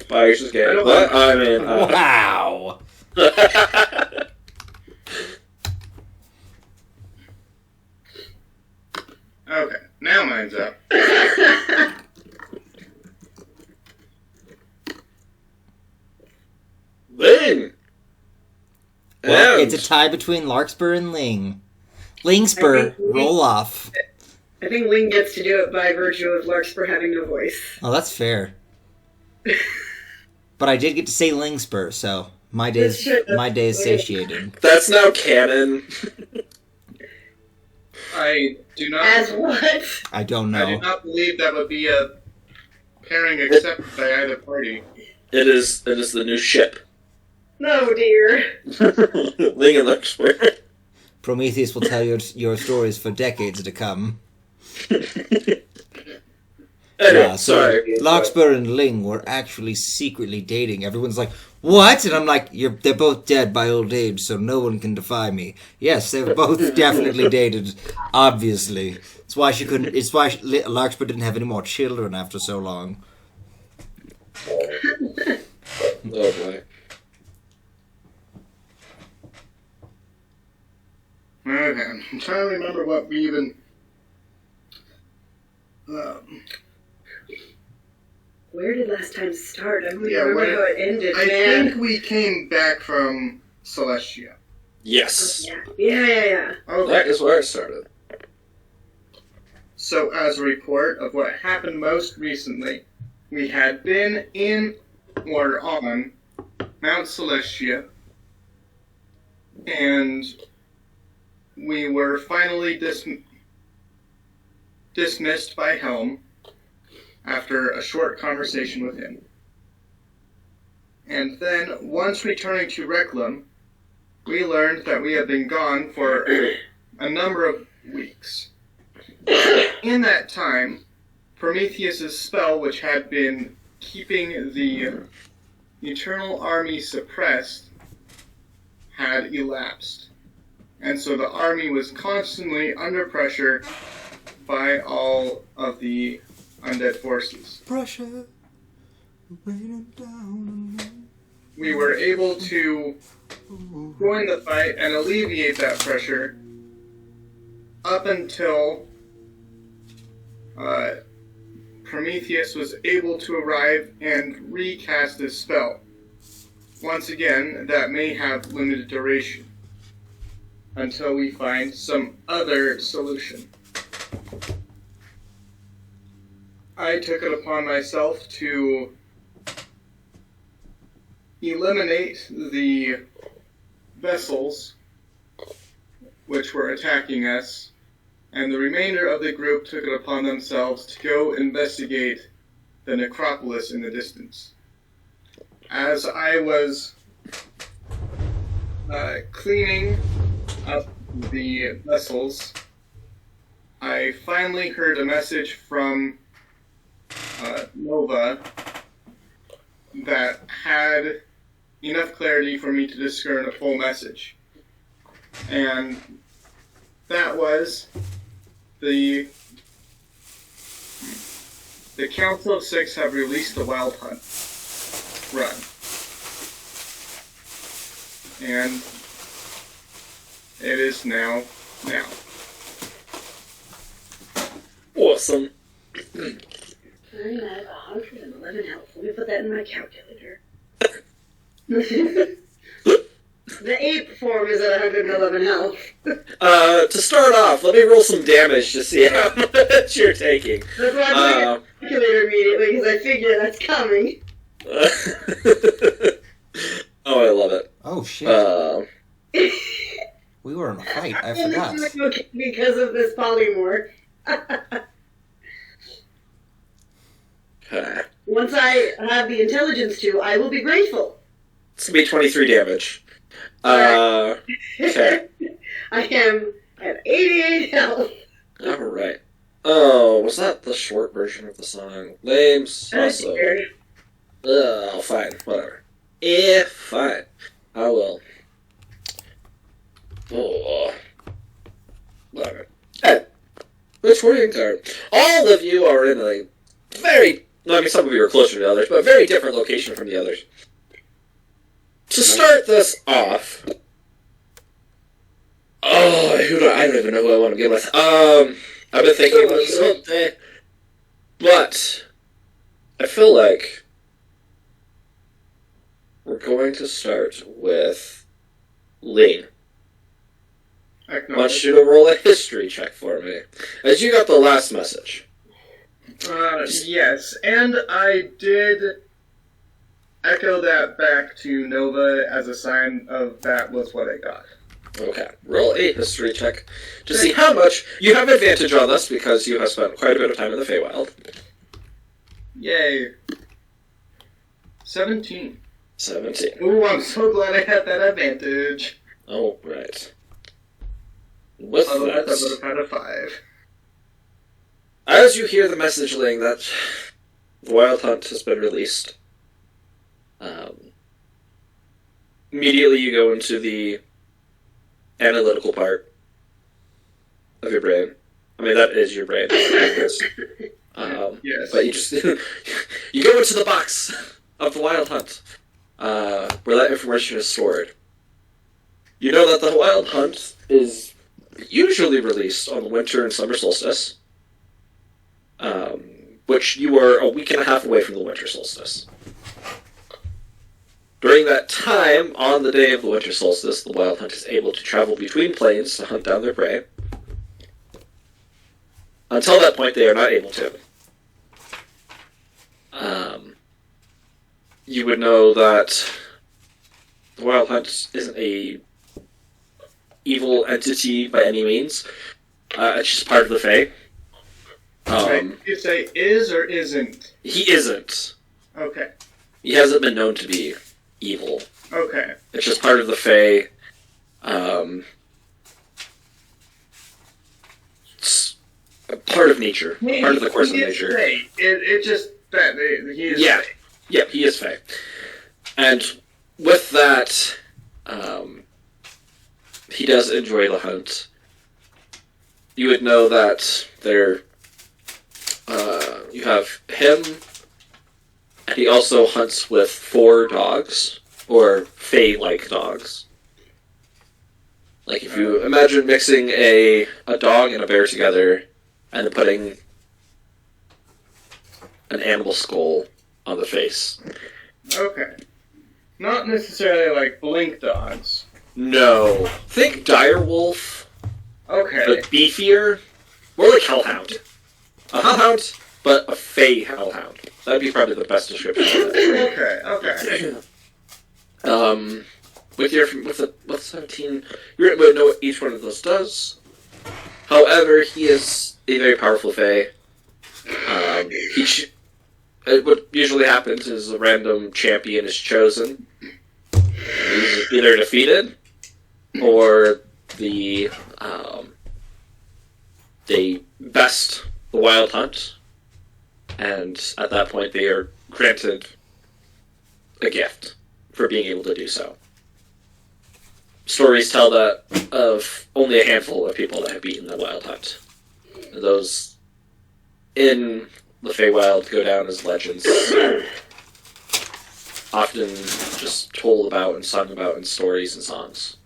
Spikes is gay. What? I mean... Wow! Okay, now mine's up. Ling! Well, it's a tie between Larkspur and Ling. Lingspur, roll off. I think Ling gets to do it by virtue of Larkspur having no voice. Oh, that's fair. But I did get to say Lingspur, so my day is satiated. That's now canon. I do not... As what? I don't know. I do not believe that would be a pairing accepted by either party. It is the new ship. No, dear. Ling and Larkspur. Prometheus will tell your stories for decades to come. Anyway, sorry. Larkspur and Ling were actually secretly dating. Everyone's like, what? And I'm like, they're both dead by old age, so no one can defy me. Yes, they've both definitely dated, obviously. It's why Larkspur didn't have any more children after so long. Oh boy. Okay, I'm trying to remember what we even... Where did last time start? I don't remember how it ended. I think we came back from Celestia. Yes. Yeah. Okay. That is where it started. So, as a report of what happened most recently, we had been in or on Mount Celestia, and we were finally dismissed by Helm after a short conversation with him. And then, once returning to Reclam, we learned that we had been gone for a number of weeks. In that time, Prometheus's spell, which had been keeping the Eternal Army suppressed, had elapsed. And so the army was constantly under pressure by all of the undead forces. Pressure raining down on me. We were able to join the fight and alleviate that pressure up until Prometheus was able to arrive and recast his spell. Once again, that may have limited duration until we find some other solution. I took it upon myself to eliminate the vessels which were attacking us, and the remainder of the group took it upon themselves to go investigate the necropolis in the distance. As I was cleaning up the vessels, I finally heard a message from Nova that had enough clarity for me to discern a full message. And that was the Council of Six have released the Wild Hunt run. And it is now. Awesome. I'm at 111 health. Let me put that in my calculator. The ape form is at 111 health. To start off, let me roll some damage to see how much you're taking. That's why I'm putting the calculator immediately, because I figure that's coming. Oh, I love it. Oh, shit. We were in a fight. I forgot. Because of this polymorph. Once I have the intelligence to, I will be grateful. It's going to be 23 damage. Okay. I am at 88 health. Alright. Oh, was that the short version of the song? Names also. Oh, fine. Whatever. Fine. I will. Oh. Whatever. Hey. Which warrior card? All of you are in a very I mean, some of you are closer to others, but very different location from the others. To start this off, I don't even know who I want to begin with. I've been thinking about this whole day, but I feel like we're going to start with Lee. I want you to roll a history check for me, as you got the last message. Yes, and I did echo that back to Nova as a sign of that was what I got. Okay, roll a history check to see how much you have advantage on this because you have spent quite a bit of time in the Feywild. Yay. 17. 17. Ooh, I'm so glad I had that advantage. Oh, right. With Otherwise, that, I would have had a 5. as you hear the messaging that the Wild Hunt has been released, immediately you go into the analytical part of your brain. I mean, that is your brain. Yes. But you just you go into the box of the Wild Hunt, where that information is stored. You know that the Wild Hunt is usually released on the winter and summer solstice, which you are a week and a half away from the winter solstice. During that time, on the day of the winter solstice, the Wild Hunt is able to travel between planes to hunt down their prey. Until that point, they are not able to. You would know that the Wild Hunt isn't a evil entity by any means. It's just part of the Fae. You say is or isn't? He isn't. Okay. He hasn't been known to be evil. Okay. It's just part of the Fae. It's a part of nature. Part of the course of nature. It just that he is. Yeah. Fae. Yep, he is Fae. And with that, he does enjoy the hunt. You would know that you have him, and he also hunts with 4 dogs, or Fae-like dogs. Like if you imagine mixing a dog and a bear together, and then putting an animal skull on the face. Okay. Not necessarily like blink dogs. No. Think direwolf, Okay. but beefier. More like hellhound. A hellhound, but a Fae hellhound. That'd be probably the best description of it. Okay. With 17, you're able to know what each one of those does. However, he is a very powerful Fae. What usually happens is a random champion is chosen. He's either defeated, or they best the Wild Hunt, and at that point they are granted a gift for being able to do so. Stories tell that of only a handful of people that have beaten the Wild Hunt. Those in the Feywild go down as legends, often just told about and sung about in stories and songs.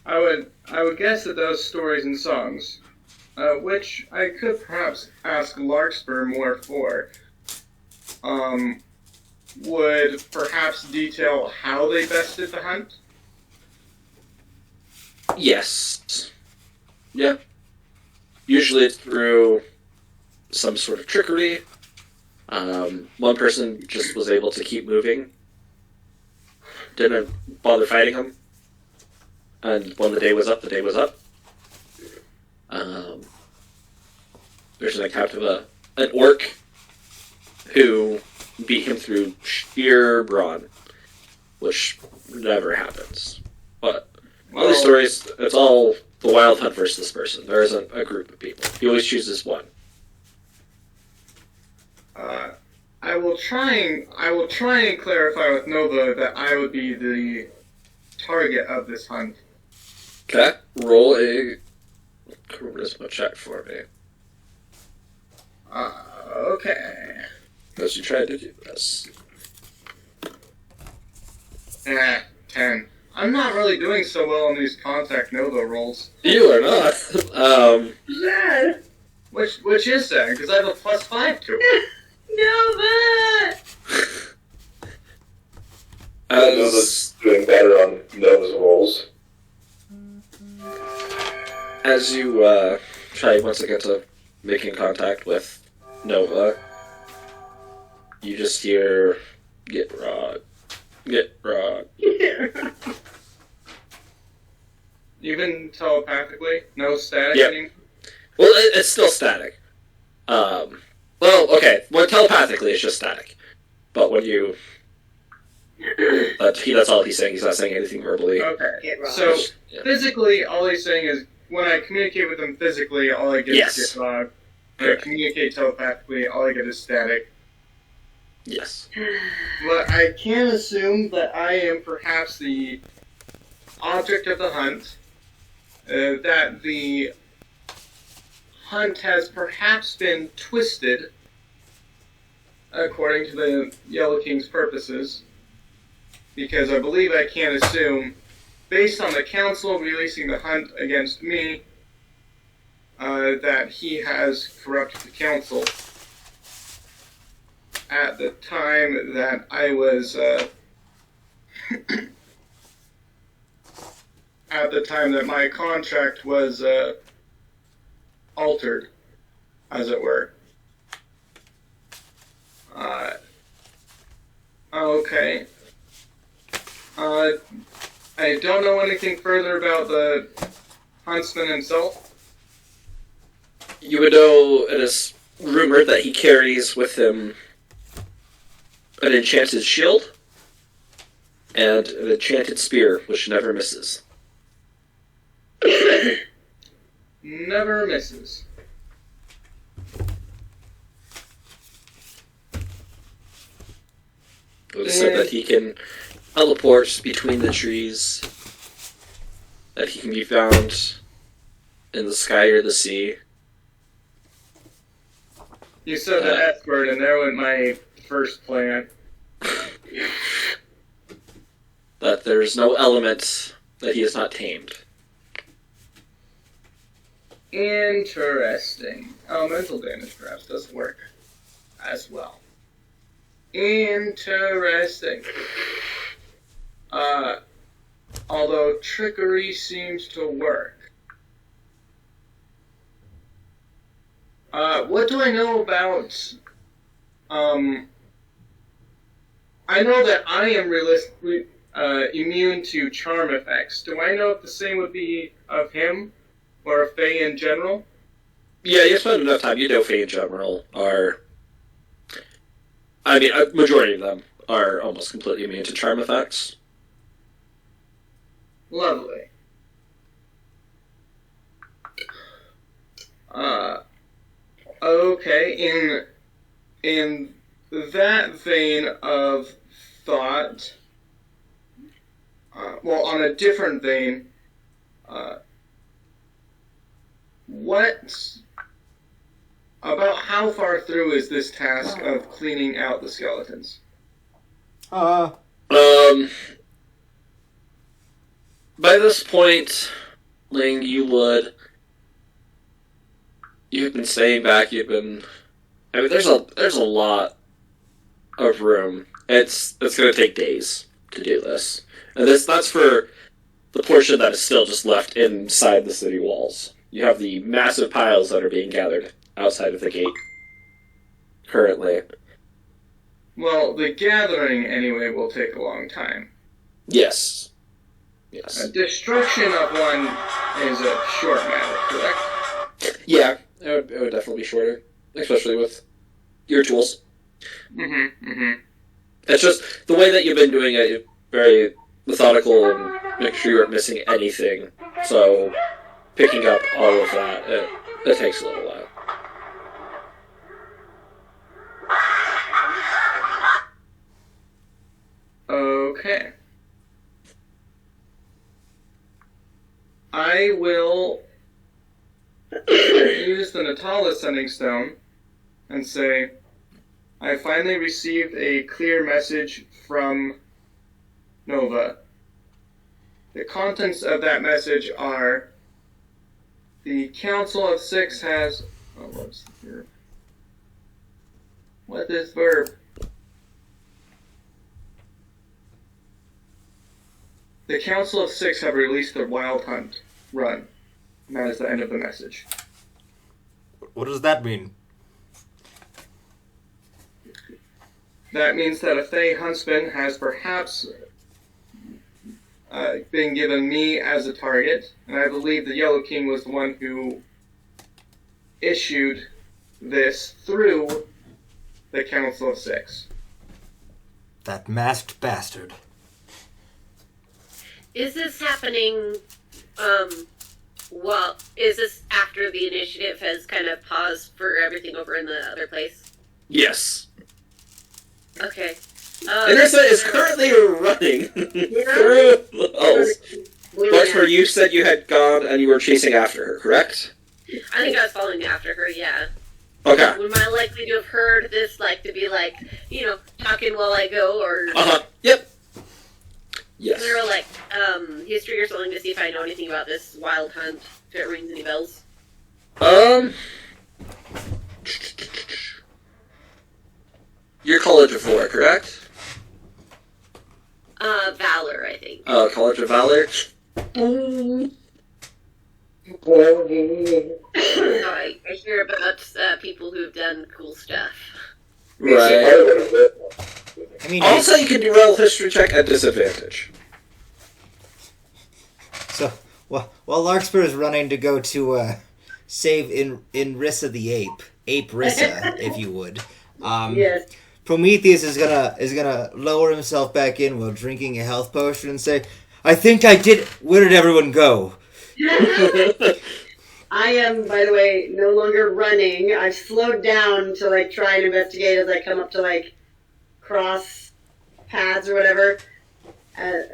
I would guess that those stories and songs, which I could perhaps ask Larkspur more for, would perhaps detail how they bested the hunt. Yes. Yeah. Usually it's through some sort of trickery. One person just was able to keep moving. Didn't bother fighting him. And when the day was up, the day was up. There's an account of an orc who beat him through sheer brawn, which never happens. But all these stories, it's all the Wild Hunt versus this person. There isn't a group of people. He always chooses one. I will try and clarify with Nova that I would be the target of this hunt. Okay, roll a charisma check for me. Okay. as you try to do this. 10. I'm not really doing so well on these contact no-go rolls. You are not. Sad. Which is sad, because I have a +5 to it. No, but... Nova's doing better on Nova's rolls. As you try once again to making contact with Nova, you just hear, "Get Rod. Get Rod." Even telepathically? No static Yep. anymore? Well, it's still static. Well, okay. Well, telepathically, it's just static. But when you... that's all he's saying. He's not saying anything verbally. Okay. Get Rod. So, Yeah. physically, all he's saying is, when I communicate with him physically, all I get Yes. is get log. When I communicate telepathically, all I get is static. Yes. But I can assume that I am perhaps the object of the hunt, that the hunt has perhaps been twisted according to the Yellow King's purposes, because I believe I can assume, based on the council releasing the hunt against me, that he has corrupted the council. At the time that I was, at the time that my contract was, altered, as it were. Okay. I don't know anything further about the huntsman himself. You would know it is rumored that he carries with him an enchanted shield and an enchanted spear, which never misses. Never misses. It was said that he can teleport between the trees, that he can be found in the sky or the sea. You said the S word, and there went my first plan. That there's no element that he has not tamed. Interesting. Elemental damage perhaps does work as well. Interesting. Although trickery seems to work. What do I know about, I know that I am immune to charm effects. Do I know if the same would be of him, or of Fae in general? Yeah, you spend enough time. You know Fae in general are... I mean, a majority of them are almost completely immune to charm effects. Lovely. Okay, in that vein of thought, well, on a different vein, about how far through is this task of cleaning out the skeletons? By this point, Ling, you've been staying back, I mean, there's a lot of room. It's gonna take days to do this. And that's for the portion that is still just left inside the city walls. You have the massive piles that are being gathered outside of the gate currently. Well, the gathering, anyway, will take a long time. Yes. Yes. Destruction of one is a short matter, correct? Yeah, it would definitely be shorter, especially with your tools. It's just the way that you've been doing it, you're very methodical and make sure you aren't missing anything. So picking up all of that, it takes a little while. Okay. I will use the Natala Sending Stone and say, I finally received a clear message from Nova. The contents of that message are: the Council of Six has... Oh, what's the verb? What is verb? The Council of Six have released the Wild Hunt run. And that is the end of the message. What does that mean? That means that a Fey huntsman has perhaps been given me as a target, and I believe the Yellow King was the one who issued this through the Council of Six. That masked bastard. Is this happening, is this after the initiative has kind of paused for everything over in the other place? Yes. Okay. Anissa is currently running through the halls. Larkspur, you said you had gone and you were chasing after her, correct? I think I was following after her, yeah. Okay. Am I likely to have heard this, to be talking while I go, or... Yep. Yes. Is there history or something to see if I know anything about this wild hunt, if it rings any bells? You're College of War, correct? Valor, I think. College of Valor? I hear about people who've done cool stuff. Right. I mean, Also, you can do roll history check at disadvantage. So, while Larkspur is running to go to save in Rissa the Ape Rissa, if you would. Yes. Prometheus is gonna lower himself back in while drinking a health potion and say, "I think I did. Where did everyone go?" I am, by the way, no longer running. I've slowed down to try and investigate as I come up to cross paths or whatever.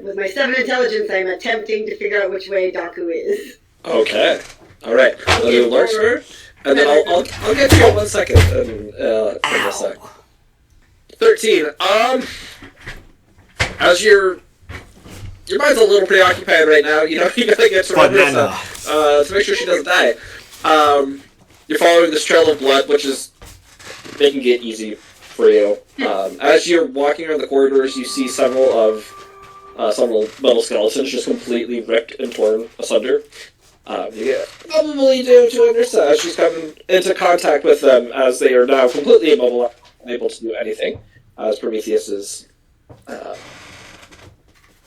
With my 7 intelligence, I'm attempting to figure out which way Daku is. Okay. All right. I'll do Larkspur, and then I'll get to you in 1 second. In a sec. 13. As your mind's a little preoccupied right now. You gotta get to Rissa to make sure she doesn't die. You're following this trail of blood, which is making it easy for you. As you're walking around the corridors, you see several metal skeletons just completely ripped and torn asunder. You probably due to Andersa as she's come into contact with them, as they are now completely immobile, unable to do anything, as Prometheus's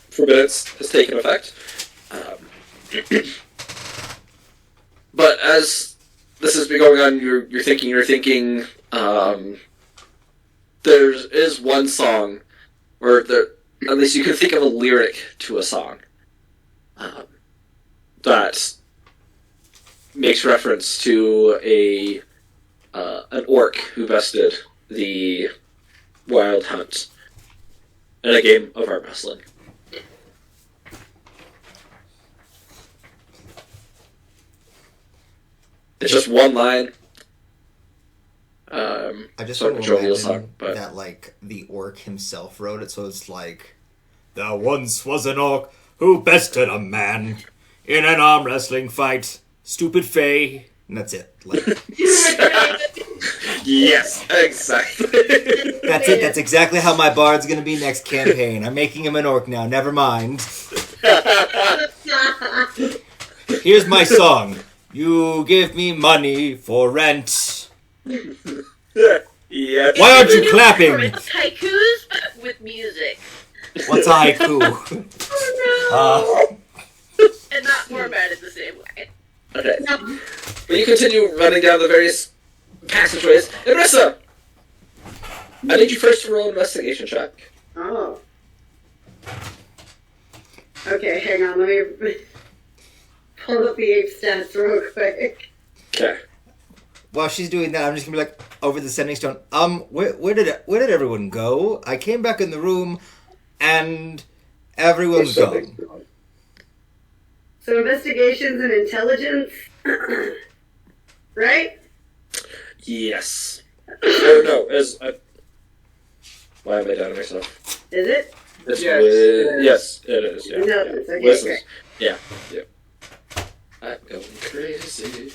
forbiddance has taken effect. But as this has been going on, you're thinking. There is one song, or at least you can think of a lyric to a song that makes reference to an orc who bested the Wild Hunt in a game of arm wrestling. It's just one line. I just sort want of to jovial imagine song, but that the orc himself wrote it, so it's there once was an orc who bested a man in an arm wrestling fight. Stupid Fae. And that's it. Yes, exactly. That's it. That's exactly how my bard's gonna be next campaign. I'm making him an orc now. Never mind. Here's my song. You give me money for rent. Yeah. Why aren't you clapping? Haikus, but with music. What's a haiku? Oh no! And not formatted the same way. Okay. Well, you continue running down the various passageways. Irissa! I need you first to roll an investigation check. Oh. Okay, hang on. Let me pull up the ape stats real quick. Okay. While she's doing that, I'm just gonna be over the sending stone. Where did everyone go? I came back in the room, and everyone's gone. So investigations and intelligence, right? Yes. Oh no, Why am I doubting myself? Is it? This Yes, was, it is. yes, it is. Yeah. No, yeah. it's okay, Wisdom. great. Yeah. I'm going crazy.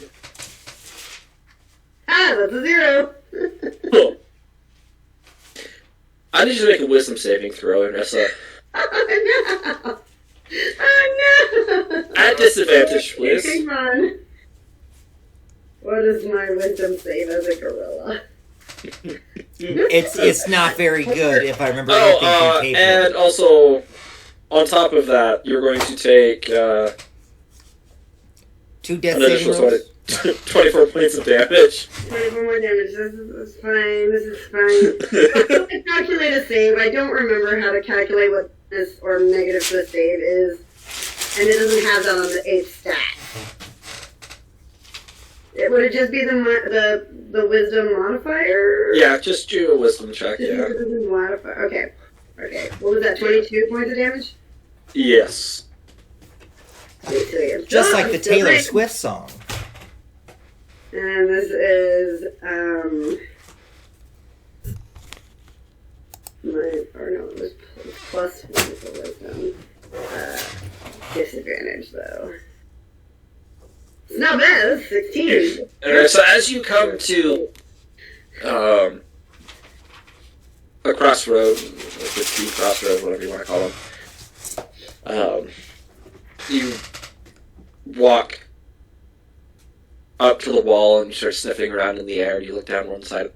That's a 0. Cool. I need you to make a wisdom saving throw, Nessa. Oh no! Oh no! At disadvantage, please. Hang on. What is my wisdom save as a gorilla? It's not very good if I remember anything from paper. And also, on top of that, you're going to take 2 death an saving additional rolls. 24 points of damage. 24 more damage. This is fine. This is fine. I can calculate a save. I don't remember how to calculate what this or negative to a save is, and it doesn't have that on the 8th stat. Would it just be the wisdom modifier? Yeah, just do a wisdom check, yeah. Wisdom modifier. Okay. Okay. What was that? 22 points of damage? Yes. Just like the Taylor Swift song. And this is it was plus 1 for wisdom. Disadvantage though. It's not bad. That's 16. And so as you come to a crossroad, like a T crossroad, whatever you want to call them, you walk up to the wall and you start sniffing around in the air. You look down one of the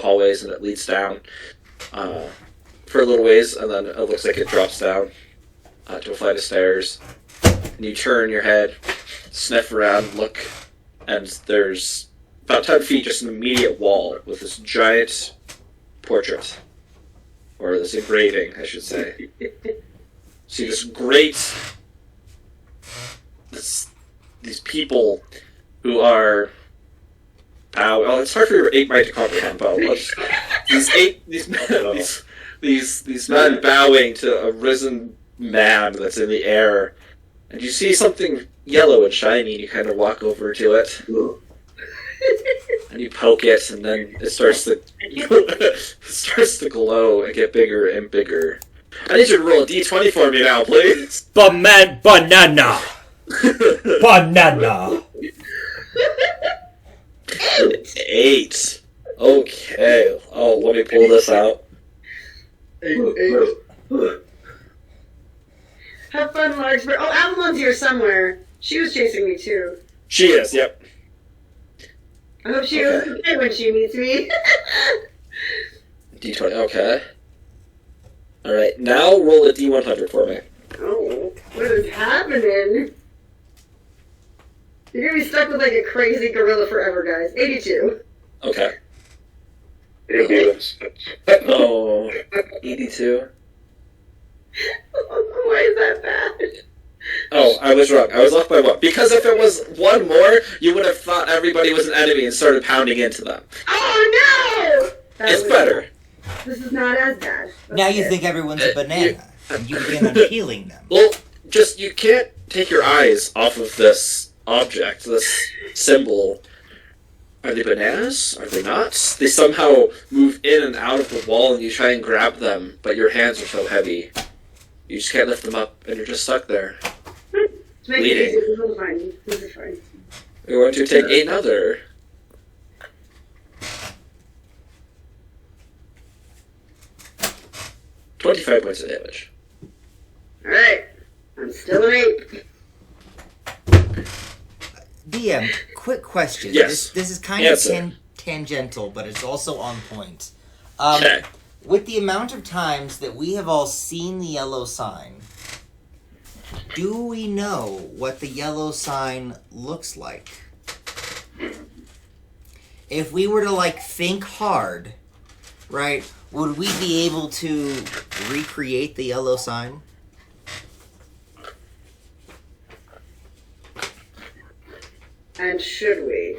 hallways, and it leads down for a little ways, and then it looks like it drops down to a flight of stairs. And you turn your head, sniff around, look, and there's about 10 feet just an immediate wall with this giant portrait, or this engraving, I should say. See this these people who are it's hard for your 8 mind to comprehend, but these men bowing to a risen man that's in the air, and you see something yellow and shiny, and you kind of walk over to it, and you poke it, and then it starts to glow and get bigger and bigger. I need you to roll a d20 for me now, please. Banana. Banana. 8. Okay. Oh, let me pull this out. 8. Have fun, Larkspur. Oh, Avalon's here somewhere. She was chasing me too. She is, yep. I hope she was okay when she meets me. D20, okay. Alright, now roll a D100 for me. Oh, what is happening? You're gonna be stuck with like a crazy gorilla forever, guys. 82. Okay. Ambulance. Oh, 82. Why is that bad? Oh, I was wrong. I was off by 1. Because if it was 1 more, you would have thought everybody was an enemy and started pounding into them. Oh no! It's better. This is not as bad. Now you think everyone's a banana, and you begin unpeeling them. Well, you can't take your eyes off of this object, this symbol. Are they bananas? Are they not? They somehow move in and out of the wall, and you try and grab them, but your hands are so heavy. You just can't lift them up, and you're just stuck there. Bleeding. This is fine. We're going to take another. $25 points of damage. Alright. I'm still an 8. DM, quick question. Yes. This is kind Yes, of tangential, but it's also on point. Okay. With the amount of times that we have all seen the yellow sign, do we know what the yellow sign looks like? If we were to, think hard, right, would we be able to recreate the yellow sign? And should we?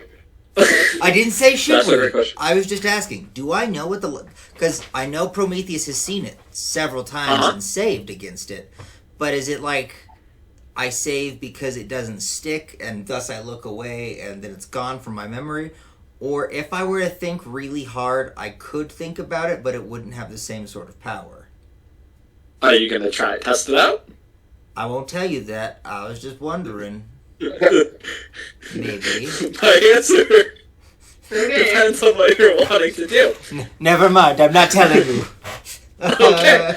I didn't say should That's a we. great question. I was just asking, do I know what because I know Prometheus has seen it several times and saved against it, but is it like I save because it doesn't stick and thus I look away and then it's gone from my memory, Or if I were to think really hard, I could think about it, but it wouldn't have the same sort of power. Are you going to try and test it out? I won't tell you that. I was just wondering. Maybe. My answer depends on what you're wanting to do. Never mind, I'm not telling you. Okay.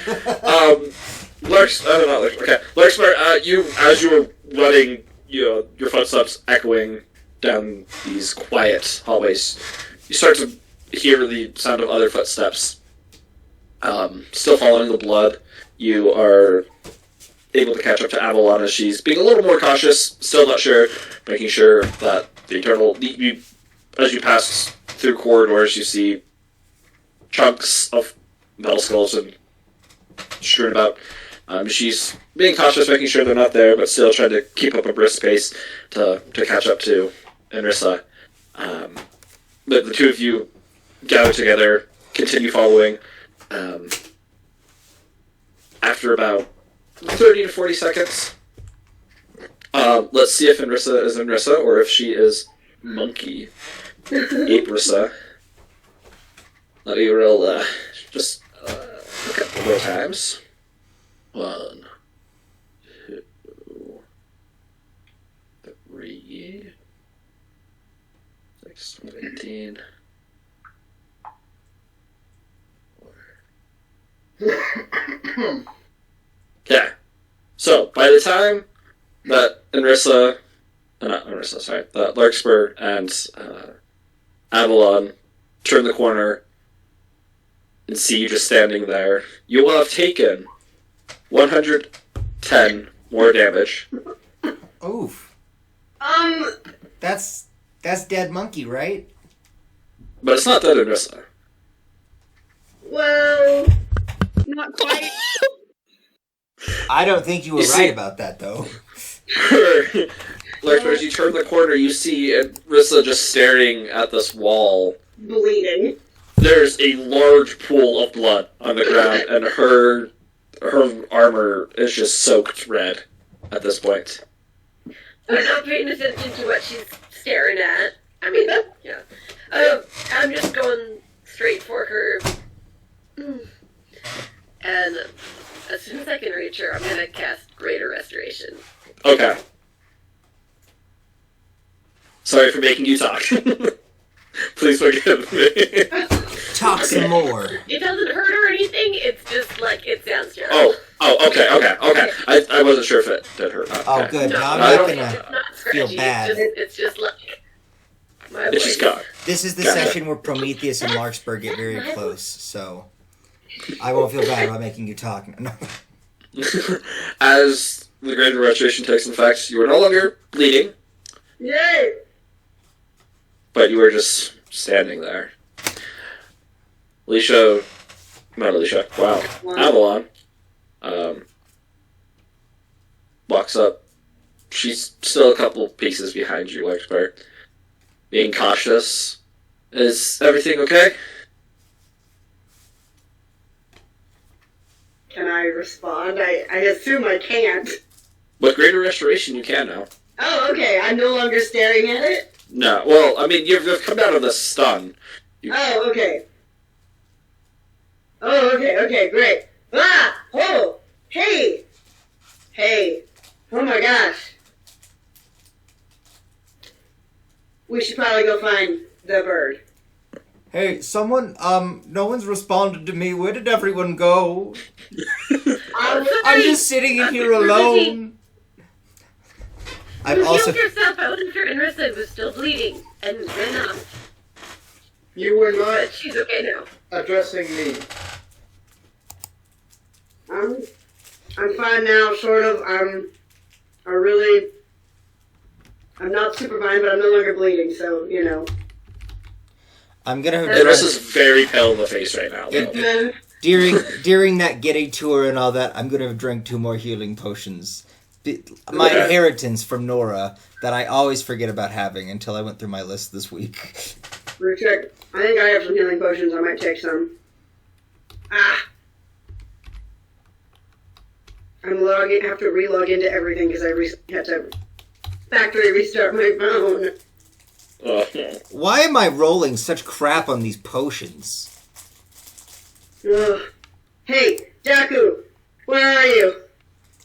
Larkspur, you, as you were running, your footsteps echoing down these quiet hallways, you start to hear the sound of other footsteps. Still following the blood, you are able to catch up to Avalon as she's being a little more cautious, still not sure, making sure that as you pass through corridors, you see chunks of metal skulls and strewn about. She's being cautious, making sure they're not there, but still trying to keep up a brisk pace to catch up to Enrissa. But the two of you gather together, continue following. After about 30 to 40 seconds, let's see if Enrissa is Enrissa or if she is Monkey Aprissa. Let me roll just a couple more times. 1, 2, 3, 6, 18. Okay. So, by the time that that Larkspur and Avalon turn the corner and see you just standing there, you will have taken 110 more damage. Oof. That's Dead Monkey, right? But it's not Dead Enrissa. Well, not quite. I don't think you were right about that, though. Larkspur, as you turn the corner, you see Enrissa just staring at this wall. Bleeding. There's a large pool of blood on the ground, and her armor is just soaked red at this point. I'm not paying attention to what she's staring at. I mean, yeah. I'm just going straight for her. And as soon as I can reach her, I'm going to cast Greater Restoration. Okay. Sorry for making you talk. Please forgive me. Talk some more. It doesn't hurt or anything, it's just like, it sounds just... Okay. I wasn't sure if it did hurt. Okay. Oh, good. No, now I'm not gonna feel bad. It's just like... It's just gone. This is the session where Prometheus and Larkspur get very close, so I won't feel bad about making you talk. No. As the Greater Restoration takes effect, you are no longer bleeding. Yay! But you are just standing there. Avalon, walks up. She's still a couple pieces behind you, Larkspur. Being cautious. Is everything okay? Can I respond? I assume I can't. With Greater Restoration, you can now. Oh, okay. I'm no longer staring at it? No. Well, I mean, you've come out of the stun. Oh, okay. Oh, okay, great. Ah! Oh! Hey! Oh my gosh. We should probably go find the bird. Hey, someone, no one's responded to me. Where did everyone go? I'm just sitting in here alone. You healed yourself. I wasn't sure Enrissa was still bleeding and ran off. You were not But she's okay now. addressing me. I'm fine now, sort of. I'm not super fine, but I'm no longer bleeding, so, you know. I'm gonna... Enrissa's very pale in the face right now. During that getting tour and all that, I'm gonna drink 2 more healing potions. My inheritance from Nora that I always forget about having until I went through my list this week. Recheck. I think I have some healing potions. I might take some. Have to relog into everything because I had to factory restart my phone. Why am I rolling such crap on these potions? Ugh. Hey, Jakku, where are you?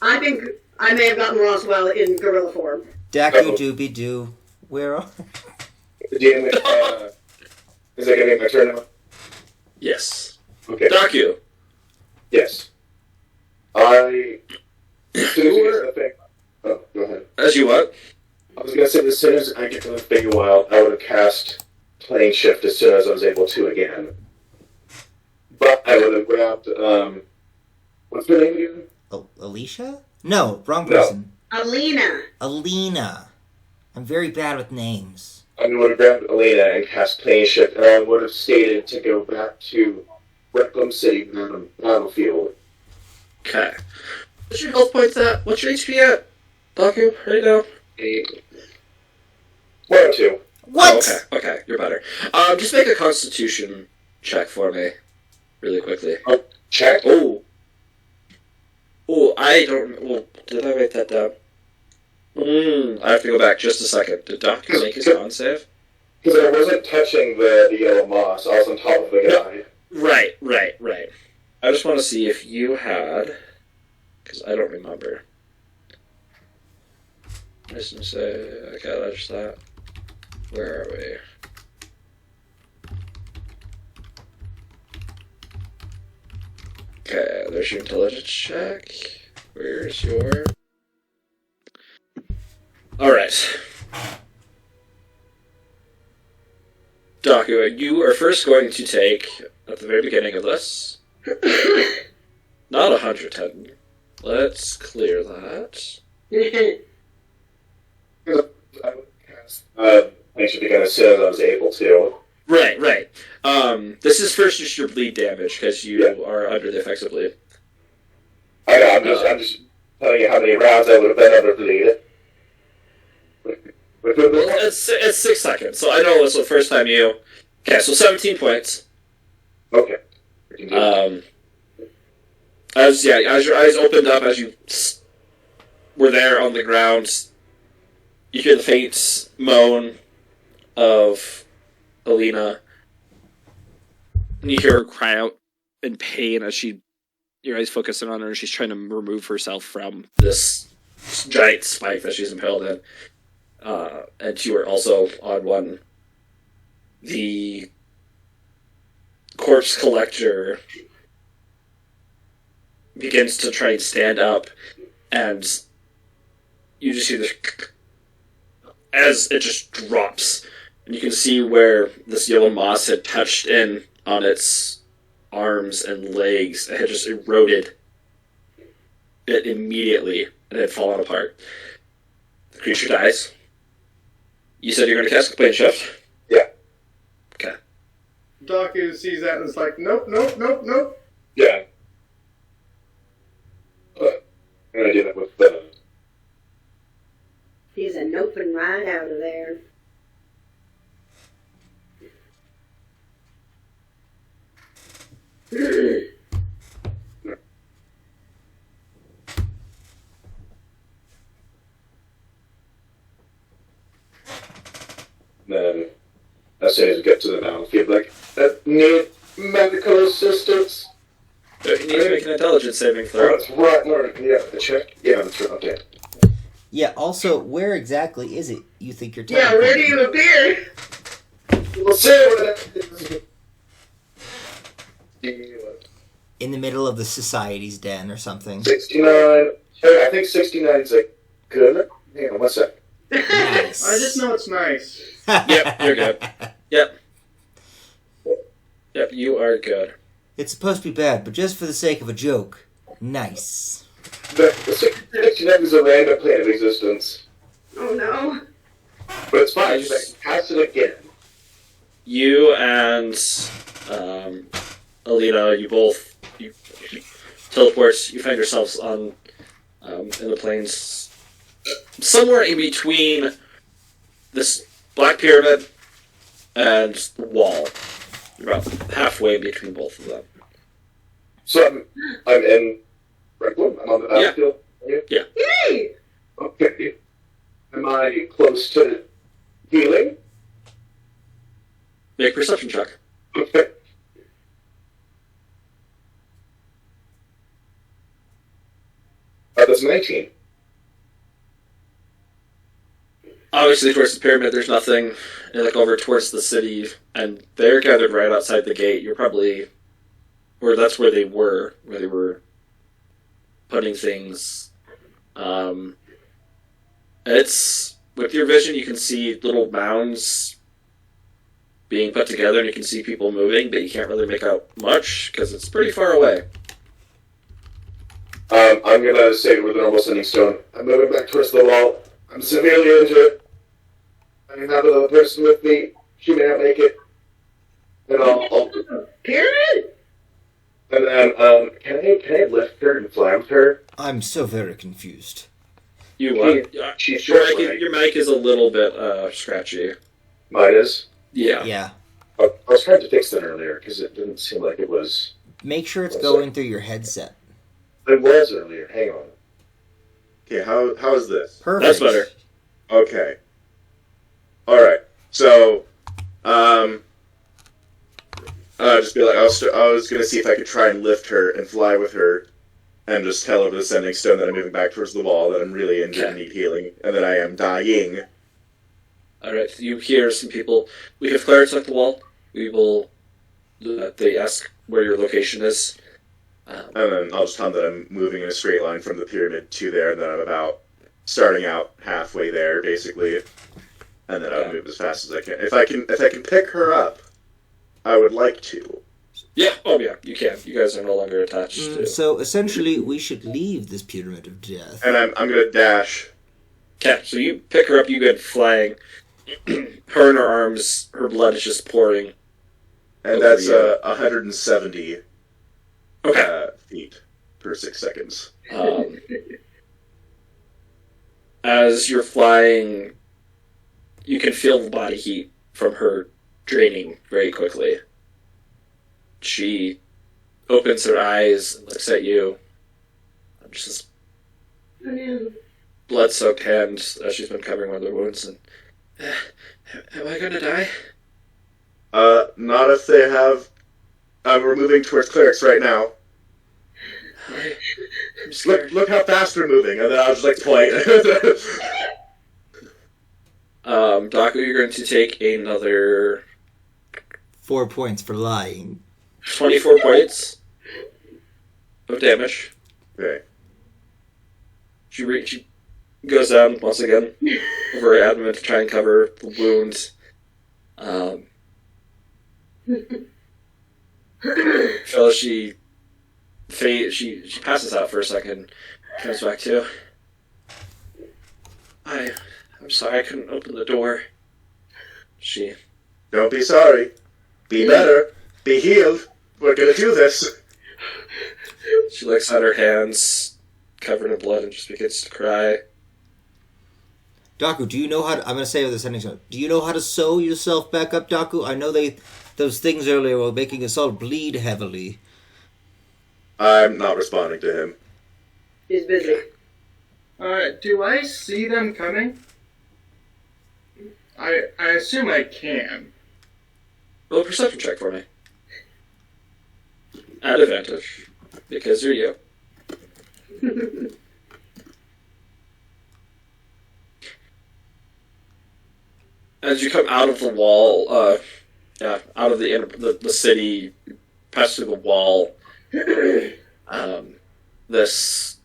I think I may have gotten lost while in gorilla form. Daku Doobie Doo, where are? DM, is that gonna be my turn now? Yes. Okay. Daku. Yes. As soon as you get to the thing. Oh, go ahead. As you what? I was gonna say, as soon as I get to the Feywild, I would have cast Plane Shift as soon as I was able to again. But I would have grabbed, what's her name again? Alicia? No, wrong person. Alina. I'm very bad with names. I would have grabbed Elena and cast Plane Shift, and I would have stated to go back to Reclam City battlefield. Okay. What's your health points at? What's your HP at? Daku, right now? 1 or 2. What? Oh, okay, you're better. Just make a Constitution check for me, really quickly. Check? Oh, I don't. Well, did I write that down? I have to go back just a second. Did Daku make his con save? Because I wasn't touching the yellow moss. I was on top of the guy. Right. I just want to see if you had, because I don't remember. I just gonna say, okay, that's that. Where are we? Okay, there's your intelligence check. Where's your... Alright. Daku, you are first going to take, at the very beginning of this, not 110. Let's clear that. I would cast Plane Shift again as soon as I was able to. Right. This is first just your bleed damage, because you are under the effects of bleed. I know, I'm just telling you how many rounds I would have been under bleed. It's 6 seconds, so I know it's the first time you... Okay, so 17 points. Okay. As your eyes opened up, as you were there on the ground, you hear the faint moan of Alina. And you hear her cry out in pain as your eyes focusing on her, and she's trying to remove herself from this giant spike that she's impaled in. And you are also on one. The corpse collector begins to try and stand up, and you just see this as it just drops. And you can see where this yellow moss had touched in on its arms and legs. It had just eroded it immediately and had fallen apart. The creature dies. You said you're going to cast Plane Shift? Yeah. Okay. Daku sees that and is like, nope. Yeah. I'm going to do that with the... He's a noping right out of there. Then, as soon as we get to the battlefield, like, need medical assistance. You need to make an intelligence saving throw. That's right, no, yeah, the check. Yeah, that's right, okay. Yeah, also, where exactly is it you think you're Yeah, where do you appear? We'll see what that is. In the middle of the Society's Den or something. 69. I think 69 is like good. Hang on, one sec. Nice. I just know it's nice. Yep, you're good. Yep, you are good. It's supposed to be bad, but just for the sake of a joke. Nice. The 69 is a random plane of existence. Oh no. But it's fine, because I can cast it again. You and Alina, you teleport. You find yourselves on in the plains, somewhere in between this black pyramid and the wall. You're about halfway between both of them. So I'm in Reclam? I'm on the battlefield? Yeah. Yay! Okay. Am I close to healing? Make a perception check. Okay. That's 19. Obviously, towards the pyramid, there's nothing. You're like over towards the city, and they're gathered right outside the gate. You're probably, or that's where they were putting things. It's with your vision, you can see little mounds being put together, and you can see people moving, but you can't really make out much because it's pretty far away. I'm gonna say with a normal sending stone, I'm moving back towards the wall. I'm severely injured. I have another person with me. She may not make it. And I'll Pyramid? and then can I lift her and fly with her? I'm so very confused. You what? She's Your mic is a little bit scratchy. Mine is. Yeah. Yeah. I was trying to fix that earlier because it didn't seem like it was. Make sure it's going through your headset. It was earlier. Hang on. Okay, how is this? Perfect. That's better. Okay. Alright. So, just be like, I was gonna see if I could try and lift her and fly with her and just tell her with the sending stone that I'm moving back towards the wall, that I'm really injured and need healing, and that I am dying. Alright, so you hear some people. We have clerics at the wall. We will. They ask where your location is. And then I'll just tell them that I'm moving in a straight line from the pyramid to there, and that I'm about starting out halfway there, basically. And then I'll move as fast as I can. If I can pick her up, I would like to. Yeah, oh yeah, you can. You guys are no longer attached to. So essentially, we should leave this pyramid of death. And I'm gonna dash. Okay, so you pick her up, you get flying. Her in her arms, her blood is just pouring. And that's 170 Okay. feet per 6 seconds. As you're flying, you can feel the body heat from her draining very quickly. She opens her eyes and looks at you. Just Oh, no. blood-soaked hands as she's been covering one of the wounds. And am I gonna die? Not if they have. We're moving towards clerics right now. I'm scared. Look how fast they're moving, and then I'll just like point. Daku, you're going to take another 4 points for lying. 24 points of damage. Okay. She goes down once again over her abdomen to try and cover the wounds. Until she passes out for a second, comes back to. I'm sorry I couldn't open the door. She. Don't be sorry. Be better. Be healed. We're gonna do this. She looks at her hands covered in blood and just begins to cry. Daku, do you know how to... I'm going to say with this ending shot. Do you know how to sew yourself back up, Daku? I know those things earlier were making us all bleed heavily. I'm not responding to him. He's busy. Do I see them coming? I assume I can. Roll a perception check for me. At advantage. Because you're you. As you come out of the wall, out of the city, pass through the wall, this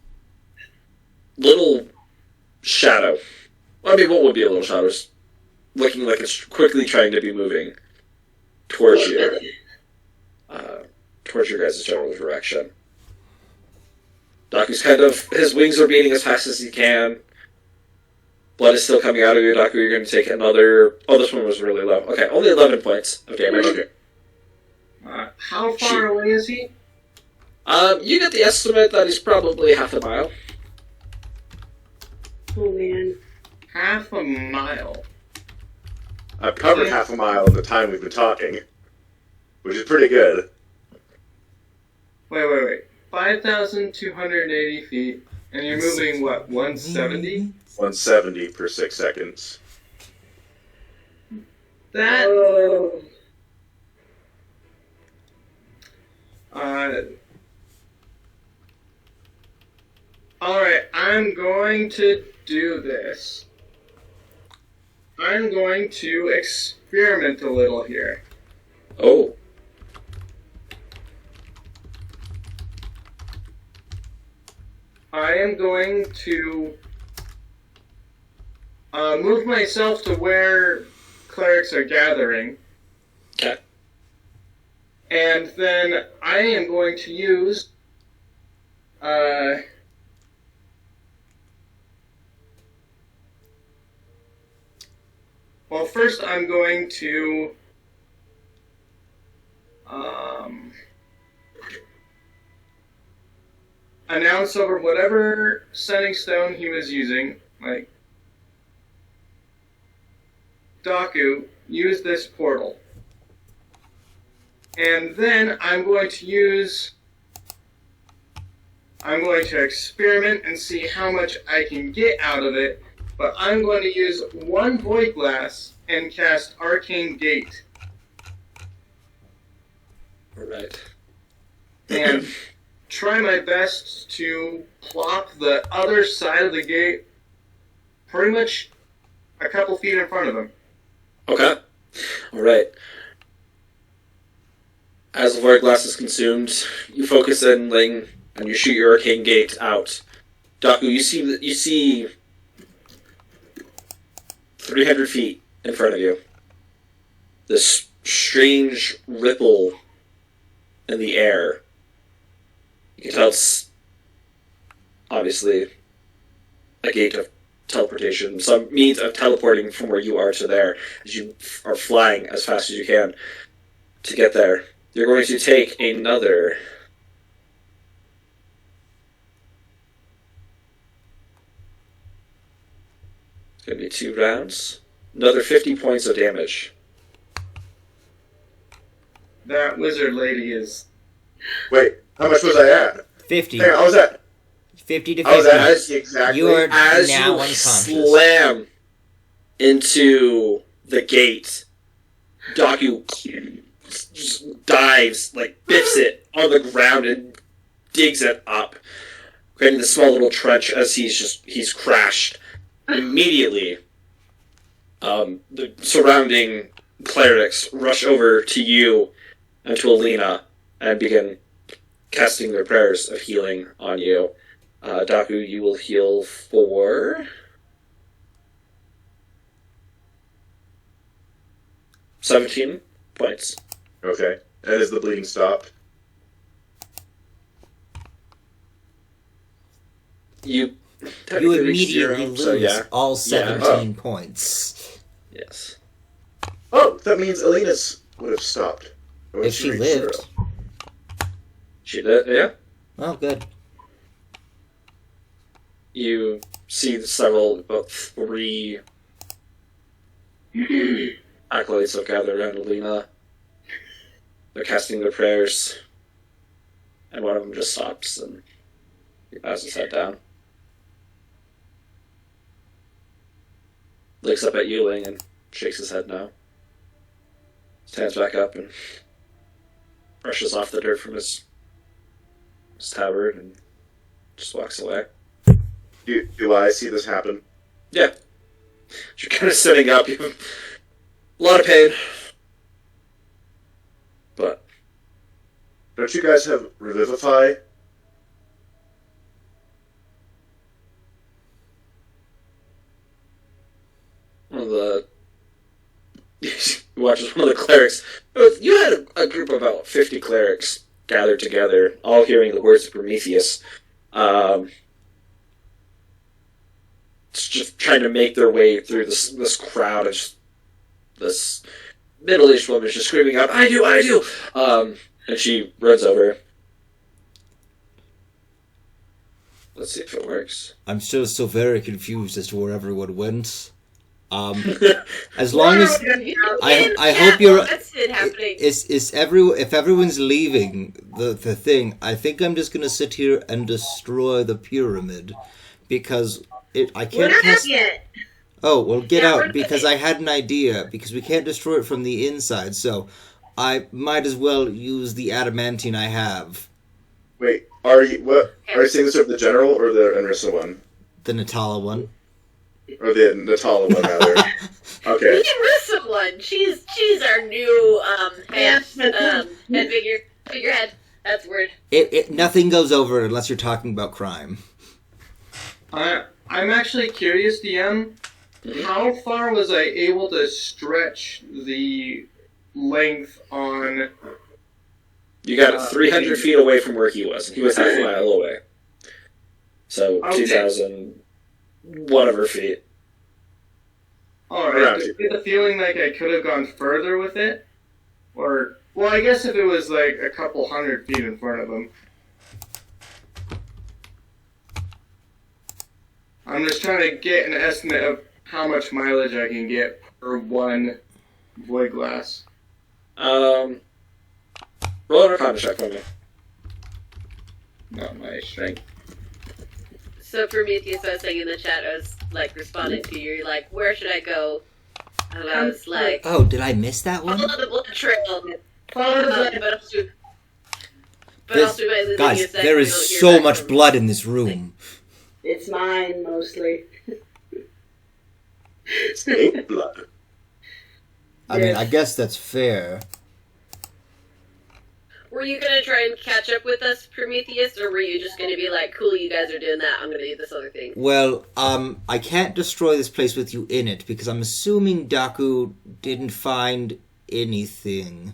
little shadow. I mean, what would be a little shadow? Is looking like it's quickly trying to be moving towards you, towards your guys' general direction. Daku's his wings are beating as fast as he can. Blood is still coming out of you, Daku. You're going to take another... Oh, this one was really low. Okay, only 11 points of damage. How far away is he? You get the estimate that he's probably half a mile. Oh, man. Half a mile. I've covered half a mile in the time we've been talking, which is pretty good. Wait. 5,280 feet, and you're moving, what, 170? 170 per 6 seconds. That... Oh. Alright, I'm going to do this. I'm going to experiment a little here. Oh. I am going to move myself to where clerics are gathering. Okay. And then I am going to use well, first I'm going to announce over whatever setting stone he was using, like, Daku, use this portal. And then I'm going to experiment and see how much I can get out of it, but I'm going to use one Void Glass and cast Arcane Gate. Alright. And try my best to plop the other side of the gate pretty much a couple feet in front of him. Okay. Alright. As the Void Glass is consumed, you focus in, Ling, and you shoot your Arcane Gate out. Daku, you see 300 feet in front of you. This strange ripple in the air. You can tell it's obviously a gate of teleportation, some means of teleporting from where you are to there, as you are flying as fast as you can to get there. You're going to take another... It's going to be 2 rounds. Another 50 points of damage. That wizard lady is... Wait, how much was I at? 50. Hang on, I was at... 50 to 50. I was at exactly... You are As now you unconscious. slam into the gate, Daku just dives, like, biffs it on the ground and digs it up, creating this small little trench as he's crashed. Immediately, the surrounding clerics rush over to you and to Alina and begin casting their prayers of healing on you. Daku, you will heal for 17 points. Okay. And is the bleeding stopped? You You immediately lose so yeah. all 17 Oh. points. Yes. Oh, that means Alina's would have stopped. Or If she reached lived. 0. She did, yeah. Oh, good. You see about 3 acolytes have gathered around Alina. They're casting their prayers. And one of them just stops and he bows his head down. Looks up at you, Ling, and shakes his head no. Stands back up and brushes off the dirt from his tabard and just walks away. Do I see this happen? Yeah. You're kind of sitting up. You have a lot of pain. But Don't you guys have Revivify? one of the... You watch as one of the clerics... You had a group of about 50 clerics gathered together, all hearing the words of Prometheus. Just trying to make their way through this crowd of this middle-aged woman is just screaming out, I do! And she runs over. Let's see if it works. I'm still so very confused as to where everyone went. As long as I hope you're. That's it happening. If everyone's leaving the thing, I think I'm just gonna sit here and destroy the pyramid because I can't. We're not cast... out yet. Oh well, get Yeah, out because I had an idea because we can't destroy it from the inside. So I might as well use the adamantine I have. Wait, are you saying this of the general or the Enrissa one? The Natala one. Or the Natala one, rather. Okay. The Enrissa one. She's our new head figurehead. That's word. Nothing goes over it unless you're talking about crime. I'm actually curious, DM. How far was I able to stretch the length on... You got 300 feet away from where he was. He was half a mile away. So, okay. 2,000 whatever feet. Alright, I get the feeling like I could have gone further with it. Or, well, I guess if it was like a couple 100 feet in front of him. I'm just trying to get an estimate of how much mileage I can get per one void glass. Roll an Arcana check for me. Not my strength. So Prometheus, I was saying in the chat, I was like responding to you, like, where should I go? And I was like, oh, did I miss that one? follow the blood trail. Follow the blood. But also by losing guys, a second, there we is don't hear so back much from- blood in this room. It's mine, mostly. Snake blood. I mean, I guess that's fair. Were you gonna try and catch up with us, Prometheus, or were you just gonna be like, cool, you guys are doing that, I'm gonna do this other thing? Well, I can't destroy this place with you in it, because I'm assuming Daku didn't find anything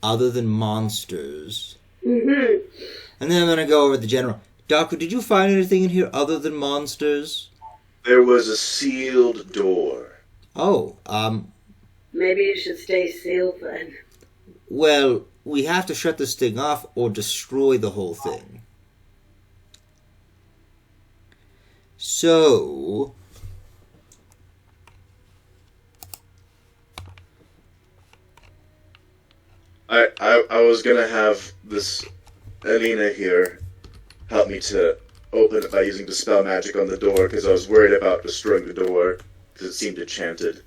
other than monsters. Mm-hmm. And then I'm gonna go over to the general. Daku, did you find anything in here other than monsters? There was a sealed door. Oh, Maybe you should stay sealed then. well, we have to shut this thing off or destroy the whole thing. So... I was gonna have this Alina here help me to open it by using Dispel Magic on the door, because I was worried about destroying the door, because it seemed enchanted.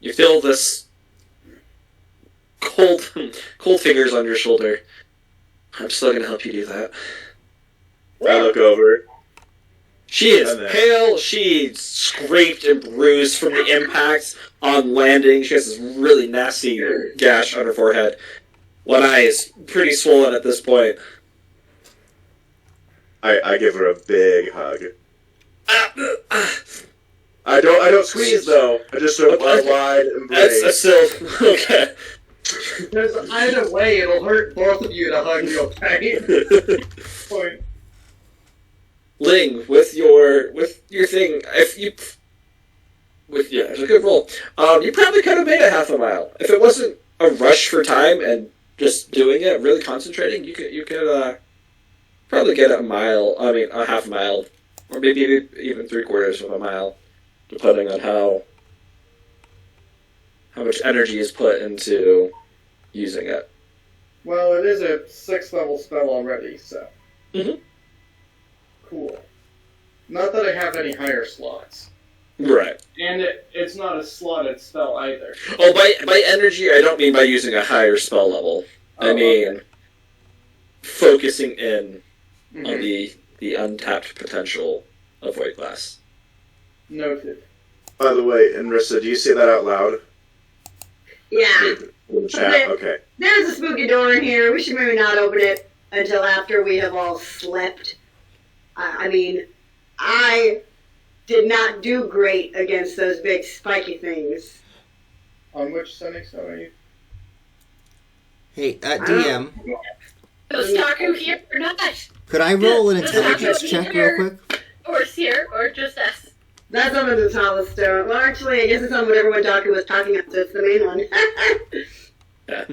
You feel this cold fingers on your shoulder. I'm still gonna help you do that. I look over. She is pale. She scraped and bruised from the impact on landing. She has this really nasty gash on her forehead. One eye is pretty swollen at this point. I give her a big hug. I don't squeeze though. I just sort of a wide embrace. That's still okay. Because either way, it'll hurt both of you to hug real tight. Point. Ling, with your thing, it's a good roll. You probably could have made it half a mile if it wasn't a rush for time and just doing it, really concentrating. You could probably get a mile. I mean, a half mile, or maybe even 3/4 of a mile, depending on how much energy is put into using it. Well, it is a 6th level spell already, so. Mm-hmm. Cool. Not that I have any higher slots. Right. And it's not a slotted spell either. Oh, by energy, I don't mean by using a higher spell level. I mean focusing in on the untapped potential of Void Glass. Noted. By the way, Enrissa, do you say that out loud? Yeah. In the chat? Okay. There's a spooky door in here. We should maybe not open it until after we have all slept. I mean, I did not do great against those big spiky things. On which Sonic Stone are you? Hey, DM, Is Taku here or not? could I roll an intelligence check real quick? Or is here, or just us? That's on the tallest stone. Well, actually, I guess it's on whatever one Doku was talking about, so it's the main one. Yeah.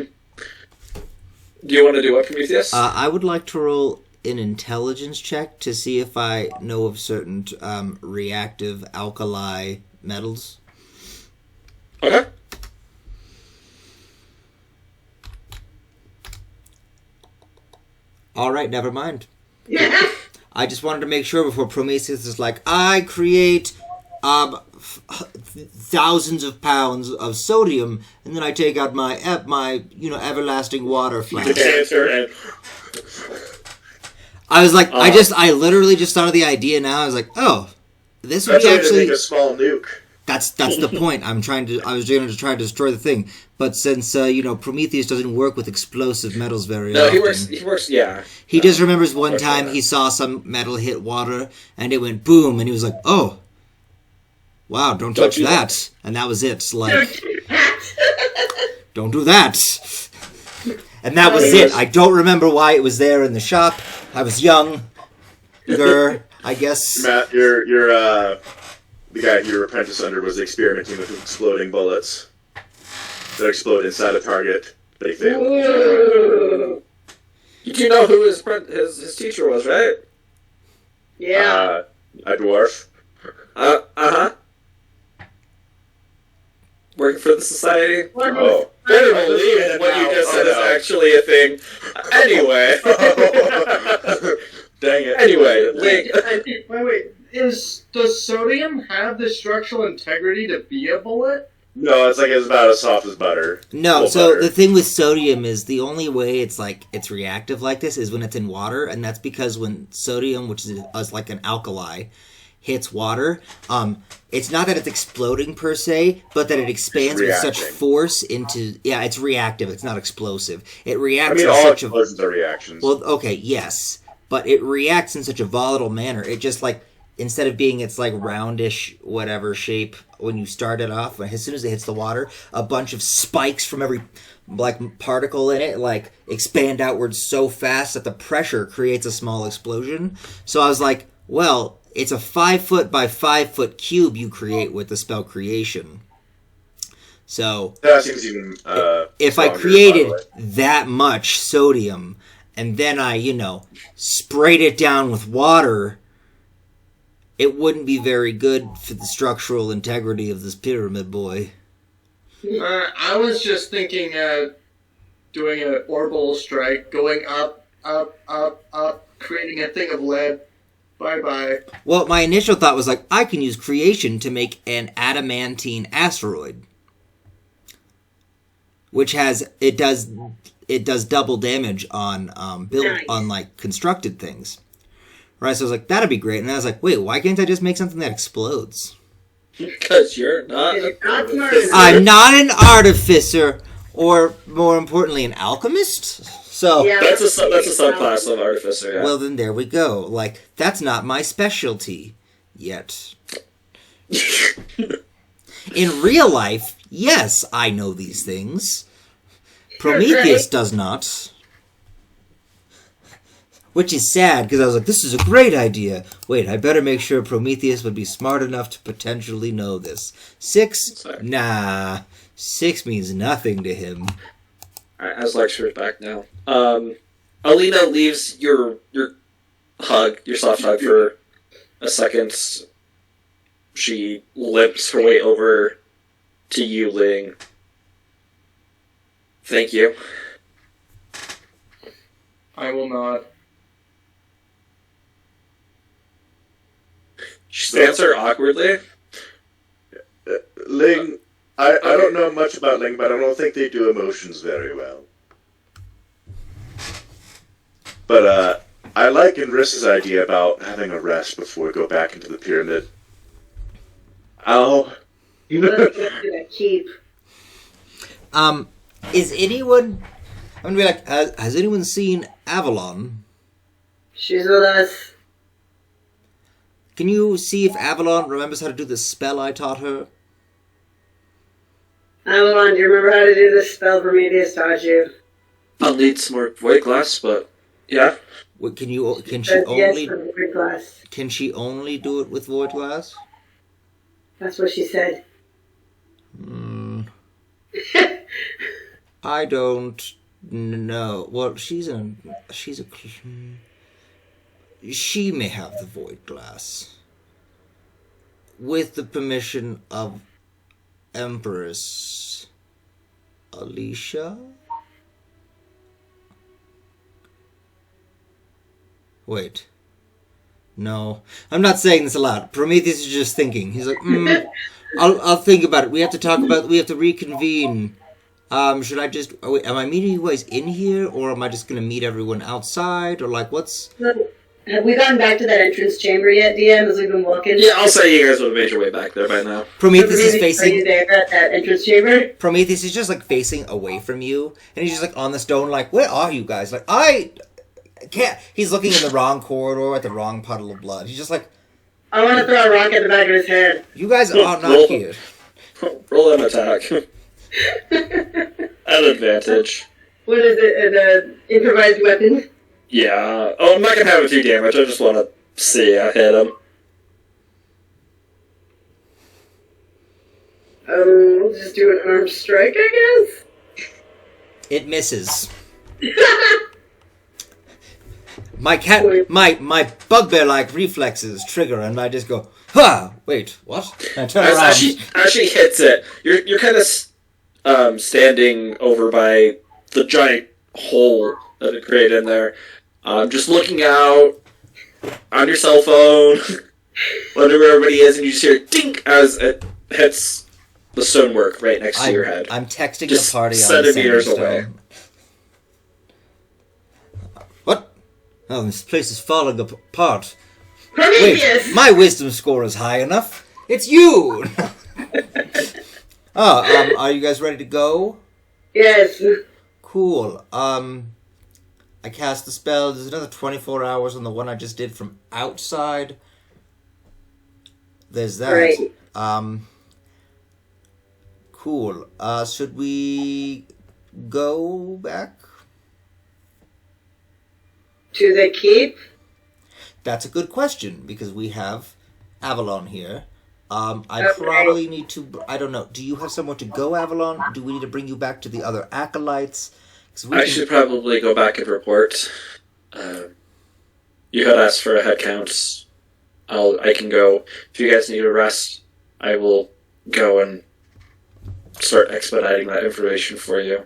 Do you want to do what, Prometheus? I would like to roll an intelligence check to see if I know of certain reactive alkali metals. Okay. Alright, never mind. I just wanted to make sure before Prometheus is like, I create thousands of pounds of sodium, and then I take out my everlasting water flask. And I was like, I literally just thought of the idea now. I was like, oh, this would That's be a way to actually. make a small nuke. That's the point. I was going to try to destroy the thing, but since Prometheus doesn't work with explosive metals very often. He works. Yeah. He just remembers one time he saw some metal hit water, and it went boom, and he was like, oh. Wow, don't touch that. And that was it. Like, don't do that. And that was it. I don't remember why it was there in the shop. I was young. I guess. Matt, the guy you were apprentice under was experimenting with exploding bullets that explode inside a target. They failed. You do know who his teacher was, right? Yeah. A dwarf. Uh-huh. Working for the society. Oh. I didn't believe what you just said is actually a thing. Anyway. Dang it. Anyway, Wait. Does sodium have the structural integrity to be a bullet? No, it's about as soft as butter. No, Full so butter. the thing with sodium is the only way it's reactive like this is when it's in water, and that's because when sodium, which is like an alkali, hits water, it's not that it's exploding per se, but that it expands with such force into... Yeah, it's reactive. It's not explosive. It reacts in all such explosions are reactions. Well, okay, yes. But it reacts in such a volatile manner. It just, instead of being its, roundish whatever shape when you start it off, as soon as it hits the water, a bunch of spikes from every, particle in it, expand outwards so fast that the pressure creates a small explosion. So I was like, well... It's a 5 foot by 5 foot cube you create with the spell creation. So that seems even. If I created that much sodium and then I, sprayed it down with water, it wouldn't be very good for the structural integrity of this pyramid boy. I was just thinking, doing an orbital strike, going up, creating a thing of lead. Bye-bye. Well, my initial thought was I can use creation to make an adamantine asteroid. Which does double damage on constructed things. Right, so I was that'd be great. And I was wait, why can't I just make something that explodes? Because you're not I'm not an artificer, or more importantly, an alchemist. So Yeah, that's a subclass of artificer. Yeah. Well, then there we go. That's not my specialty yet. In real life, yes, I know these things. Prometheus does not. Which is sad, because I was this is a great idea. Wait, I better make sure Prometheus would be smart enough to potentially know this. 6? Sorry. Nah. 6 means nothing to him. Alright, as lecture's back now. Alina leaves your soft hug for a second. She limps her way over to you, Ling. Thank you. I will not. She stands her awkwardly. Ling, I don't know much about Ling, but I don't think they do emotions very well. But I like Inris's idea about having a rest before we go back into the pyramid. Ow. Keep. Is anyone... I'm gonna be has anyone seen Avalon? She's with us. Can you see if Avalon remembers how to do the spell I taught her? Avalon, do you remember how to do this spell Prometheus taught you? I'll need some more void glass, but yeah. What, can she Yes, for void glass. Can she only do it with void glass? That's what she said. I don't know. Well, she may have the void glass. With the permission of Empress Alicia? Wait. No. I'm not saying this aloud. Prometheus is just thinking. He's like, I'll think about it. We have to reconvene. Should I just... Oh, wait, am I meeting you guys in here, or am I just going to meet everyone outside, or like, what's... Have we gotten back to that entrance chamber yet, DM, as we've been walking? Yeah, I'll say you guys would have made your way back there by now. Prometheus is facing... Are you there at that entrance chamber? Prometheus is just, like, facing away from you, and he's just, like, on the stone, like, where are you guys? Like, I can't... He's looking in the wrong corridor at the wrong puddle of blood. He's just like... I want to throw a rock at the back of his head. You guys are not here. Roll an attack. At advantage. What is it? An improvised weapon? Yeah. Oh, I'm not going to have it do damage. I just want to see I hit him. We'll just do an armed strike, I guess? It misses. My bugbear-like reflexes trigger, and I just go, ha! Wait, what? And I turn around. As she hits it, you're kind of standing over by the giant hole that it created in there, just looking out on your cell phone, wondering where everybody is, and you just hear dink as it hits the stonework right next to your head. I'm texting just the party on centimeters away. What? Oh, this place is falling apart. Prometheus! Wait, my wisdom score is high enough. It's you! Are you guys ready to go? Yes. Cool. I cast the spell. There's another 24 hours on the one I just did from outside. There's that. Right. Cool. Should we go back? To the keep? That's a good question, because we have Avalon here. I Okay. probably need to... I don't know. Do you have somewhere to go, Avalon? Do we need to bring you back to the other acolytes? I should probably go back and report. You had asked for a head count. I can go. If you guys need a rest, I will go and start expediting that information for you.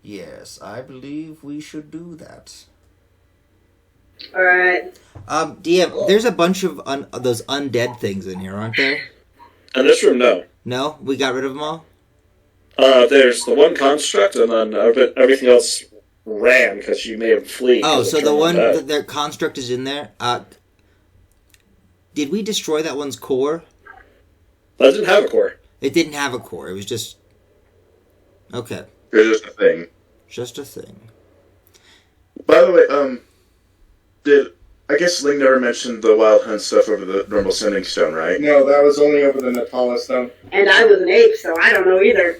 Yes, I believe we should do that. Alright. DM, there's a bunch of those undead things in here, aren't there? In this room, no. No? We got rid of them all? There's the one construct, and then everything else ran because you made him flee. Oh, so the one, their construct is in there? Did we destroy that one's core? That didn't have a core. It didn't have a core, it was just... Okay. It's just a thing. Just a thing. By the way, I guess Ling never mentioned the Wild Hunt stuff over the normal sending stone, right? No, that was only over the Natala stone. And I was an ape, so I don't know either.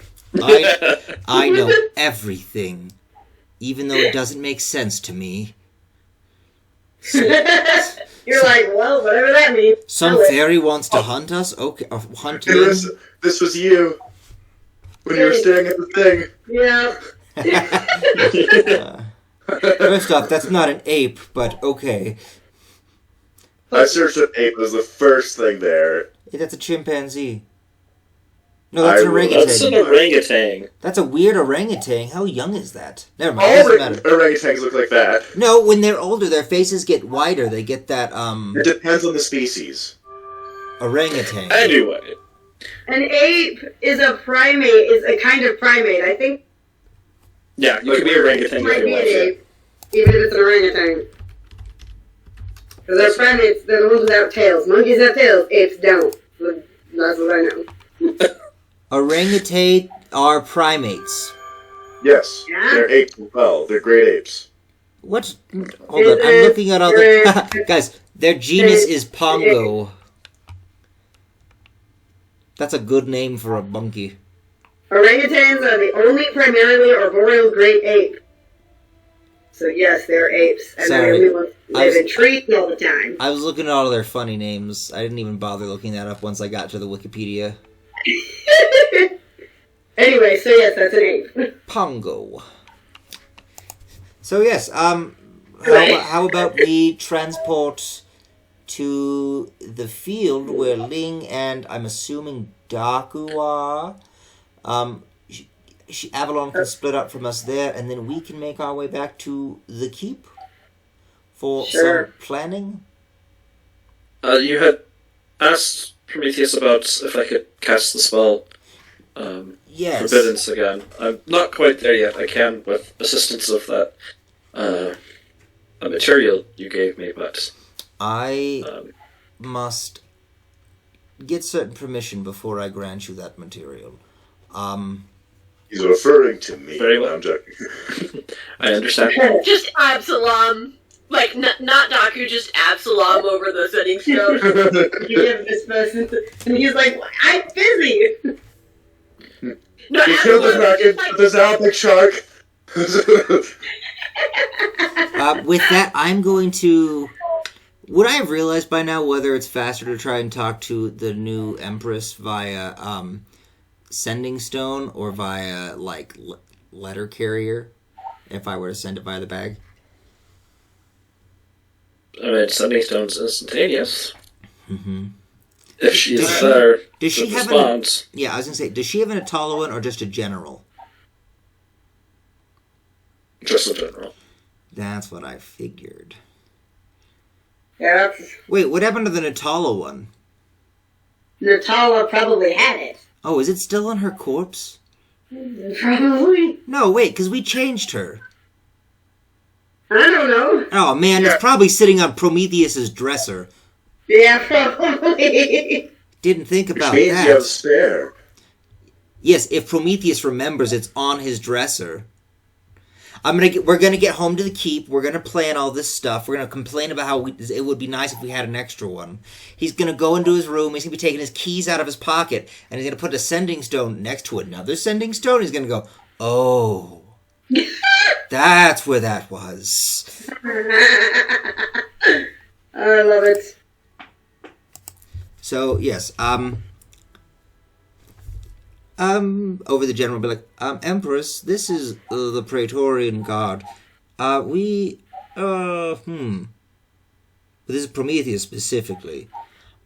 I know everything, even though it doesn't make sense to me. You're like, well, whatever that means. Some fairy wants to hunt us? Okay, hunt me. This was you. When you were staring at the thing. Yeah. First off, that's not an ape, but okay. I searched up ape as the first thing there. Hey, that's a chimpanzee. No, that's an orangutan. That's an orangutan. That's a weird orangutan. How young is that? Never mind. All Doesn't matter. orangutans look like that. No, when they're older, their faces get wider. They get that, It depends on the species. orangutan. Anyway. An ape is a primate, is a kind of primate. I think Yeah, you could be orangutan it might if be you an want to. ape, even if it's an orangutan. Because they're primates, they're the ones without tails. Monkeys have tails, apes don't. That's what I know. Orangutan are primates. Yes, Yeah? they're apes as well. They're great apes. What? Hold on, I'm looking at all the... Guys, their genus is Pongo. That's a good name for a monkey. Orangutans are the only primarily arboreal great ape. So yes, they're apes, and they're the only ones who live in trees all the time. I was looking at all their funny names. I didn't even bother looking that up once I got to the Wikipedia. Anyway, so yes, that's an ape. Pongo. So yes, how about we transport to the field where Ling and I'm assuming Daku are? Avalon can split up from us there, and then we can make our way back to the keep for some planning. You had asked Prometheus about if I could cast the spell Yes. Forbiddance again. I'm not quite there yet. I can with assistance of that a material you gave me, but I must get certain permission before I grant you that material. He's referring to me. Very well. I'm joking. I understand. Just Absalom. Like, not Daku, just Absalom over the setting stone. You give this person, and he's like, I'm busy. No, He killed the dragon, like, there's now a big shark. With that, I'm going to... Would I have realized by now whether it's faster to try and talk to the new Empress via sending stone or via, like, letter carrier, if I were to send it via the bag? I mean, sending stone's instantaneous. Mm-hmm. If she's there, Does she have response. Yeah, I was going to say, does she have an Atalawan or just a general? Just in general. That's what I figured. Yeah, Wait, what happened to the Natala one? Natala probably had it. Oh, is it still on her corpse? Probably. No, wait, because we changed her. I don't know. Oh, man, it's probably sitting on Prometheus's dresser. Yeah, probably. Didn't think Which about means that. you have spare. Yes, if Prometheus remembers, it's on his dresser. We're gonna get home to the keep. We're gonna plan all this stuff. We're gonna complain about how it would be nice if we had an extra one. He's gonna go into his room. He's gonna be taking his keys out of his pocket, and he's gonna put a sending stone next to another sending stone. He's gonna go, oh, that's where that was. I love it. So yes, over the general will be like, Empress, this is the Praetorian Guard. This is Prometheus specifically.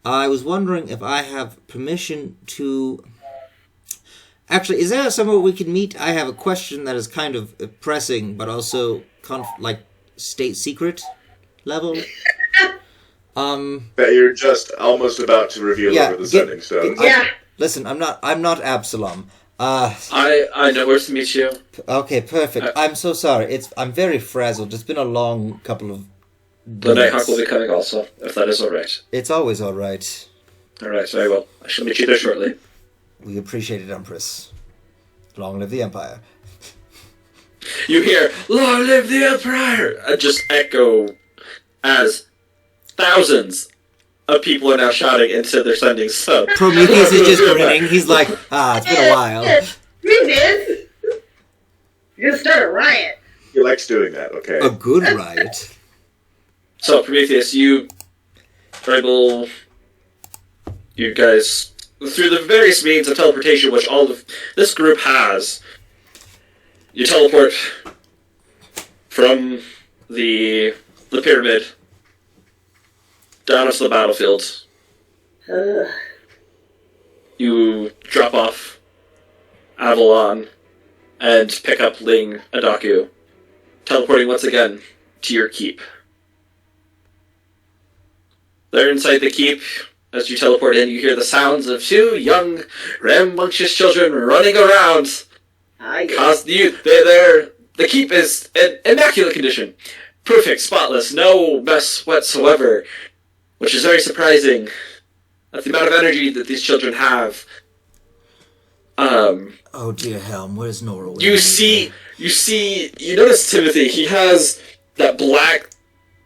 I was wondering if I have permission to... Actually, is there somewhere we can meet? I have a question that is kind of pressing, but also, state secret level. That you're just almost about to reveal over the sending stones. Listen, I'm not Absalom. I know where to meet you. Okay, perfect. I'm so sorry. I'm very frazzled. It's been a long couple of The Nighthawk will be coming also, if that is alright. It's always all right. Alright, very well. I shall meet you there shortly. We appreciate it, Empress. Long live the Empire. You hear, long live the Empire! And just echo as thousands of people are now shouting into their sending stone. Prometheus is just grinning. He's like, it's been a while. You did. You start a riot. He likes doing that, okay. A good riot. So, Prometheus, you guys, through the various means of teleportation which all of this group has, you teleport from the pyramid down onto the battlefield. You drop off Avalon and pick up Ling and Daku, teleporting once again to your keep. There inside the keep, as you teleport in, you hear the sounds of two young, rambunctious children running around. The keep is in immaculate condition. Perfect, spotless, no mess whatsoever. Which is very surprising. At the amount of energy that these children have. Oh dear Helm, where's Nora? You notice Timothy, he has that black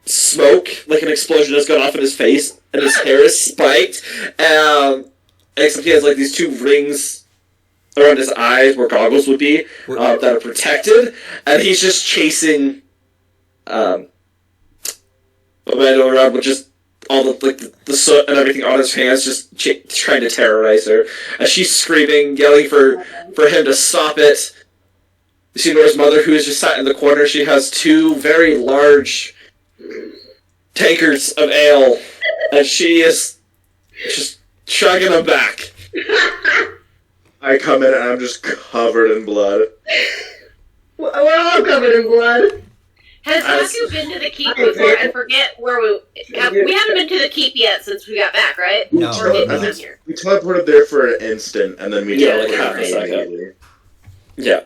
smoke, like an explosion has gone off in his face, and his hair is spiked, except he has like these two rings around his eyes where goggles would be, that are protected, and he's just chasing Amanda around with just all the soot and everything on his hands, just trying to terrorize her. As she's screaming, yelling for him to stop it. You see Nora's mother, who is just sat in the corner. She has two very large tankards of ale, and she is just chugging them back. I come in and I'm just covered in blood. We're all covered in blood. Has Haku been to the keep before? I forget where we haven't been to the keep yet since we got back, right? No. Or did we No. come here? We teleported there for an instant, and then we like teleported half a second. immediately. Yeah.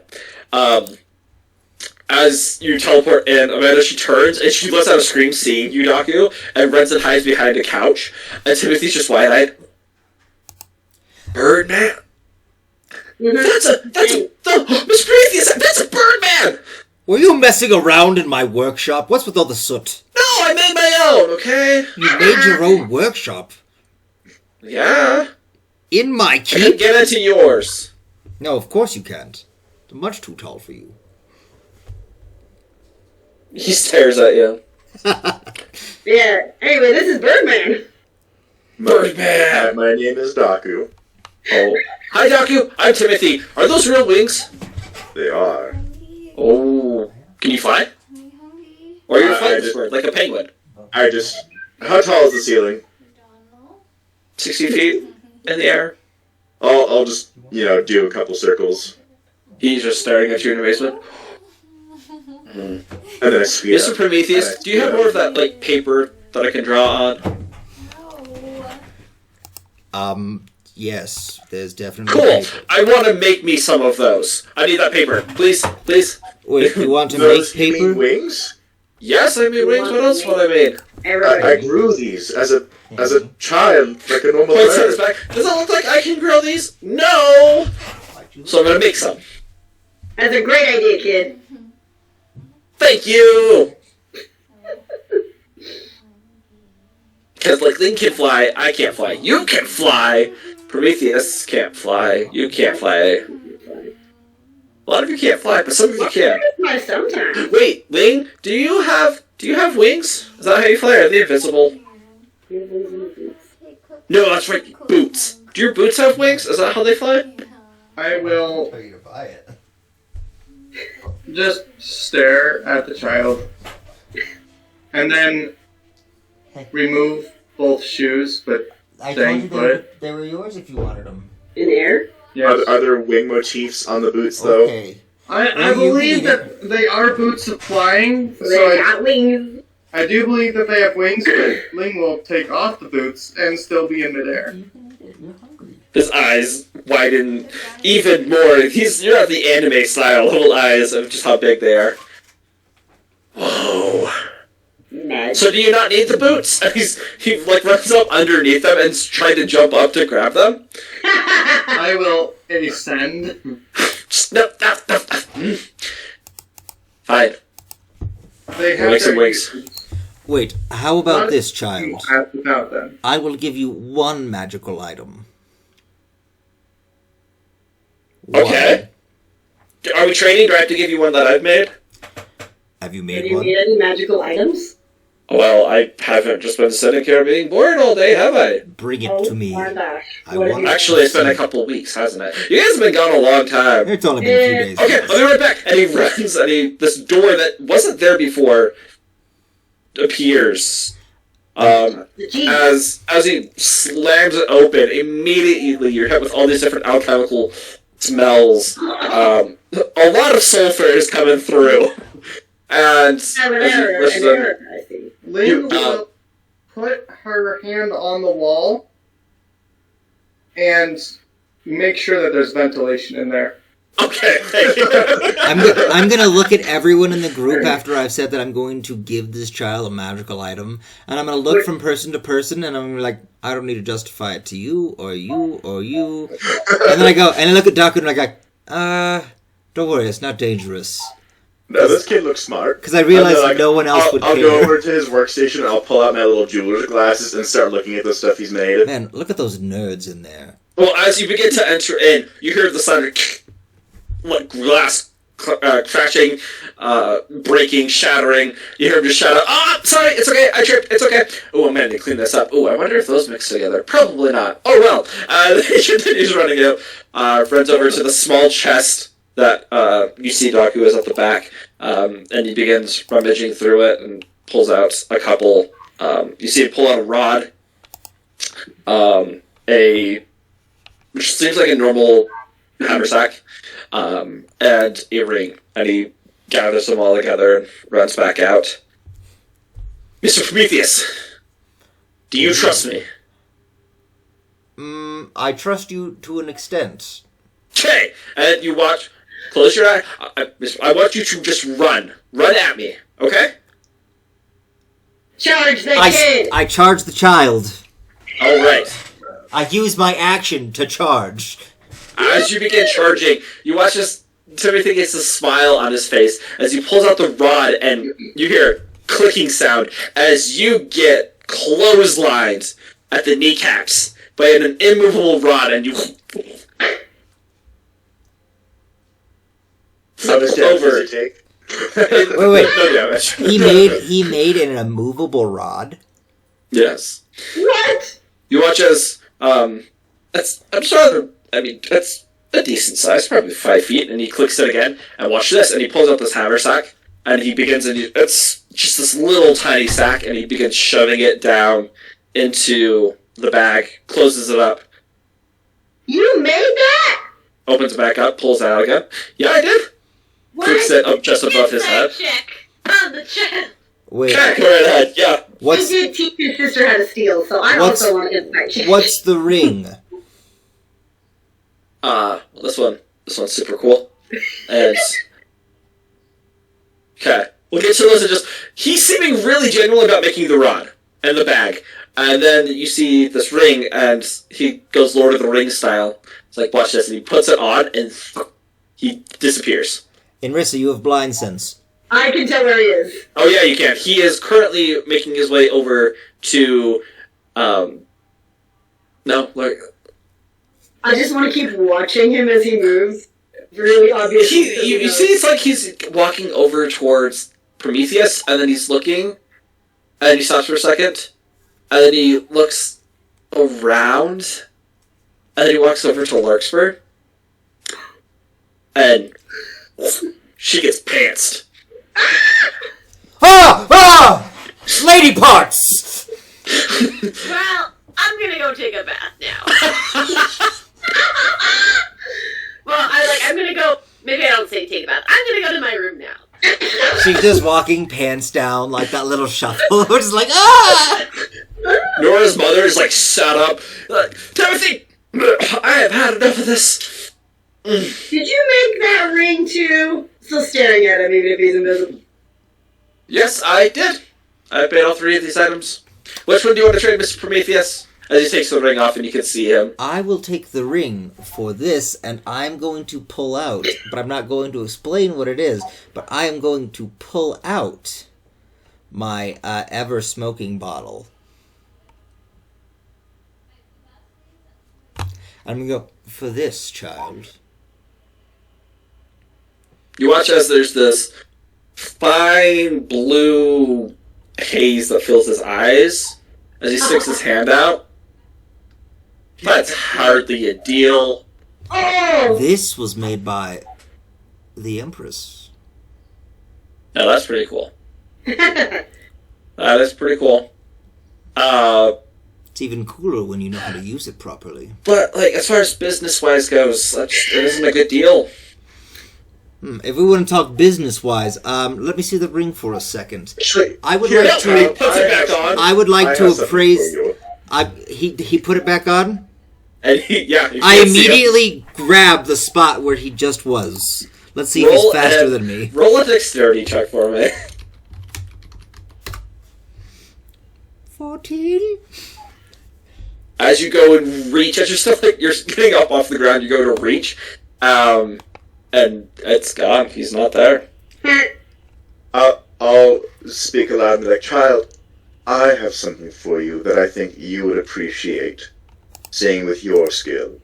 As you teleport in, Amanda, she turns and she lets out a scream seeing you, Daku, and runs and hides behind a couch. And Timothy's just wide-eyed. Birdman? That's a Miss Prometheus, that's a Birdman! Were you messing around in my workshop? What's with all the soot? No, I made my own, okay? You made your own workshop? Yeah. In my I can keep? get into yours. No, of course you can't. I'm much too tall for you. He stares at you. Yeah. Anyway, this is Birdman. Birdman! My name is Daku. Oh. Hi, Daku. I'm Timothy. Are those real wings? They are. Oh. Can you fly? Or are you a flightless bird, like a penguin? I just... How tall is the ceiling? 60 feet in the air. I'll just, do a couple circles. He's just staring at you in amazement. And then I speed Mr. up. Prometheus, do you have more of that, paper that I can draw on? Yes, there's definitely Cool. paper. I want to make me some of those. I need that paper. Please, please. Wait, you want to Those make you mean paper? wings? Yes, I made wings. What else would I made? I grew these as a child, like a normal Point this bird. back. Does it look like I can grow these? No! So I'm going to make some. That's a great idea, kid. Thank you! Because, Link can fly, I can't fly. You can fly! Prometheus can't fly. You can't fly. A lot of you can't fly, but some of you can. Fly sometimes. Wait, Ling, do you have wings? Is that how you fly? Are they invisible? No, that's right, boots. Do your boots have wings? Is that how they fly? I will you to buy it. just stare at the child and then remove both shoes, but I Dang, told you they were yours if you wanted them. In air? yes. Are there wing motifs on the boots, though? Okay. I Well, you believe need that they are boots of flying, So so they got wings. I do believe that they have wings, but Ling will take off the boots and still be in midair. You're hungry. His eyes widen even more. You're at the anime style little eyes of just how big they are. Whoa. Magic. So do you not need the boots? And he runs up underneath them and trying to jump up to grab them. I will ascend. Just, no. Fine. They We'll have make some their wings. uses. Wait, how about this, child? Without them. I will give you one magical item. Okay. Are we training? Do I have to give you one that I've made? Have you Have made you one? made any magical items? Well, I haven't just been sitting here being bored all day, have I? Bring it Oh to me. my gosh. I What have want- you- Actually, it's been a couple weeks, hasn't it? You guys have been gone a long time. It's only been a few days. Okay, I'll be right back. And he runs, and this door that wasn't there before appears. The jeans. As he slams it open, immediately you're hit with all these different alchemical smells. A lot of sulfur is coming through. And as An you error, listen, I see. Ling will put her hand on the wall and make sure that there's ventilation in there. okay, thank you. I'm gonna look at everyone in the group after I've said that I'm going to give this child a magical item, and I'm gonna look from person to person, and I'm like, I don't need to justify it to you or you or you, and then I go and I look at Daku and I go, don't worry, it's not dangerous, No, this kid looks smart. because I realize And then, no one else would I'll care. go over to his workstation and I'll pull out my little jeweler's glasses and start looking at the stuff he's made. Man, look at those nerds in there. Well, as you begin to enter in, you hear the sound of like glass crashing, breaking, shattering. You hear him just shout out, "Ah, sorry, it's okay, I tripped, it's okay." Oh, I'm gonna clean this up. Oh, I wonder if those mix together. Probably not. Oh well. He continues running out, runs over to the small chest that you see Daku is at the back, and he begins rummaging through it and pulls out a couple. You see him pull out a rod, which seems like a normal haversack, and a ring, and he gathers them all together and runs back out. Mr. Prometheus, do you trust me? I trust you to an extent. Okay, and you watch. Close your eye. I want you to just run. Run at me, okay? Charge the kid! I charge the child. All right. I use my action to charge. As you begin charging, you watch this. Timothy gets a smile on his face as he pulls out the rod, and you hear a clicking sound as you get clotheslined at the kneecaps by an immovable rod, and you How much damage does it take? Wait. No damage. He made an immovable rod. Yes. What? You watch as that's a decent size, probably 5 feet, and he clicks it again, and watch this, and he pulls out this haversack, and he begins, and it's just this little tiny sack, and he begins shoving it down into the bag, closes it up, You made that? opens it back up, pulls it out again. Yeah, I did. Clicks it up just above his head. Check on the chest. Wait, Okay, go right ahead, yeah. what's I did teach his sister how to steal, so I What's- also want an insight check. what's the ring? Well, this one's super cool. And okay, we'll get to those in just. He's seeming really genuine about making the rod and the bag, and then you see this ring, and he goes Lord of the Rings style. It's like, watch this, and he puts it on, and he disappears. Inrissa, you have blind sense. I can tell where he is. Oh yeah, you can. He is currently making his way over to, no, like. I just want to keep watching him as he moves. Really obvious. You see, it's like he's walking over towards Prometheus, and then he's looking, and he stops for a second, and then he looks around, and then he walks over to Larkspur, and she gets pantsed. Ah! Lady parts! Well, I'm gonna go take a bath now. Well, I'm gonna go. Maybe I don't say take a bath. I'm gonna go to my room now. She's just walking pants down like that little shuffle. We're just like, ah! Nora's mother is like sat up, like, Timothy, I have had enough of this. Did you make that ring too? Still staring at him, even if he's invisible. Yes, I did. I paid all 3 of these items. Which one do you want to trade, Mr. Prometheus? As he takes the ring off and you can see him. I will take the ring for this, and I'm going to pull out, but I'm not going to explain what it is, but I am going to pull out my ever-smoking bottle. I'm going to go, for this, child. You watch as there's this fine blue haze that fills his eyes as he sticks his hand out. That's hardly a deal. Oh! This was made by the Empress. No, that's pretty cool. That is pretty cool. It's even cooler when you know how to use it properly. But, like, as far as business-wise goes, it isn't a good deal. If we want to talk business-wise, let me see the ring for a second. Actually, I would here, like to. Puts it back on. I would like to have something appraise. for you. He put it back on. And you I can't see him. immediately grab the spot where he just was. Let's see if he's faster than me. Roll a dexterity check for me. 14. As you go and reach, as you're still like, you're getting up off the ground, you go to reach, and it's gone. He's not there. I'll speak aloud and be like, child, I have something for you that I think you would appreciate, seeing with your skill.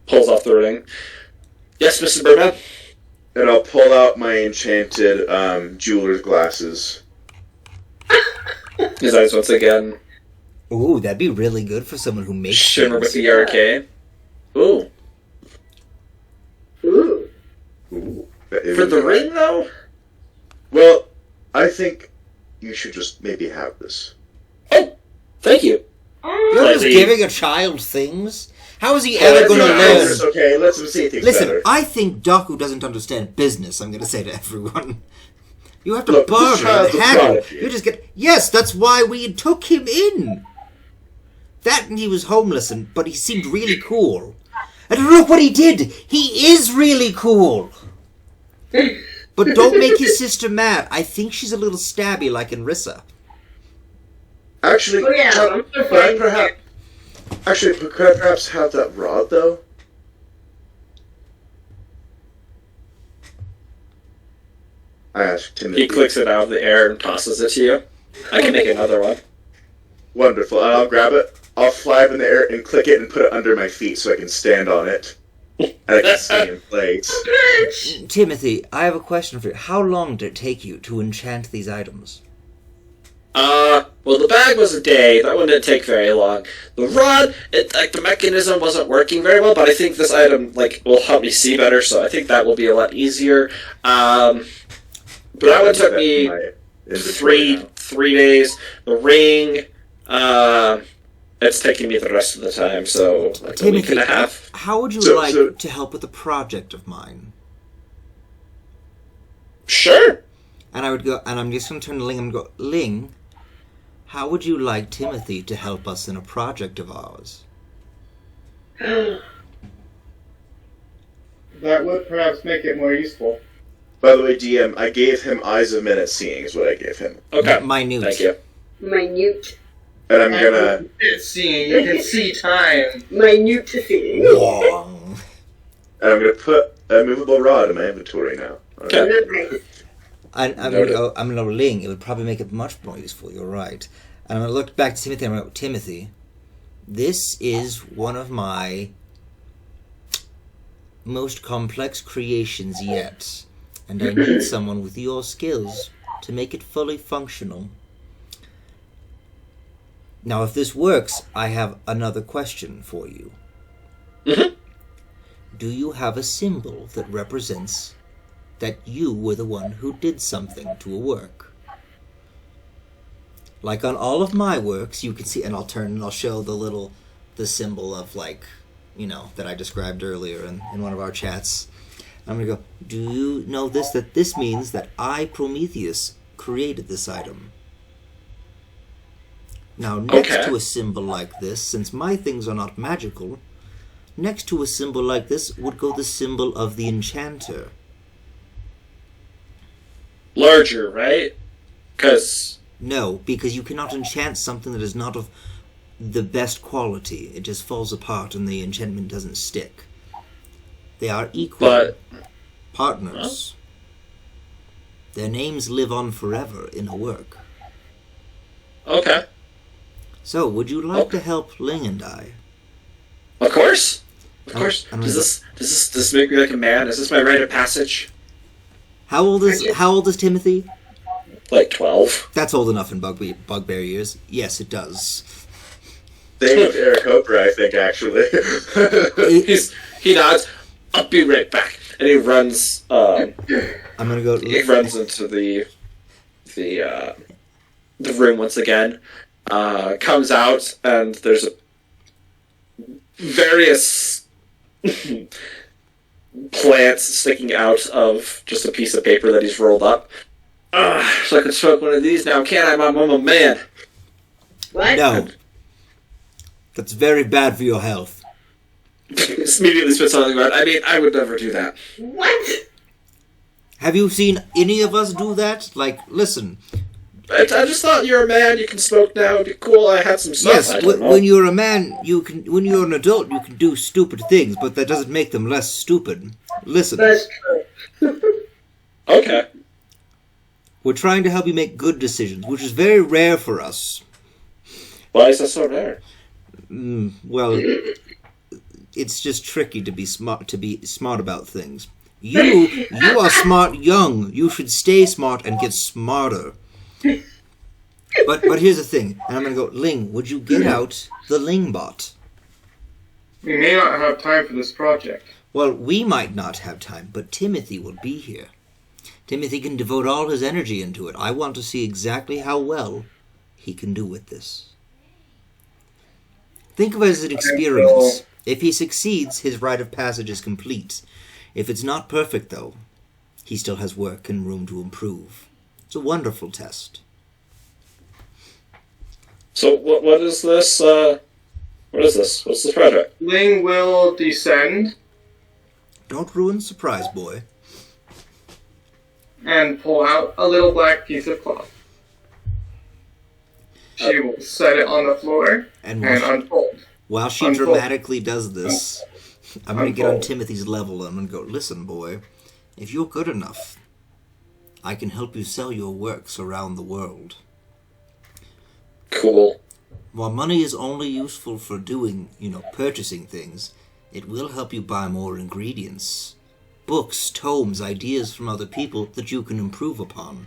Pulls off the ring. Yes, Mr. Birdman? And I'll pull out my enchanted jeweler's glasses. His eyes once again Ooh, that'd be really good for someone who makes shimmer with things. the arcade. Ooh. Ooh. Ooh, For the ring, though? Well, I think you should just maybe have this. Oh, thank you. You're just giving a child things? How is he ever going to learn? Okay, let's see things Listen, better. I think Doku doesn't understand business, I'm going to say to everyone. You have to Look, barter this and child's a haggle. prodigy. You just get... Yes, that's why we took him in. That and he was homeless, but he seemed really cool. And look what he did! He is really cool! But don't make his sister mad. I think she's a little stabby like in Rissa. Actually, Oh, yeah, could I'm so I fine. perhaps... Actually, could I perhaps have that rod, though? I asked Timothy. He clicks it out of the air and tosses it to you. I can make another one. Wonderful. I'll grab it. I'll fly up in the air and click it and put it under my feet so I can stand on it. And I can see in place. Timothy, I have a question for you. How long did it take you to enchant these items? Well, the bag was a day. That one didn't take very long. The rod, the mechanism wasn't working very well, but I think this item, will help me see better, so I think that will be a lot easier. But that one took me three days. The ring, it's taking me the rest of the time, so like a week and a half. How would you to help with a project of mine? Sure. And I would go, and I'm just going to turn to Ling and go, Ling, how would you like Timothy to help us in a project of ours? That would perhaps make it more useful. By the way, DM, I gave him eyes of minute seeing is what I gave him. Okay. Minute. Thank you. Minute. And I'm gonna... Seeing, you can see time. Minute seeing. Long. And I'm gonna put a movable rod in my inventory now. Okay. Nice. I'm going to Ling. It would probably make it much more useful. You're right. And I'm going to look back to Timothy. I'm going to go, Timothy, this is one of my most complex creations yet, and I need someone with your skills to make it fully functional. Now, if this works, I have another question for you. Mm-hmm. Do you have a symbol that represents that you were the one who did something to a work? Like on all of my works, you can see, and I'll turn and I'll show the symbol of that I described earlier in one of our chats. I'm going to go, do you know that this means that I, Prometheus, created this item? Now, next to a symbol like this, since my things are not magical, next to a symbol like this would go the symbol of the enchanter. Larger, right? No, because you cannot enchant something that is not of the best quality. It just falls apart and the enchantment doesn't stick. They are equal partners. Huh? Their names live on forever in a work. Okay. So, would you like to help Ling and I? Of course. Of course. Does this make me like a man? Is this my rite of passage? How old is Timothy? Like 12. That's old enough in bugbear years. Yes, it does. Same with Eric Hopper, I think, actually. He nods. I'll be right back. And he runs. I'm gonna go. He runs into the room once again. Comes out and there's various plants sticking out of just a piece of paper that he's rolled up. So I can smoke one of these now, can't I? I'm a man. What? No. That's very bad for your health. Just immediately spit something about. I mean, I would never do that. What? Have you seen any of us do that? Like, listen. I just thought you're a man. You can smoke now. It'd be cool. I had some stuff. Yes, when you're a man, you can. When you're an adult, you can do stupid things, but that doesn't make them less stupid. Listen. That's true. Okay. We're trying to help you make good decisions, which is very rare for us. Why is that so rare? Well, it's just tricky to be smart about things. You are smart young. You should stay smart and get smarter. But here's the thing, and I'm gonna go, Ling, would you get out the Ling bot? We may not have time for this project. Well, we might not have time, but Timothy will be here. Timothy can devote all his energy into it. I want to see exactly how well he can do with this. Think of it as an experiment. If he succeeds, his rite of passage is complete. If it's not perfect, though, he still has work and room to improve. It's a wonderful test. So what is this? What is this? What's this project? Ling will descend Don't ruin surprise, boy. and pull out a little black piece of cloth. She will set it on the floor And and unfold. while she Unfold. dramatically does this, I'm going to get on Unfold. Timothy's level and I'm going to go, listen, boy, if you're good enough, I can help you sell your works around the world. Cool. While money is only useful for doing, purchasing things, it will help you buy more ingredients. Books, tomes, ideas from other people that you can improve upon.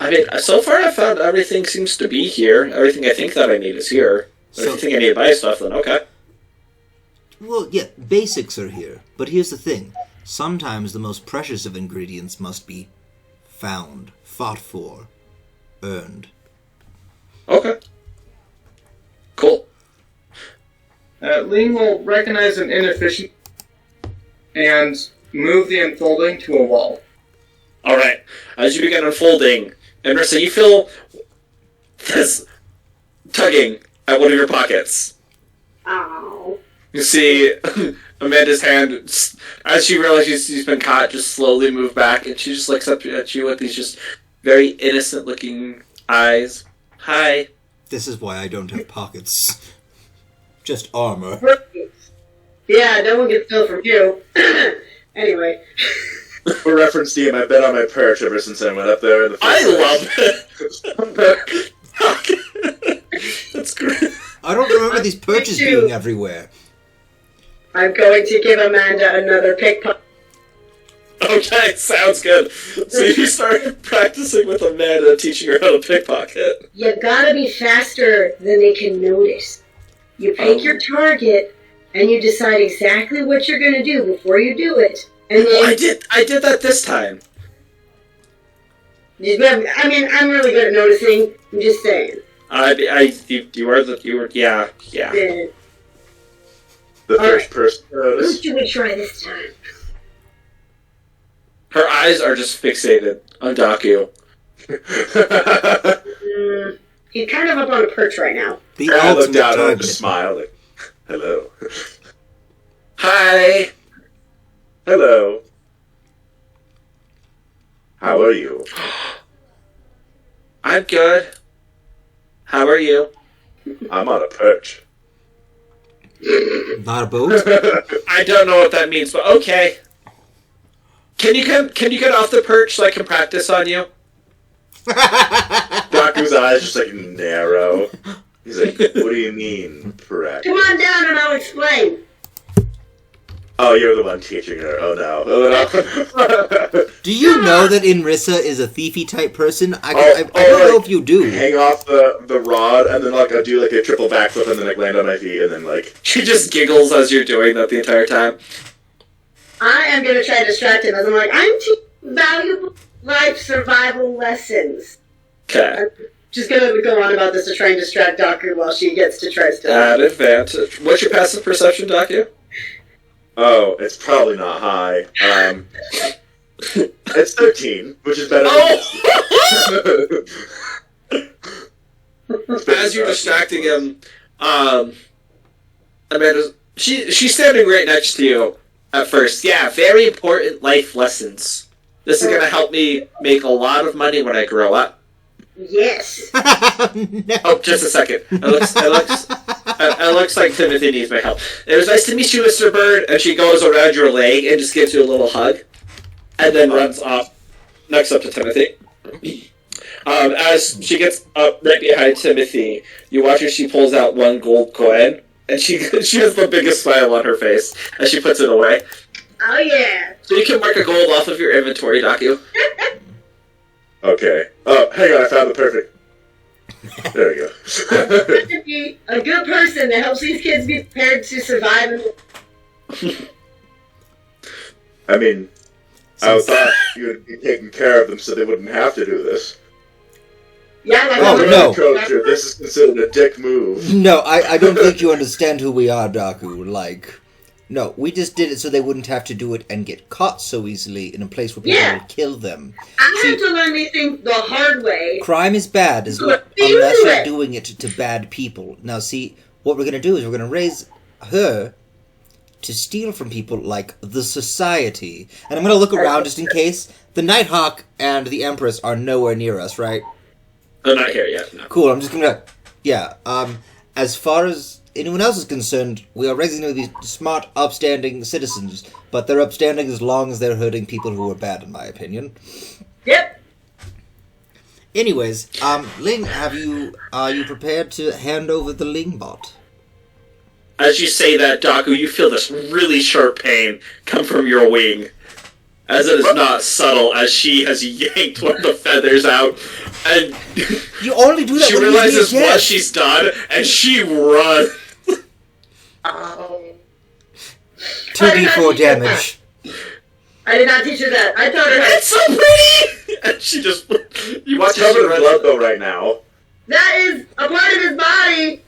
I mean, so far I found everything seems to be here. Everything I think that I need is here. If you think I need to buy stuff, then okay. Well, yeah, basics are here. But here's the thing. Sometimes the most precious of ingredients must be found, fought for, earned. Okay. Cool. Ling will recognize an inefficient and move the unfolding to a wall. Alright. As you begin unfolding, and Marissa, you feel this tugging at one of your pockets. Ow. You see Amanda's hand, as she realizes she's been caught, just slowly move back, and she just looks up at you with these just very innocent-looking eyes. Hi. This is why I don't have pockets. Just armor. Yeah, no one can steal from you. Anyway. For reference, DM, I've been on my perch ever since I went up there in the first I love it! That's great. I don't remember these perches being everywhere. I'm going to give Amanda another pickpocket. Okay, sounds good. So you start practicing with Amanda, teaching her how to pickpocket. You gotta be faster than they can notice. You pick your target, and you decide exactly what you're gonna do before you do it. And then I did that this time. I'm really good at noticing. I'm just saying. Yeah. Yeah. The first person to Let's notice. do a try this time. Her eyes are just fixated on Daku. He's kind of up on a perch right now. The I looked ultimate down and I target. just smiled. Like, hello. Hi. Hello. How are you? I'm good. How are you? I'm on a perch. Not a boat? I don't know what that means, but okay. Can you get off the perch so I can practice on you? Daku's eyes just like narrow. He's like, what do you mean, correct? Come on down and I'll explain. Oh, you're the one teaching her. Oh no. Oh, no. Do you know that Inrissa is a thiefy type person? I don't know if you do. Hang off the rod and then I do a triple backflip and then land on my feet and then She just giggles as you're doing that the entire time. I am going to try to distract him as I'm like, I'm teaching valuable life survival lessons. Okay. I'm just going to go on about this to try and distract Daku while she gets to try to. At advantage. What's your passive perception, Daku? Oh, it's probably not high. It's 13, which is better than As you're distracting him, Amanda, she's standing right next to you at first. Yeah, very important life lessons. This is going to help me make a lot of money when I grow up. Yes. No. Oh, just a second. It looks like Timothy needs my help. It was nice to meet you, Mr. Bird. And she goes around your leg and just gives you a little hug. And then runs off next up to Timothy. As she gets up right behind Timothy, you watch as she pulls out one gold coin. And she has the biggest smile on her face as she puts it away. Oh, yeah. So you can mark a gold off of your inventory, Daku. Okay. Oh, hang on, I found the perfect. There we go. I'm to be a good person that helps these kids be prepared to survive. I mean, I thought you would be taking care of them so they wouldn't have to do this. Yeah, like Oh, no. Culture. This is considered a dick move. No, I don't think you understand who we are, Daku. Like, no, we just did it so they wouldn't have to do it and get caught so easily in a place where people will kill them. I had to learn these things the hard way. Crime is bad unless you're doing it to bad people. Now, see, what we're going to do is we're going to raise her to steal from people like the Society. And I'm going to look around just in case. The Nighthawk and the Empress are nowhere near us, right? They're not here yet, no. Cool, I'm just going to... Yeah, as far as anyone else is concerned, we are raising these smart, upstanding citizens, but they're upstanding as long as they're hurting people who are bad, in my opinion. Yep. Anyways, Ling, are you prepared to hand over the Ling bot? As you say that, Daku, you feel this really sharp pain come from your wing. As it is not subtle, as she has yanked one of the feathers out, and you only do that she when realizes you what she's done, and she runs. 2d4 damage. I did not teach her that. I taught her how. It's so pretty! And she just... You watch covered in blood, though, right now. That is a part of his body!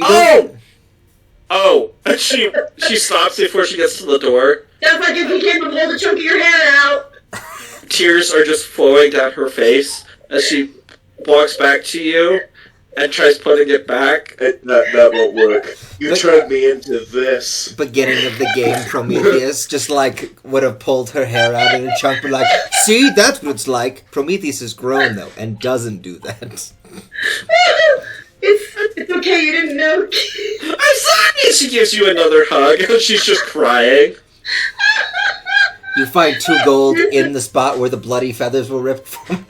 Oh! And she stops before she gets to the door. That's like if he came and pulled a chunk of your hair out. Tears are just flowing down her face as she walks back to you and tries putting it back. That won't work. You turned me into this. Beginning of the game, Prometheus just like would have pulled her hair out in a chunk, but like, see, that's what it's like. Prometheus is grown though and doesn't do that. It's okay, you didn't know. I'm sorry! She gives you another hug and she's just crying. You find 2 gold in the spot where the bloody feathers were ripped from.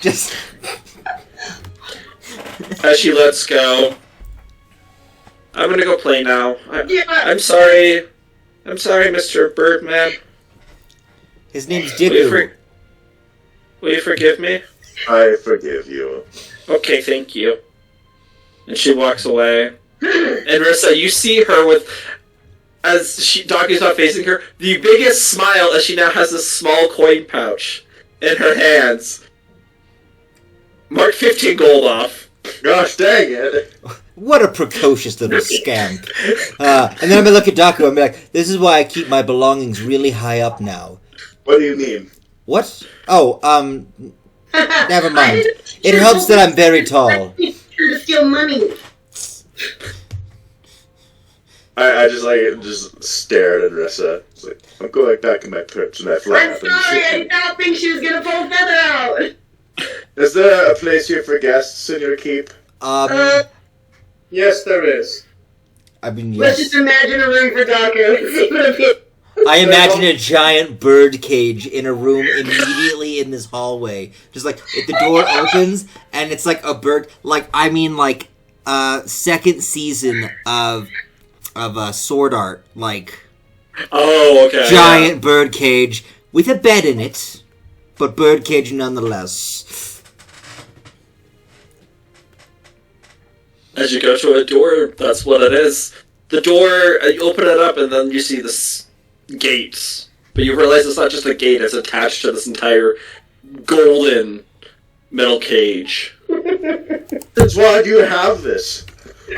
Just... As she lets go. I'm gonna go play now. I'm sorry. I'm sorry, Mr. Birdman. His name's Dibu. Will you forgive me? I forgive you. Okay, thank you. And she walks away. And Rissa, you see her with... As Daku's not facing her, the biggest smile as she now has a small coin pouch in her hands. Mark 15 gold off. Gosh dang it. What a precocious little scamp. And then I'm gonna look at Daku and be like, this is why I keep my belongings really high up now. What do you mean? What? Oh, never mind. It helps that I'm very tall. To steal money. I just stared at Rissa. It's like, I'm going back in my perch and I fly I'm up sorry, and I did not think she was gonna pull a feather out. Is there a place here for guests in your keep? Yes, there is. I mean, yes. Let's just imagine a room for Daku. I imagine a giant bird cage in a room immediately in this hallway. Just like, if the door opens, and it's like a bird, like, I mean, like, second season of Sword Art, like... Oh, okay. Giant bird cage with a bed in it, but bird cage nonetheless. As you go to a door, that's what it is. The door, you open it up and then you see this gate. But you realize it's not just a gate, it's attached to this entire golden metal cage. Since why do you have this?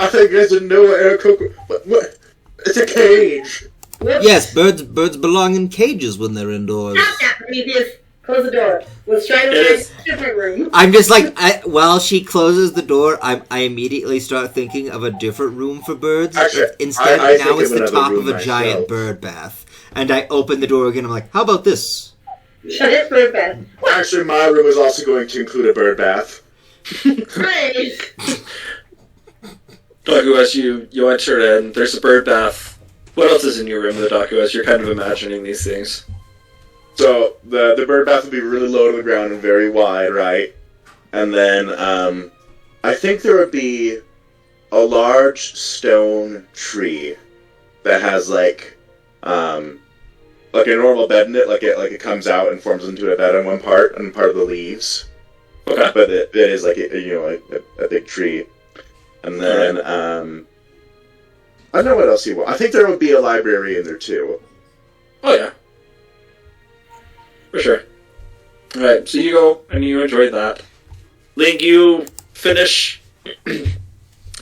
I think there's a no air cooker. What? It's a cage. Yes, birds belong in cages when they're indoors. Stop that, Prometheus. Close the door. Let's try to find a different room. I'm just like, while she closes the door, I immediately start thinking of a different room for birds. Actually, Instead, I now think it's of the another top room of a giant myself. bird bath. And I open the door again, I'm like, how about this? Giant bird bath. Actually, my room is also going to include a bird bath. Great. Daku, as you enter in, there's a bird bath. What else is in your room, though, Daku, as you're kind of imagining these things? So, the bird bath would be really low to the ground and very wide, right? And then, I think there would be a large stone tree that has, like a normal bed in it, like it comes out and forms into a bed on one part, and part of the leaves. Okay. But it is, like, a big tree. And then, I don't know what else you want. I think there would be a library in there, too. Oh, yeah. For sure. Alright, so you go, and you enjoy that. Ling, you finish.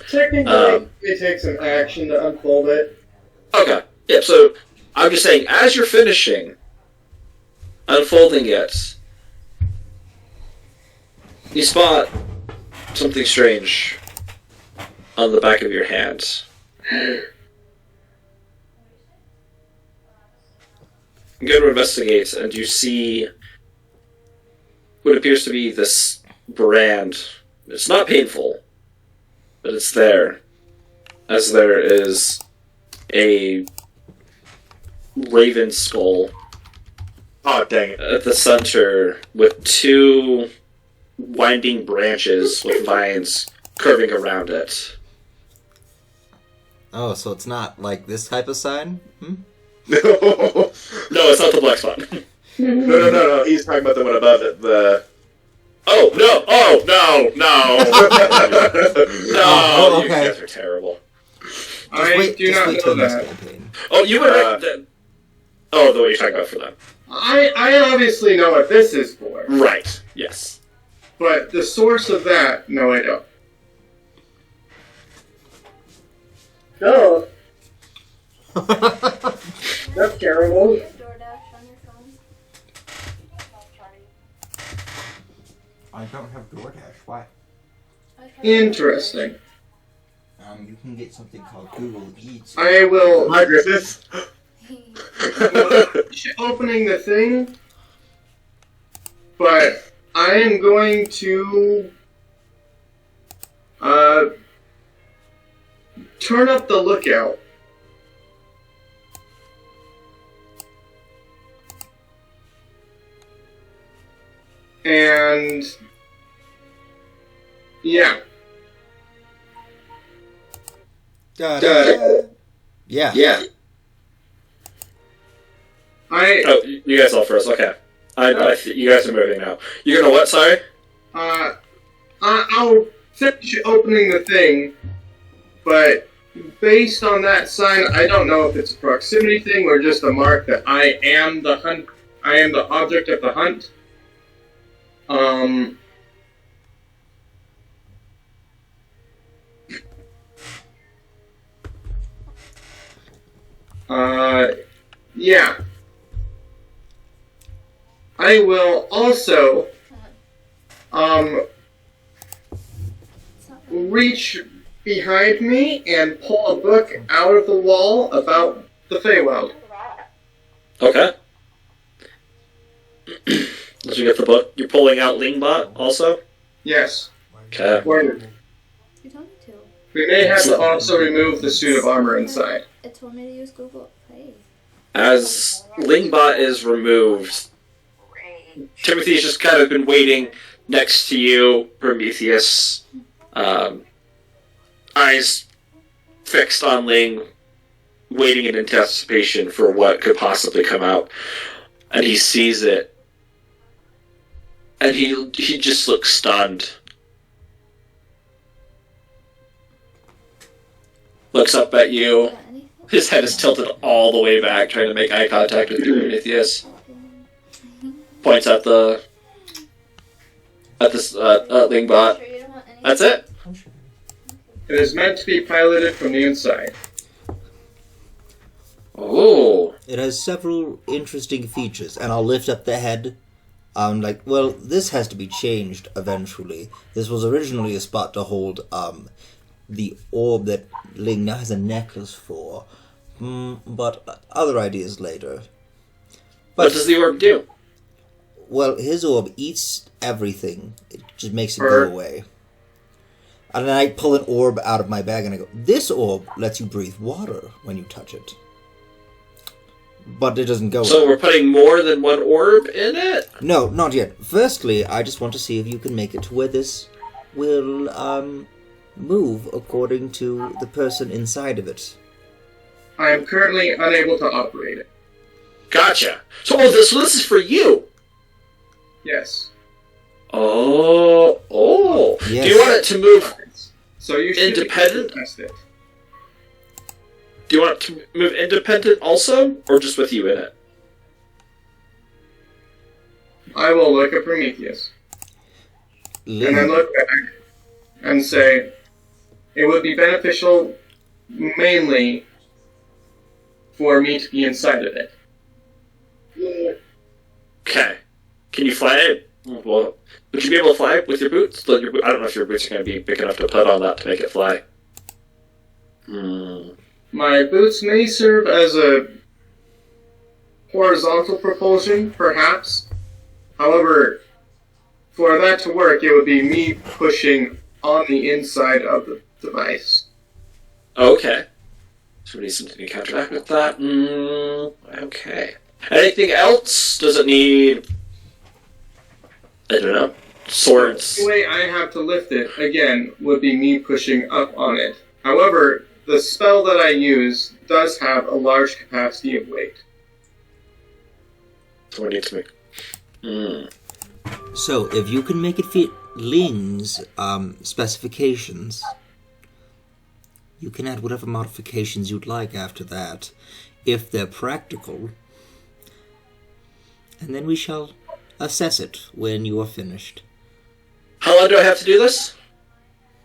Technically, it takes an action to unfold it. Okay. Yeah, so I'm just saying, as you're finishing unfolding it, you spot something strange on the back of your hand. You go to investigate, and you see what appears to be this brand. It's not painful, but it's there. As there is a raven skull. Oh, dang it. At the center, with two winding branches with vines curving around it. Oh, so it's not like this type of sign? No. No, it's not the black spot. No. He's talking about the one above it. The. Oh, no! Oh, no! No! Oh, You okay. guys are terrible. I do not know till next that. campaign. Oh, you would oh, the way you're talking about for them. I obviously know what this is for, Right, yes. but the source of that, no, I don't. Oh, that's terrible. I don't have DoorDash. Why? Interesting. You can get something called Google Eats. I will Hi, Griffith. opening the thing, but I am going to turn up the lookout. And yeah. Yeah. Oh, you guys all first, okay. You guys are moving now. You're gonna what, sorry? I'll finish opening the thing, but based on that sign, I don't know if it's a proximity thing or just a mark that I am the hunt. I am the object of the hunt. Yeah. I will also, reach behind me and pull a book out of the wall about the Feywild. Okay. Did you get the book? You're pulling out Lingbot also? Yes. Okay. Word. You told me to. We may have to also remove the suit of armor inside. It told me to use Google Play. As Lingbot is removed, Timothy's just kind of been waiting next to you, Prometheus. Eyes fixed on Ling, waiting in anticipation for what could possibly come out. And he sees it. And he just looks stunned. Looks up at you. His head is tilted all the way back, trying to make eye contact with Prometheus. Points at this Lingbot. That's it. It is meant to be piloted from the inside. Oh. It has several interesting features, and I'll lift up the head. I'm like, well, this has to be changed eventually. This was originally a spot to hold the orb that Ling now has a necklace for. But other ideas later. But, What does the orb do? well, his orb eats everything. It just makes it go away. And then I pull an orb out of my bag and I go, this orb lets you breathe water when you touch it. But it doesn't go. So we're putting more than one orb in it? No, not yet. Firstly, I just want to see if you can make it to where this will move according to the person inside of it. I am currently unable to operate it. Gotcha. So this is for you. Yes. Oh. Yes. Do you want it to move So you should independent? test it. Do you want it to move independent also, or just with you in it? I will look at Prometheus. and then look back and say, it would be beneficial mainly for me to be inside of it. Yeah. Okay. Can you fly it? Well, would you be able to fly with your boots? I don't know if your boots are going to be big enough to put on that to make it fly. My boots may serve as a horizontal propulsion, perhaps. However, for that to work, it would be me pushing on the inside of the device. Okay. So we need something to counteract with that. Okay. Anything else? Does it need... I don't know. Swords? The way I have to lift it, again, would be me pushing up on it. However, the spell that I use does have a large capacity of weight. So we need to make... So, if you can make it fit Ling's specifications, you can add whatever modifications you'd like after that, if they're practical. And then we shall assess it when you are finished. How long do I have to do this?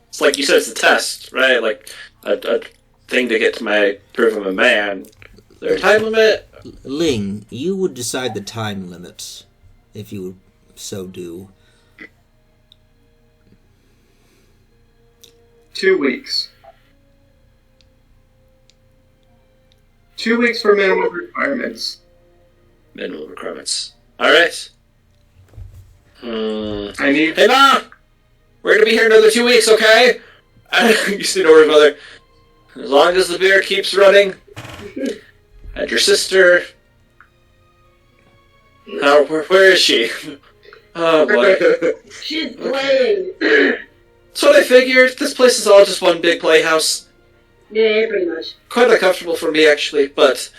It's like you said, it's a test, right? Like a thing to get to my proof I'm a man. Is there a time limit? Ling, you would decide the time limit, if you would so do. 2 weeks. 2 weeks for minimum requirements. Minimum requirements. Alright. I need... Hey, Ma! We're gonna be here another 2 weeks, okay? You see no worries, Mother. As long as the beer keeps running. And your sister... Oh, where is she? Oh, boy. She's playing. That's what I figured. This place is all just one big playhouse. Yeah, pretty much. Quite uncomfortable for me, actually, but...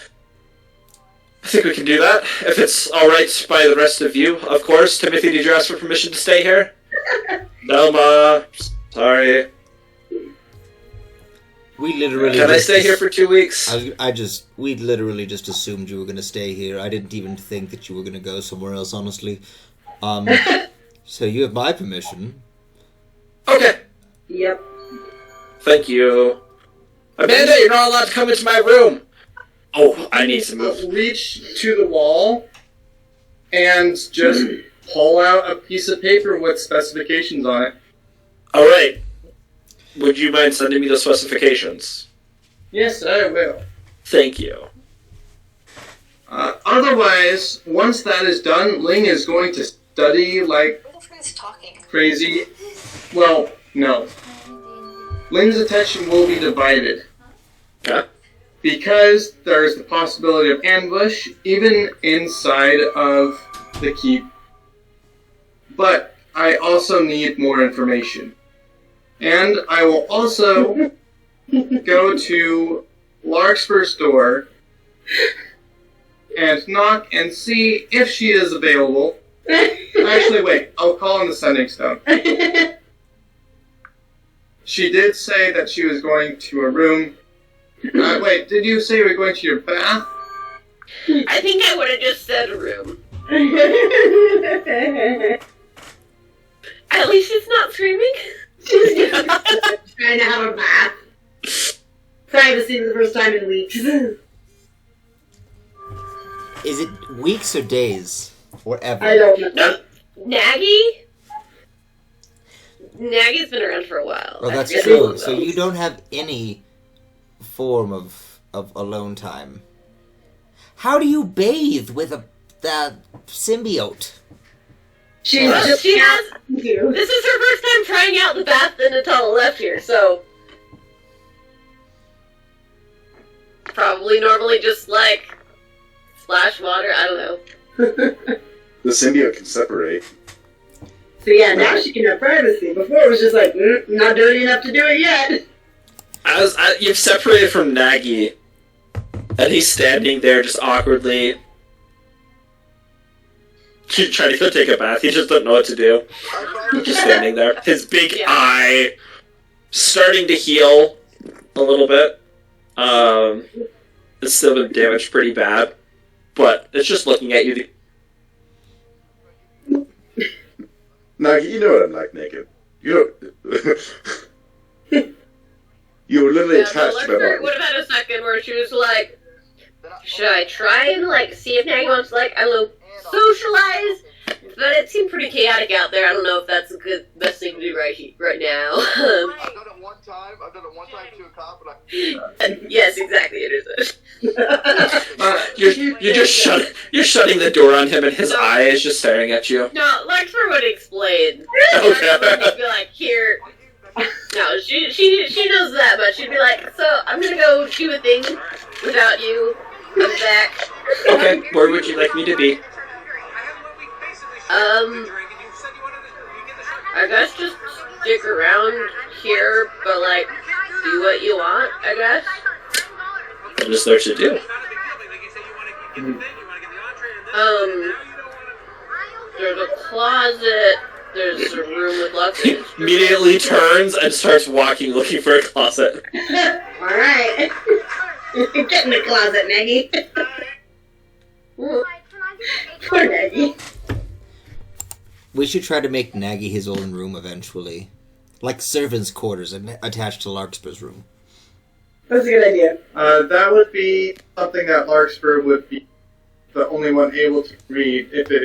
I think we can do that, if it's alright by the rest of you, of course. Timothy, did you ask for permission to stay here? No, Ma. Sorry. We literally... Can I stay here for 2 weeks? We literally just assumed you were going to stay here. I didn't even think that you were going to go somewhere else, honestly. So you have my permission. Okay. Yep. Thank you. Amanda, you're not allowed to come into my room. Oh, I need to move. Reach to the wall and just pull out a piece of paper with specifications on it. Alright. Would you mind sending me the specifications? Yes, I will. Thank you. Otherwise, once that is done, Ling is going to study like crazy. Well, no. Ling's attention will be divided. Okay. Because there's the possibility of ambush, even inside of the keep. But I also need more information. And I will also go to Larkspur's door and knock and see if she is available. Actually, wait, I'll call on the Sending Stone. She did say that she was going to a room. Wait, did you say you were going to your bath? I think I would have just said a room. At least it's not screaming. She's trying to have a bath. Privacy for the first time in weeks. Is it weeks or days? Or ever? I don't know. Nagy? Nagy's been around for a while. Well, that's true. So you don't have any form of alone time. How do you bathe with the symbiote? She has. This is her first time trying out the bath that Natala left here, so probably normally just like splash water. I don't know. The symbiote can separate. So yeah, now she can have privacy. Before it was just like, not doing enough to do it yet. You've separated from Nagy, and he's standing there just awkwardly. He's trying to go take a bath. He just doesn't know what to do. He's just standing there. His big eye starting to heal a little bit. It's still been damaged pretty bad, but it's just looking at you. Nagi, you know what I'm like naked. You don't... You were literally attached to my body. Would have had a second where she was like, should I try and, like, see if Nagi wants to, like, I don't know, socialize? But it seemed pretty chaotic out there. I don't know if that's the best thing to do right now. I've done it one time to a cop, and yes, exactly, it is. You're shutting the door on him, and his eye is just staring at you. No, Larkspur would explain. Okay. Would be like, here. No, she knows that, but she'd be like, so I'm gonna go do a thing without you. I'm back. Okay, where would you like me to be? I guess just stick around here, but like, do what you want, I guess. What is there to do? There's a closet, there's a room with lots of... He immediately turns and starts walking, looking for a closet. Alright. Get in the closet, Maggie. Poor Maggie. We should try to make Nagi his own room eventually. Like servants' quarters attached to Larkspur's room. That's a good idea. That would be something that Larkspur would be the only one able to read if it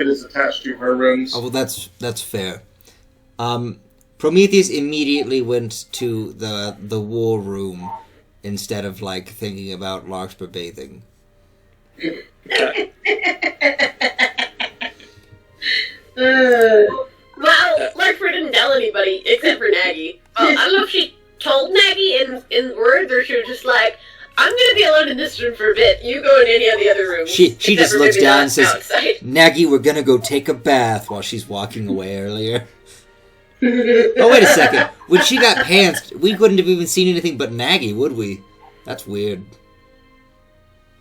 is attached to her rooms. Oh, well, that's fair. Prometheus immediately went to the war room instead of, like, thinking about Larkspur bathing. Well, Larkspur didn't tell anybody except for Nagi. I don't know if she told Nagi in words or she was just like, I'm gonna be alone in this room for a bit. You go in any of the other rooms. She just looks down and says, outside. Nagi, we're gonna go take a bath while she's walking away earlier. Oh, wait a second. When she got pantsed, we couldn't have even seen anything but Nagi, would we? That's weird.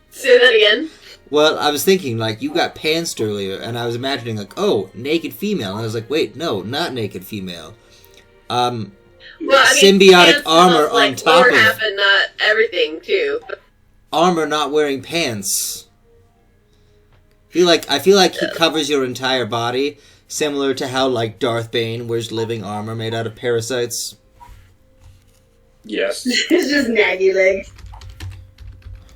Say that again? Well, I was thinking, like, you got pantsed earlier, and I was imagining, like, oh, naked female. And I was like, wait, no, not naked female. Well, I mean, symbiotic armor on like, top of... half and not everything, too. Armor not wearing pants. I feel like he covers your entire body, similar to how, like, Darth Bane wears living armor made out of parasites. Yes. It's just Nagi legs.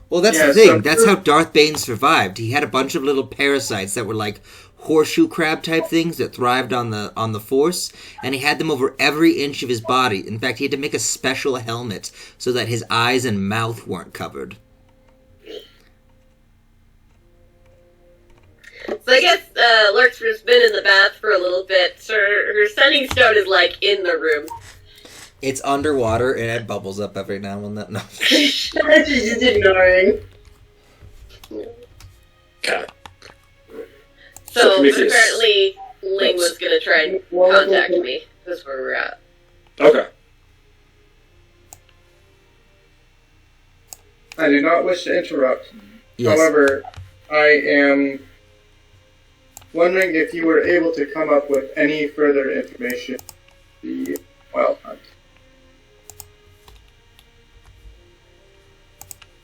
Well, that's the thing. That's how Darth Bane survived. He had a bunch of little parasites that were like horseshoe crab type things that thrived on the Force, and he had them over every inch of his body. In fact, he had to make a special helmet so that his eyes and mouth weren't covered. So I guess Larkspur's been in the bath for a little bit, so her sending stone is like in the room. It's underwater and it bubbles up every now and then. No. She's just ignoring. Okay. So apparently Ling was gonna try and contact me. That's where we're at. Okay. I do not wish to interrupt. Yes. However, I am wondering if you were able to come up with any further information. The wild hunt.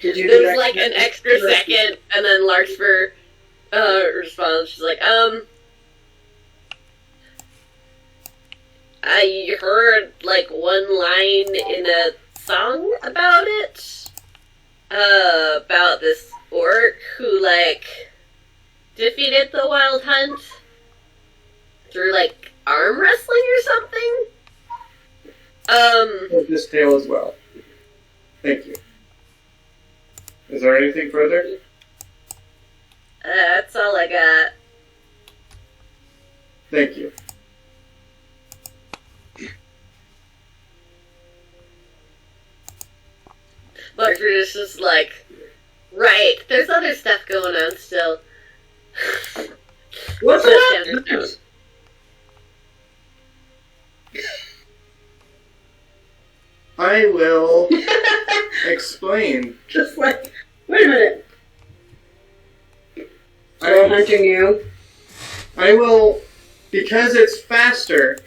There's like an extra second, and then Larkspur responds. She's like, I heard like one line in a song about it, about this orc who like defeated the wild hunt through like arm wrestling or something. This tale as well. Thank you. Is there anything further? That's all I got. Thank you. Larkspur is just like, right, there's other stuff going on still. What's that? I will explain. Just like, wait a minute. I'm hunting you. I will, because it's faster.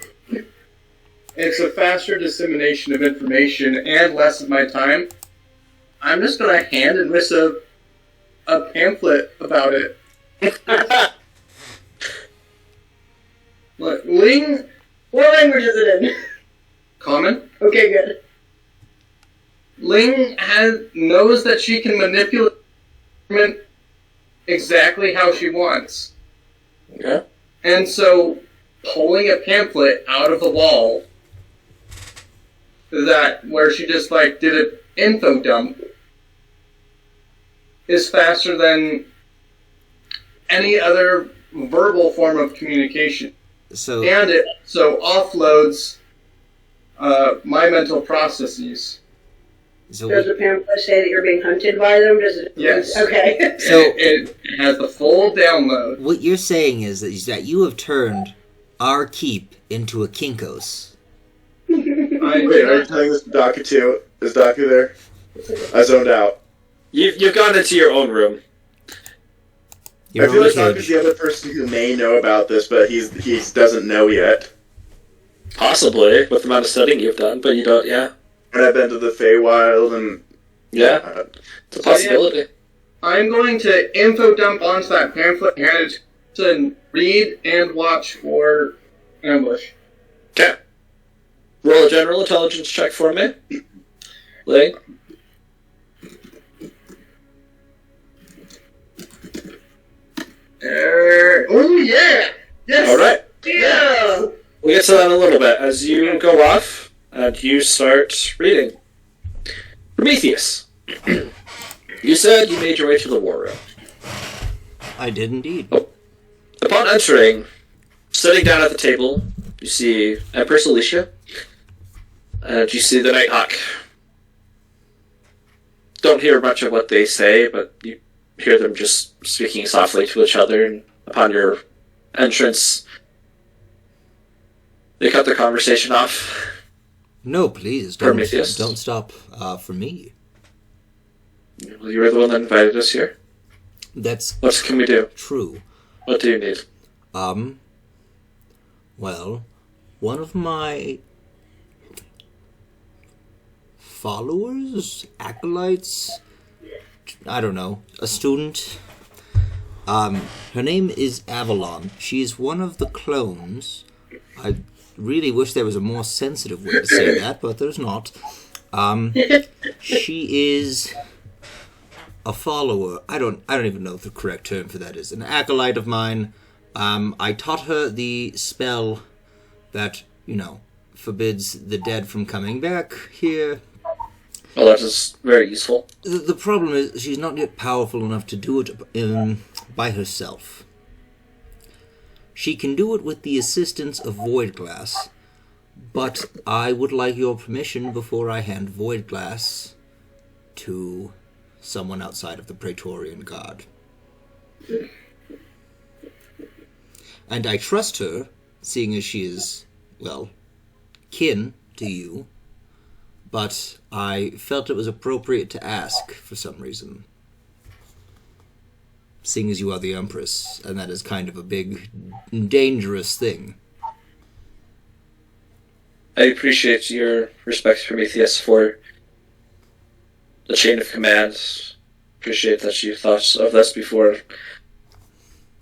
It's a faster dissemination of information and less of my time. I'm just going to hand Enris a pamphlet about it. Look, Ling, What language is it in? common. Okay, good. Ling knows that she can manipulate exactly how she wants. Yeah. And so, pulling a pamphlet out of the wall, where she just did an info dump, is faster than any other verbal form of communication. And it offloads my mental processes. Does the pamphlet say that you're being hunted by them? Yes. Okay. It has the full download. What you're saying is that you have turned our keep into a Kinko's. Wait, are you telling this to Daka too? Is Daka there? I zoned out. You've gone into your own room. I feel like Daka's the other person who may know about this, but he doesn't know yet. Possibly, with the amount of studying you've done, but you don't, yeah. And I've been to the Feywild, and... Yeah, it's a possibility. I'm going to info dump onto that pamphlet and hand it to read and watch for ambush. Okay. Roll a general intelligence check for me. Ling. Oh yeah! Yes! Alright. Yeah! We'll get to that in a little bit. As you go off, and you start reading. Prometheus. You said you made your way to the war room. I did indeed. Upon entering, sitting down at the table, you see Empress Alicia, and you see the Nighthawk. Don't hear much of what they say, but you hear them just speaking softly to each other, and upon your entrance, they cut the conversation off. No, please, Prometheus. don't stop for me. Well, you were the one that invited us here. That's What can we do? true. What do you need? Well, one of my followers, acolytes, I don't know, a student. Her name is Avalon. She is one of the clones. I really wish there was a more sensitive way to say that, but there's not. She is a follower. I don't even know what the correct term for that is. An acolyte of mine. I taught her the spell that, forbids the dead from coming back here. Well, that is very useful. The problem is she's not yet powerful enough to do it by herself. She can do it with the assistance of Void Glass, but I would like your permission before I hand Void Glass to someone outside of the Praetorian Guard. And I trust her, seeing as she is, well, kin to you, but I felt it was appropriate to ask for some reason. Seeing as you are the Empress, and that is kind of a big, dangerous thing. I appreciate your respect, Prometheus, for the chain of command. Appreciate that you thought of this before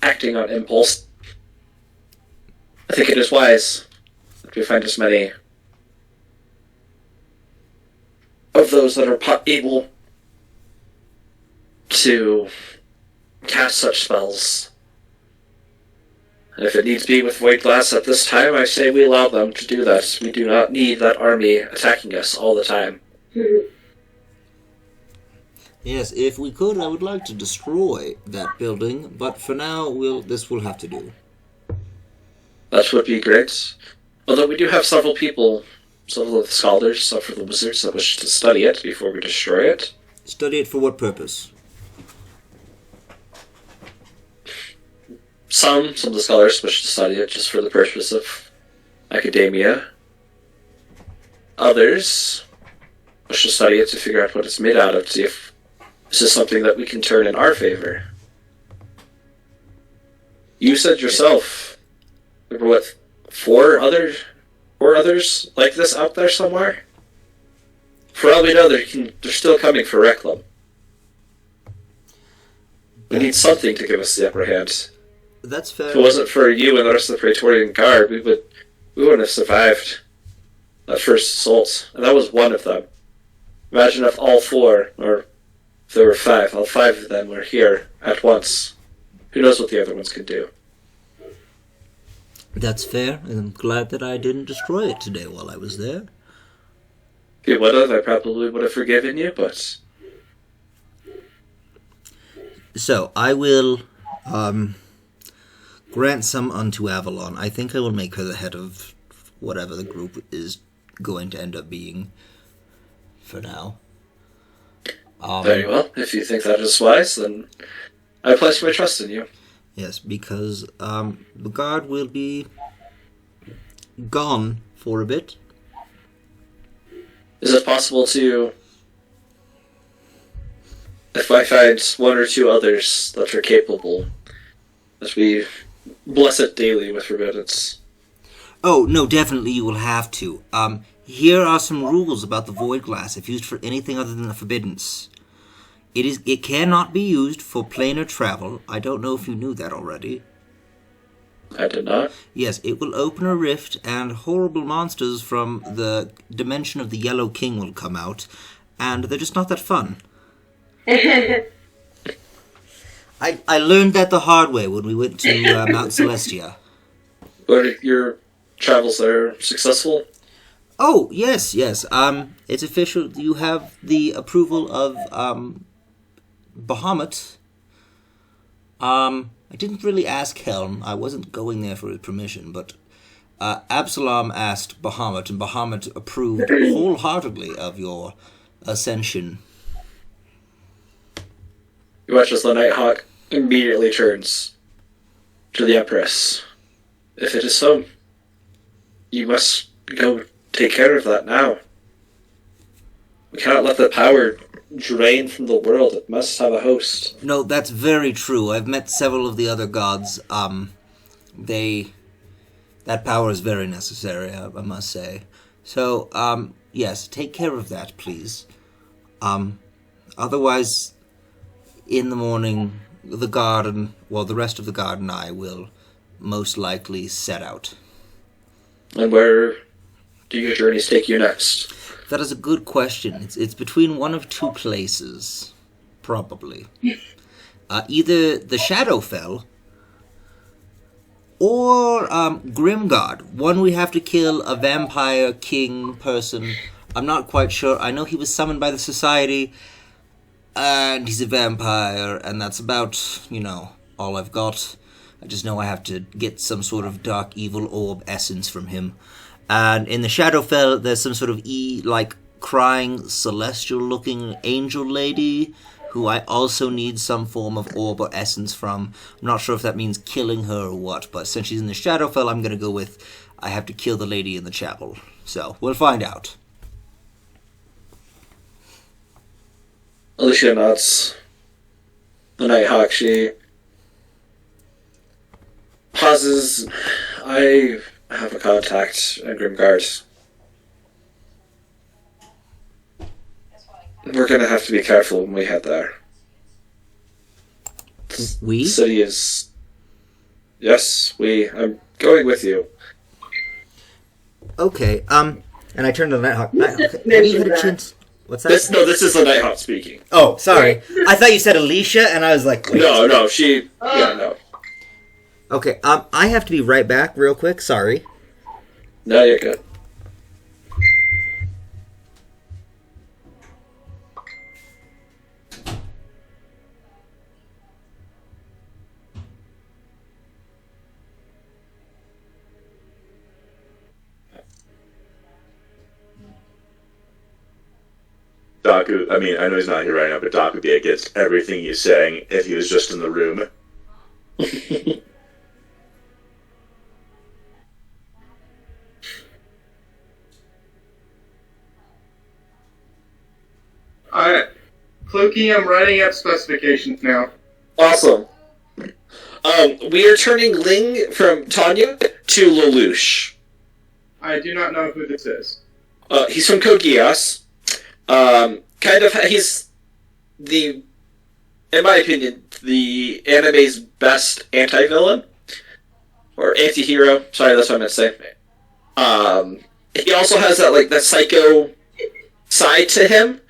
acting on impulse. I think it is wise that we find as many of those that are able to cast such spells. And if it needs be with Void Glass at this time, I say we allow them to do that. We do not need that army attacking us all the time. Yes, if we could, I would like to destroy that building, but for now, this will have to do. That would be great. Although we do have several people, several of the scholars, some of the wizards that wish to study it before we destroy it. Study it for what purpose? Some of the scholars wish to study it just for the purpose of academia. Others wish to study it to figure out what it's made out of, to see if this is something that we can turn in our favor. You said yourself, there were what, four others like this out there somewhere? For all we know, they're still coming for Reclam. We need something to give us the upper hand. That's fair. If it wasn't for you and the rest of the Praetorian Guard, we wouldn't have survived that first assault. And that was one of them. Imagine if all four, or if there were five, all five of them were here at once. Who knows what the other ones could do? That's fair, and I'm glad that I didn't destroy it today while I was there. If you would have, I probably would have forgiven you, but... So, I will grant some unto Avalon. I think I will make her the head of whatever the group is going to end up being for now. Very well. If you think that is wise, then I place my trust in you. Yes, because the guard will be gone for a bit. Is it possible to, if I find one or two others that are capable, that we bless it daily with forbiddance? Oh, no, definitely you will have to. Here are some rules about the void glass if used for anything other than the forbiddance. It cannot be used for planar travel. I don't know if you knew that already. I did not. Yes, it will open a rift, and horrible monsters from the dimension of the Yellow King will come out, and they're just not that fun. I learned that the hard way when we went to Mount Celestia. Were your travels there successful? Oh, yes. It's official. You have the approval of Bahamut. I didn't really ask Helm. I wasn't going there for his permission, but Absalom asked Bahamut, and Bahamut approved wholeheartedly of your ascension. You watch as the Nighthawk immediately turns to the Empress. If it is so, you must go take care of that now. We cannot let the power drain from the world. It must have a host. No, that's very true. I've met several of the other gods. That power is very necessary, I must say. So, yes, take care of that, please. Otherwise, in the morning, the rest of the guard and I will most likely set out. And where do your journeys take you next? That is a good question. It's between one of two places, probably. Either the Shadowfell or Grimgard. One we have to kill a vampire king person. I'm not quite sure. I know he was summoned by the Society, and he's a vampire, and that's about, all I've got. I just know I have to get some sort of dark evil orb essence from him. And in the Shadowfell, there's some sort of crying, celestial-looking angel lady who I also need some form of orb or essence from. I'm not sure if that means killing her or what, but since she's in the Shadowfell, I'm going to go with I have to kill the lady in the chapel. So, we'll find out. Alicia nods. The Nighthawk, she pauses. I have a contact at Grimgard. We're gonna have to be careful when we head there. We? The city is... Yes, we. I'm going with you. Okay, and I turned to the Nighthawk. Nighthawk, have you had a chance... What's that? This is the Nighthawk speaking. Oh, sorry. I thought you said Alicia, and I was like... Wait. No, she... Yeah, no. Okay, I have to be right back real quick, sorry. No, you're good. Doc, I know he's not here right now, but Doc would be against everything he's saying if he was just in the room. Alright. Clokey, I'm writing up specifications now. Awesome. We are turning Ling from Tanya to Lelouch. I do not know who this is. He's from Code Geass. He's in my opinion, the anime's best anti-villain. or anti-hero. Sorry, that's what I meant to say. He also has that psycho side to him.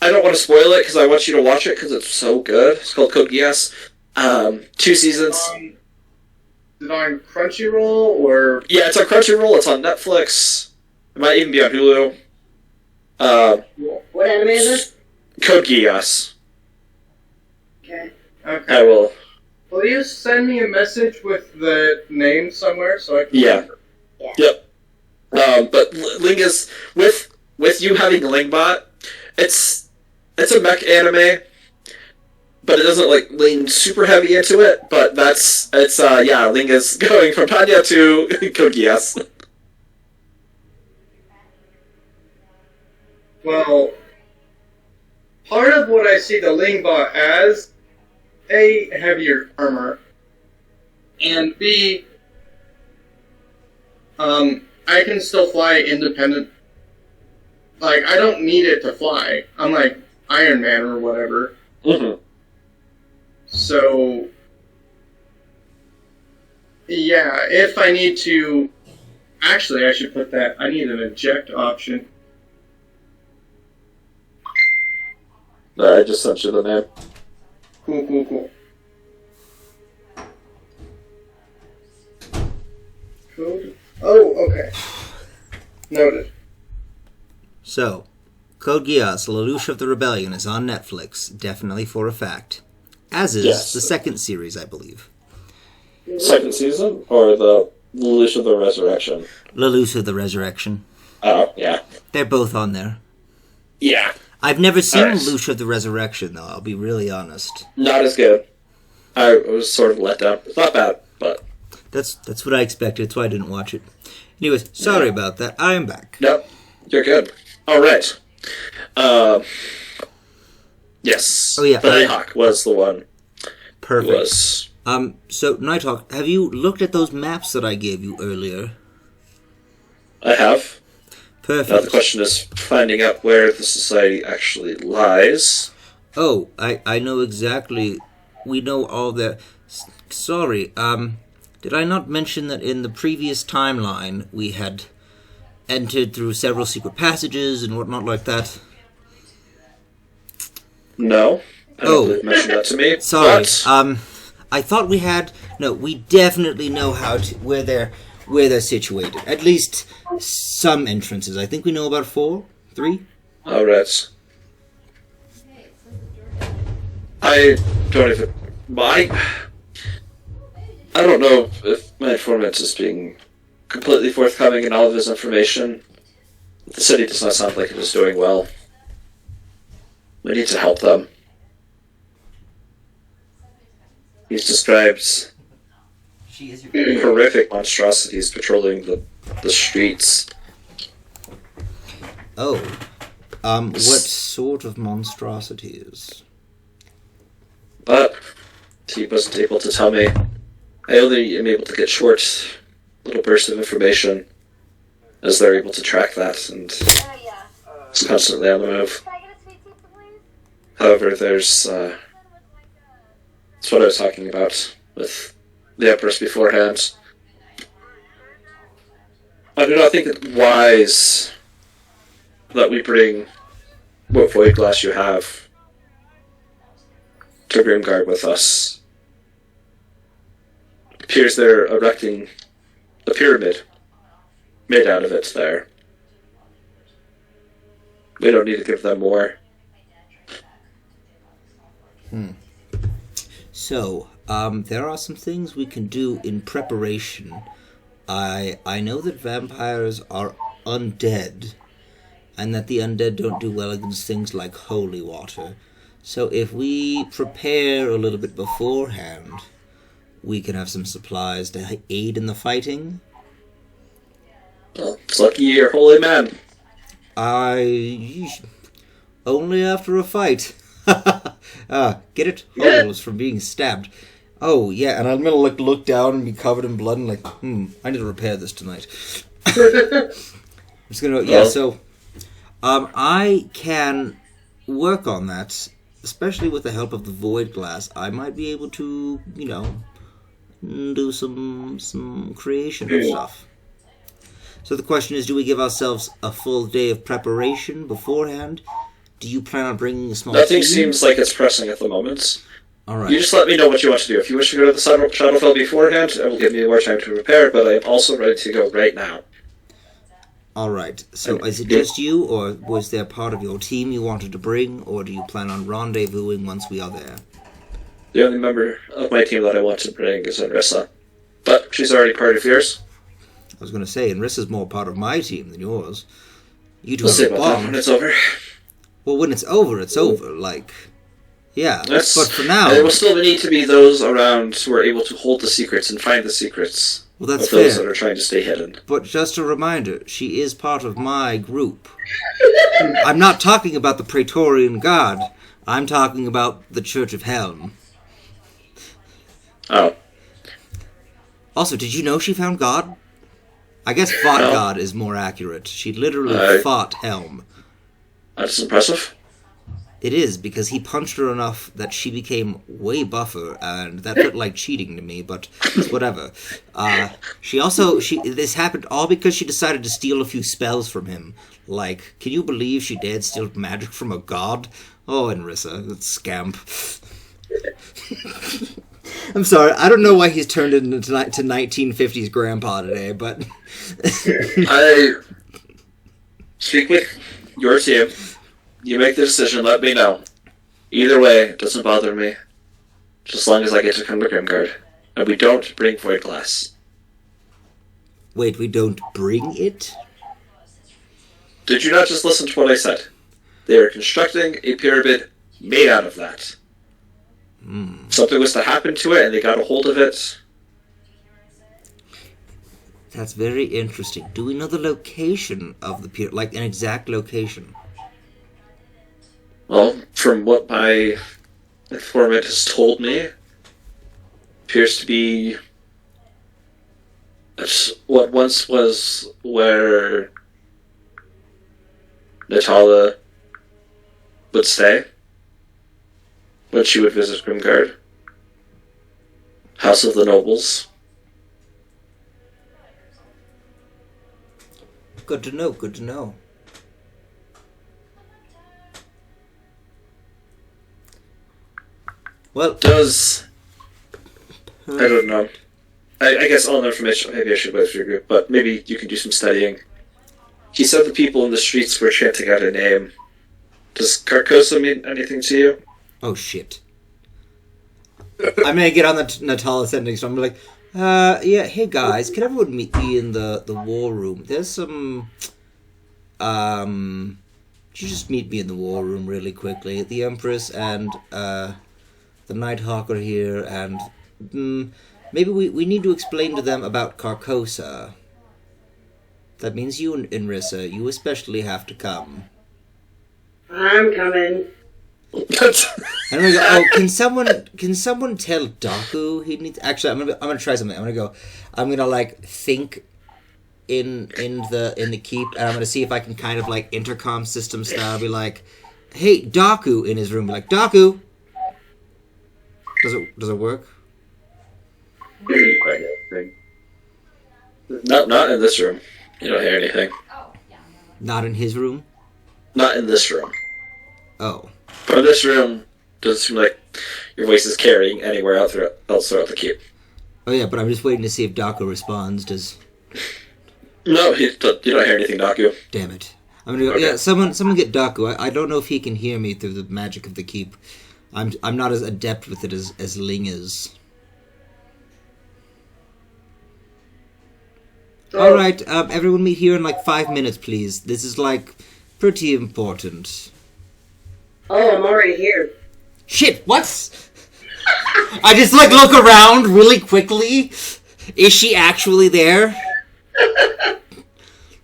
I don't want to spoil it because I want you to watch it because it's so good. It's called Code Geass. 2 seasons. Is it on Crunchyroll or? Yeah, it's on Crunchyroll. It's on Netflix. It might even be on Hulu. What anime is this? Code Geass. Okay. Okay. I will. Will you send me a message with the name somewhere so I can? Yeah. remember? Yep. But Ling is with you having Lingbot. It's a mech anime, but it doesn't lean super heavy into it. But Ling is going from Panya to Code Geass. Well, part of what I see the Lingbot as, A, heavier armor, and B, I can still fly independent. Like, I don't need it to fly. I'm like Iron Man or whatever. Mm-hmm. So, yeah, if I need to... Actually, I should put that... I need an eject option. I just sent you the name. Cool. Code? Oh, okay. Noted. So, Code Geass, Lelouch of the Rebellion is on Netflix, definitely for a fact. As is Yes. the second series, I believe. Second season or the Lelouch of the Resurrection? Lelouch of the Resurrection. Oh, yeah. They're both on there. Yeah. I've never seen Alright. Lelouch of the Resurrection, though, I'll be really honest. Not as good. I was sort of let down. It's not bad, but... That's what I expected, that's why I didn't watch it. Anyways, sorry about that, I am back. Nope. You're good. Alright. Yes. Oh, yeah. The Nighthawk was the one. Perfect. Who was... So, Nighthawk, have you looked at those maps that I gave you earlier? I have. Perfect. Now the question is finding out where the society actually lies. Oh, I know exactly. We know all the... Sorry, did I not mention that in the previous timeline we had entered through several secret passages and whatnot like that? No. I don't believe you mentioned that to me. Sorry, But I thought we had... No, we definitely know where they're situated. At least some entrances. I think we know about 4? 3? Alright. I don't even... I don't know if my informant is being completely forthcoming in all of his information. The city does not sound like it is doing well. We need to help them. He's described horrific monstrosities patrolling the streets. Oh. What sort of monstrosities? But he wasn't able to tell me. I only am able to get short little bursts of information as they're able to track that, and it's constantly on the move. However, there's that's what I was talking about with the Empress beforehand. I do not think it wise that we bring what void glass you have to Grimguard with us. It appears they're erecting a pyramid made out of it there. We don't need to give them more. So, there are some things we can do in preparation. I know that vampires are undead, and that the undead don't do well against things like holy water. So if we prepare a little bit beforehand, we can have some supplies to aid in the fighting. Well, it's lucky you're a holy man. Only after a fight. Get it? Holes from being stabbed. Oh, yeah, and I'm gonna look down and be covered in blood and like, I need to repair this tonight. I'm just gonna, yeah, so, I can work on that, especially with the help of the void glass. I might be able to, do some creation and stuff. So the question is, do we give ourselves a full day of preparation beforehand? Do you plan on bringing a small Nothing team? seems like it's pressing at the moment. All right. You just let me know what you want to do. If you wish to go to the Shadowfell beforehand, it will give me more time to prepare, but I am also ready to go right now. All right. So is it just you, or was there part of your team you wanted to bring, or do you plan on rendezvousing once we are there? The only member of my team that I want to bring is Anrissa. But she's already part of yours. I was going to say, Anrissa's more part of my team than yours. You two We'll see have a about that bond. when it's over. Well, when it's over, it's over. Like, yeah. Yes. But for now... There will still need to be those around who are able to hold the secrets and find the secrets Well, that's of those fair. that are trying to stay hidden. But just a reminder, she is part of my group. I'm not talking about the Praetorian Guard. I'm talking about the Church of Helm. Oh. Also, did you know she found God? I guess fought No. God is more accurate. She literally fought Helm. That's impressive. It is, because he punched her enough that she became way buffer, and that felt like cheating to me, but it's whatever. This happened all because she decided to steal a few spells from him. Like, can you believe she dared steal magic from a god? Oh, Anrissa, that scamp. I'm sorry, I don't know why he's turned into 1950s grandpa today, but... I speak with your team. You make the decision, let me know. Either way, it doesn't bother me. Just as long as I get to come to Grimguard. And we don't bring void glass. Wait, we don't bring it? Did you not just listen to what I said? They are constructing a pyramid made out of that. Something was to happen to it, and they got a hold of it. That's very interesting. Do we know the location of the pyramid? Like, an exact location? Well, from what my informant has told me, appears to be what once was where Natala would stay when she would visit Grimguard. House of the Nobles. Good to know, good to know. Well, I don't know. I guess all the information, maybe I should wait for your group, but maybe you can do some studying. He said the people in the streets were chanting out a name. Does Carcosa mean anything to you? oh shit. I'm gonna get on the Natala sending, so I'm like, yeah, hey guys, can everyone meet me in the war room? There's some, could you just meet me in the war room really quickly? The Empress and, the Nighthawk are here, and, maybe we need to explain to them about Carcosa. That means you and Anrissa, you especially have to come. I'm coming. And I'm gonna go, oh, can someone tell Daku he needs, actually, I'm gonna try something. I'm gonna like think in the keep, and I'm gonna see if I can kind of like intercom system style be like, hey, Daku in his room, like, Daku! Does it work? No, not in this room. You don't hear anything. Not in his room? Not in this room. Oh. From this room, doesn't seem like your voice is carrying anywhere else throughout the keep. Oh yeah, but I'm just waiting to see if Daku responds. No, you don't hear anything, Daku. Damn it. I'm gonna go, Okay. yeah, someone get Daku. I don't know if he can hear me through the magic of the keep. I'm not as adept with it as Ling is. Alright, everyone meet here in like 5 minutes, please. This is like pretty important. Oh, I'm already here. Shit, what? I just like look around really quickly. Is she actually there?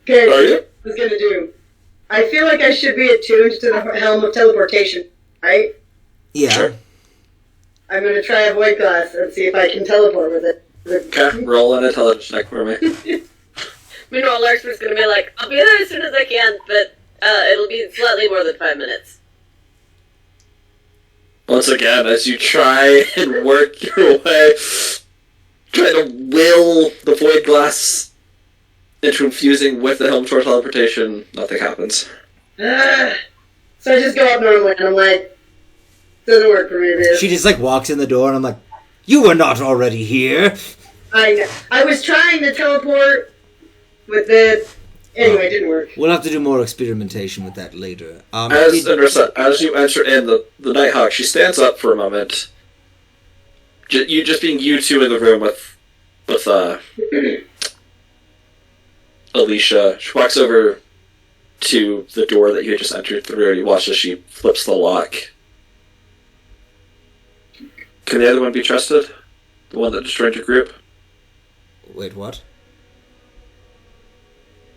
Okay, Are you? I was gonna do. I feel like I should be attuned to the helm of teleportation, right? Yeah. Sure. I'm gonna try a void glass and see if I can teleport with it. Okay, roll an intelligence check for me. Meanwhile, Larkspur's gonna be like, I'll be there as soon as I can, but it'll be slightly more than 5 minutes. Once again, as you try and work your way try to will the void glass into infusing with the helm toward teleportation. Nothing happens. So I just go up normally, and I'm like, doesn't work for me, dude. She just like walks in the door, and I'm like, "You were not already here." I know. I was trying to teleport, but then anyway, it didn't work. We'll have to do more experimentation with that later. As you enter in, the Nighthawk, she stands up for a moment. You just being you two in the room with Alicia. She walks over to the door that you had just entered through, and you watch as she flips the lock. Can the other one be trusted? The one that destroyed your group? Wait, what?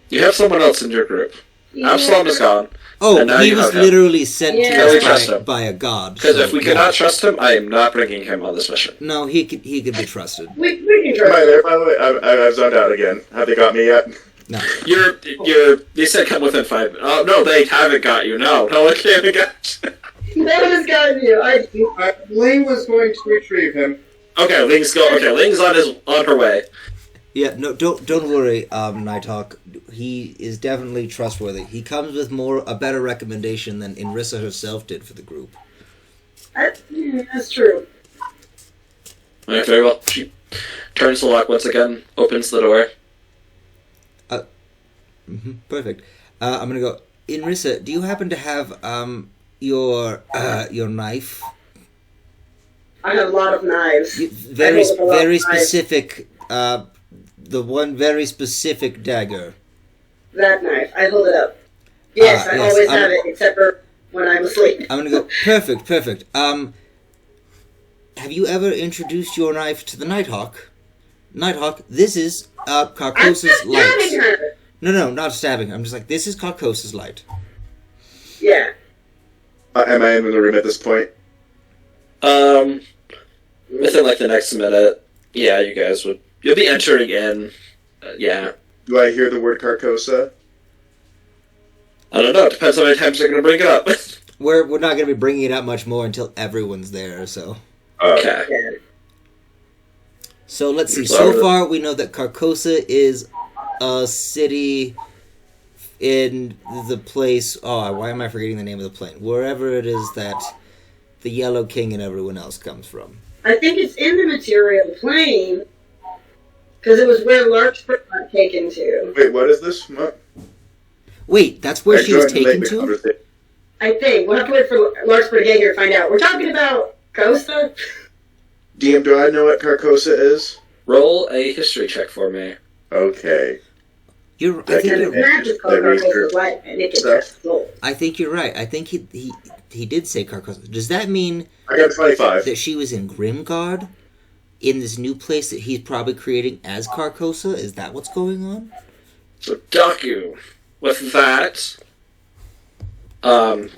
You have someone else in your group. Yeah. Absalom is gone. Oh, and now he you was have him. literally sent Yeah. to Can we us trust him? by a god. Because so, if we yeah. cannot trust him, I am not bringing him on this mission. No, he could be trusted. We can Am try. I there, by the way? I've zoned out again. Have they got me yet? No. They said come within 5 minutes. Oh, no, they haven't got you. No, I can't get you. No one has gotten you. Ling was going to retrieve him. Okay, Ling's on her way. Yeah, no, don't worry, Nighthawk. He is definitely trustworthy. He comes with a better recommendation than Inrissa herself did for the group. That's true. Alright, very well. She turns the lock once again, opens the door. Perfect. I'm gonna go. Inrissa, do you happen to have your knife? I have a lot of knives. Very I hold a lot of knives. specific. The one very specific dagger. That knife. I hold it up. Yes, I yes, always have it, except for when I'm asleep. I'm gonna go. Perfect. Have you ever introduced your knife to the Nighthawk? Nighthawk, this is I'm Carcosa's just stabbing light. her. No, not stabbing. I'm just like, this is Carcosa's light. Yeah. Am I in the room at this point? Within like the next minute, yeah, you'll be entering in. Yeah. Do I hear the word Carcosa? I don't know, it depends how many times they're going to bring it up. We're not gonna be bringing it up much more until everyone's there. So Okay. Yeah. So let's see. So far, we know that Carcosa is a city in the place. Oh, why am I forgetting the name of the plane? Wherever it is that the Yellow King and everyone else comes from. I think it's in the material plane, because it was where Larkspur got taken to. Wait, what is this? What? Wait, that's where I she was joined taken late to? conversation. I think. We'll have to wait for Larkspur to get here to find out. We're talking about Costa? DM, do I know what Carcosa is? Roll a history check for me. Okay. I think Because you're, it's not just called That means Carcosa's life, and it gets sold. I think you're right. I think he did say Carcosa. Does that mean I got 25. that she was in Grimgard? In this new place that he's probably creating as Carcosa? Is that what's going on? So, Daku, with that,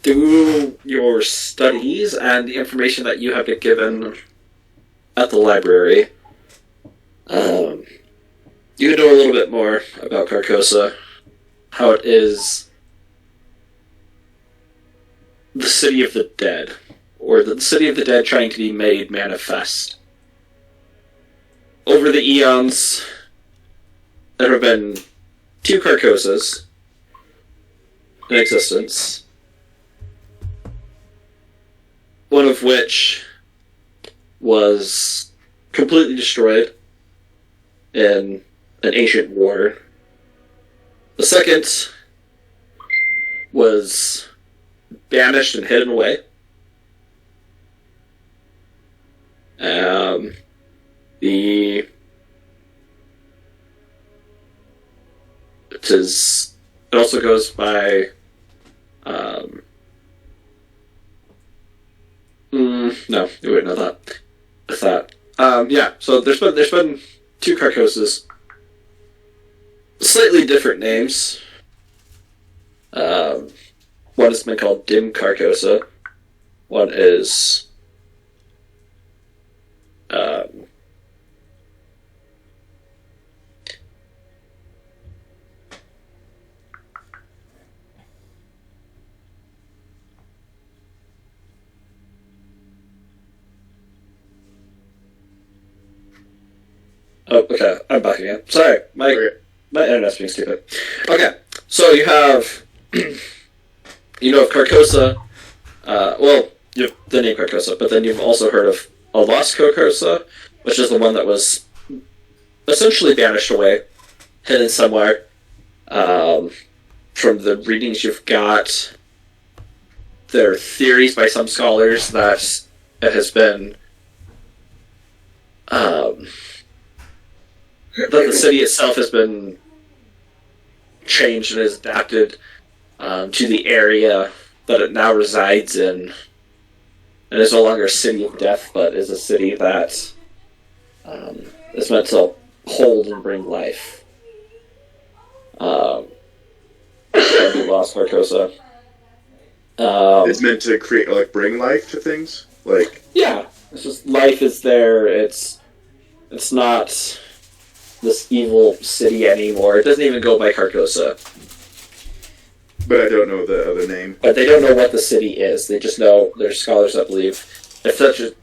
through your studies and the information that you have been given at the library, you know a little bit more about Carcosa, how it is the city of the dead, or the city of the dead trying to be made manifest. Over the eons, there have been 2 Carcosas in existence, one of which was completely destroyed in an ancient war. The second was banished and hidden away. It also goes by no, you wouldn't know that. I thought. Yeah, so there's been 2 Carcosas. Slightly different names. One has been called Dim Carcosa. One is Oh, okay. I'm back again. Sorry, my internet's being stupid. Okay, so you have, you know of Carcosa. Well, you have the name Carcosa, but then you've also heard of a lost Carcosa, which is the one that was essentially banished away, hidden somewhere. From the readings you've got, there are theories by some scholars that it has been that the city itself has been changed and is adapted to the area that it now resides in. It is no longer a city of death, but is a city that is meant to hold and bring life. Lost Carcosa. It's meant to create, like, bring life to things? Like... Yeah. It's just, life is there, it's not this evil city anymore. It doesn't even go by Carcosa. But I don't know the other name. But they don't know what the city is. They just know there's scholars that believe if that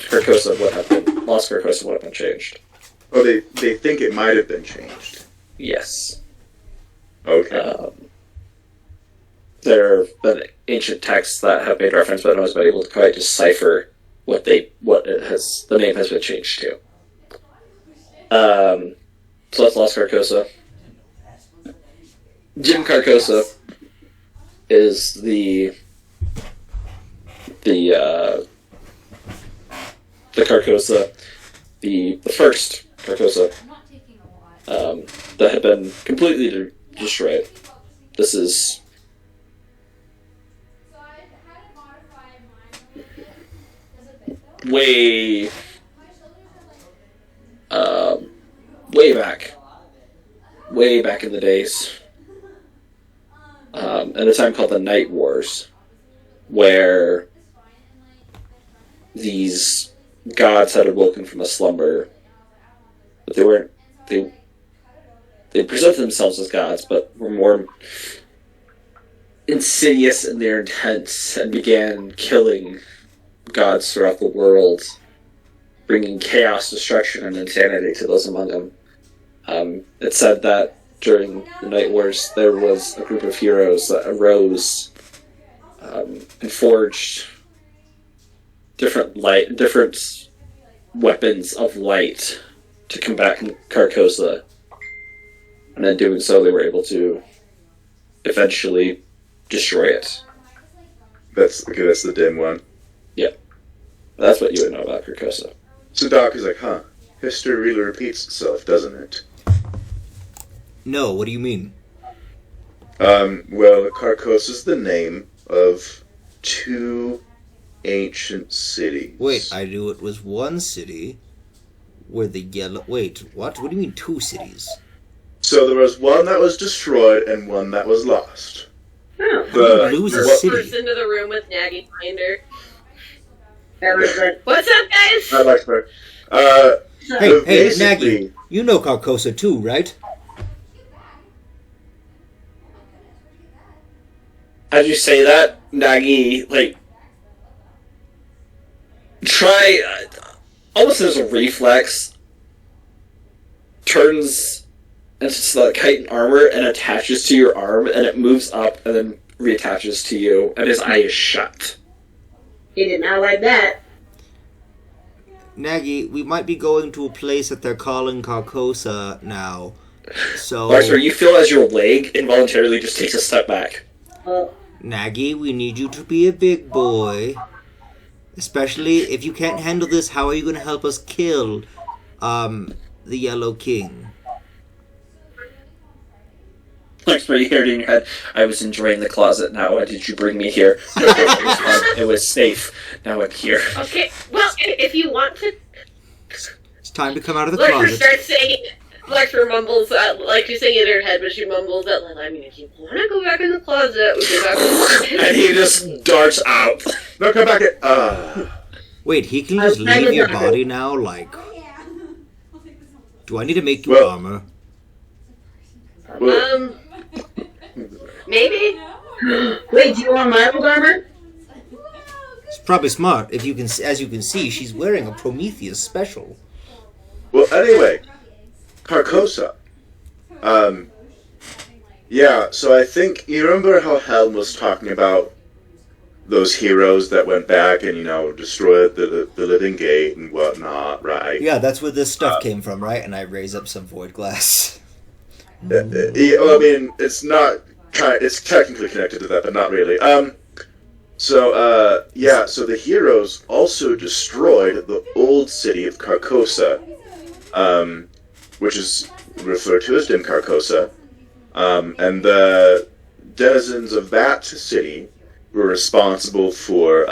Carcosa would have been, Lost Carcosa would have been changed. Oh, they think it might have been changed. Yes. Okay. There have been ancient texts that have made reference, but no one's been able to quite decipher what the name has been changed to. So that's Lost Carcosa. Jim Carcosa is the Carcosa, the first Carcosa that had been completely destroyed. This is way back in the days, at a time called the Night Wars, where these gods had awoken from a slumber, but they presented themselves as gods, but were more insidious in their intents and began killing gods throughout the world, bringing chaos, destruction, and insanity to those among them. It said that during the Night Wars there was a group of heroes that arose and forged different weapons of light to combat Carcosa, and in doing so they were able to eventually destroy it. That's the dim one. Yeah. That's what you would know about Carcosa. So Doc is like, huh, history really repeats itself, doesn't it? No, what do you mean? Well, Carcosa is the name of two ancient cities. Wait, I knew it was one city where the yellow... Wait, what? What do you mean two cities? So there was one that was destroyed and one that was lost. How do you lose a city? Burst into the room with Naggy Finder. What's up, guys? I like her. Hey, Naggy, you know Carcosa too, right? As you say that, Nagi, almost as a reflex, turns into the chitin armor and attaches to your arm, and it moves up and then reattaches to you, and his eye is shut. He did not like that. Naggy, we might be going to a place that they're calling Carcosa now, so... Larser, you feel as your leg involuntarily just takes a step back. Naggy, we need you to be a big boy. Especially if you can't handle this, how are you going to help us kill, the Yellow King? Larser, you heard it in your head, I was enjoying the closet, now why did you bring me here? It was safe, now I'm here. Okay, well, if you want to... It's time to come out of the Larser closet. starts saying... Larser mumbles, like she's saying it in her head, but she mumbles out loud, I mean, if you want to go back in the closet, we can go back in the closet. And he just darts out. No, come back in. Wait, he can just leave your body now? Like... Do I need to make you armor? Maybe? Wait, do you want my old armor? It's probably smart. If you can, as you can see, she's wearing a Prometheus special. Well, anyway, Carcosa. Yeah, so I think you remember how Helm was talking about those heroes that went back and, destroyed the living gate and whatnot, right? Yeah, that's where this stuff came from, right? And I raise up some void glass. I mean, it's not. It's technically connected to that, but not really. So the heroes also destroyed the old city of Carcosa, which is referred to as Dim Carcosa, and the denizens of that city were responsible for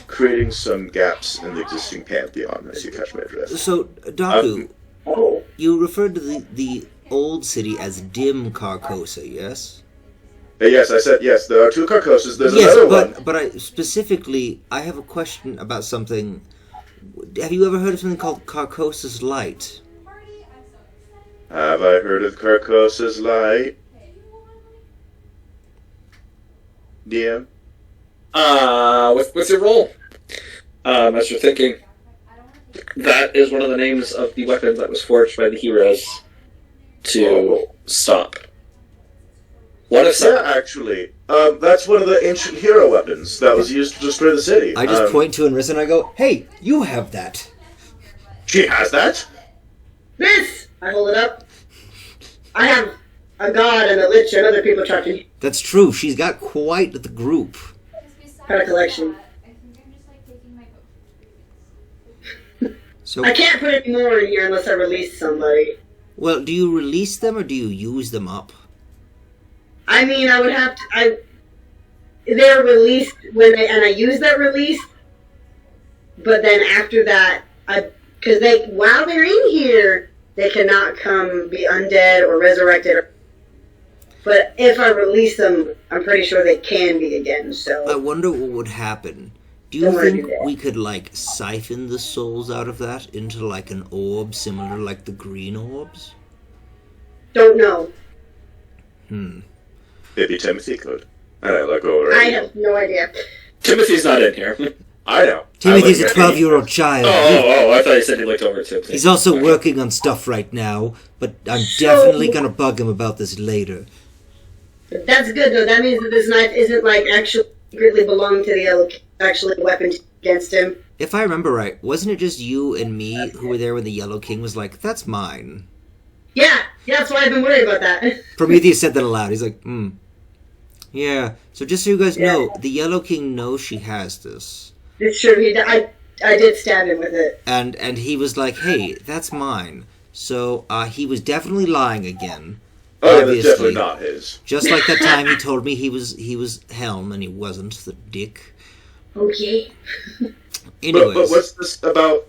creating some gaps in the existing pantheon, as you catch my drift. So, Daku, you referred to the old city as Dim Carcosa, yes? Yes, I said yes. There are two Carcosas. There's another one. But I have a question about something. Have you ever heard of something called Carcosa's Light? Have I heard of Carcosa's Light? DM? What's your role? As you're thinking, that is one of the names of the weapon that was forged by the heroes to stop. What if so? Yeah, actually. That's one of the ancient hero weapons that was used to destroy the city. I just point to Anrissa and I go, hey, you have that. She has that? This! I hold it up. I have a god and a lich and other people trapped in. That's true. She's got quite the group. Got a collection. So, I can't put any more in here unless I release somebody. Well, do you release them or do you use them up? I mean, I would have to. They're released and I use that release, but then after that, because while they're in here, they cannot come be undead or resurrected. But if I release them, I'm pretty sure they can be again. So I wonder what would happen. Do you think we could siphon the souls out of that into an orb similar to the green orbs? Don't know. Maybe Timothy could. And I let go already. I have no idea. Timothy's not in here. I know. Timothy's a 12-year-old child. Oh, I thought you said he looked over too. He's also working on stuff right now, but I'm definitely going to bug him about this later. That's good, though. That means that this knife isn't actually secretly belonging to the Yellow King. Actually a weapon against him. If I remember right, wasn't it just you and me who were there when the Yellow King was like, that's mine? Yeah, that's why I've been worried about that. Prometheus said that aloud. He's like, Yeah, so just so you guys know, the Yellow King knows she has this. It's true. I did stab him with it. And he was like, hey, that's mine. So he was definitely lying again. Oh, that's definitely not his. Just like that time he told me he was Helm and he wasn't, the dick. Okay. Anyways. But what's this about?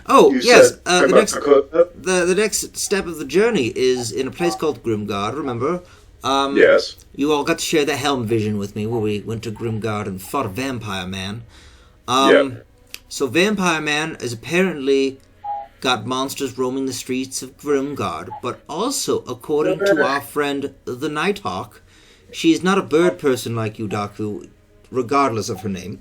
Oh, yes. The next step of the journey is in a place called Grimgard, remember? Yes. You all got to share the Helm vision with me where we went to Grimgard and fought a Vampire Man. So Vampire Man is apparently got monsters roaming the streets of Grimgard, but also, according to our friend the Nighthawk, she is not a bird person like you, Daku, regardless of her name.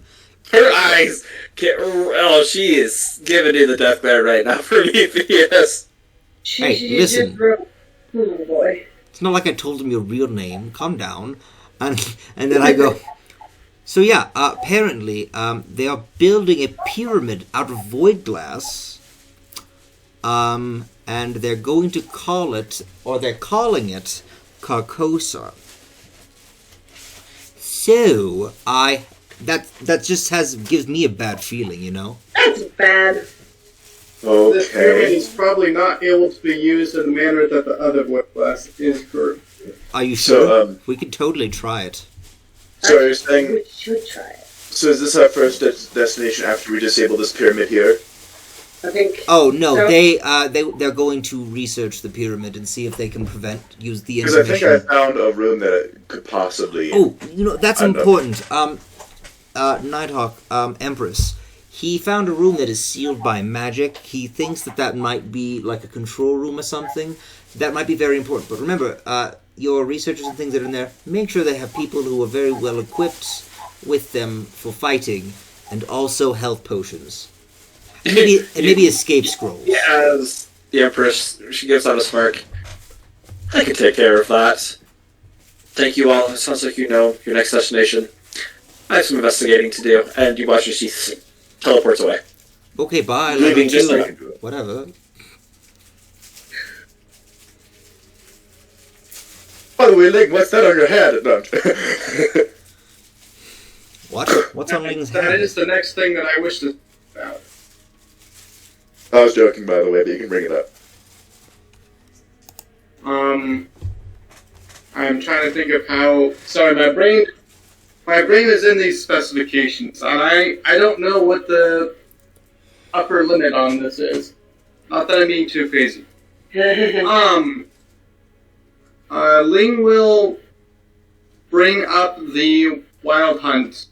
Her eyes she is giving you the death glare right now for me, yes. Hey, listen. Oh, boy. It's not like I told him your real name. Calm down. And then I go, so yeah, apparently they are building a pyramid out of void glass, and they're going to call it, or they're calling it, Carcosa. So, that just gives me a bad feeling, you know? That's bad. Okay. This pyramid is probably not able to be used in the manner that the other void glass is current. Are you sure? We could totally try it. So you're saying... We should try it. So is this our first destination after we disable this pyramid here? I think... Oh, no, they're going to research the pyramid and see if they can use the Because I think I found a room that it could possibly... Oh, that's important. Nighthawk, Empress, he found a room that is sealed by magic. He thinks that might be like a control room or something. That might be very important. But remember, your researchers and things that are in there, make sure they have people who are very well equipped with them for fighting, and also health potions. And maybe escape scrolls. Yes. The Empress, she gives out a smirk. I can take care of that. Thank you all. It sounds like you know your next destination. I have some investigating to do, and you watch as she teleports away. Okay, bye. Leaving just Whatever. By the way, Ling, what's that on your head? No. What? What's on Ling's That head? is the next thing that I wish to about. I was joking, by the way, but you can bring it up. I'm trying to think of how. Sorry, my brain is in these specifications, and I don't know what the upper limit on this is. Not that I'm being too crazy. Ling will bring up the Wild Hunt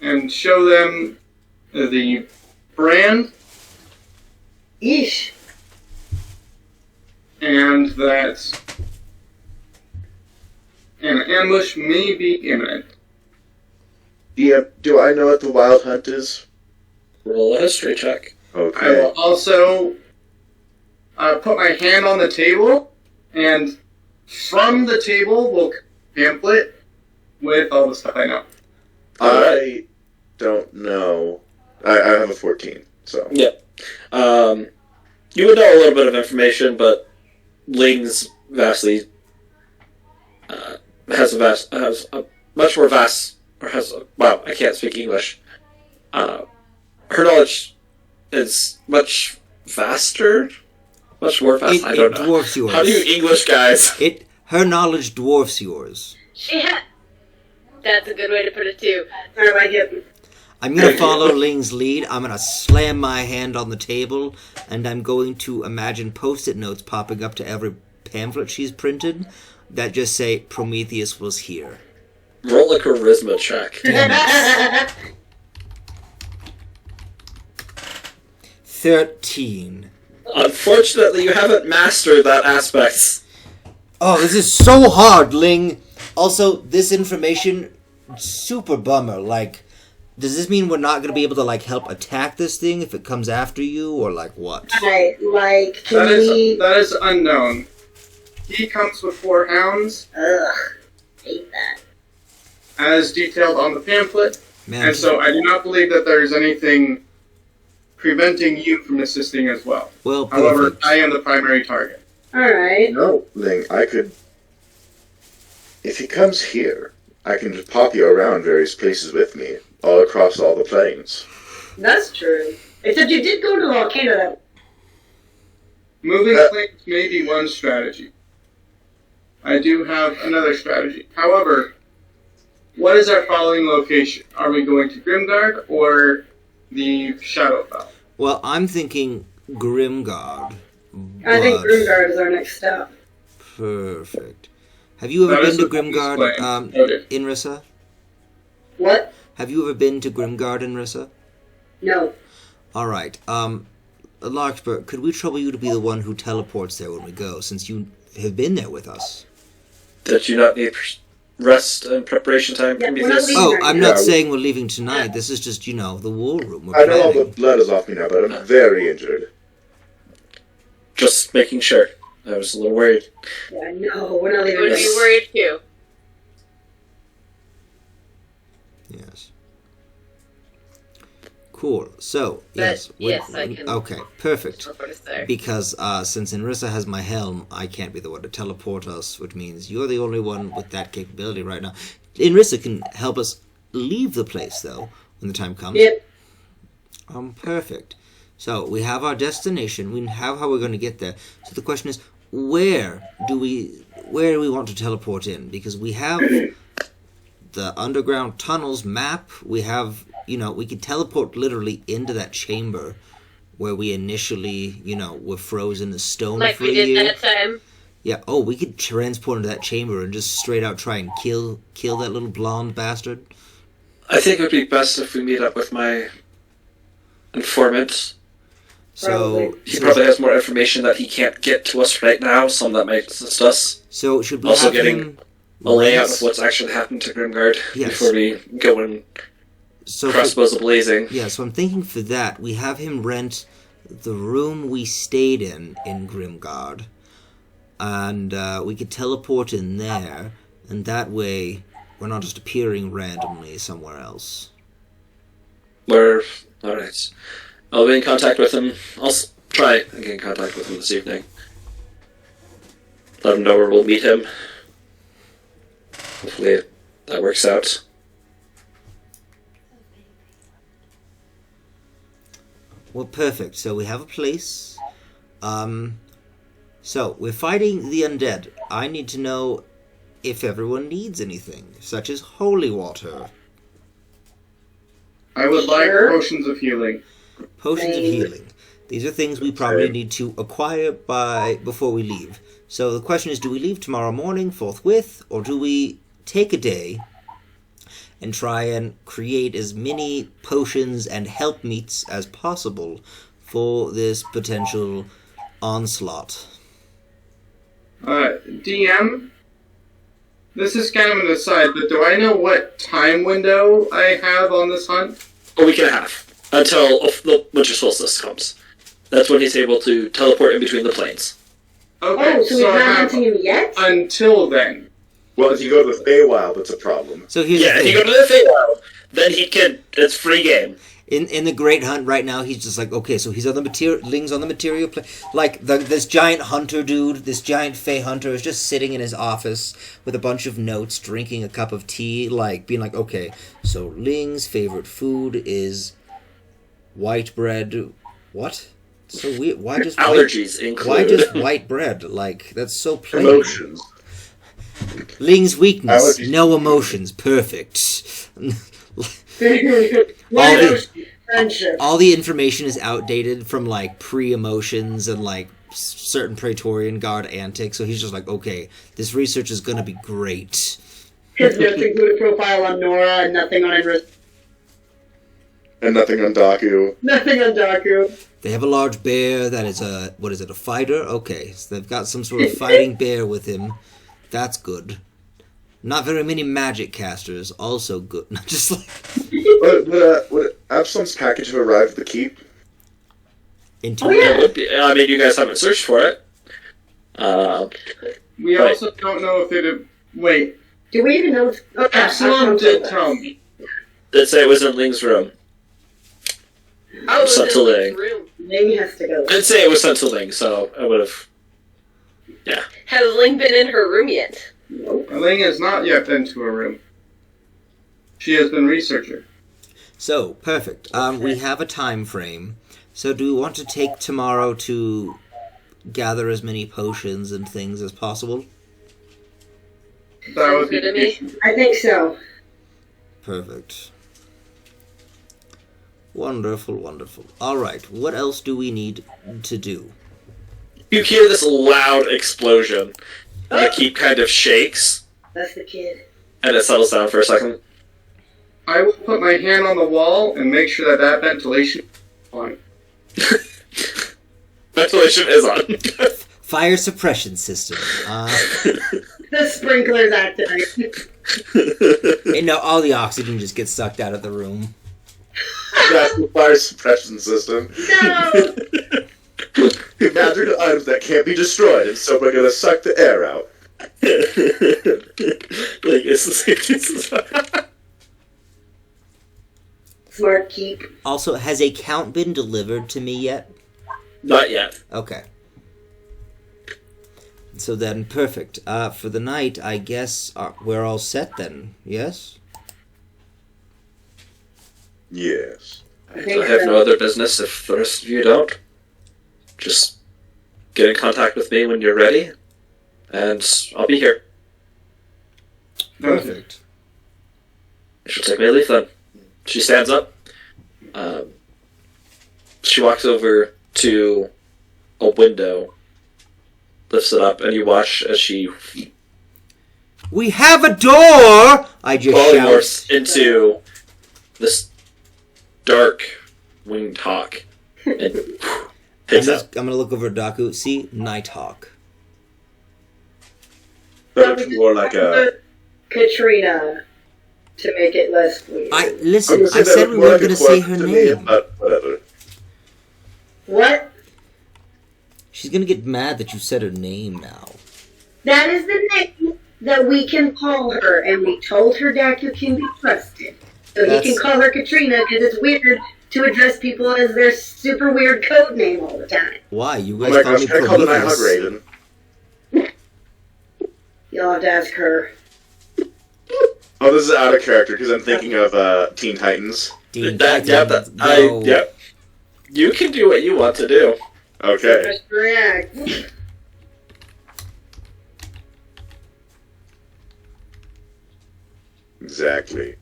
and show them the brand. Yeesh. And that an ambush may be imminent. Yeah, do I know what the Wild Hunt is? Roll a history check. I Okay. will also put my hand on the table, and from the table will come a pamphlet with all the stuff I know. I don't know. I have a 14, so. Yeah. You would know a little bit of information, but Ling's vastly has a much more vast, or wow, I can't speak English. Her knowledge is much vaster, much more vast. I don't It know. dwarfs yours. How do you English guys? Her knowledge dwarfs yours. That's a good way to put it too. I like it. I'm gonna follow Ling's lead. I'm gonna slam my hand on the table, and I'm going to imagine post-it notes popping up to every pamphlet she's printed that just say Prometheus was here. Roll a charisma check. 13. Unfortunately, you haven't mastered that aspect. Oh, this is so hard, Ling. Also, this information, super bummer. Like, does this mean we're not gonna be able to like help attack this thing if it comes after you, or like what? Right, like, can we... That is unknown. He comes with 4 hounds, Ugh, hate that. as detailed on the pamphlet, Man, and so I do not believe that there is anything preventing you from assisting as well. well, However, perfect. I am the primary target. Alright. No, Ling, I could. If he comes here, I can just pop you around various places with me, all across all the plains. That's true. Except you did go to the volcano, though. Moving planes may be one strategy. I do have another strategy. However, what is our following location? Are we going to Grimgard or the Shadowfell? Well, I'm thinking Grimgard. I think but- Grimgard is our next stop. Perfect. Have you ever That been is to what this Grimgard, explains. Noted. Inrissa? What? Have you ever been to Grimgard, Inrissa? No. Alright, Larkspur, could we trouble you to be the one who teleports there when we go, since you have been there with us? Did you not need rest and preparation time, Yeah, we're not Prometheus? leaving. Oh, right I'm now. not saying we're leaving tonight. This is just, the war room. We're I know all the planning. blood is off me now, but I'm very injured. Just making sure. I was a little worried. Yeah, no, we're not I leaving. would right be now. worried too. Yes. Cool. So, But, yes. yes, I can- Okay, perfect. Teleport us there. Because since Inrissa has my helm, I can't be the one to teleport us, which means you're the only one with that capability right now. Inrissa can help us leave the place, though, when the time comes. Yep. Perfect. So we have our destination. We have how we're going to get there. So the question is, where do we want to teleport in? Because we have the underground tunnels map. We have, we could teleport literally into that chamber where we initially, were frozen as stone Like for we a did year. that time. Yeah. Oh, we could transport into that chamber and just straight out try and kill that little blonde bastard. I think it would be best if we meet up with my informant. So, He probably has more information that he can't get to us right now, some that might assist us. so should we Also have getting him A layout raise- of what's actually happened to Grimgard Yes. before we go and So crossbows a blazing. yeah, so I'm thinking for that, we have him rent the room we stayed in Grimgard, and we could teleport in there, and that way we're not just appearing randomly somewhere else. Alright. I'll be in contact with him. I'll try and get in contact with him this evening. Let him know where we'll meet him. Hopefully that works out. Well, perfect. So we have a place. So we're fighting the undead. I need to know if everyone needs anything, such as holy water. I would like potions of healing. Potions of healing. These are things we probably need to acquire before we leave. So the question is, do we leave tomorrow morning forthwith, or do we take a day and try and create as many potions and helpmeets as possible for this potential onslaught? DM, this is kind of an aside, but do I know what time window I have on this hunt? A week and a half, until the winter solstice comes. That's when he's able to teleport in between the planes. Okay, so we're not hunting him yet? Until then. Well, if you go to the Feywild, that's a problem. So here's if you go to the Feywild, then he can. It's free game. In the Great Hunt right now, he's just like, okay, so he's on the Ling's on the material plane. Like, this giant hunter dude, this giant Fey hunter is just sitting in his office with a bunch of notes, drinking a cup of tea, like, being like, okay, so Ling's favorite food is white bread. What? So weird. Why just allergies included? Why just white bread? Like, that's so plain. Emotions. Ling's weakness, no emotions. Perfect. All the information is outdated from, like, pre-emotions and, like, certain Praetorian Guard antics, so he's just like, okay, this research is gonna be great. His notes include a profile on Nora and nothing on Everest. And nothing on Daku. Nothing on Daku. They have a large bear that is a fighter? Okay, so they've got some sort of fighting bear with him. That's good. Not very many magic casters, also good. Not just like... Would Absalom's package have arrived at the keep? It would be. I mean, you guys haven't searched for it. We also don't know if it... Wait. Do we even know... Absalom did tell me. Did say it was in Ling's room. Oh, Sent to Ling. Ling has to go. Did say it was sent to Ling, so I would have... Yeah. Has Ling been in her room yet? Nope. Ling has not yet been to her room. She has been researching. So, perfect. We have a time frame. So do we want to take tomorrow to gather as many potions and things as possible? That would Good to me. I think so. Perfect. Wonderful, wonderful. Alright, what else do we need to do? You hear this loud explosion, and the keep kind of shakes, That's the kid. and it settles down for a second. I will put my hand on the wall and make sure that ventilation is on. Ventilation is on. Fire suppression system. The sprinklers activate. No, all the oxygen just gets sucked out of the room. That's the fire suppression system. No! Magical items that can't be destroyed, and so we're gonna suck the air out. Like, it's the same. Smart keep. Also, has a count been delivered to me yet? Not yet. Okay. So then, perfect. For the night, I guess we're all set then, yes? Yes. I have no other business if the rest of you don't. Just get in contact with me when you're ready, and I'll be here. Perfect. I shall take my leave then. She stands up. She walks over to a window, lifts it up, and you watch as she We have a door! I just polymorphs shout. into this dark winged hawk and takes out. I'm gonna look over at Daku. See? Nighthawk. That looks more like a... Katrina. To make it less weird. Listen, I said we weren't gonna say her name. But whatever. What? She's gonna get mad that you said her name now. That is the name that we can call her, and we told her Daku can be trusted. So he can call her Katrina because it's weird to address people as their super weird code name all the time. Why? You Oh guys my call gosh, me can I call the Nighthawk Prometheus. Raven? You'll have to ask her. Oh, this is out of character because I'm thinking of Teen Titans. Teen That, Titans, yeah, go. yep. You can do what you want to do. Okay. Just react. Exactly.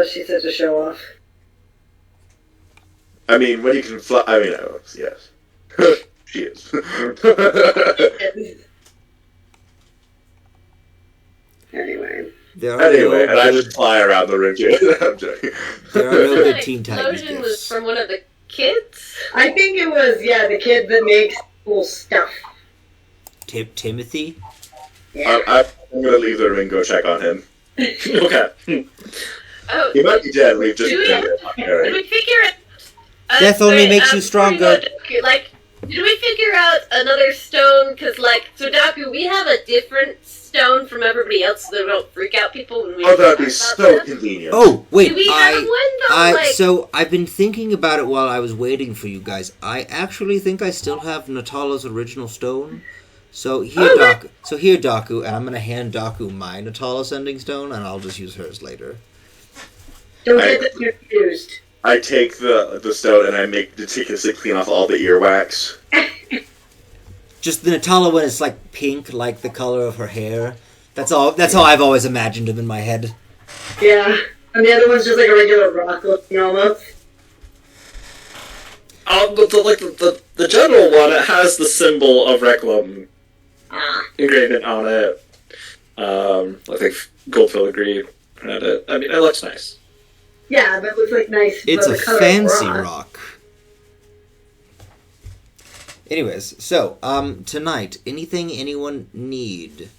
She's such a show off. I mean, when you can fly... I mean, yes. She is. Anyway. Anyway, and I just fly around the ring too. I'm joking. There are no That good Teen Titans explosion was gifts. from one of the kids? I think it was, the kid that makes cool stuff. Timothy? Yeah. I'm going to leave the ring, go check on him. Okay. Oh, He might be dead, we've just... did we figure out... Death only makes you stronger. Did we figure out another stone? Because, so Daku, we have a different stone from everybody else so they don't freak out people when we Oh, that'd be talk so about stuff. convenient. Oh, wait, Do we have one, though? so I've been thinking about it while I was waiting for you guys. I actually think I still have Natala's original stone. So here, Daku, and I'm gonna hand Daku my Natala sending stone, and I'll just use hers later. Don't get them confused. I take the stone and I meticulously clean off all the earwax. Just the Natala one is like pink, like the color of her hair. That's all. That's how I've always imagined him in my head. Yeah. And the other one's just like a regular rock looking almost. The general one, it has the symbol of Reclam engraved on it. I think gold filigree around it. I mean, it looks nice. Yeah, but it looks like nice. It's the a color of fancy rock. rock. Anyways, so tonight, anything anyone need,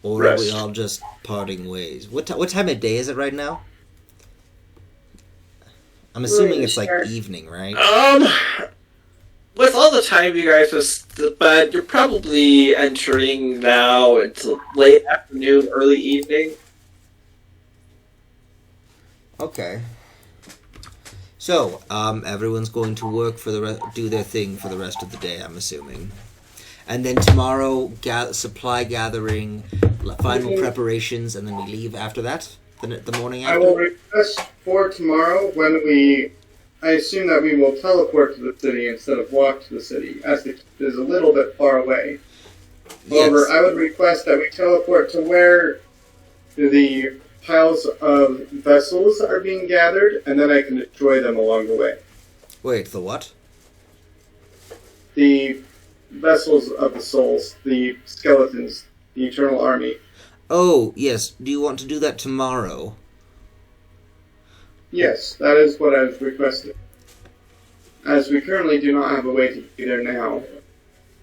or are we Rest. all just parting ways? What time of day is it right now? I'm assuming it's like Sure. evening, right? With all the time you guys have spent, you're probably entering now into late afternoon, early evening. Okay. So, everyone's going to work for do their thing for the rest of the day, I'm assuming. And then tomorrow, supply gathering, final preparations, and then we leave after that? The morning after? I will request for tomorrow I assume that we will teleport to the city instead of walk to the city, as it is a little bit far away. However, Yes. I would request that we teleport to where the piles of vessels are being gathered, and then I can destroy them along the way. Wait, the what? The vessels of the souls, the skeletons, the eternal army. Oh, yes. Do you want to do that tomorrow? Yes, that is what I was requesting. As we currently do not have a way to get there now.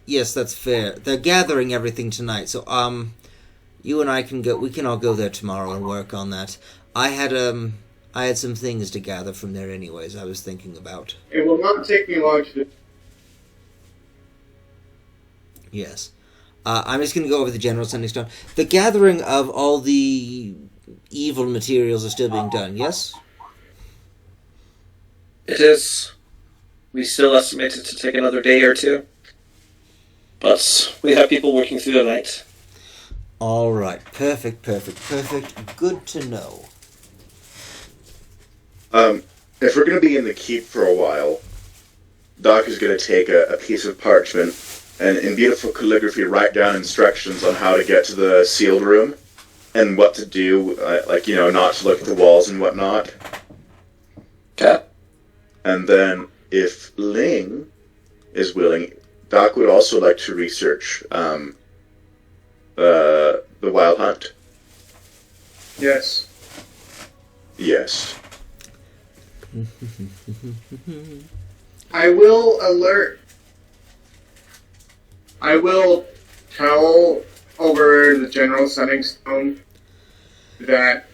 Yes, that's fair. They're gathering everything tonight, so you and I can go. We can all go there tomorrow and work on that. I had some things to gather from there, anyways. I was thinking about. It will not take me long to do. Yes, I'm just gonna go over the general sending stone. The gathering of all the evil materials are still being done. Yes. It is. We still estimate it to take another day or two. But we have people working through the night. All right. Perfect. Good to know. If we're going to be in the keep for a while, Doc is going to take a piece of parchment and in beautiful calligraphy write down instructions on how to get to the sealed room and what to do, not to look at the walls and whatnot. Okay. And then, if Ling is willing, Doc would also like to research the Wild Hunt. Yes. Yes. I will tell over the general setting stone that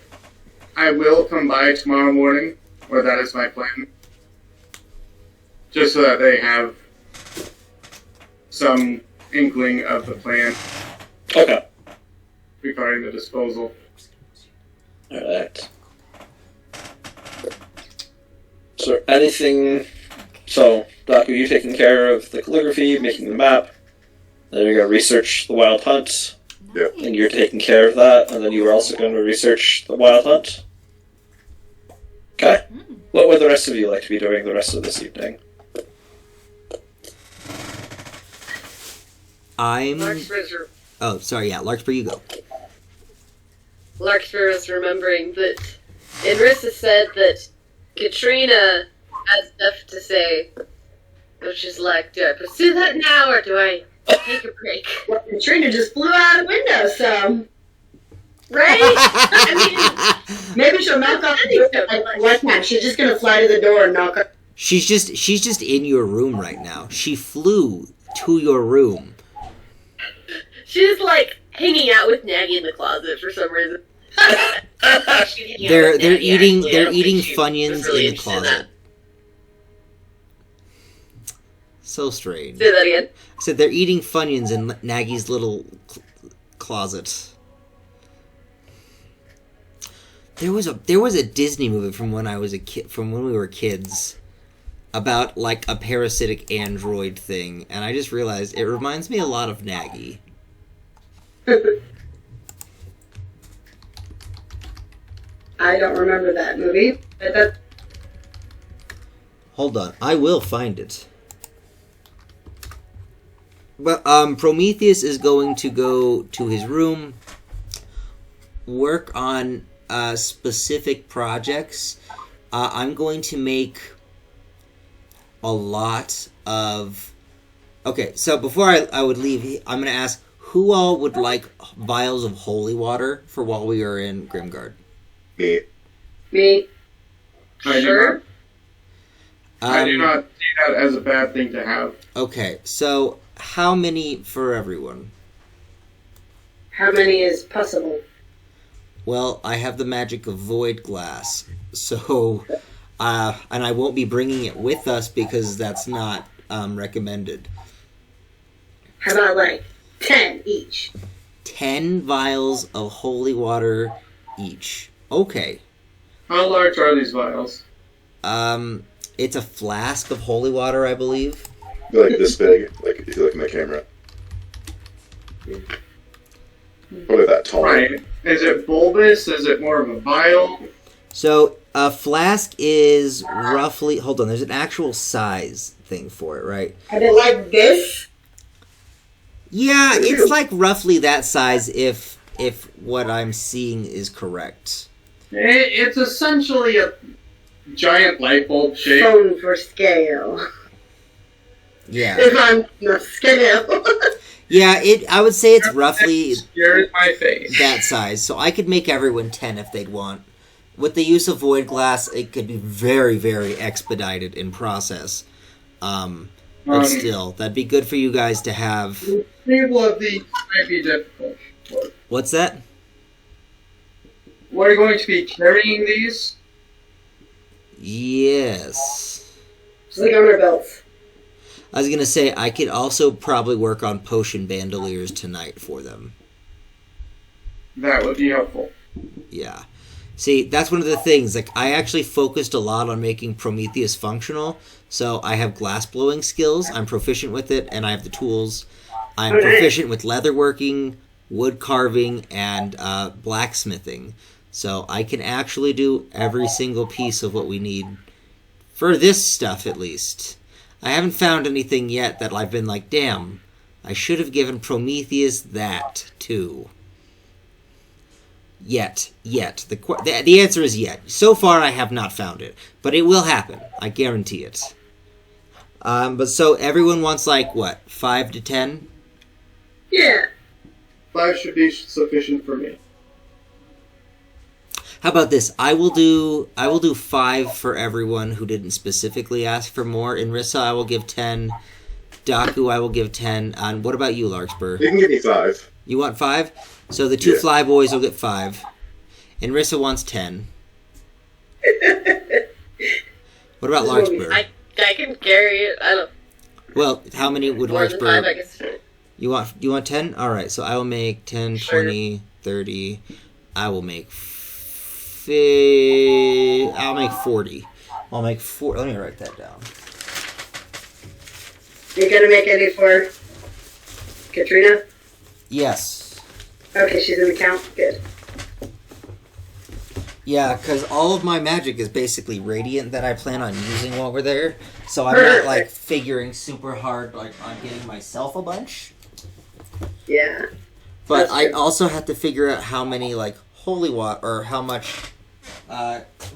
I will come by tomorrow morning, or that is my plan. Just so that they have some inkling of the plan Okay. regarding the disposal. Alright. So, anything... So, Doc, are you taking care of the calligraphy, making the map? Then you're going to research the wild hunt. Yeah. And you're taking care of that, and then you were also going to research the wild hunt? Okay. What would the rest of you like to be doing the rest of this evening? Oh, sorry, yeah, Larkspur, you go. Larkspur is remembering that Inrissa said that Katrina has stuff to say, which is like, do I pursue that now or do I take a break? Well, Katrina just flew out a window, so... Right? I mean, Maybe she'll knock on the door like that. She's just gonna fly to the door and knock on. She's just in your room right now. She flew to your room. she's like hanging out with Nagy in the closet for some reason. They're eating Funyuns in the closet. So strange. Say that again. I said they're eating Funyuns in Nagy's little closet. There was a Disney movie from when I was a kid, from when we were kids, about like a parasitic android thing, and I just realized it reminds me a lot of Nagy. I don't remember that movie. But Hold on, I will find it. But Prometheus is going to go to his room, work on specific projects. I'm going to make a lot of... Okay, so before I would leave, I'm going to ask who all would like vials of holy water for while we are in Grimgard? Me. Me. Sure. I do not see that as a bad thing to have. Okay, so how many for everyone? How many is possible? Well, I have the magic of void glass, so, and I won't be bringing it with us because that's not recommended. How about like 10 each? 10 vials of holy water each. Okay. How large are these vials? It's a flask of holy water, I believe. They're like this big, like if you look at my camera. Probably that tall. Right. Is it bulbous? Is it more of a vial? So, a flask is roughly... Hold on, there's an actual size thing for it, right? Are they like this? Yeah, it's like roughly that size if what I'm seeing is correct. It's essentially a giant light bulb shape. Phone for scale. Yeah. If I'm the scale. Yeah, I would say it's roughly Here's my face. that size. So I could make everyone 10 if they'd want. With the use of void glass, it could be very, very expedited in process. But still, that'd be good for you guys to have. Retrieval of these might be difficult. What's that? We're going to be carrying these? Yes. Just like on our belts. I was gonna say, I could also probably work on potion bandoliers tonight for them. That would be helpful. Yeah. See, that's one of the things. Like, I actually focused a lot on making Prometheus functional, so I have glass blowing skills, I'm proficient with it, and I have the tools. I'm proficient with leatherworking, wood carving, and blacksmithing. So I can actually do every single piece of what we need. For this stuff, at least. I haven't found anything yet that I've been like, damn, I should have given Prometheus that, too. Yet. The answer is yet. So far, I have not found it. But it will happen. I guarantee it. But so, everyone wants, like, what, 5 to 10? Yeah. 5 should be sufficient for me. How about this? I will do 5 for everyone who didn't specifically ask for more. In Rissa, I will give 10. Daku, I will give 10. And what about you, Larkspur? You can give me 5. You want 5? So the 2 fly boys will get 5. And Rissa wants 10. What about Larkspur? I can carry it. I don't. Well, how many would More than Larkspur... 5, I guess. You want 10? Alright, so I will make 10, Sure. 20, 30. I will make... I'll make 40. I'll make 4... Let me write that down. You're gonna make any for Katrina? Yes. Okay, she's in the count. Good. Yeah, because all of my magic is basically radiant that I plan on using while we're there. So I'm not, like, figuring super hard, like, on getting myself a bunch. Yeah. But I also have to figure out how many, like, holy water, or how much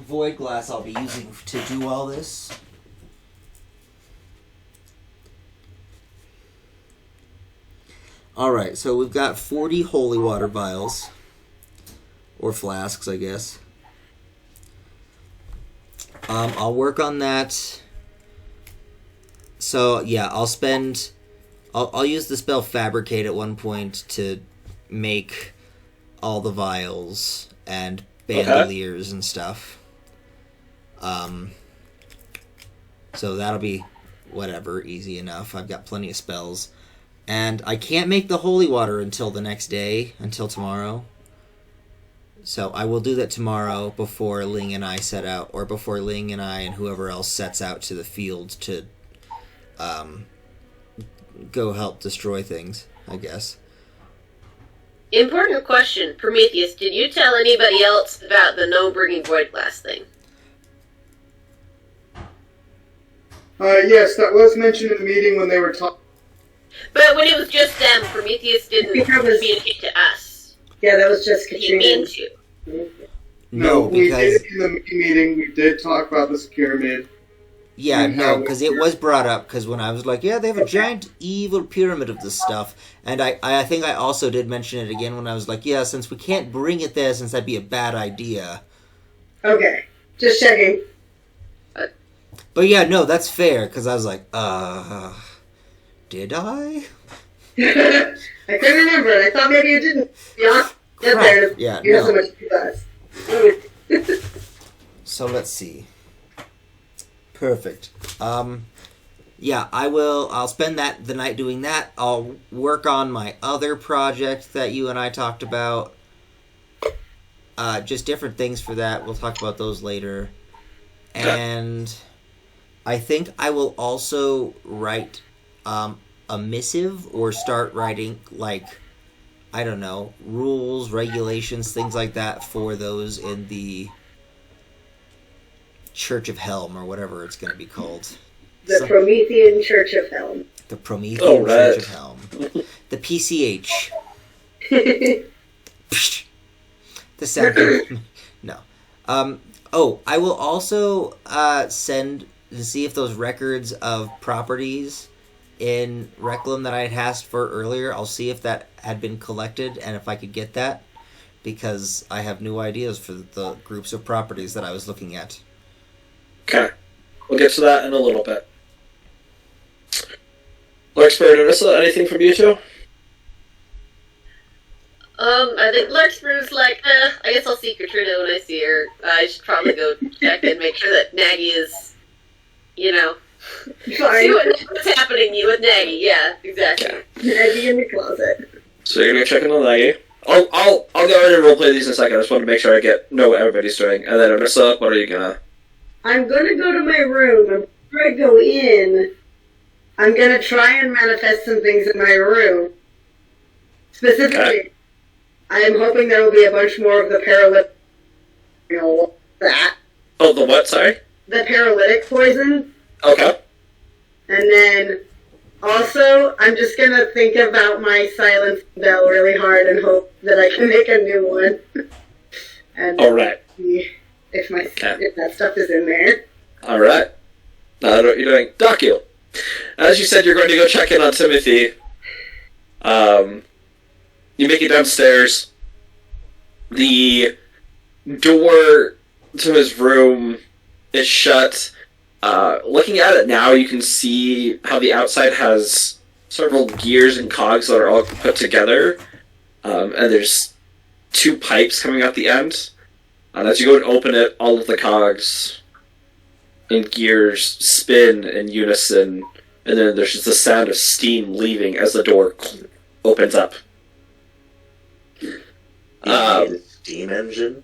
void glass I'll be using to do all this. Alright, so we've got 40 holy water vials. Or flasks, I guess. I'll work on that. So, yeah, I'll use the spell Fabricate at one point to make all the vials and bandoliers and stuff. So that'll be whatever, easy enough. I've got plenty of spells. And I can't make the holy water until the next day, until tomorrow. So I will do that tomorrow before Ling and I set out, or before Ling and I and whoever else sets out to the field to go help destroy things, I guess. Important question, Prometheus. Did you tell anybody else about the no bringing void glass thing? Yes, that was mentioned in the meeting when they were talking. But when it was just them, Prometheus didn't Because- communicate to us. Yeah, that was just He didn't Katrina. mean to. No, we because... did in the meeting. We did talk about this pyramid. Yeah, and no, how because it was brought up, because when I was like, yeah, they have a giant evil pyramid of this stuff, and I think I also did mention it again when I was like, yeah, since we can't bring it there, since that'd be a bad idea. Okay, just checking. But yeah, no, that's fair, because I was like, did I? I couldn't remember it. I thought maybe you didn't. Yeah, get Crap. there. Yeah, You know no. so much class. So let's see. Perfect. Yeah, I'll spend the night doing that. I'll work on my other project that you and I talked about. Just different things for that. We'll talk about those later. And I think I will also write a missive or start writing, like, I don't know, rules, regulations, things like that for those in the Church of Helm, or whatever it's going to be called. The Promethean Church of Helm. The Promethean Church of Helm. The PCH. The sound. No. I will also send to see if those records of properties in Reclam that I had asked for earlier, I'll see if that had been collected and if I could get that, because I have new ideas for the groups of properties that I was looking at. Okay. We'll get to that in a little bit. Larkspur and Arissa, anything from you two? I think Larkspur's like, I guess I'll see Katrina when I see her. I should probably go check and make sure that Nagy is, you know, see what's happening with Nagy. Yeah, exactly. Nagy in the closet. So you're gonna check in on Nagy. I'll go ahead and roleplay these in a second. I just want to make sure I know what everybody's doing. And then Arissa, what are you gonna? I'm gonna go to my room, and before I go in, I'm gonna try and manifest some things in my room. Specifically, I am hoping there will be a bunch more of the paralytic, that. Oh, the what, sorry? The paralytic poison. Okay. And then, also, I'm just gonna think about my silence bell really hard and hope that I can make a new one. And Alright. see if that stuff is in there. Alright. Now I know what you're doing. Daku, as you said, you're going to go check in on Timothy. You make it downstairs. The door to his room is shut. Looking at it now, you can see how the outside has several gears and cogs that are all put together. And there's two pipes coming out the end. And as you go to open it, all of the cogs and gears spin in unison, and then there's just the sound of steam leaving as the door opens up. The steam engine?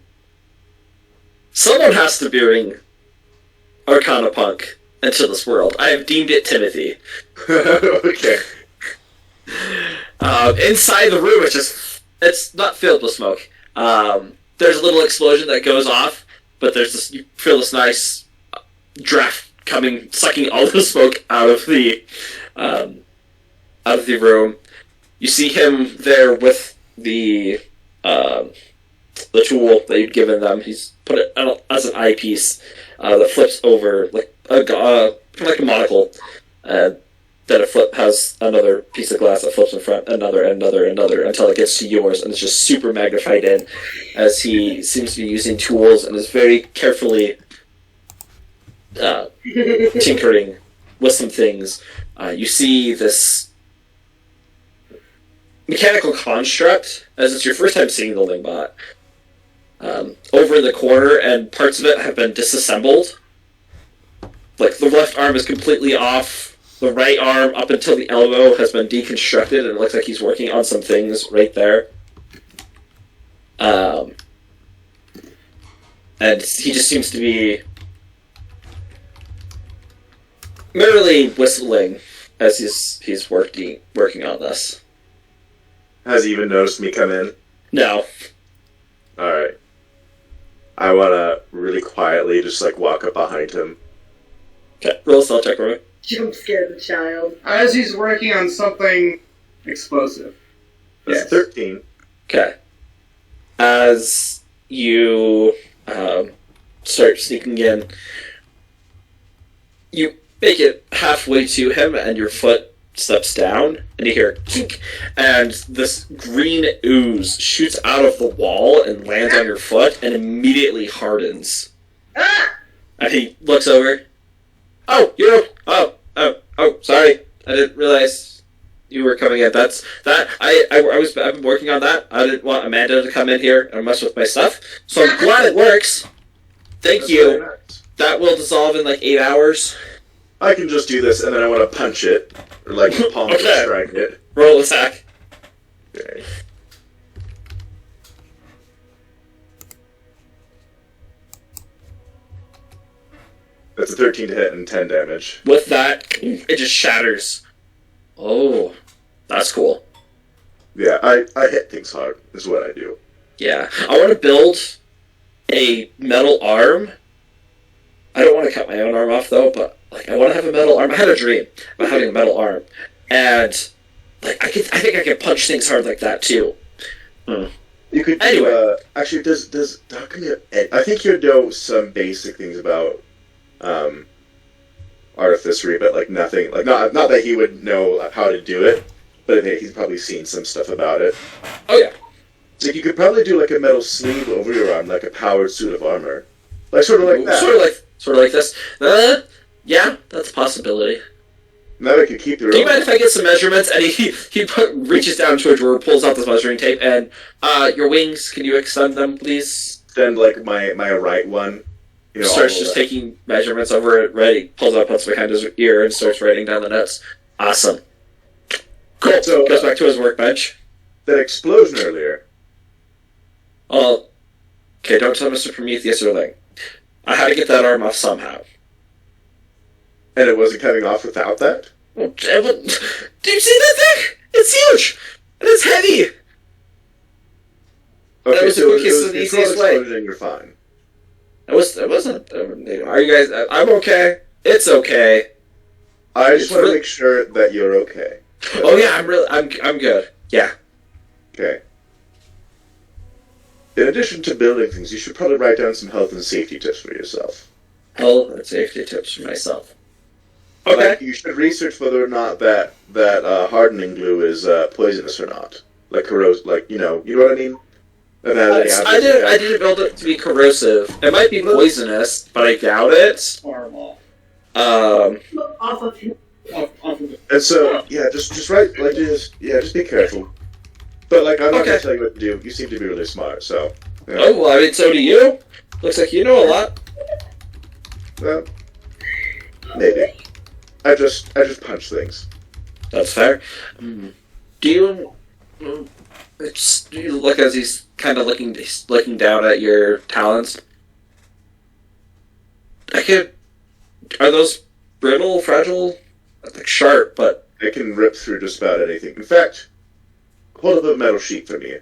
Someone has to bring Arcana Punk into this world. I have deemed it Timothy. Okay. Inside the room, it's not filled with smoke. There's a little explosion that goes off, but you feel this nice draft sucking all the smoke out of the room. You see him there with the tool that you'd given them. He's put it as an eyepiece that flips over like a monocle. Then it has another piece of glass that flips in front, another, until it gets to yours, and it's just super magnified in, as he seems to be using tools and is very carefully tinkering with some things. You see this mechanical construct, as it's your first time seeing the Lingbot, over in the corner, and parts of it have been disassembled. Like, the left arm is completely off. The right arm, up until the elbow, has been deconstructed, and it looks like he's working on some things right there. And he just seems to be merely whistling as he's working on this. Has he even noticed me come in? No. Alright. I wanna really quietly just, walk up behind him. Okay, roll a stealth check for me. Jump scare the child. As he's working on something explosive. That's Yes. 13. Okay. As you start sneaking in, you make it halfway to him, and your foot steps down, and you hear kink, and this green ooze shoots out of the wall and lands on your foot, and immediately hardens. Ah! And he looks over. Oh, sorry. I didn't realize you were coming in. I've been working on that. I didn't want Amanda to come in here and mess with my stuff, so I'm glad it works. Thank you. Very nice. That will dissolve in 8 hours. I can just do this, and then I want to punch it, or palm Okay. strike it. Roll attack. Okay. That's a 13 to hit and 10 damage. With that, it just shatters. Oh, that's cool. Yeah, I hit things hard, is what I do. Yeah. I want to build a metal arm. I don't want to cut my own arm off, though, but I want to have a metal arm. I had a dream about having a metal arm. And I think I could punch things hard like that, too. You could do, Anyway. Actually, how can you... I think you know some basic things about artificery, but nothing, not that he would know how to do it, but I think he's probably seen some stuff about it. Oh, yeah. So you could probably do a metal sleeve over your arm, like a powered suit of armor. Sort of like that. Sort of like this. Yeah, that's a possibility. Now we could keep your Do you mind if I get some measurements? And he reaches down to a drawer, pulls out this measuring tape, and your wings, can you extend them, please? Extend my right one. Starts just taking measurements over it, ready, pulls out, puts behind his ear, and starts writing down the notes. Awesome. Cool. So, goes back to his workbench. That explosion earlier. Oh, okay, don't tell Mr. Prometheus or Ling. I had to get that arm off somehow. And it wasn't coming off without that? Do you see that thing? It's huge! And it's heavy! Okay, That was the so quickest and easiest way. explosion, you're fine. It wasn't... Are you guys... I'm okay. It's okay. I just want to make sure that you're okay. Oh yeah, I'm good. Yeah. Okay. In addition to building things, you should probably write down some health and safety tips for yourself. Health and safety tips for myself. Okay. You should research whether or not that hardening glue is poisonous or not. Corrosive, you know what I mean? I didn't build it to be corrosive. It might be poisonous, but I doubt it. Horrible. Off of him. Off of it. And so, yeah, just write, just be careful. But, I'm not Okay. going to tell you what to do. You seem to be really smart, so. Yeah. Oh, well, I mean, so do you. Looks like you know a lot. Well, maybe. I just punch things. That's fair. Do you look as he's kind of looking down at your talons? Are those brittle, fragile? Like sharp, but I can rip through just about anything. In fact, hold up a metal sheet for me.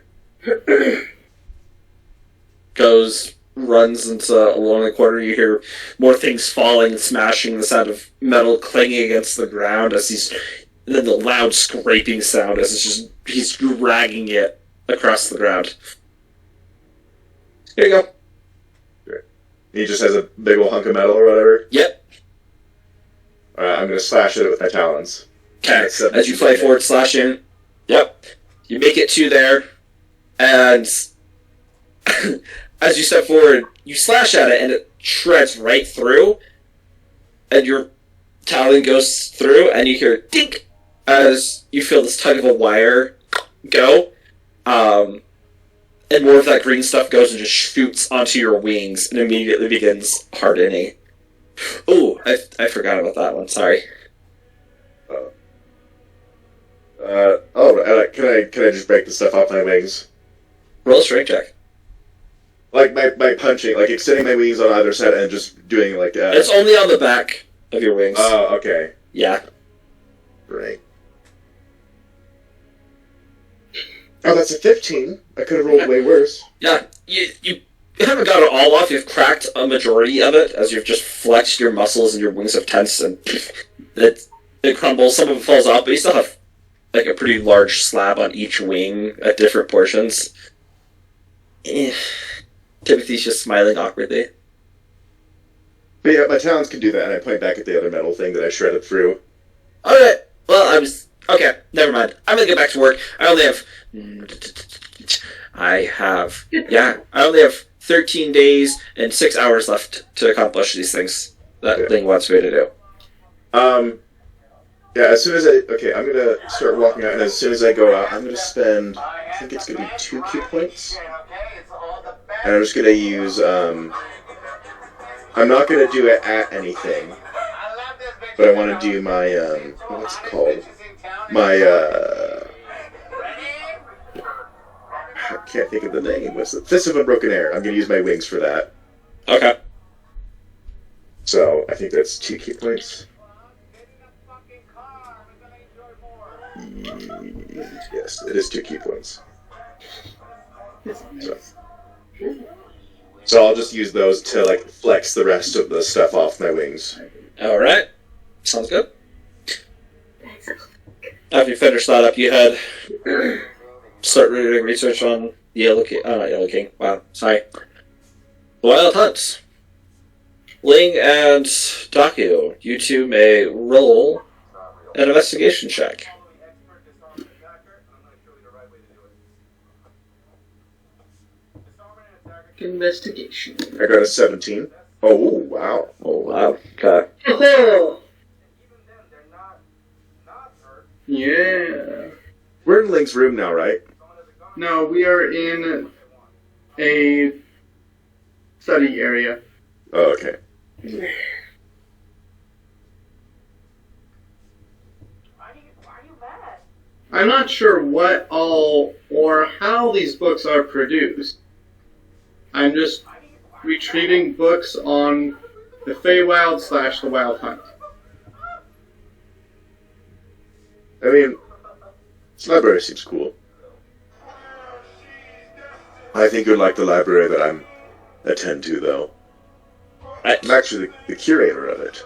runs into along the corner. You hear more things falling and smashing, the sound of metal clanging against the ground and then the loud scraping sound as he's dragging it across the ground. Here you go. He just has a big old hunk of metal or whatever? Yep. Alright, I'm gonna slash it with my talons. Okay, as you fly forward, slash in. Yep. You make it to there, and as you step forward, you slash at it, and it shreds right through, and your talon goes through, and you hear dink as you feel this tug of a wire go, and more of that green stuff goes and just shoots onto your wings and immediately begins hardening. Ooh, I forgot about that one, sorry. Can I just break the stuff off my wings? Roll a strength check. Like my punching, like extending my wings on either side and just doing like It's only on the back of your wings. Oh, okay. Yeah. Right. Oh, that's a 15. I could have rolled way worse. Yeah, you haven't got it all off. You've cracked a majority of it as you've just flexed your muscles and your wings have tensed and it crumbles. Some of it falls off, but you still have like a pretty large slab on each wing at different portions. Timothy's just smiling awkwardly. But yeah, my talons can do that, and I point back at the other metal thing that I shredded through. Alright, well, okay, never mind. I'm gonna get back to work. I only have 13 days and 6 hours left to accomplish these things that Ling wants me to do. Yeah, as soon as I'm gonna start walking out, and as soon as I go out, I'm gonna spend, I think it's gonna be 2 key points. And I'm just gonna use, I'm not gonna do it at anything, but I want to do my, what's it called? I can't think of the name. What's the Fist of Unbroken Air? I'm gonna use my wings for that. Okay. So, I think that's 2 key points. Yes, it is 2 key points. So I'll just use those to like flex the rest of the stuff off my wings. Alright. Sounds good. After you finish that up, you start doing research on Yellow King. Wow, sorry. Wild Hunts. Ling and Daku, you two may roll an investigation check. Investigation. I got a 17. Oh, wow. Oh, wow. Okay. Yeah. We're in Ling's room now, right? No, we are in a study area. Oh, okay. I'm not sure what all or how these books are produced. I'm just retrieving books on the Feywild / the Wild Hunt. I mean, this library seems cool. I think you'd like the library that I'm attend to, though. I'm actually the curator of it.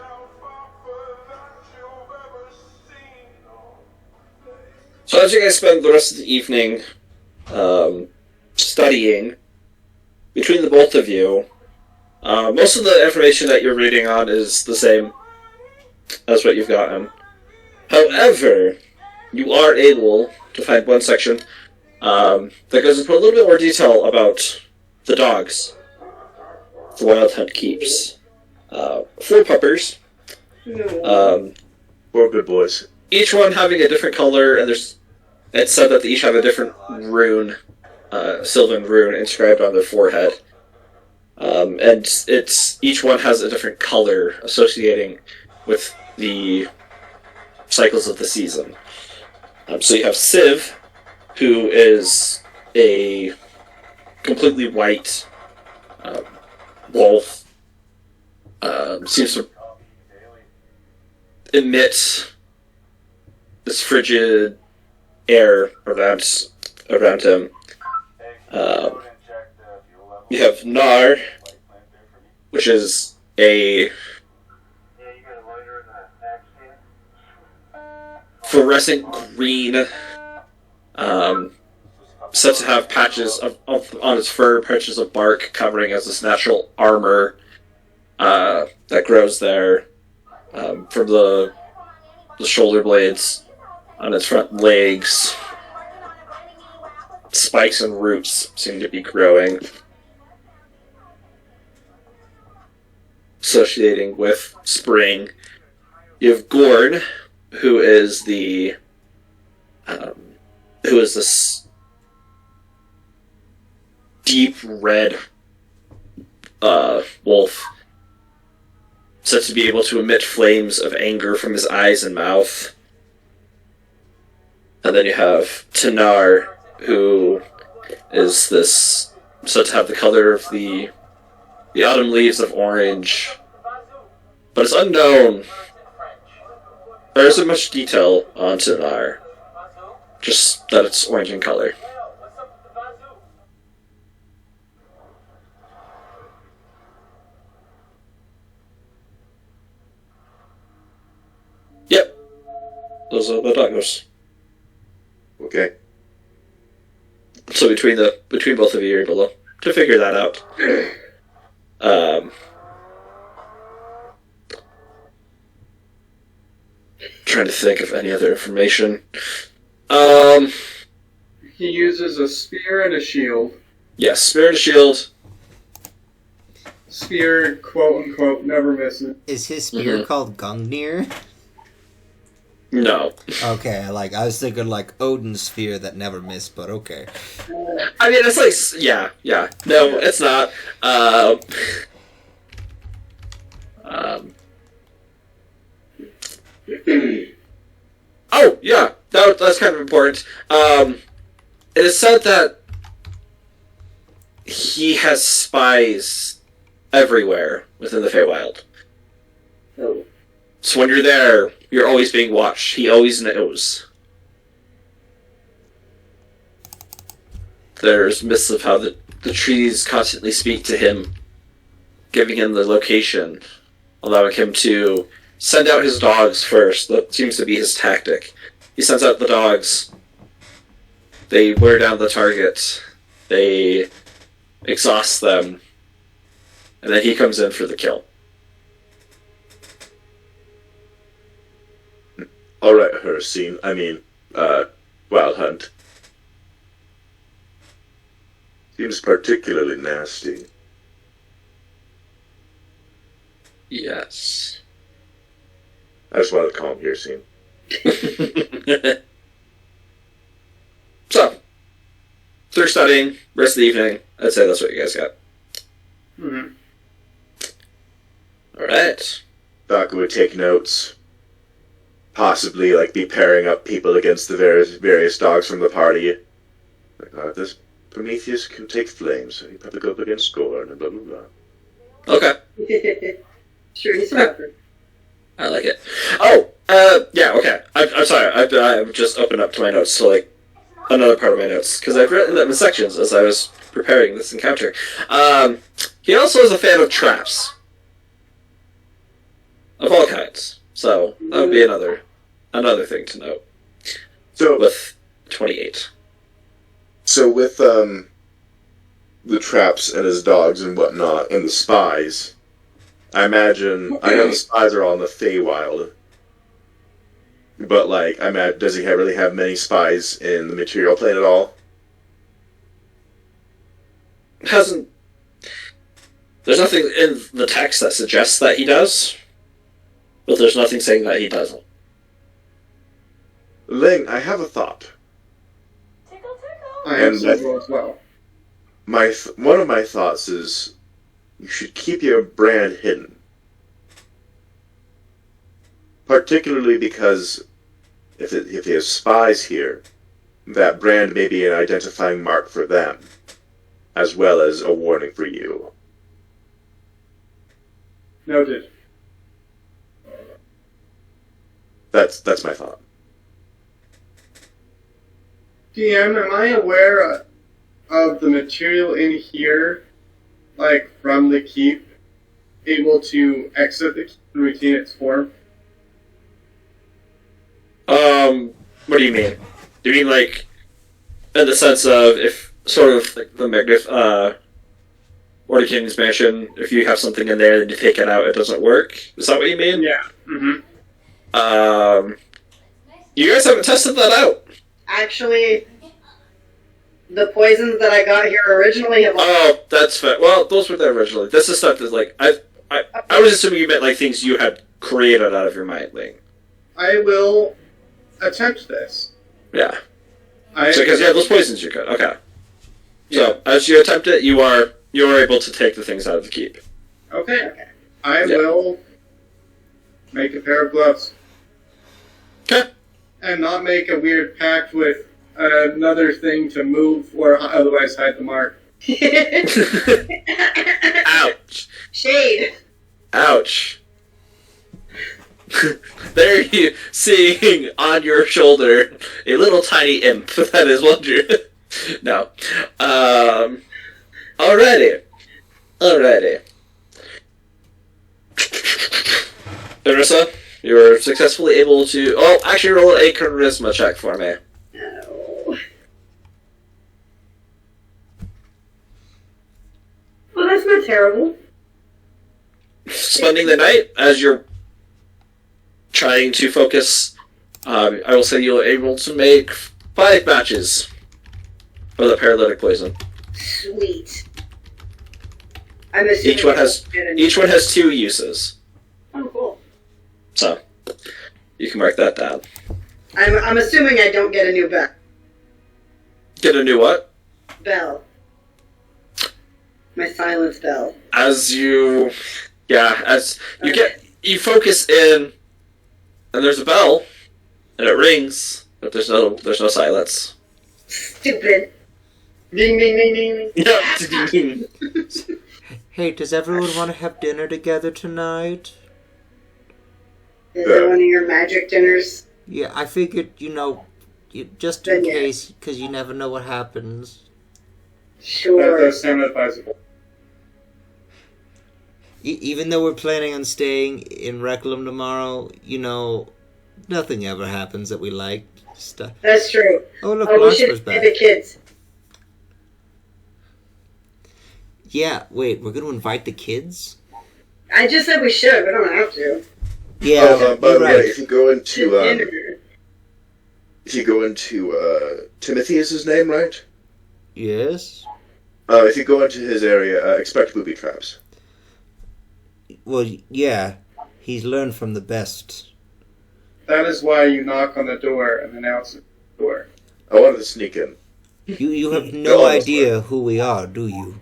So as you guys spend the rest of the evening studying, between the both of you, most of the information that you're reading on is the same as what you've gotten. However, you are able to find one section that goes into a little bit more detail about the dogs the Wild Hunt keeps. 4 puppers. 4 good boys. Each one having a different color, and it's said that they each have a different rune Sylvan rune inscribed on their forehead. And each one has a different color associating with the cycles of the season. So you have Civ, who is a completely white wolf. Seems to emit this frigid air around him. You have Nar, which is a fluorescent green, said to have patches on its fur, patches of bark covering as this natural armor that grows there from the shoulder blades on its front legs. Spikes and roots seem to be growing, associating with spring. You have Gorn, who is this deep red wolf, said to be able to emit flames of anger from his eyes and mouth. And then you have Tanar, who is this said to have the color of the autumn leaves of orange, but it's unknown. There isn't much detail on Tanar, just that it's orange in color. Yep, those are the doggos. Okay. So between both of you, you're able to figure that out. Trying to think of any other information. He uses a spear and a shield. Yes, spear and a shield. Spear, quote unquote, never misses. Is his spear called Gungnir? No. Okay, I was thinking like Odin's spear that never missed, but okay. I mean, it's like, yeah. No, it's not. Oh, yeah, that's kind of important. It is said that he has spies everywhere within the Feywild. Oh. So when you're there, you're always being watched. He always knows. There's myths of how the trees constantly speak to him, giving him the location, allowing him to send out his dogs first. That seems to be his tactic. He sends out the dogs. They wear down the target. They exhaust them. And then he comes in for the kill. Alright, Hircine. Wild Hunt. Seems particularly nasty. Yes. I just wanted to call him Hircine. So, through studying, rest of the evening, I'd say that's what you guys got. Mm-hmm. Alright. Baka would take notes. Possibly, be pairing up people against the various dogs from the party. This Prometheus can take flames, so he probably go up against Gorn and blah blah blah. Okay. Sure, he's smart. I like it. Oh, yeah, okay. I'm sorry. I've just opened up to my notes to, another part of my notes, because I've written them in sections as I was preparing this encounter. He also is a fan of traps. Of all kinds. So, that would be another thing to note. So, with 28. So with, the traps and his dogs and whatnot, and the spies, I know the spies are all in the Feywild, but, does he really have many spies in the material plane at all? There's nothing in the text that suggests that he does, but there's nothing saying that he doesn't. Ling, I have a thought. I I have several as well. One of my thoughts is you should keep your brand hidden. Particularly because if there's spies here, that brand may be an identifying mark for them, as well as a warning for you. Noted. That's my thought. DM, am I aware of the material in here, like from the keep, able to exit the keep and retain its form? What do you mean? Do you mean like in the sense of if sort of like the Order King's mansion, if you have something in there and you take it out, it doesn't work? Is that what you mean? Yeah. Mm-hmm. You guys haven't tested that out. Actually, the poisons that I got here originally have... Oh, that's fair. Well, those were there originally. This is stuff that's like... I was assuming you meant like things you had created out of your mind, Ling. I will attempt this. Yeah. Because those poisons you could. Okay. So, as you attempt it, you are able to take the things out of the keep. Okay. I will make a pair of gloves. Okay. And not make a weird pact with another thing to move or otherwise hide the mark. Ouch. Shade. Ouch. There you seeing on your shoulder a little tiny imp that is wondering. No. Alrighty. Arissa, you're successfully able to... Oh, actually roll a charisma check for me. No. Well, that's not terrible. Spending the night as you're trying to focus, I will say you're able to make 5 matches for the paralytic poison. Sweet. I'm assuming each one has 2 uses. Oh, cool. So you can mark that down. I'm assuming I don't get a new bell. Get a new what? Bell. My silence bell. As you you focus in, and there's a bell, and it rings, but there's no silence. Stupid. Ding ding ding ding. Yeah. Hey, does everyone want to have dinner together tonight? Is it one of your magic dinners? Yeah, I figured, just in case, because you never know what happens. Sure. That does sound advisable. Even though we're planning on staying in Reclam tomorrow, nothing ever happens that we like. That's true. Oh, look, we Lars should was back. the kids. Yeah, wait, we're going to invite the kids? I just said we should. We don't have to. Yeah, by the way, right. if you go into Timothy is his name, right? Yes. If you go into his area, expect booby traps. Well, yeah, he's learned from the best. That is why you knock on the door and announce the door. I wanted to sneak in. You have no idea who we are, do you?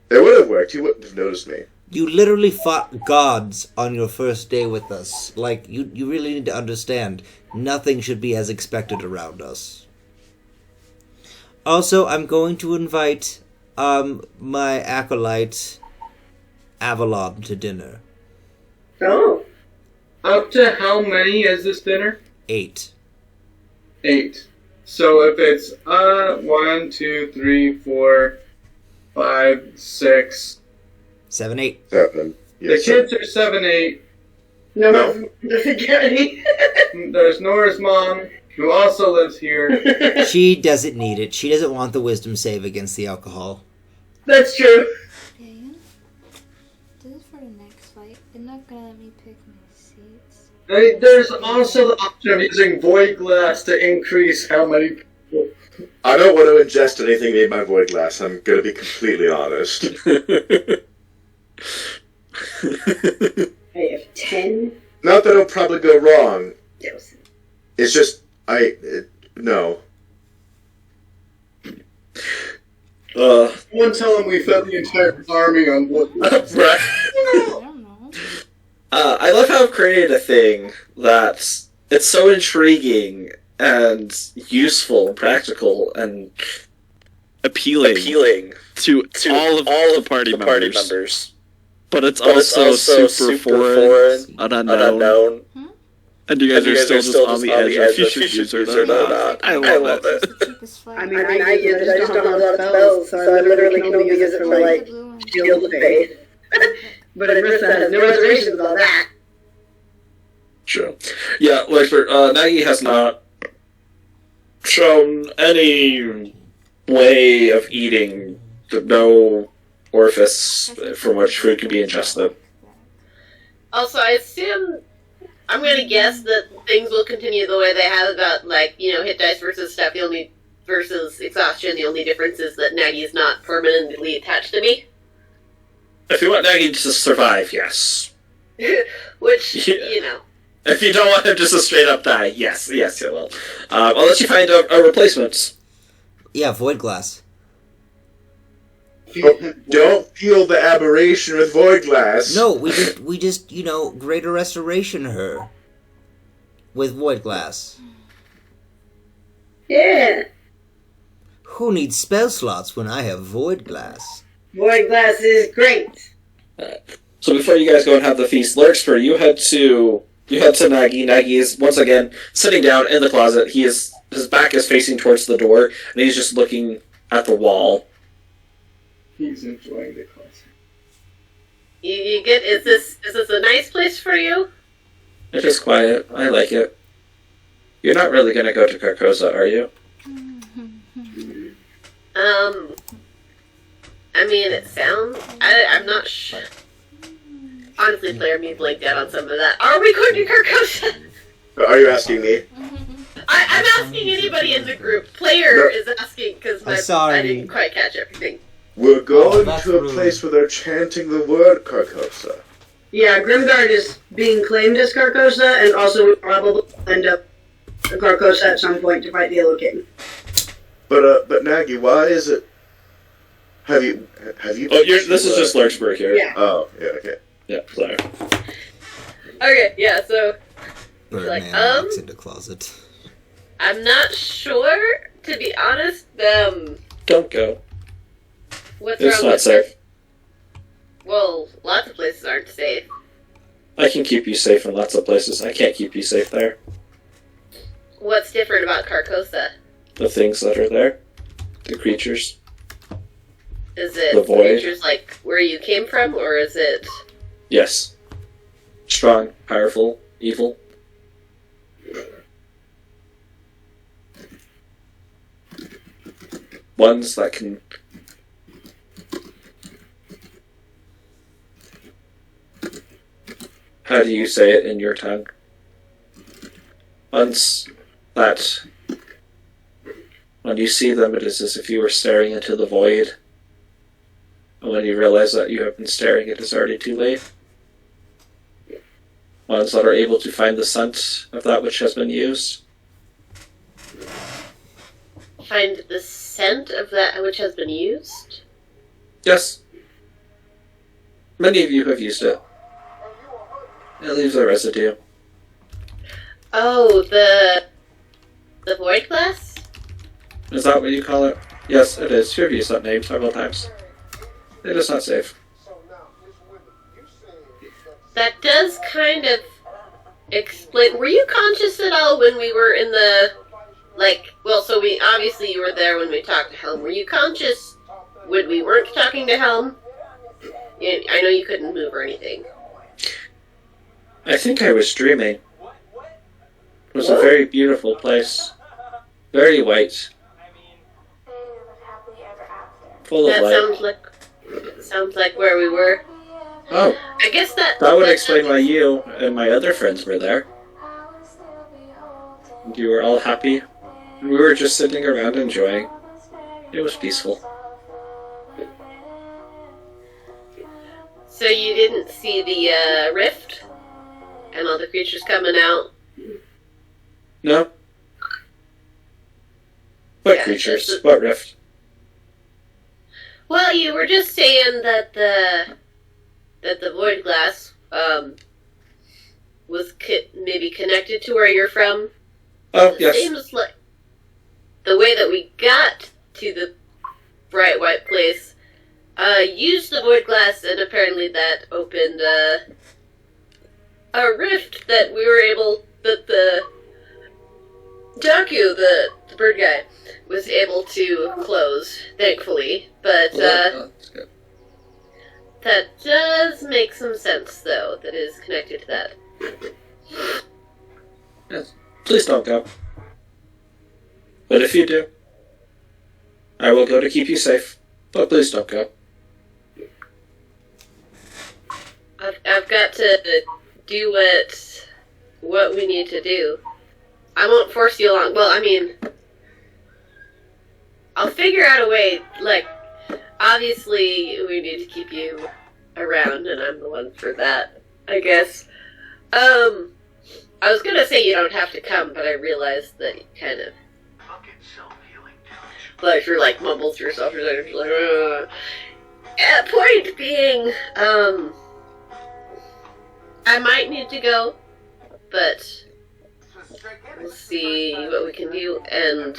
It would have worked. You wouldn't have noticed me. You literally fought gods on your first day with us. Like, you really need to understand, nothing should be as expected around us. Also, I'm going to invite my acolyte, Avalon, to dinner. Oh. Up to how many is this dinner? 8. 8. So if it's 1, 2, 3, 4, 5, 6. 7, 8. 7. The Yes, kids are 7, 8. No. Doesn't get any. There's Nora's mom, who also lives here. She doesn't need it. She doesn't want the wisdom save against the alcohol. That's true. Yeah, this is for the next fight. They're not gonna let me pick my seats. There's also the option of using void glass to increase how many people. I don't want to ingest anything made by void glass. I'm going to be completely honest. I have 10 Not that it'll probably go wrong. doses. It's just, no. Someone tell him we fed the entire army on what? Right. I don't know. I love how I've created a thing that's it's so intriguing and useful and practical and appealing to all of the party members. But it's also super foreign and unknown. And you guys are still just on the edge of future users or not. I love it. I mean, I use it, I just don't have a lot of spells, so I literally can only use it for, like, shield of faith. But Arissa has no reservations about that. Sure. Yeah, like Nagi has not shown any way of eating, no orifice from which food can be ingested. Also, I assume, I'm gonna guess that things will continue the way they have about, like, hit dice versus stuff, versus exhaustion. The only difference is that Nagi is not permanently attached to me. If you want Nagi to survive, yes. Which, Yeah. If you don't want him just to straight up die, yes, he will. I'll let you find a replacement. Yeah, void glass. Don't feel the aberration with void glass. No, we just greater restoration her with void glass. Yeah. Who needs spell slots when I have void glass? Void glass is great. So before you guys go and have the feast, Lurkspur, you head to Nagi. Nagi is once again sitting down in the closet. His back is facing towards the door, and he's just looking at the wall. He's enjoying the closet. you get, is this a nice place for you? It is quiet. I like it. You're not really going to go to Carcosa, are you? I mean, it sounds, I'm not sure. Honestly, player me blanked out on some of that. Are we going to Carcosa? Are you asking me? I'm asking anybody in the group. Player is asking because sorry. I didn't quite catch everything. We're going that's to a rude. place where they're chanting the word Carcosa. Yeah, Grimguard is being claimed as Carcosa, and also we probably end up at Carcosa at some point to fight the Yellow King. But Nagi, why is it? Have you? Oh, this is just Lurkspur here. Yeah. Oh, yeah, okay. Yeah, sorry. Okay, yeah, so Birdman Like, walks into closet. I'm not sure, to be honest, Don't go. what's It's wrong not with safe. this. Well, lots of places aren't safe. I can keep you safe in lots of places. I can't keep you safe there. What's different about Carcosa? The things that are there. The creatures. Is it The void. creatures like where you came from, or is it... Yes. Strong, powerful, evil. Ones that can... How do you say it in your tongue? Ones that... When you see them, it is as if you were staring into the void. And when you realize that you have been staring, it is already too late. Ones that are able to find the scent of that which has been used. Find the scent of that which has been used? Yes. Many of you have used it. It leaves a residue. Oh, the void glass? Is that what you call it? Yes, it is. You have used that name several times. It is not safe. That does kind of explain... Were you conscious at all when we were in the... so we... Obviously you were there when we talked to Helm. Were you conscious when we weren't talking to Helm? I know you couldn't move or anything. I think I was dreaming. It was a very beautiful place. Very white. Full of That light. sounds like where we were. Oh, I guess that would explain why you and my other friends were there. You were all happy. And we were just sitting around enjoying. It was peaceful. So you didn't see the rift? And all the creatures coming out? No? What Yeah, creatures? it's- What rift? Well, you were just saying that the void glass was maybe connected to where you're from. Oh, yes. Seems like the way that we got to the bright white place used the void glass, and apparently that opened a rift that we were able, that the Jaku, the bird guy, was able to close, thankfully. But That's good. that does make some sense, though, that is connected to that. Yes. Please don't go. But if you do, I will go to keep you safe. But please don't go. I've got to do what we need to do. I won't force you along. Well, I mean, I'll figure out a way. Like, obviously, we need to keep you around, and I'm the one for that, I guess. I was gonna say you don't have to come, but I realized that you kind of, like, you're like mumbles to yourself. You're like, point being, I might need to go, but we'll see what we can do, and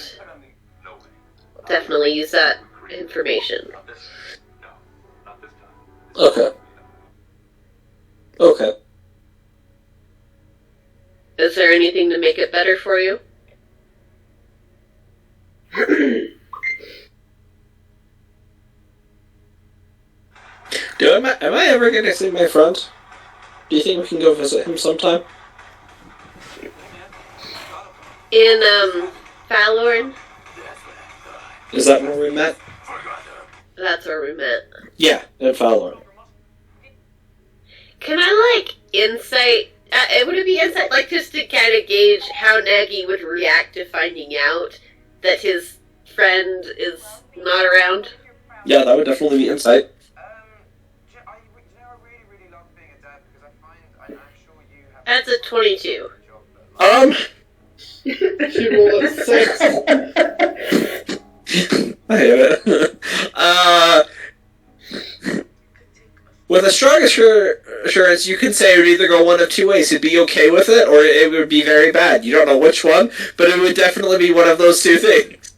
definitely use that information. Okay. Okay. Is there anything to make it better for you? Am I ever going to see my friend? Do you think we can go visit him sometime? In, Falorn? Is that where we met? That's where we met. Yeah, in Fallon. Can I, like, insight... would it be insight, like, just to kind of gauge how Nagy would react to finding out that his friend is not around? Yeah, that would definitely be insight. That's a 22. She rolled a 6. I hate it. With a strong assurance, you can say it would either go one of two ways. He'd be okay with it, or it would be very bad. You don't know which one, but it would definitely be one of those two things.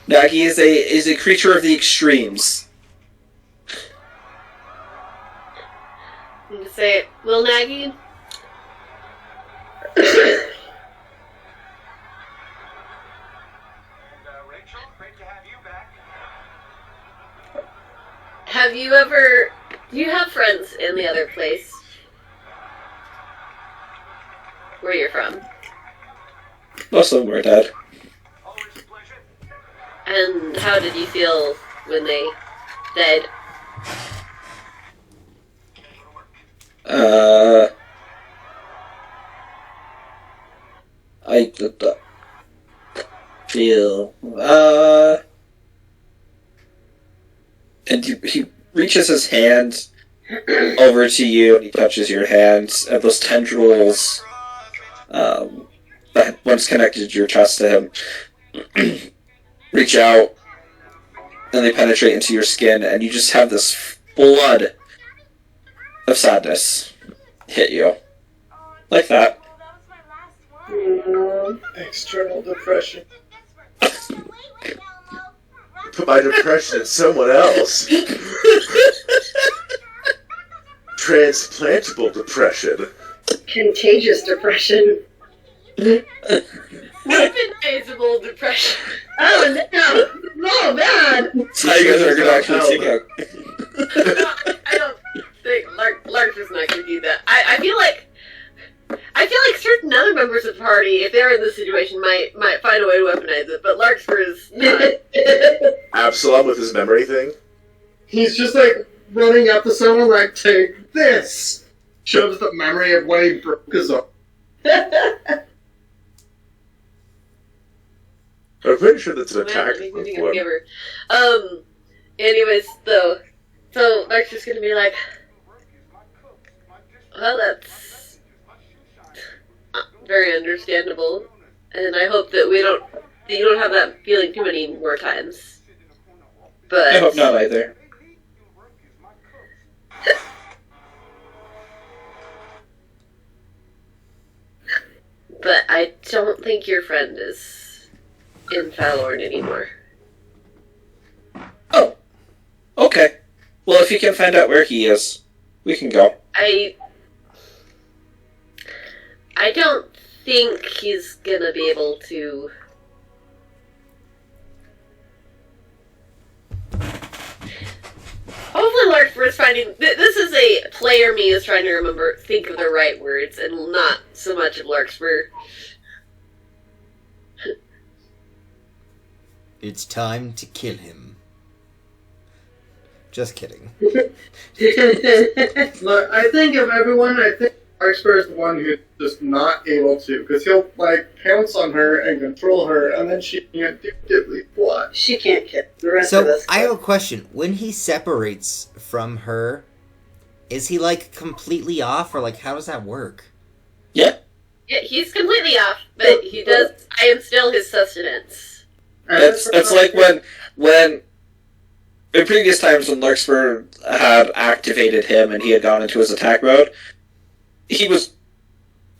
Nagi is a creature of the extremes. You can say, Will Nagy? Have you ever... Do you have friends in the other place? Where you're from? Most of them were dead. And how did you feel when they died? I did feel, and he reaches his hand over to you, and he touches your hands, and those tendrils, that once connected your chest to him, reach out, and they penetrate into your skin, and you just have this flood of sadness hit you. Like that. External depression. Put my depression in someone else. Transplantable depression. Contagious depression. Weaponizable depression. Oh no! No, bad! That's how you guys are going to actually take out. I don't think Lark's is not going to do that. I feel like certain other members of the party, if they're in this situation, might find a way to weaponize it, but Larkspur is not. Absalom with his memory thing. He's just like running up to someone like, take this! Shoves the memory of when he broke his arm. I'm pretty sure that's an attack. Anyways, though, so Lark's just going to be like, well, that's very understandable, and I hope that we don't that you don't have that feeling too many more times. But I hope not either. But I don't think your friend is in Falorn anymore. Oh. Okay. Well, if you can find out where he is, we can go. I don't think he's gonna be able to. Hopefully Larkspur's finding... This is a player me is trying to think of the right words, and not so much of Larkspur. It's time to kill him. Just kidding. Look, I think of everyone, I think Larkspur is the one who's just not able to, because he'll, pounce on her and control her, and then she can't do diddly what. She can't get the rest of So, us. I have a question. When he separates from her, is he, completely off, or, how does that work? Yeah. Yeah, he's completely off, but he does... I am still his sustenance. It's like when in previous times when Larkspur had activated him and he had gone into his attack mode, he was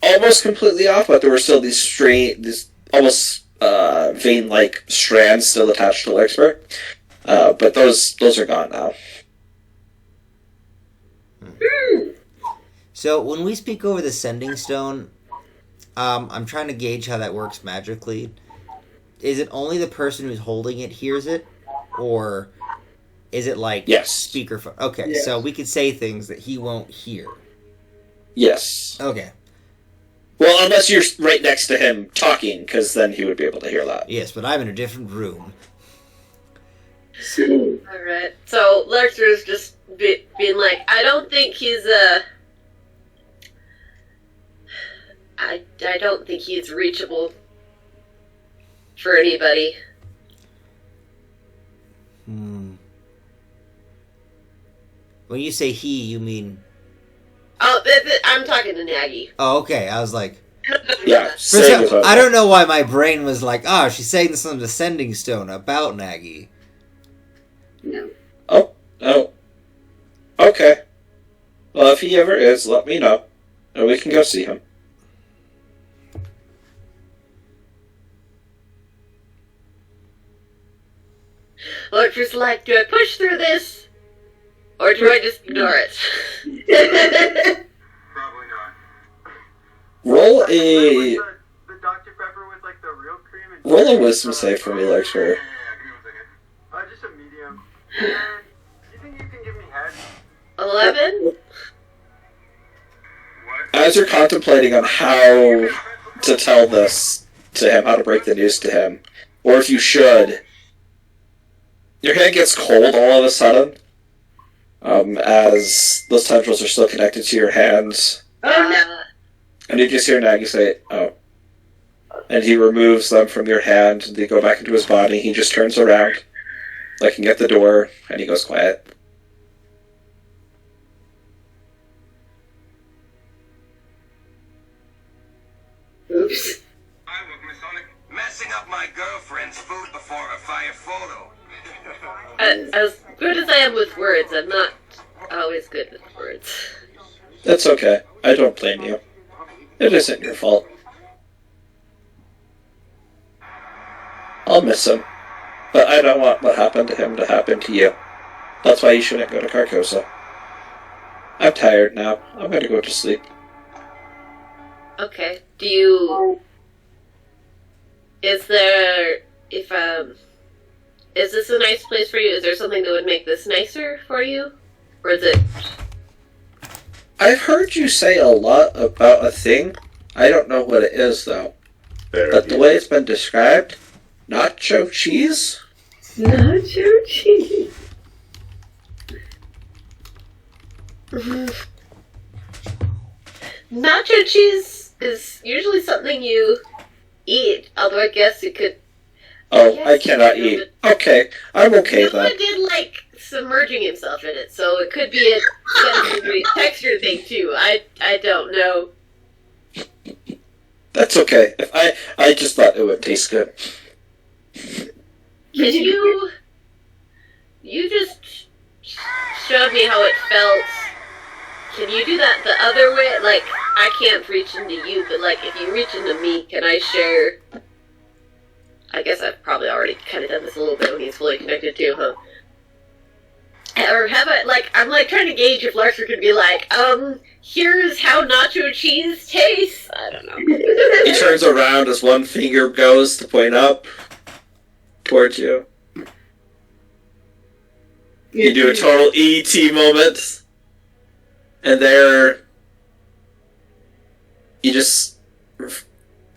almost completely off, but there were still these almost vein-like strands still attached to Larkspur. But those are gone now. So, when we speak over the Sending Stone, I'm trying to gauge how that works magically. Is it only the person who's holding it hears it? Or is it yes. speakerphone? Okay, Yes. So we could say things that he won't hear. Yes. Okay. Well, unless you're right next to him talking, because then he would be able to hear that. Yes, but I'm in a different room. Alright, so Larkspur's just being like, I don't think he's, I don't think he's reachable for anybody. When you say he, you mean... Oh, I'm talking to Nagy. Oh, okay. I was like... Yeah, I don't know why my brain was like, she's saying this on the Sending Stone about Nagy. No. Oh. Okay. Well, if he ever is, let me know. And we can go see him. Larkspur's like, do I push through this? Or do I just ignore it? Probably not. Roll a... The Dr. Pepper with the real cream and... Roll a wisdom save for me, Larkspur. Give me 1 second. Just a medium. Do you think you can give me head? 11? What? As you're contemplating on how to tell this to him, how to break the news to him, or if you should, your hand gets cold all of a sudden, as those tendrils are still connected to your hands. Oh, no. And you just hear Nagy say, oh. And he removes them from your hand, and they go back into his body. He just turns around, looking at the door, and he goes quiet. Oops. I work Masonic, messing up my girlfriend's food before a fire photo. As good as I am with words, I'm not always good with words. That's okay. I don't blame you. It isn't your fault. I'll miss him. But I don't want what happened to him to happen to you. That's why you shouldn't go to Carcosa. I'm tired now. I'm gonna go to sleep. Okay. Do you... Is there... Is this a nice place for you? Is there something that would make this nicer for you? Or is it... I've heard you say a lot about a thing. I don't know what it is, though. But the way it's been described, nacho cheese? Nacho cheese. Nacho cheese is usually something you eat, although I guess you could... Oh, I cannot eat. Okay, I'm okay Noah then. did like submerging himself in it, so it could be a sensory texture thing too. I don't know. That's okay. I just thought it would taste good. can you just showed me how it felt. Can you do that the other way? Like, I can't reach into you, but like, if you reach into me, can I share? I guess I've probably already kind of done this a little bit when he's fully connected too, huh? Or have I, like, I'm like trying to gauge if Larker could be like, here's how nacho cheese tastes. I don't know. He turns around as one finger goes to point up towards you. You do a total E.T. moment. And there, you just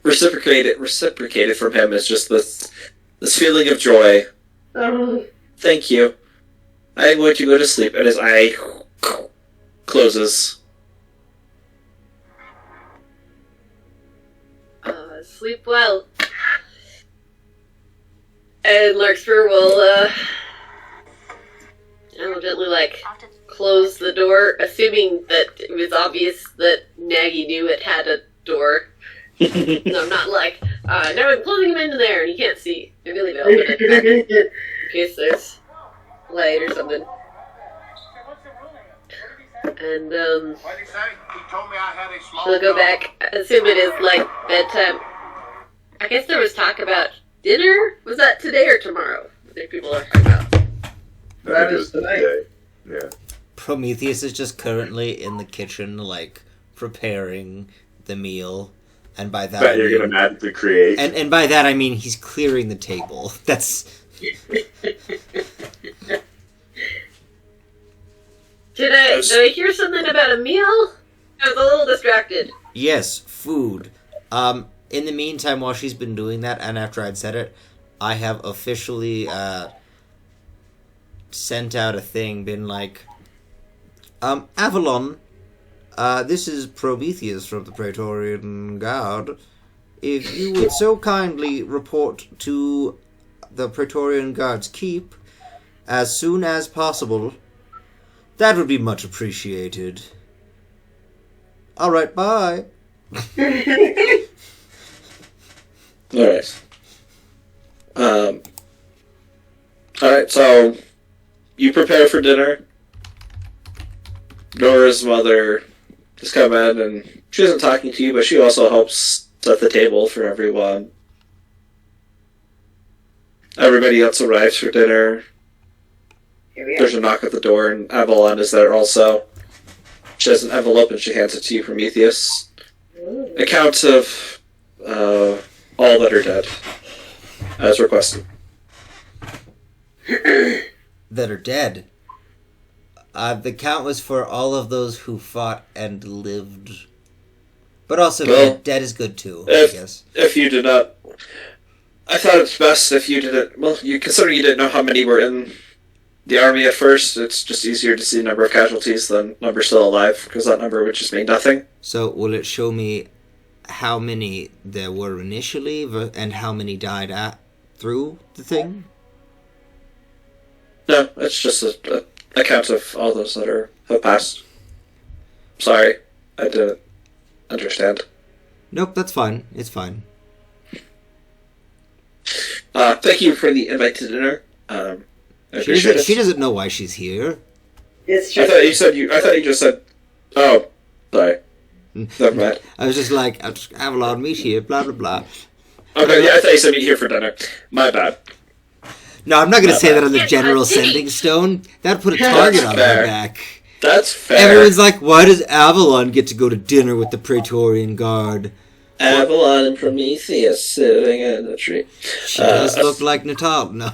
reciprocate it from him as just this feeling of joy. Thank you. I'm going to go to sleep, and his eye closes. Sleep well. And Larkspur will, gently, like, close the door, assuming that it was obvious that Nagy knew it had a door. No, not like, now I'm closing him into there, and you can't see. Maybe leave it open in case there's light or something. And, we'll go back, assume it is, like, bedtime. I guess there was talk about dinner? Was that today or tomorrow? I think people are talking about. That is tonight. Yeah. Prometheus is just currently in the kitchen, like, preparing the meal. And by that, But you're gonna magically create. And by that I mean he's clearing the table. That's... Did I hear something about a meal? I was a little distracted. Yes, food. In the meantime, while she's been doing that, and after I'd said it, I have officially, sent out a thing, been like, Avalon, this is Prometheus from the Praetorian Guard. If you would so kindly report to the Praetorian Guard's keep as soon as possible, that would be much appreciated. Alright, bye. Alright. Alright, so you prepare for dinner. Nora's mother just come in, and she isn't talking to you, but she also helps set the table for everyone. Everybody else arrives for dinner. There's a knock at the door, and Avalon is there also. She has an envelope, and she hands it to you, Prometheus. Accounts of all that are dead, as requested. That are dead? The count was for all of those who fought and lived. But also, dead is good too, I guess. If you did not... I thought it's best if you didn't... Well, considering you didn't know how many were in the army at first, it's just easier to see the number of casualties than number still alive, because that number would just mean nothing. So, will it show me how many there were initially, and how many died through the thing? No, it's just a account of all those that have passed. Sorry, I didn't understand. Nope, that's fine. It's fine. Thank you for the invite to dinner. I appreciate it. She doesn't know why she's here. It's just... I thought you just said... Oh, sorry. Never mind. I was just like, Avalon, meet here, blah, blah, blah. Okay, yeah, I thought you said meet here for dinner. My bad. No, I'm not going to say that on the general sending stone. That'd put a target on my back. That's fair. Everyone's like, why does Avalon get to go to dinner with the Praetorian Guard? Avalon and Prometheus sitting in a tree. She does look like Natal. No.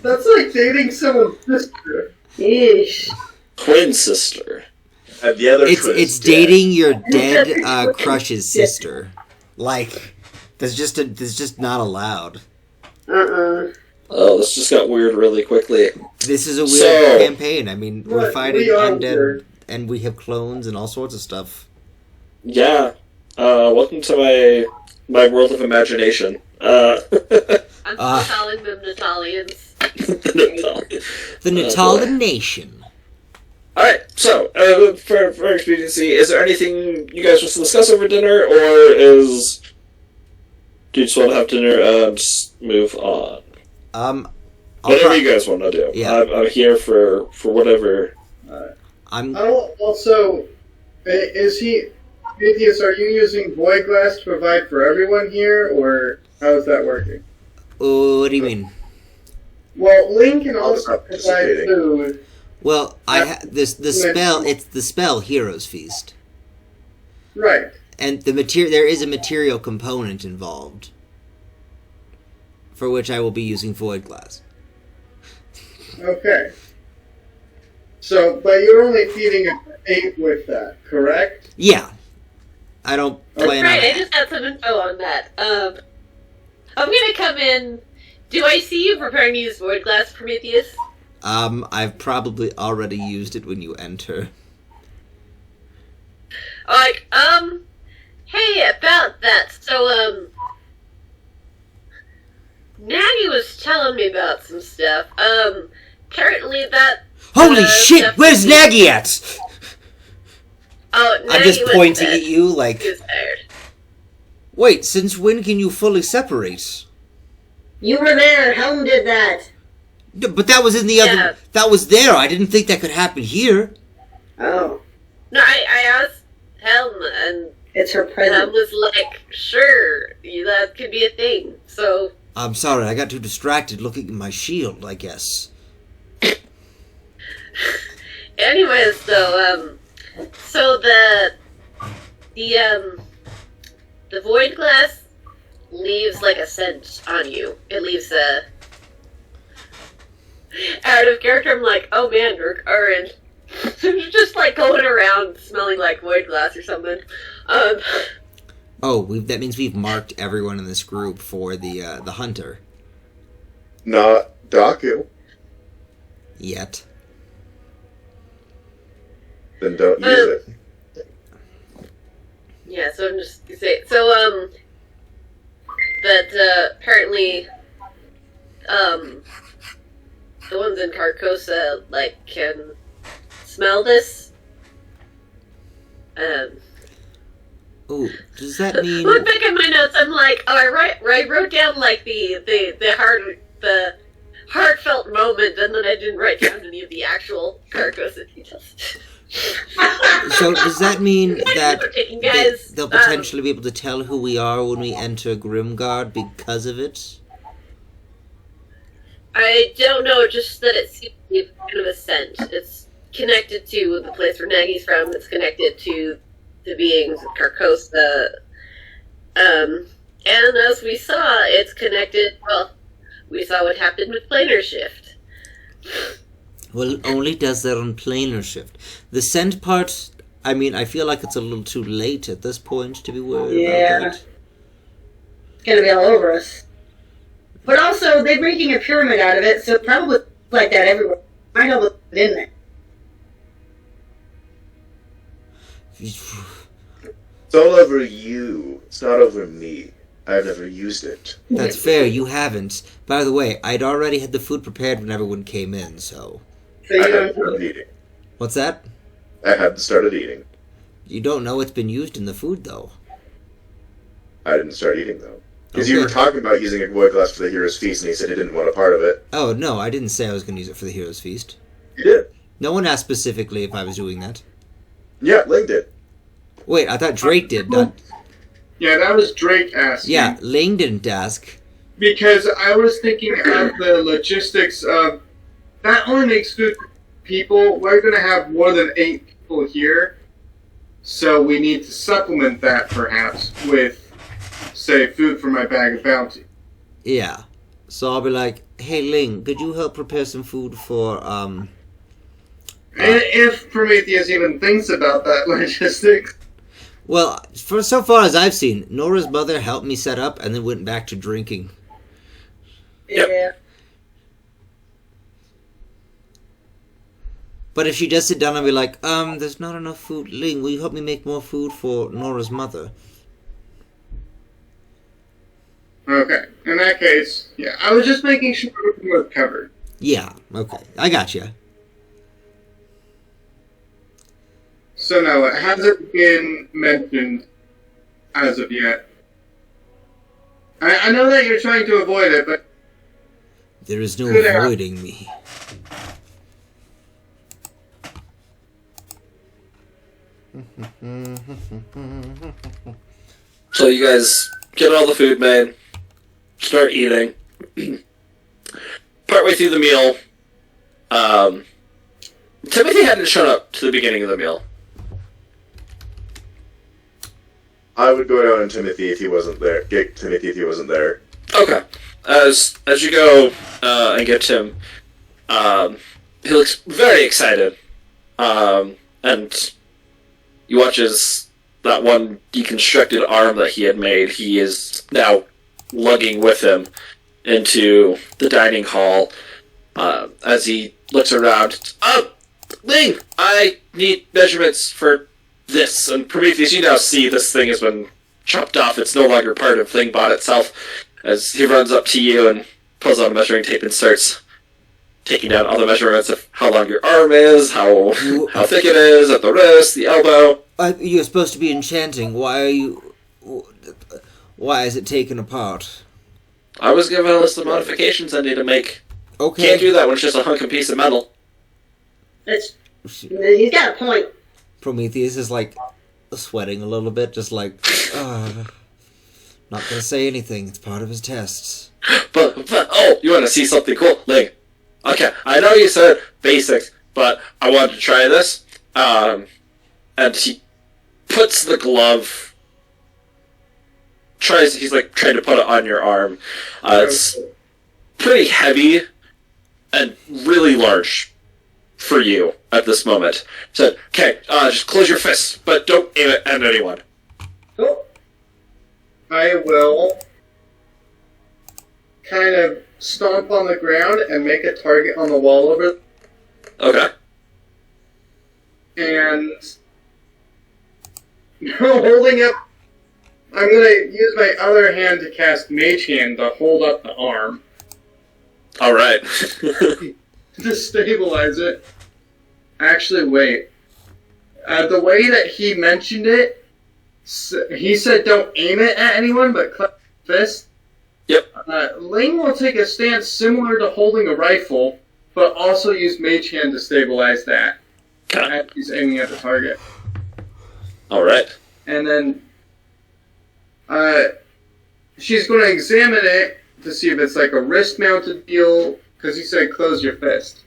That's like dating someone's sister. Yeesh. Twin sister. And the other It's dating your dead crush's sister. Like, that's just not allowed. Oh, this just got weird really quickly. This is a weird campaign. I mean, we're fighting undead, and we have clones and all sorts of stuff. Yeah. Welcome to my world of imagination. I'm calling them Natalians. The Natalan Nation. Alright, so, for expediency, is there anything you guys want to discuss over dinner, or Do you just want to have dinner and move on? I'll Whatever you guys want to do. Yeah. I'm here for whatever. Oh, also, is he... Prometheus, are you using void glass to provide for everyone here, or how is that working? What do you mean? Well, Link can also provide food. Well, the spell. It's the spell Hero's Feast. Right. And there is a material component involved, for which I will be using void glass. Okay. So, but you're only feeding an 8 with that, correct? Yeah. I don't plan Right, on I just got some info on that. I'm gonna come in. Do I see you preparing to use void glass, Prometheus? I've probably already used it when you enter. Like, hey, about that. So, Nagy was telling me about some stuff. Apparently that... Holy shit! Where's Nagy at? Oh, Nagy I'm just was pointing dead. at you like... He was tired. Wait, since when can you fully separate? You were there. Helm did that. But that was in the other... That was there. I didn't think that could happen here. Oh. No, I asked Helm, and It's her Helm present. was like, sure, that could be a thing. So, I'm sorry, I got too distracted looking at my shield, I guess. anyways, though, so the void glass leaves like a scent on you. It leaves a out of character. I'm like, oh man, you're orange. Just like going around smelling like void glass or something. Oh, that means we've marked everyone in this group for the hunter. Not Daku. Yet. Then don't use it. Yeah, so I'm just gonna say that apparently the ones in Carcosa like can smell this. Ooh, does that mean... Look back at my notes. I'm like, oh, I wrote down like the heartfelt moment, and then I didn't write down any of the actual Carcosa details. So does that mean that Guys, they'll potentially be able to tell who we are when we enter Grimgard because of it? I don't know, just that it seems to be kind of a scent. It's connected to the place where Nagy's from. It's connected to the beings of Carcosa. And as we saw, it's connected, well, we saw what happened with Planar Shift. Well, it only does that on planar shift. The scent part, I mean, I feel like it's a little too late at this point to be worried about that. It's gonna be all over us. But also, they're making a pyramid out of it, so probably like that everywhere. Might have it in there. It's all over you. It's not over me. I've never used it. That's fair, you haven't. By the way, I'd already had the food prepared when everyone came in, so... So I you hadn't don't. started eating. What's that? I hadn't started eating. You don't know it's been used in the food, though. I didn't start eating, though. Because you were talking about using a void glass for the hero's feast, and he said he didn't want a part of it. Oh, no, I didn't say I was going to use it for the Hero's Feast. You did. No one asked specifically if I was doing that. Yeah, Ling did. Wait, I thought Drake did, not... Yeah, that was Drake asking. Yeah, Ling didn't ask. Because I was thinking of the logistics of that only makes food for people. We're going to have more than 8 people here, so we need to supplement that perhaps with, say, food for my bag of bounty. Yeah. So I'll be like, hey Ling, could you help prepare some food for, If Prometheus even thinks about that logistics. Well, for so far as I've seen, Nora's mother helped me set up and then went back to drinking. Yeah. But if she does sit down and be like, there's not enough food, Ling, will you help me make more food for Nora's mother? Okay, in that case, yeah, I was just making sure everything was covered. Yeah, okay, I gotcha. So no, it hasn't been mentioned as of yet. I know that you're trying to avoid it, but... There is no avoiding me. So you guys get all the food made, start eating. Partway through the meal, Timothy hadn't shown up to the beginning of the meal. I would go down on Timothy if he wasn't there. Get Timothy if he wasn't there. Okay. As you go and get Tim, he looks very excited, and you watch as that one deconstructed arm that he had made, he is now lugging with him into the dining hall. As he looks around, Ling, I need measurements for this. And Prometheus, you now see this thing has been chopped off. It's no longer part of Thingbot itself. As he runs up to you and pulls out a measuring tape and starts taking down all the measurements of how long your arm is, how thick it is at the wrist, the elbow. You're supposed to be enchanting. Why are you... Why is it taken apart? I was given a list of modifications I need to make. Okay. Can't do that when it's just a hunk of piece of metal. He's got a point. Prometheus is like sweating a little bit, just like, not gonna say anything. It's part of his tests. But you want to see something cool? Ling. Okay, I know you said basics, but I wanted to try this. And he puts the glove. He's like trying to put it on your arm. It's pretty heavy and really large for you at this moment. So, okay, just close your fists, but don't aim it at anyone. Oh. I will kind of stomp on the ground and make a target on the wall over. Okay. And holding up, I'm going to use my other hand to cast Mage Hand to hold up the arm. Alright. To stabilize it. Actually, wait. The way that he mentioned it, he said don't aim it at anyone, but clench fist. Yep. Ling will take a stance similar to holding a rifle, but also use Mage Hand to stabilize that. As he's aiming at the target. Alright. And then she's going to examine it to see if it's like a wrist-mounted deal, because he said close your fist.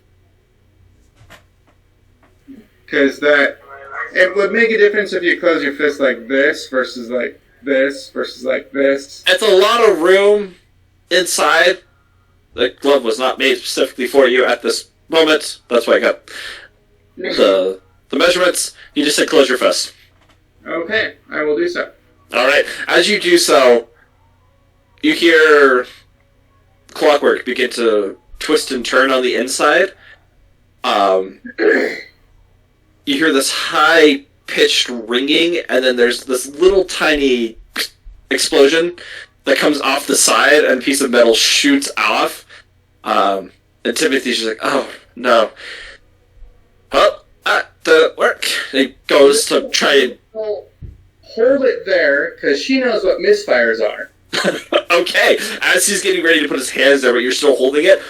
Because it would make a difference if you close your fist like this versus like this versus like this. It's a lot of room inside. The glove was not made specifically for you at this moment. That's why I got the measurements. You just said close your fist. Okay, I will do so. Alright, as you do so, you hear clockwork begin to twist and turn on the inside. You hear this high-pitched ringing, and then there's this little tiny explosion that comes off the side, and a piece of metal shoots off. And Timothy's just like, oh, no. Well, that didn't work. He goes to try and... Well, hold it there, because she knows what misfires are. Okay, as he's getting ready to put his hands there, but you're still holding it,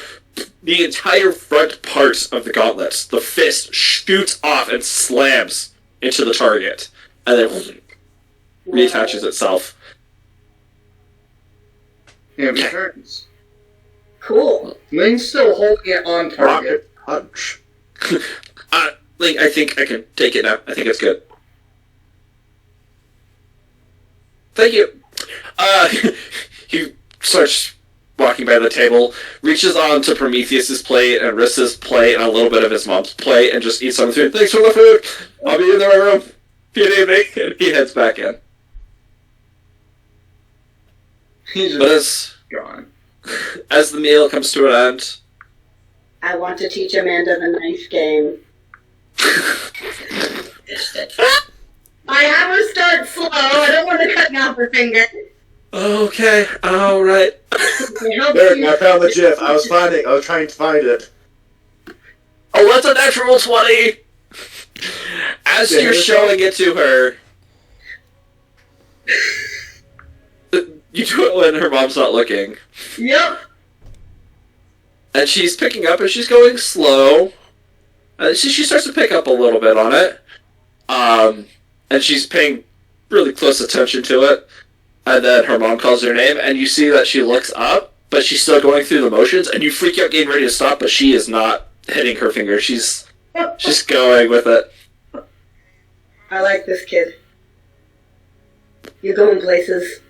the entire front part of the gauntlet, the fist, shoots off and slams into the target, and then reattaches itself. And returns. Cool. Ling's still holding it on target. Punch. Ling, I think I can take it now. I think it's good. Thank you. He starts walking by the table, reaches onto Prometheus's plate and Rissa's plate and a little bit of his mom's plate and just eats some of the food. Thanks for the food. I'll be in the room. Good evening. And he heads back in. He's But just gone. as the meal comes to an end, I want to teach Amanda the knife game. My hammer starts slow. I don't want to cut me off her finger. okay, alright. There, I found the GIF. I was trying to find it. Oh, that's a natural 20! As you're showing it to her, You do it when her mom's not looking. Yep. And she's picking up, and she's going slow. She starts to pick up a little bit on it. And she's paying really close attention to it. And then her mom calls her name, and you see that she looks up, but she's still going through the motions, and you freak out getting ready to stop, but she is not hitting her finger. She's just going with it. I like this kid. You're going places.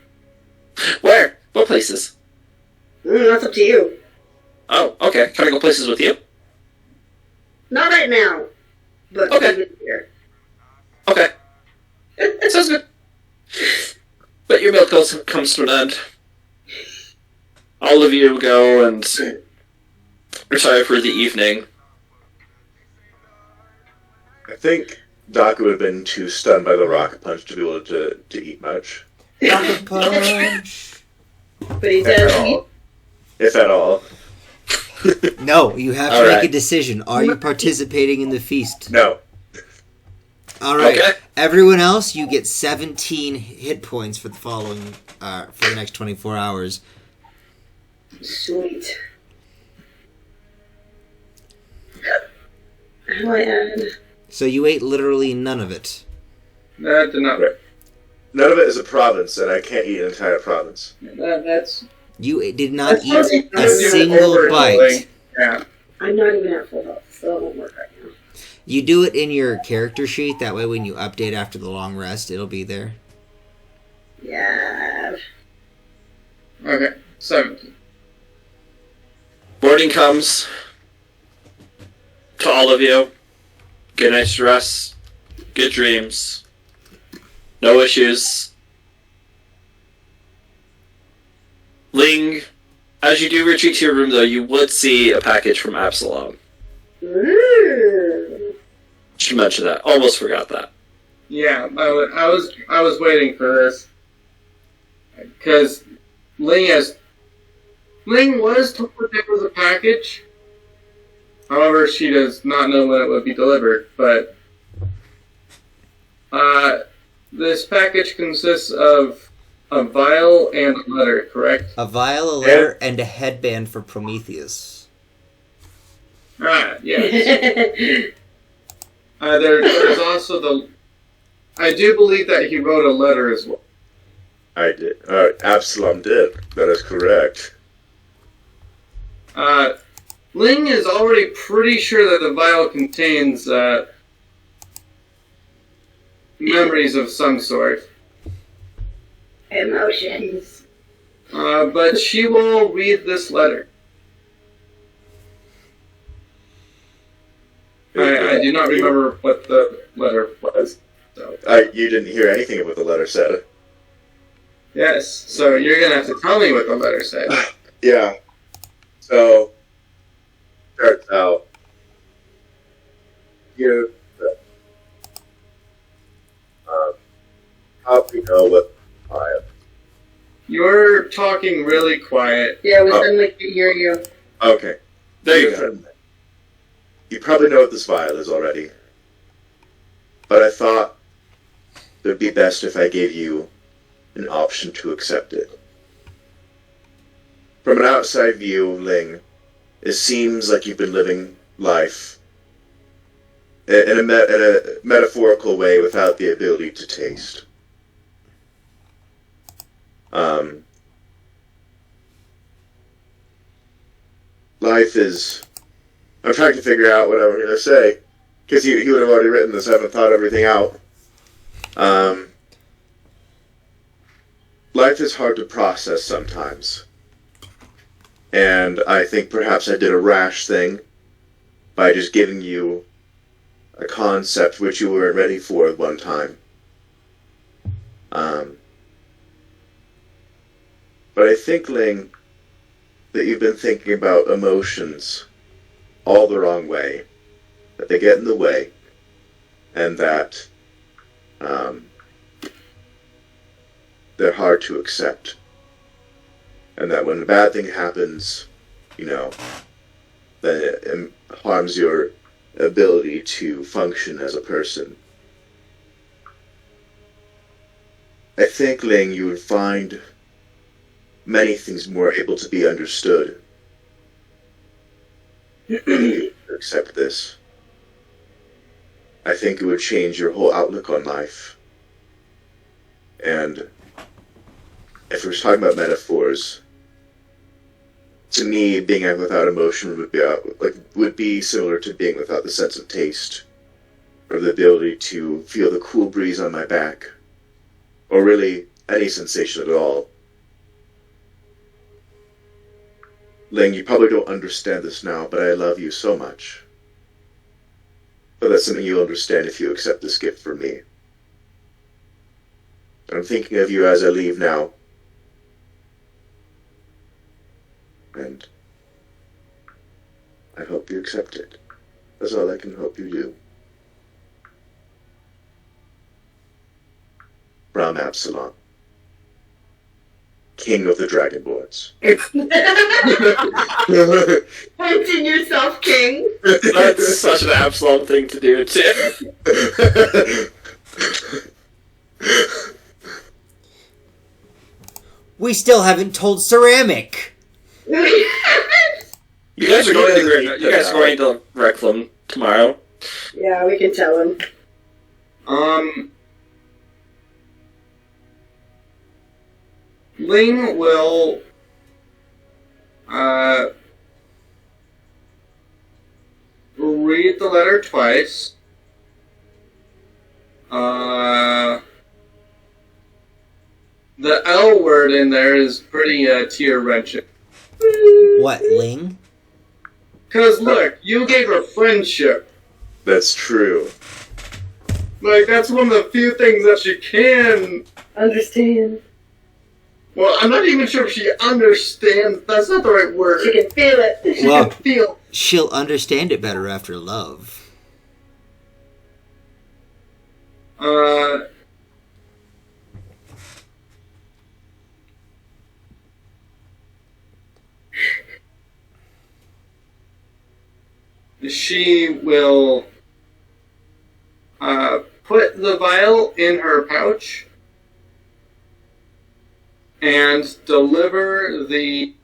Where? What places? That's up to you. Oh, okay. Can I go places with you? Not right now. But okay. Here. Okay. Sounds good. But your meal comes to an end. All of you go and retire for the evening. I think Doc would have been too stunned by the rocket punch to be able to eat much. Rocket punch! But he does eat. If at all. No, you have to make a decision. Are you participating in the feast? No. Alright. Okay. Everyone else, you get 17 hit points for the following, for the next 24 hours. Sweet. How do I add? So you ate literally none of it. That did not. None of it is a province, and I can't eat an entire province. That's. You did not eat a a single bite. Yeah. I'm not even at full health, so it won't work right now. You do it in your character sheet. That way, when you update after the long rest, it'll be there. Yeah. Okay. 17. Morning comes to all of you. Good night's rest. Good dreams. No issues. Ling, as you do retreat to your room, though, you would see a package from Absalom. Ooh. Should mention that. Almost forgot that. Yeah, I was waiting for this because Ling was told that there was a package. However, she does not know when it would be delivered. But this package consists of a vial and a letter, correct? A vial, a letter, and a headband for Prometheus. Yes. There's also the... I do believe that he wrote a letter as well. I did. Absalom did. That is correct. Ling is already pretty sure that the vial contains memories of some sort. Emotions. But she will read this letter. I do not remember what the letter was. So. You didn't hear anything of what the letter said. Yes, so you're going to have to tell me what the letter said. Yeah. So, starts out. You. How do we know what fire? You're talking really quiet. Yeah, we suddenly can hear you. Okay. There you go. You probably know what this vial is already. But I thought it would be best if I gave you an option to accept it. From an outside view, Ling, it seems like you've been living life in a metaphorical way without the ability to taste. Life is... I'm trying to figure out what I'm going to say, because he would have already written this. I haven't thought everything out. Life is hard to process sometimes. And I think perhaps I did a rash thing by just giving you a concept which you weren't ready for at one time. But I think, Ling, that you've been thinking about emotions all the wrong way, that they get in the way, and that they're hard to accept. And that when a bad thing happens, then it harms your ability to function as a person. I think, Ling, you would find many things more able to be understood. Accept this. I think it would change your whole outlook on life. And if we're talking about metaphors, to me, being without emotion would be similar to being without the sense of taste, or the ability to feel the cool breeze on my back, or really any sensation at all. Ling, you probably don't understand this now, but I love you so much. But that's something you'll understand if you accept this gift from me. I'm thinking of you as I leave now. And I hope you accept it. That's all I can hope you do. Ram Absalom, King of the Dragonborns. Painting yourself king. That's such an Absalom thing to do, too. We still haven't told Ceramic. You guys are going to Reclam tomorrow. Yeah, we can tell him. Ling will read the letter twice. The L word in there is pretty tear-wrenching. What, Ling? Because, look, you gave her friendship. That's true. Like, that's one of the few things that she can understand. Well, I'm not even sure if she understands. That's not the right word. She can feel it. She can feel. She'll understand it better after love. She will put the vial in her pouch and deliver the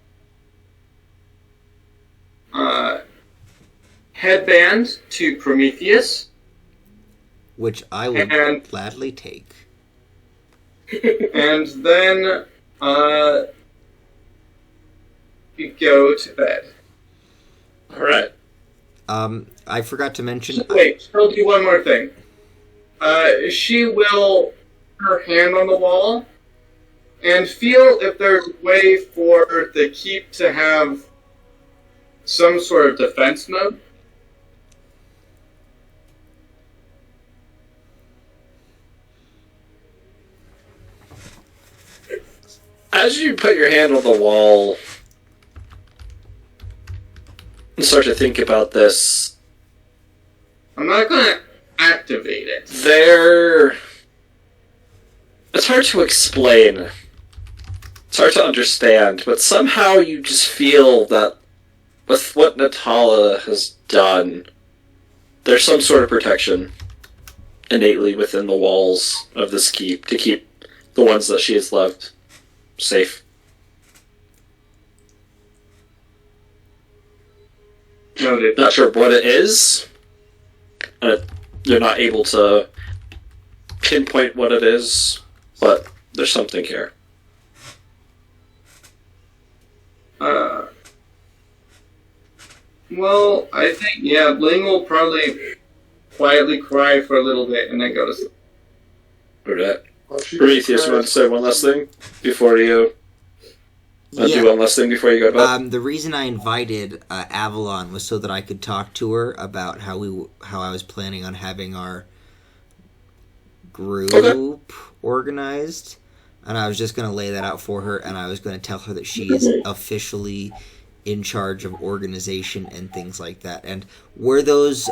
headband to Prometheus. Which I would gladly take. And then you go to bed. Alright. I forgot to mention... Wait, I'll do one more thing. She will put her hand on the wall and feel if there's a way for the keep to have some sort of defense mode. As you put your hand on the wall and start to think about this, I'm not going to activate it. It's hard to explain. It's hard to understand, but somehow you just feel that with what Natala has done, there's some sort of protection innately within the walls of this keep to keep the ones that she has loved safe. Noted. Not sure what it is. You're not able to pinpoint what it is, but there's something here. Well, I think, Ling will probably quietly cry for a little bit and then go to sleep. Or that. Prometheus, you want to say one last thing before you... do one last thing before you go to bed? The reason I invited Avalon was so that I could talk to her about how I was planning on having our group organized. And I was just going to lay that out for her, and I was going to tell her that she is officially in charge of organization and things like that. And were those,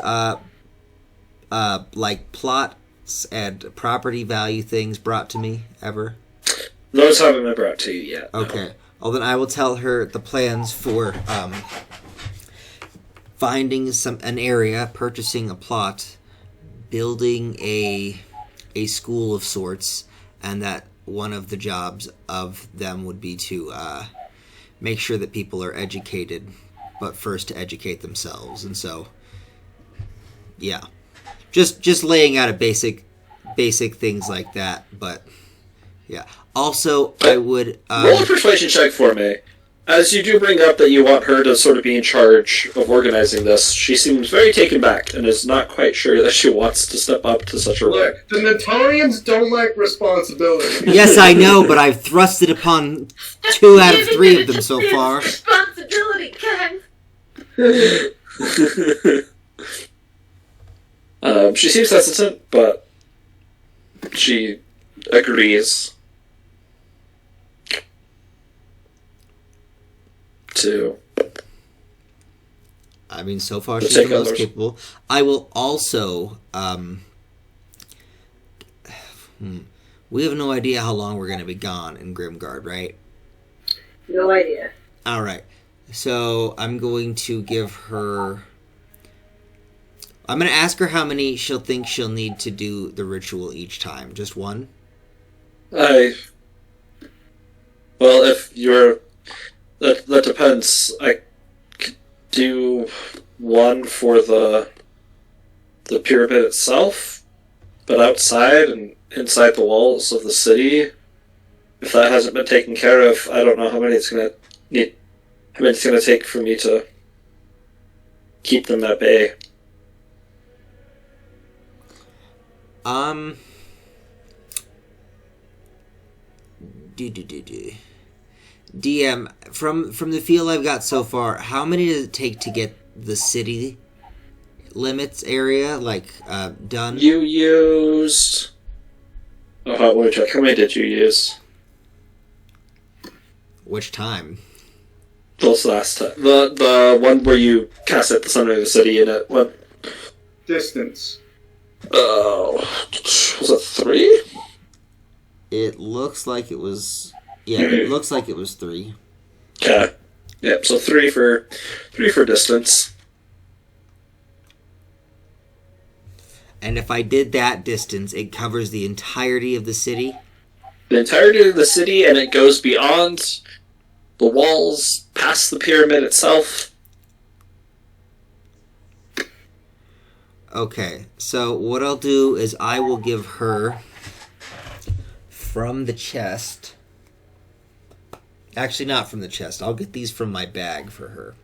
like, plots and property value things brought to me ever? Those haven't been brought to you yet. Okay. Well, then I will tell her the plans for finding an area, purchasing a plot, building a school of sorts, and that one of the jobs of them would be to make sure that people are educated, but first to educate themselves. And so, yeah, just laying out a basic things like that. But yeah, also I would roll a persuasion check for me. As you do bring up that you want her to sort of be in charge of organizing this, she seems very taken back and is not quite sure that she wants to step up to such a role. Look, the Natarians don't like responsibility. Yes, I know, but I've thrust it upon 2 out of 3 of them so far. Responsibility, guys. She seems hesitant, but she agrees to. I mean, so far she's the most capable. I will also. We have no idea how long we're going to be gone in Grimgard, right? No idea. All right. So I'm going to give her. I'm going to ask her how many she'll think she'll need to do the ritual each time. Just one? Well, if you're... That depends. I could do one for the pyramid itself, but outside and inside the walls of the city. If that hasn't been taken care of, I don't know how many it's going to take for me to keep them at bay. DM, from the feel I've got so far, how many does it take to get the city limits area, done? You used... Oh, wait, how many did you use? Which time? This last time. The one where you cast at the center of the city and it went... Distance. Oh, was it 3? It looks like it was... Yeah, it looks like it was 3. Okay. Yep, so 3 for distance. And if I did that distance, it covers the entirety of the city? The entirety of the city, and it goes beyond the walls, past the pyramid itself. Okay, so what I'll do is I will give her from the chest. Actually, not from the chest. I'll get these from my bag for her.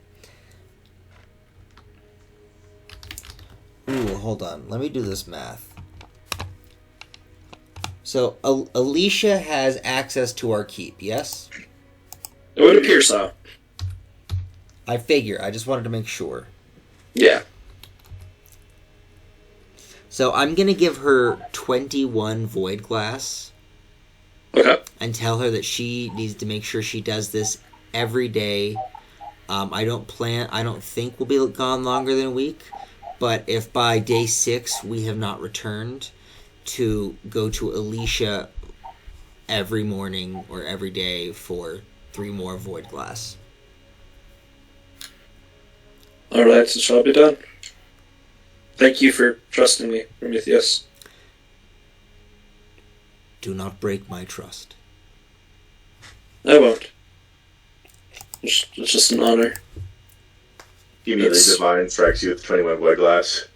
Ooh, hold on. Let me do this math. So, Alicia has access to our keep, yes? It would appear so. I figure. I just wanted to make sure. Yeah. So, I'm going to give her 21 void glass. Okay. And tell her that she needs to make sure she does this every day. I don't think we'll be gone longer than a week. But if by day 6 we have not returned, to go to Alicia every morning or every day for 3 more void glass. Alright, so shall be done. Thank you for trusting me, Prometheus. Do not break my trust. I won't. It's just an honor. Immediately Divine strikes you with 21 void glass.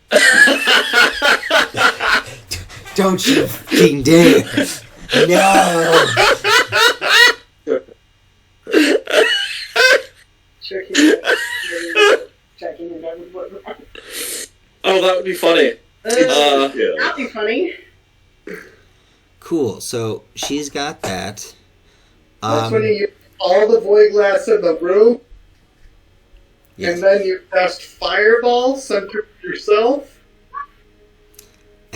Don't you fucking dare! No! Oh, that would be funny. That'd be funny. Cool, so she's got that. That's when you use all the void glass in the room, yes. And then you cast Fireball, center yourself.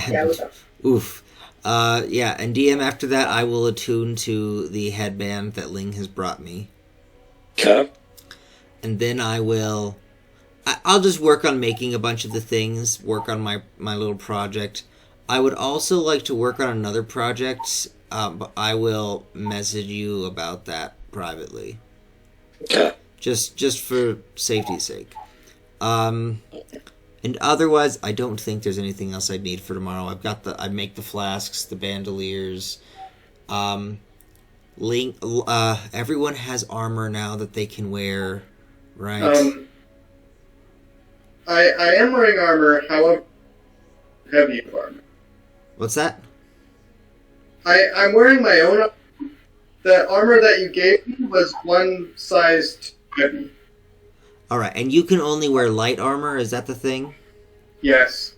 Yeah, what's up? Oof. Yeah, and DM after that, I will attune to the headband that Ling has brought me. Okay. And then I'll just work on making a bunch of the things, work on my little project. I would also like to work on another project, but I will message you about that privately. Okay. Just for safety's sake. And otherwise, I don't think there's anything else I need for tomorrow. I make the flasks, the bandoliers, Link, everyone has armor now that they can wear, right? I am wearing armor, however, heavy armor. What's that? I'm wearing my own armor. The armor that you gave me was one size too heavy. Alright, and you can only wear light armor, is that the thing? Yes.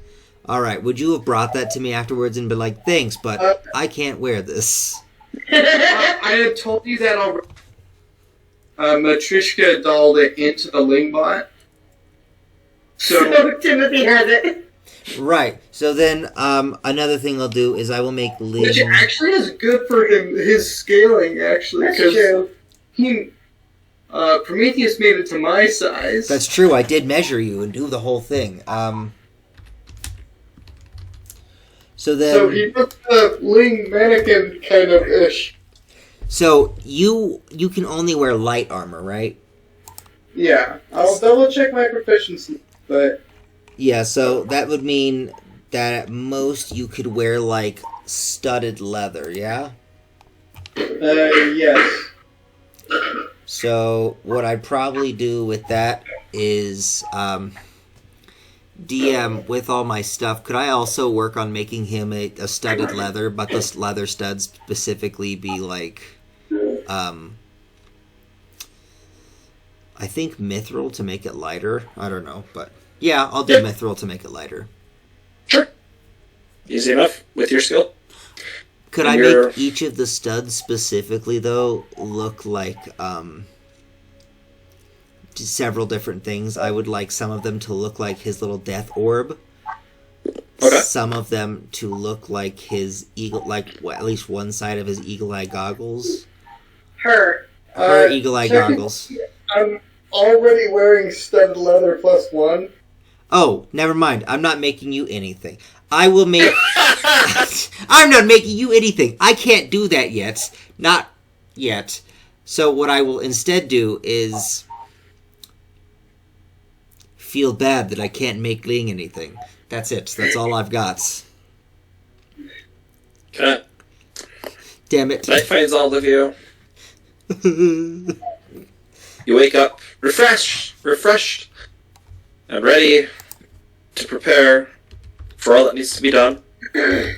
Alright, would you have brought that to me afterwards and been like, thanks, but I can't wear this? I had told you that already. Matrishka dolled it into the Lingbot. So Timothy has it. Right. So then, another thing I'll do is I will make Ling... Which actually is good for him, his scaling, actually. That's true. Prometheus made it to my size. That's true, I did measure you and do the whole thing. So then... So he looks the Ling mannequin kind of ish. So, you can only wear light armor, right? Yeah. I'll double check my proficiency, but... Yeah, so that would mean that at most you could wear, like, studded leather, yeah? Yes. So, what I'd probably do with that is, DM, with all my stuff, could I also work on making him a studded leather, but the leather studs specifically be, like, I think mithril to make it lighter? I don't know, but... Yeah, I'll do mithril to make it lighter. Sure. Easy enough with your skill. Could I make each of the studs specifically, though, look like several different things? I would like some of them to look like his little death orb. Okay. Some of them to look like his eagle, like at least one side of his eagle eye goggles. Her eagle eye goggles. I'm already wearing studded leather +1. Oh, never mind. I'm not making you anything. I will make... I'm not making you anything. I can't do that yet. Not yet. So what I will instead do is... feel bad that I can't make Ling anything. That's it. That's all I've got. Okay. Damn it. Night finds all of you. You wake up refreshed, and ready to prepare for all that needs to be done. I'd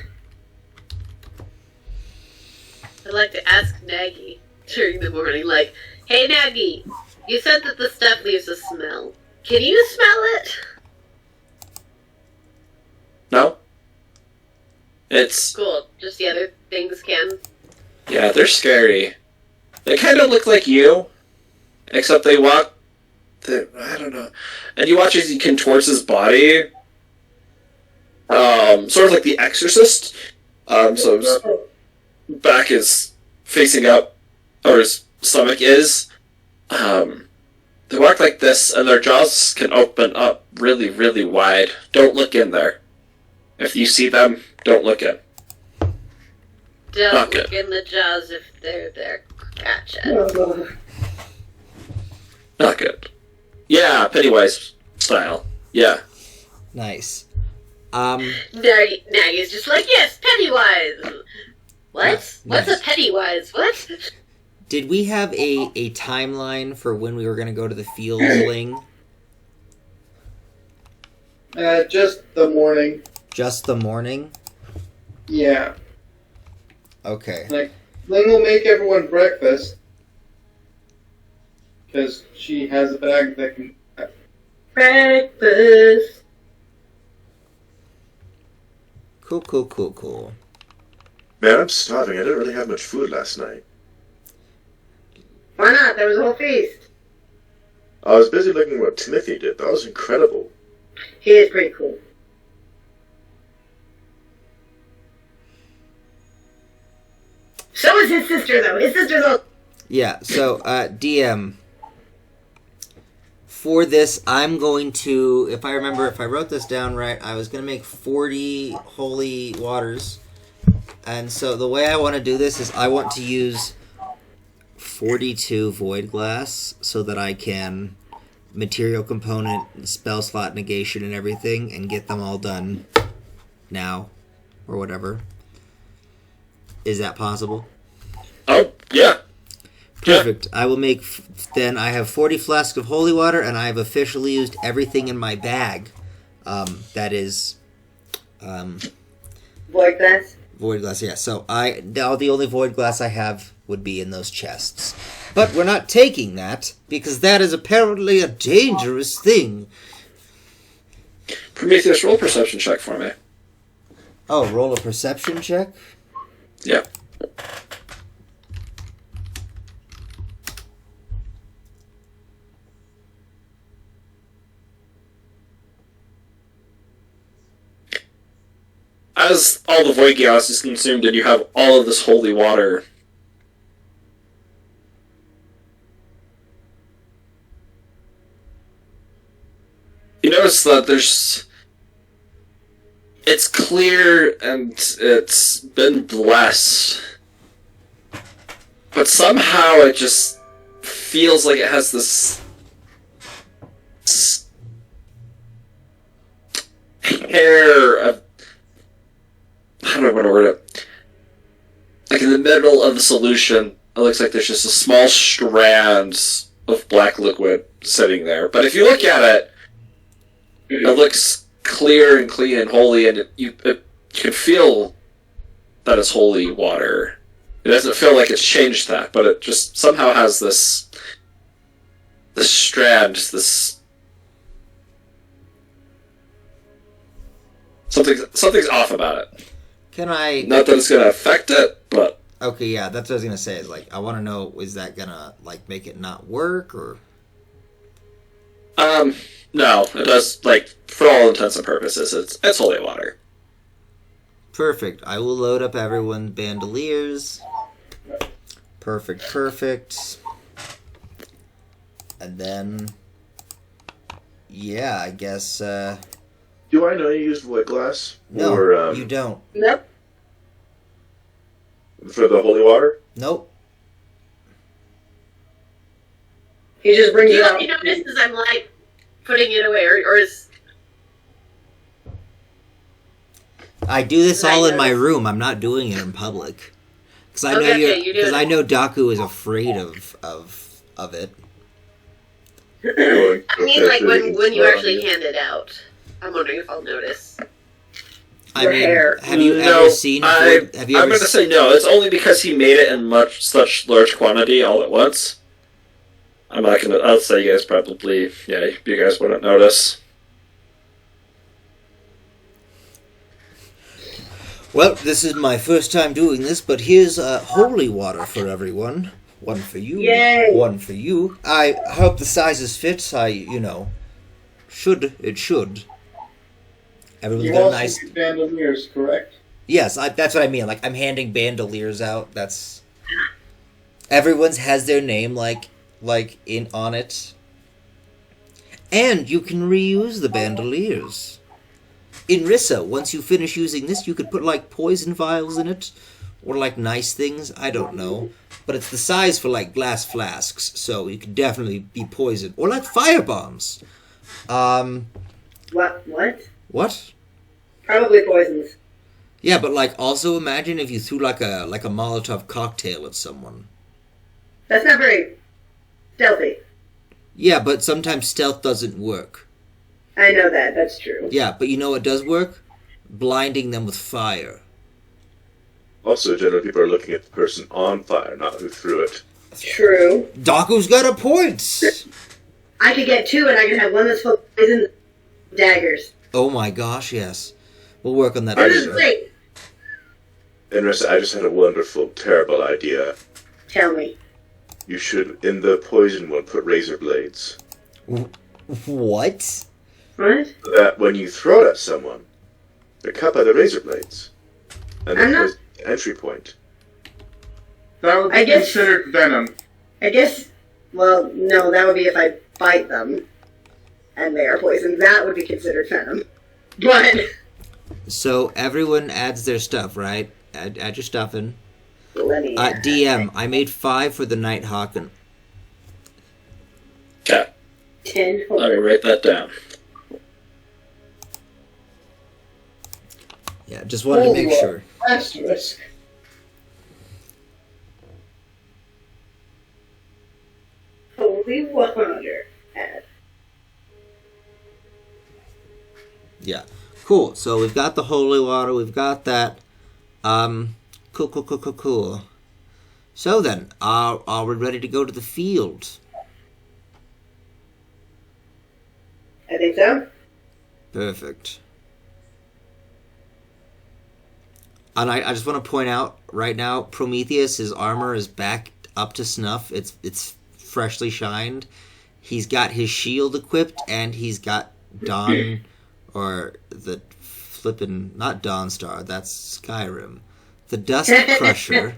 like to ask Nagy during the morning, like, hey Nagy, you said that the stuff leaves a smell. Can you smell it? No? It's... Cool, just the other things can. Yeah, they're scary. They kind of look like you, except they walk... I don't know. And you watch as he contorts his body. Sort of like the Exorcist. So his back is facing up, or his stomach is. They walk like this, and their jaws can open up really, really wide. Don't look in there. If you see them, don't look in. Don't look in the jaws if they're there. Gotcha. Not good. Yeah, Pennywise style. Yeah. Nice. Nagy's just like, yes, Pennywise! What? Nice. What's a Pennywise? What? Did we have a timeline for when we were going to go to the field, Ling? Just the morning. Just the morning? Yeah. Okay. Like, Ling will make everyone breakfast. Because she has a bag that can... Breakfast. Cool. Man, I'm starving. I didn't really have much food last night. Why not? There was a whole feast. I was busy looking at what Timothy did. That was incredible. He is pretty cool. So is his sister, though. His sister's all... Yeah, so, DM... For this, I'm going to, if I wrote this down right, I was going to make 40 holy waters. And so the way I want to do this is I want to use 42 void glass so that I can material component, spell slot negation and everything and get them all done now or whatever. Is that possible? Yeah. Perfect. I will make. Then I have 40 flasks of holy water, and I have officially used everything in my bag. That is. Void glass? Void glass, yeah. So now the only void glass I have would be in those chests. But we're not taking that, because that is apparently a dangerous thing. Prometheus, roll a perception check for me. Oh, roll a perception check? Yeah. As all the void gas is consumed and you have all of this holy water, you notice that it's clear and it's been blessed, but somehow it just feels like it has this hair of, how do I want to word it? Like in the middle of the solution, it looks like there's just a small strand of black liquid sitting there. But if you look at it, it looks clear and clean and holy, and you can feel that it's holy water. It doesn't feel like it's changed that, but it just somehow has this strand, this something's off about it. Can I... Not that it's going to affect it, but... Okay, yeah, that's what I was going to say. Is like, I want to know, is that going to, like, make it not work, or... No, it does, like, for all intents and purposes, it's holy water. Perfect. I will load up everyone's bandoliers. Perfect. And then... Yeah, I guess, Do I know you used void glass? No, or, you don't. Nope. For the holy water? Nope. He just brings Do it you out. let me notice as I'm like putting it away, or is I do this all in my notice? room. I'm not doing it in public. Because I know Okay, you do Because it. I know Daku is afraid of it. I mean, like when you actually hand it out. I'm wondering if I'll notice. I Your mean, hair. have you No, ever seen? Have you I'm ever? going to say no. It's only because he made it in such large quantity all at once. I'm not going to... I'll say you guys probably... Yeah, you guys wouldn't notice. Well, this is my first time doing this, but here's holy water for everyone. One for you. Yay. One for you. I hope the sizes fit. It should. Everyone's You got a also nice... need bandoliers, correct? Yes, that's what I mean. Like, I'm handing bandoliers out. That's... Everyone's has their name, like in on it. And you can reuse the bandoliers. In Rissa, once you finish using this, you could put, like, poison vials in it. Or, like, nice things. I don't know. But it's the size for, like, glass flasks. So you could definitely be poisoned. Or, like, fire bombs. What? What? Probably poisons. Yeah, but, like, also imagine if you threw, like a Molotov cocktail at someone. That's not very stealthy. Yeah, but sometimes stealth doesn't work. I know that. That's true. Yeah, but you know what does work? Blinding them with fire. Also, generally people are looking at the person on fire, not who threw it. True. Daku's got a point! I could get two, and I could have one that's full of poison daggers. Oh my gosh, yes. We'll work on that This is later. great. And Rissa, I just had a wonderful, terrible idea. Tell me. You should, in the poison one, put razor blades. What? What? So that when you throw it at someone, they're cut by the razor blades. And I'm there's not- the entry point. That would be I guess- considered venom. I guess, well, no, that would be if I bite them and they are poisoned. That would be considered venom. But, So everyone adds their stuff, right? Add your stuff in. let me... DM, I made 5 for the Nighthawk. And... Okay, 10. let me write that down. Yeah, just wanted to make sure. Asterisk. holy water. Yeah. Cool. So we've got the holy water. We've got that. Cool. So then, are we ready to go to the field? I think so. Perfect. And I just want to point out right now, Prometheus, his armor is back up to snuff. It's freshly shined. He's got his shield equipped, and he's got Dawn, or the flippin', not Dawnstar, that's Skyrim. The Dust Crusher,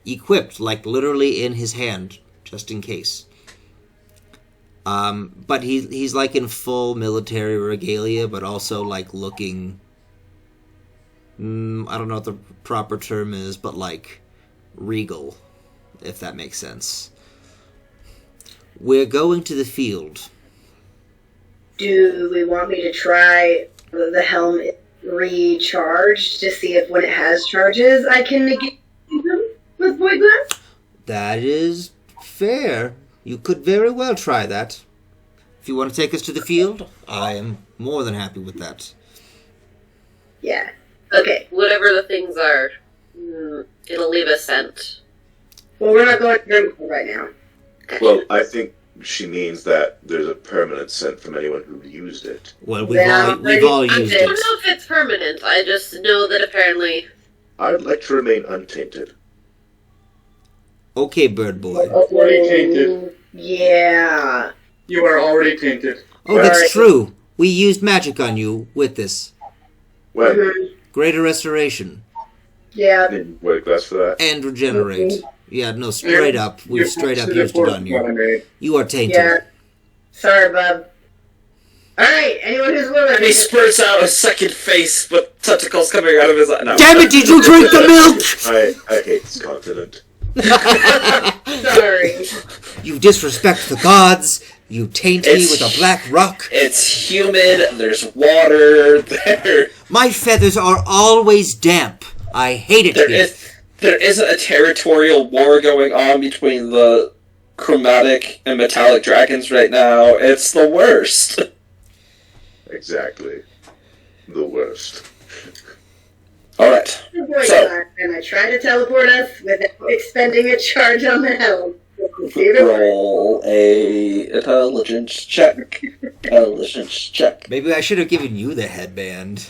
equipped, like literally in his hand, just in case. But he's like in full military regalia, but also like looking... I don't know what the proper term is, but like regal, if that makes sense. We're going to the field. Do we want me to try the helm recharged to see if when it has charges I can negate them with void glass? That is fair. You could very well try that. If you want to take us to the field, I am more than happy with that. Yeah. Okay. Whatever the things are, it'll leave a scent. Well, we're not going to drink right now. Well, I think she means that there's a permanent scent from anyone who used it. Well, we've all used I don't it. know if it's permanent. I just know that apparently... I'd like to remain untainted. Okay, Bird Boy. Already tainted. Yeah. You are already tainted. Oh, that's true. We used magic on you with this. When? Greater restoration. Yeah. Need void glass for that. And regenerate. Yeah, no, straight up. We've straight up used it on you. You are tainted. Yeah. Sorry, bub. Alright, anyone who's willing. And he spurts out a second face with tentacles coming out of his eye. No. Damn it, did you drink the milk? I hate this continent. Sorry. You disrespect the gods. You taint me with a black rock. It's humid. There's water there. My feathers are always damp. I hate it here. There isn't a territorial war going on between the chromatic and metallic dragons right now. It's the worst. Exactly. The worst. Alright. So, And I try to teleport us without expending a charge on the helm. roll a intelligence check. Intelligence check. Maybe I should have given you the headband.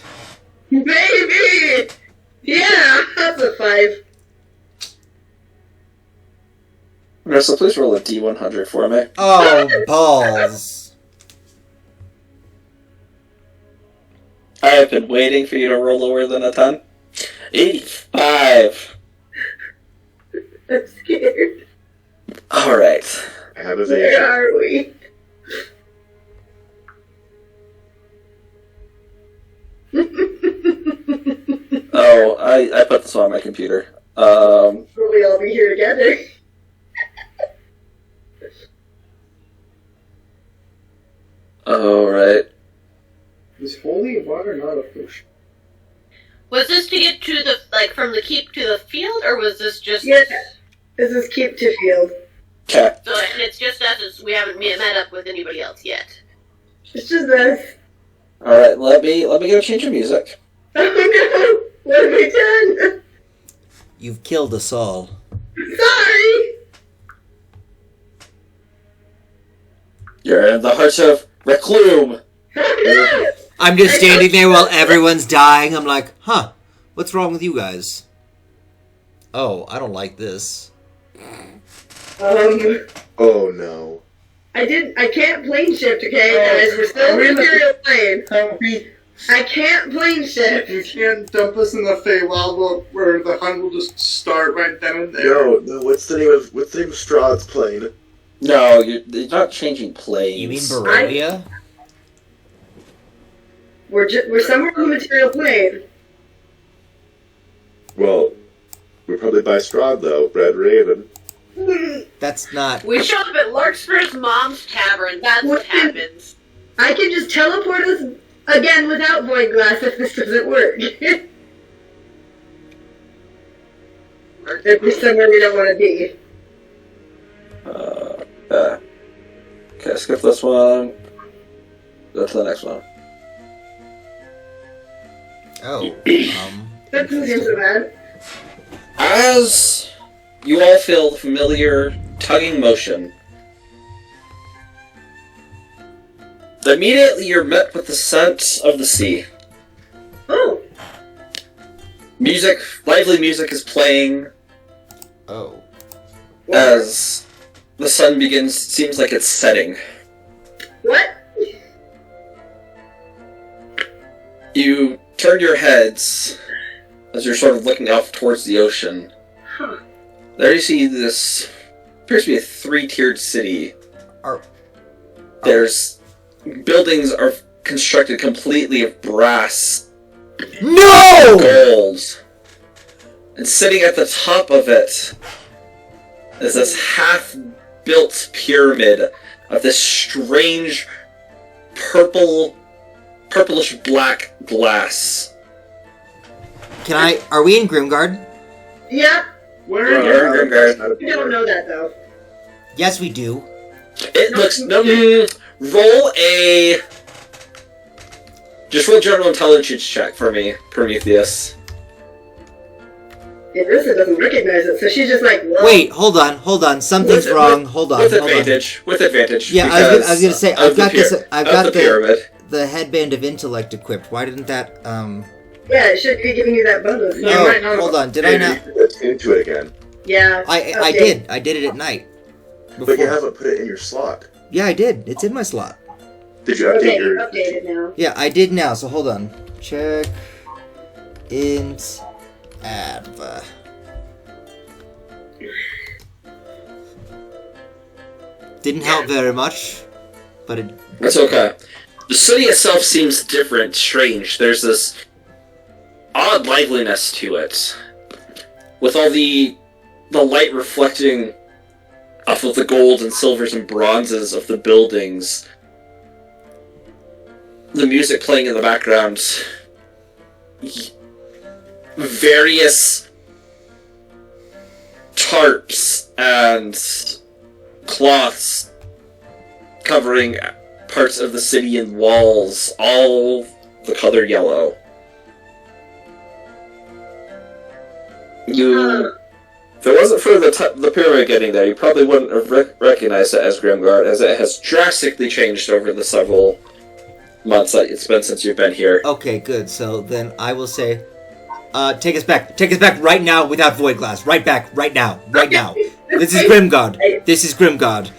Maybe! Yeah, that's a 5. Russell, please roll a D100 for me. Oh, balls. I have been waiting for you to roll lower than a 10. 85. I'm scared. Alright. Where are we? Oh, I put this on my computer. Will we all be here together? Alright. Is holy water not a potion? Was this to get to the, like, from the keep to the field, or was this just... Yeah, this is keep to field. Okay. So, and it's just us, we haven't met up with anybody else yet. It's just us. Alright, let me get a change of music. Oh no! What have we done? You've killed us all. Sorry! You're in the heart of Reclume. I'm just standing there while everyone's dying. I'm like, huh, what's wrong with you guys? Oh, I don't like this. Oh no. I can't plane shift, okay, guys? We're still in the Imperial plane. I can't plane shift. You can't dump us in the Feywild where the hunt will just start right then and there. No, what's the name of Strahd's plane? No, you're not changing planes. You mean Barovia? We're somewhere on the material plane. Well, we're probably by Strahd though, Red Raven. That's not... We showed up at Larkspur's mom's tavern, that's what happens. I can just teleport us again without void glass if this doesn't work. If we're somewhere we don't want to be. Okay, skip this one. Go to the next one. Oh. That doesn't seem so bad. As you all feel the familiar tugging motion, immediately you're met with the scent of the sea. Oh. Lively music is playing. Oh. As the sun seems like it's setting. What? You turn your heads as you're sort of looking off towards the ocean. Huh. There you see this appears to be a 3-tiered city. There's buildings are constructed completely of brass. No! Gold. And sitting at the top of it is this half-built pyramid of this strange purplish black glass. Are we in Grimgard? Yeah. Where are You're in Grimgard. We don't know that though. Yes, we do. It looks roll general intelligence check for me, Prometheus. Arissa doesn't recognize it, so she's just like, whoa. Wait, hold on. Something's wrong. Hold on. With advantage. Yeah, I was gonna say I've got the pyramid. the headband of intellect equipped. Why didn't that Yeah, it should be giving you that bonus. No, hold on. Did I not? Into it again. Yeah. I did. I did it at night. But you haven't put it in your slot. Yeah, I did. It's in my slot. Did you update your... update it now. Yeah, I did now, so hold on. Check. Int. Adva. Didn't help very much, but it... That's okay. The city itself seems different, strange. There's this odd liveliness to it. With all the light reflecting off of the gold and silvers and bronzes of the buildings. The music playing in the background. Various tarps and cloths covering parts of the city and walls, all the color yellow. If it wasn't for the pyramid getting there, you probably wouldn't have recognized it as Grimgard, as it has drastically changed over the several months that it's been since you've been here. Okay, good. So then I will say, take us back. Take us back right now without Void Glass. Right back, right now. Right now. This is Grimgard. This is Grimgard.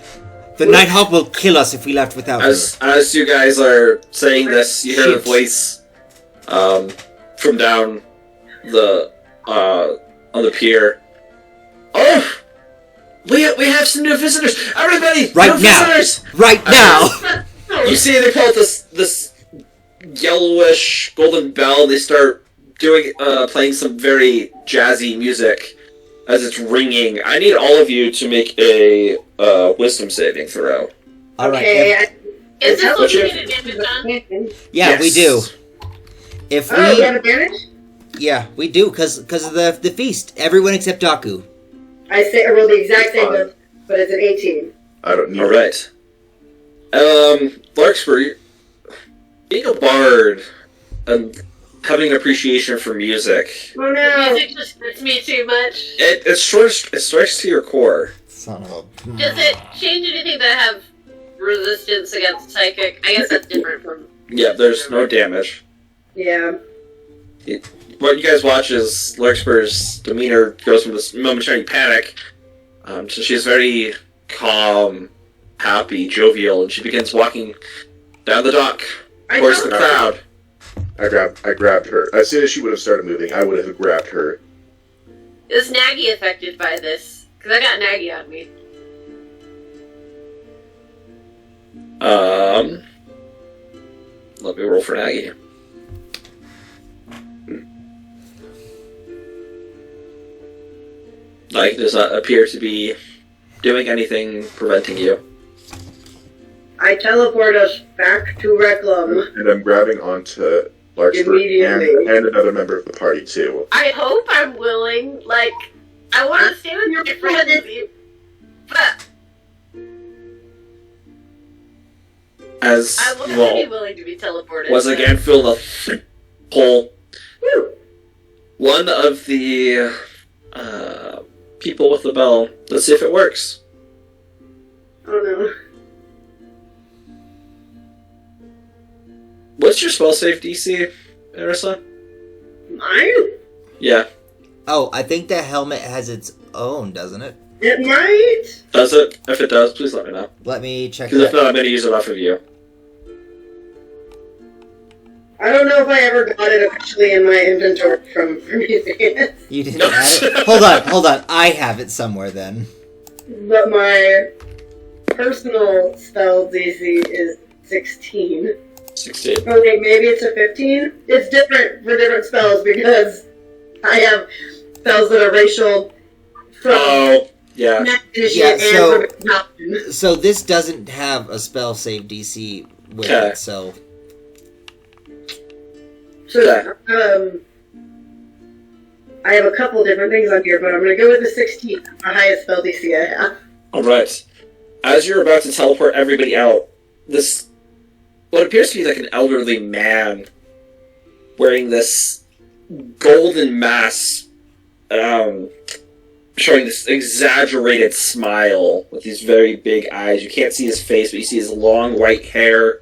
The Nighthawk will kill us if we left without her. As you guys are saying this, you hear a voice from down the on the pier. Oh! We have some new visitors! Everybody! Right new now! Visitors! Right now! You see they pull out this yellowish golden bell, they start playing some very jazzy music as it's ringing. I need all of you to make a wisdom saving throw. Alright. Okay. Is this what you need advantage on? Yeah, Yes. we do. If we... Oh, you have advantage? Yeah, we do, because of the feast. Everyone except Daku. I rolled the exact same, but it's an 18. I don't need Alright. Larkspur, being a bard and having an appreciation for music, Oh no! Music just hurts me too much. it strikes to your core. Son of a... Does it change anything that have resistance against psychic? I guess that's different from... Yeah, there's no damage. Yeah. What you guys watch is Larkspur's demeanor goes from this momentary panic to she's very calm, happy, jovial, and she begins walking down the dock towards the crowd. I grabbed her. As soon as she would have started moving, I would have grabbed her. Is Naggy affected by this? Because I got Naggy on me. Let me roll for Naggy. Like, does not appear to be doing anything preventing you. I teleport us back to Reclam. And I'm grabbing onto Larkspur Immediately. and another member of the party, too. I hope I'm willing. Like, I want to stay with your friends. But as I will you all be willing to be teleported. was again filled the hole. One of the people with the bell. Let's see if it works. Oh no. What's your spell save DC, Arissa? Mine? Yeah. Oh, I think the helmet has its own, doesn't it? It might. Does it? If it does, please let me know. Let me check Because if that. not, I'm going to use it off of you. I don't know if I ever got it officially in my inventory from Prometheus. You didn't have it? Hold on. I have it somewhere then. But my personal spell DC is 16. 16. Oh wait, maybe it's a 15? It's different for different spells because I have spells that are racial from Oh, yeah. Yeah, so- and from Paladin. So this doesn't have a spell save DC with Okay. it, so... So, I have a couple different things on here, but I'm going to go with the 16, the highest spell DC I have. Alright. As you're about to teleport everybody out, this... what appears to be like an elderly man wearing this golden mask, showing this exaggerated smile with these very big eyes. You can't see his face, but you see his long white hair.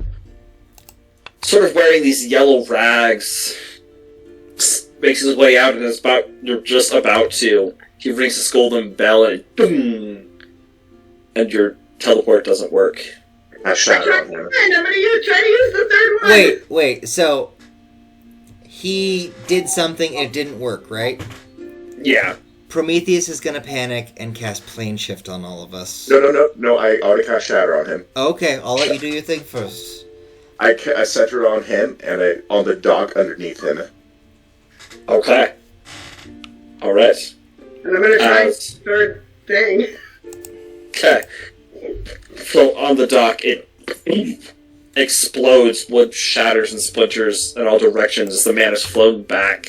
Sort of wearing these yellow rags. Makes his way out and is you're just about to. He rings this golden bell and boom! And your teleport doesn't work. I shatter on him. I'm going to try to use the third one. Wait, so... He did something and it didn't work, right? Yeah. Prometheus is gonna panic and cast plane shift on all of us. No, I already cast shatter on him. Okay, I'll let you do your thing first. I center it on him and on the dock underneath him. Okay. Alright. And I'm going to try the third thing. Okay. So on the dock, it explodes, wood shatters and splinters in all directions as the man is flown back.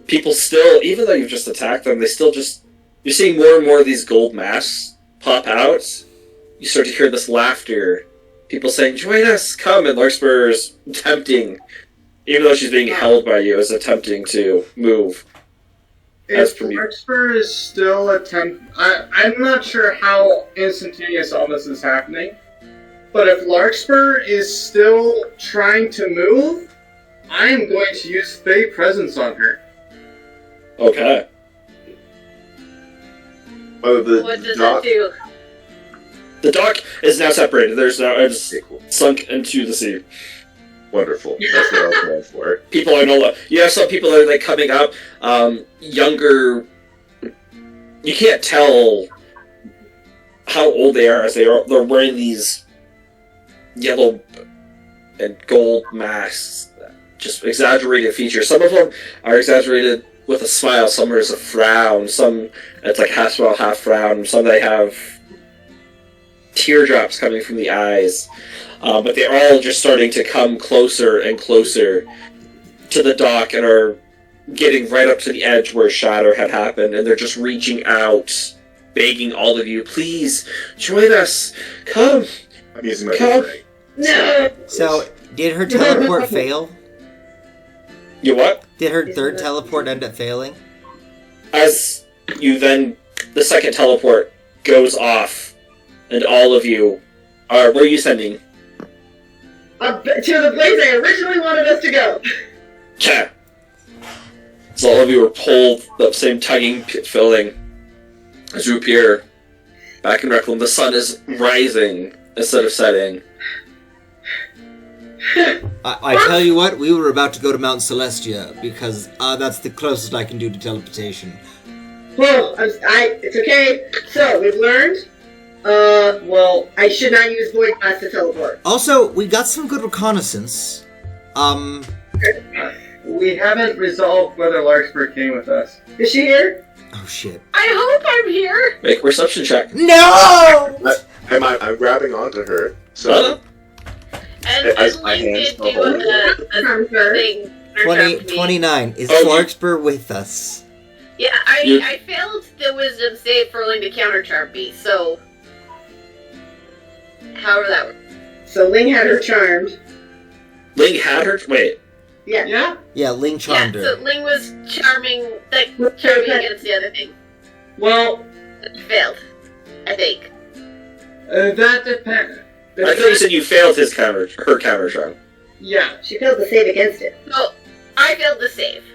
People still, even though you've just attacked them, they still just... You're seeing more and more of these gold masks pop out. You start to hear this laughter. People saying, join us, come, and Larkspur is tempting. Even though she's being held by you, is attempting to move. If Larkspur is still I'm not sure how instantaneous all this is happening, but if Larkspur is still trying to move, I'm going to use Fey Presence on her. Okay. Oh, What does that do? The dock is now separated. There's now it's sunk into the sea. Wonderful. That's what I was going for. People are no. You have some people that are like coming up, younger. You can't tell how old they are as they're wearing these yellow and gold masks. Just exaggerated features. Some of them are exaggerated with a smile. Some are as a frown. Some it's like half smile, half frown. Some they have teardrops coming from the eyes. But they're all just starting to come closer and closer to the dock and are getting right up to the edge where Shatter had happened, and they're just reaching out, begging all of you, please, join us, come, I'm using my come. boomerang. No! So, did her teleport fail? You what? Did her third teleport end up failing? As you then, the second teleport goes off, and all of you are, where are you sending? To the place I originally wanted us to go. Yeah. So all of you are pulled, the same tugging feeling as you appear back in Requiem. The sun is rising instead of setting. I tell you what, we were about to go to Mount Celestia, because that's the closest I can do to teleportation. Well, it's okay. So, we've learned, I should not use Void Blast to teleport. Also, we got some good reconnaissance. We haven't resolved whether Larkspur came with us. Is she here? Oh shit. I hope I'm here. Make a perception check. No! I'm grabbing onto her, so... And As my we hands did go do hold. a thing. 29. Is Oh, Larkspur with us? Yeah, I failed the wisdom save for rolling to counter charm me, so... However that works. So Ling had her charmed. Ling had her? Wait. Yeah. Yeah? Yeah, Ling charmed Yeah, her. so Ling was charming against the other thing. Well, It failed, I think. that depends. I thought you said you failed her counter charm. Yeah. She failed to save against it. No, I failed the save.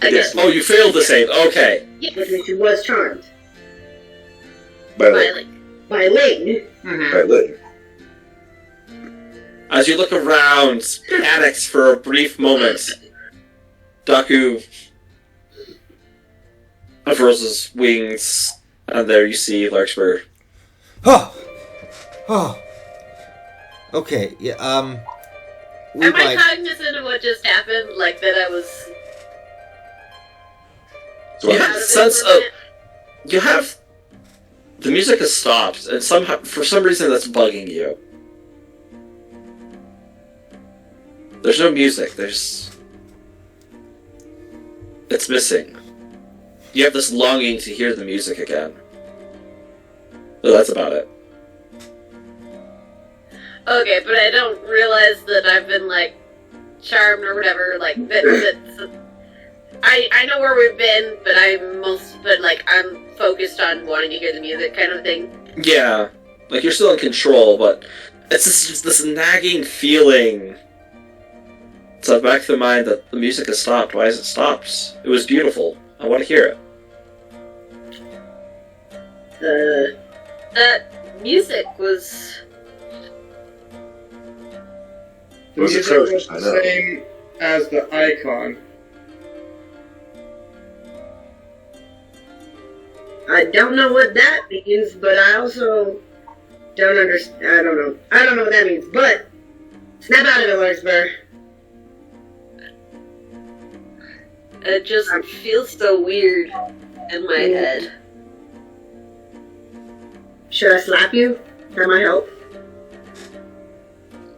Yes. Oh, you failed the save. Okay. Yes. Which means she was charmed. By By Ling. Ling. By Ling. Mm-hmm. By Ling. As you look around, panics for a brief moment, Daku unfurls his wings, and there you see Larkspur. Oh! Oh! Okay, yeah, we Am I might... cognizant of what just happened? Like that I was... You have a sense of... You have... The music has stopped, and somehow, for some reason that's bugging you. There's no music, there's... It's missing. You have this longing to hear the music again. So that's about it. Okay, but I don't realize that I've been, like, charmed or whatever, like, I know where we've been, but I'm focused on wanting to hear the music kind of thing. Yeah, like you're still in control, but it's just this nagging feeling. It's at the back of the mind that the music has stopped. Why has it stopped? It was beautiful. I want to hear it. That music was... The was music atrocious, was I know. the same as the icon. I don't know what that means, but I also don't understand. I don't know. I don't know what that means, but snap out of it, Larkspur. It just feels so weird in my head. Should I slap you? That might help.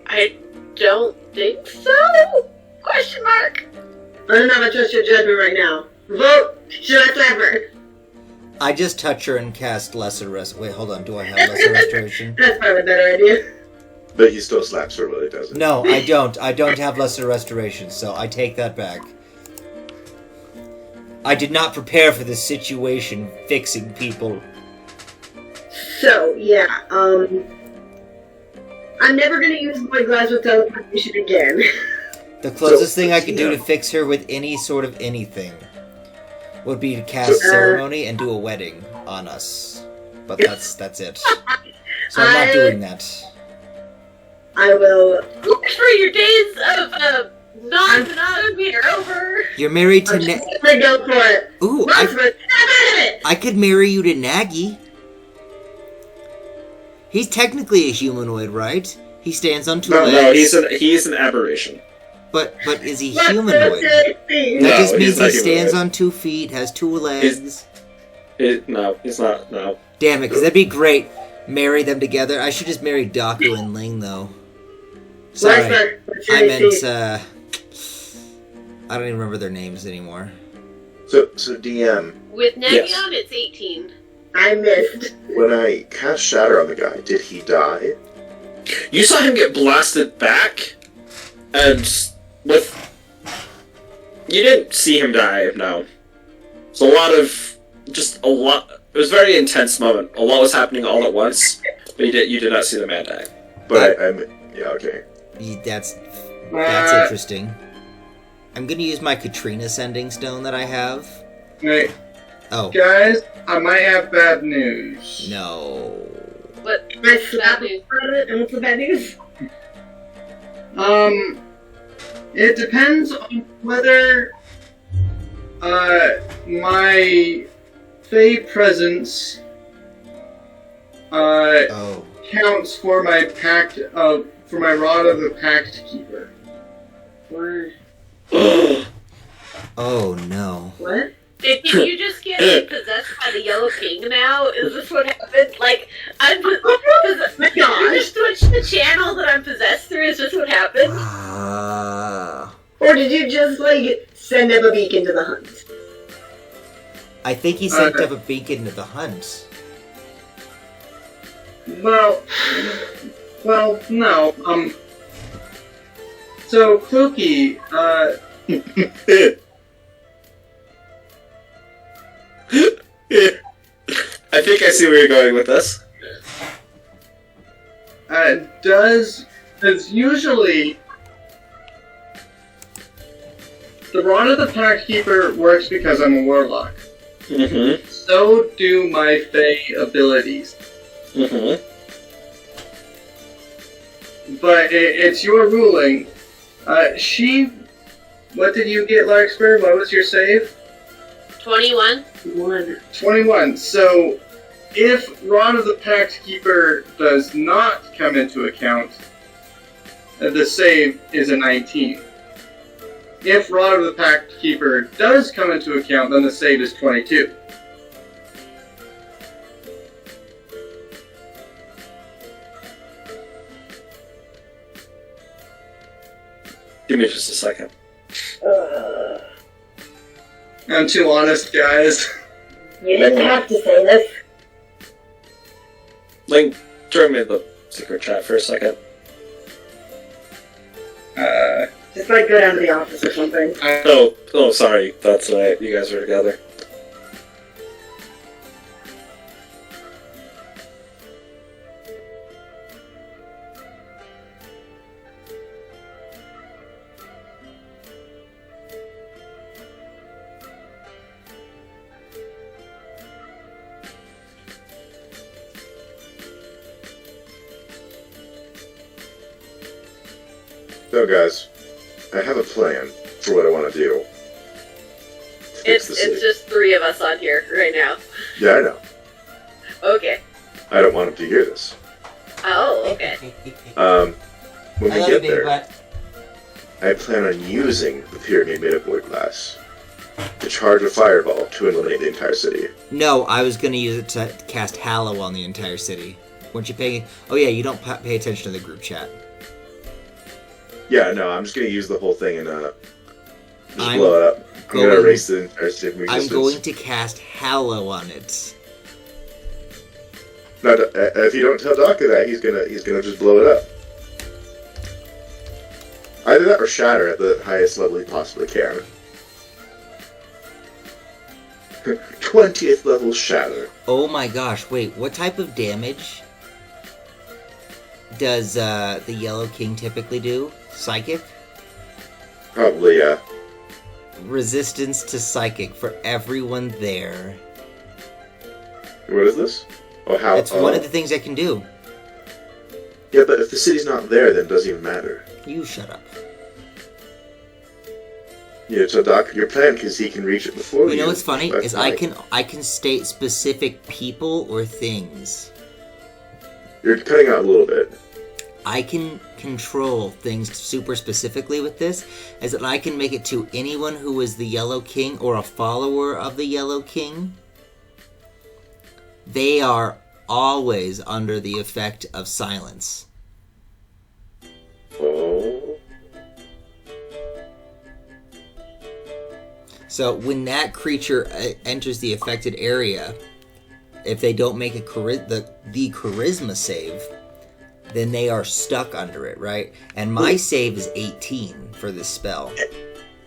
I don't think so? Question mark. I don't know if I trust your judgment right now. Vote. Should I slap her? I just touch her and cast Lesser Rest... Wait, hold on, do I have Lesser Restoration? That's probably a better idea. But he still slaps her, really, doesn't he? No, I don't. I don't have Lesser Restoration, so I take that back. I did not prepare for this situation, fixing people. So, yeah, I'm never gonna use Void Glass with teleportation again. The closest thing I could do to fix her with any sort of anything would be to cast Ceremony and do a wedding on us. But that's it. So I'm not doing that. I will... Look for your days of non-monogamy are over. You're married to... I'm just gonna go for it. Ooh, Larkspur, snap out of it! I could marry you to Nagy. He's technically a humanoid, right? He stands on two legs. No, he's an aberration. But is he humanoid? That just means he stands on 2 feet, has 2 legs. No, he's not. No. Damn it, because that'd be great. Marry them together. I should just marry Daku and Ling, though. Sorry, I meant, I don't even remember their names anymore. So DM, With Nagion, Yes. it's 18. I missed. when I cast Shatter on the guy, did he die? You saw him get blasted back, and you didn't see him die. No, it's a lot. It was a very intense moment. A lot was happening all at once, but you did not see the man die. But yeah, okay. That's interesting. I'm gonna use my Katrina Sending Stone that I have. Hey, Oh. guys, I might have bad news. No. What? I slap you out of it, and what's the bad news? It depends on whether, my Fey presence, counts for my for my Rod of the Pact Keeper. Oh no. What? Did you just get possessed by the Yellow King now? Is this what happened? Like, I'm possessed. Did you just switch the channel that I'm possessed through? Is this what happened? Or did you just, like, send up a beacon to the hunt? I think he sent up a beacon to the hunt. Well, Well, no. So, Cookie, I think I see where you're going with this. does usually the Rod of the Pact Keeper works because I'm a warlock. Mm-hmm. So do my Fey abilities. Mm-hmm. But it's your ruling. What did you get, Larkspur? What was your save? 21. 21. So, if Rod of the Pact Keeper does not come into account, the save is a 19. If Rod of the Pact Keeper does come into account, then the save is 22. Give me just a second. I'm too honest, guys. You didn't have to say this. Link, join me in the secret chat for a second. Just like go down to the office or something. Oh, sorry. That's right. You guys are together. So, guys, I have a plan for what I want to do. It's just 3 of us on here right now. Yeah, I know. Okay. I don't want him to hear this. Oh, okay. When we I love get you, there, but I plan on using the pyramid made of wood glass to charge a fireball to eliminate the entire city. no, I was gonna use it to cast Hallow on the entire city. Weren't you paying? Oh yeah, you don't pay attention to the group chat. Yeah, no, I'm just gonna use the whole thing and just I'm blow it up. I'm gonna erase the entire city from I'm existence. going to cast Hallow on it. No, if you don't tell Daka that, he's gonna just blow it up. Either that or shatter at the highest level he possibly can. 20th level shatter. Oh my gosh! Wait, what type of damage does the Yellow King typically do? Psychic? Probably, yeah. Resistance to psychic for everyone there. What is this? Oh, how? It's one of the things I can do. Yeah, but if the city's not there, then it doesn't even matter. You shut up. Yeah, so Doc, your plan, because he can reach it before You know what's funny That's is fine. I can state specific people or things. You're cutting out a little bit. I can control things super specifically with this, is that I can make it to anyone who is the Yellow King or a follower of the Yellow King. They are always under the effect of silence. Oh. So when that creature enters the affected area, if they don't make the charisma save, then they are stuck under it, right? And my save is 18 for this spell.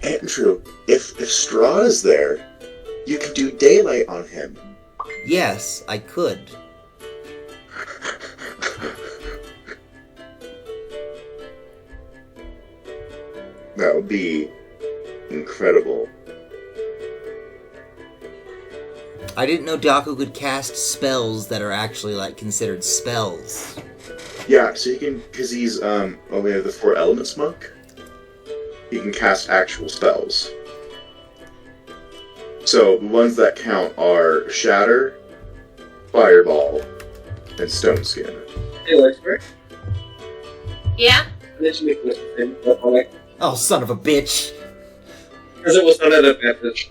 Andrew, if Straw is there, you can do daylight on him. Yes, I could. That would be incredible. I didn't know Daku could cast spells that are actually like considered spells. Yeah, so he can, because he's only the 4 elements monk, he can cast actual spells. So the ones that count are Shatter, Fireball, and Stone Skin. Hey, Larkspur. Yeah? Did you make this thing? Oh, son of a bitch! Because it was not an advantage.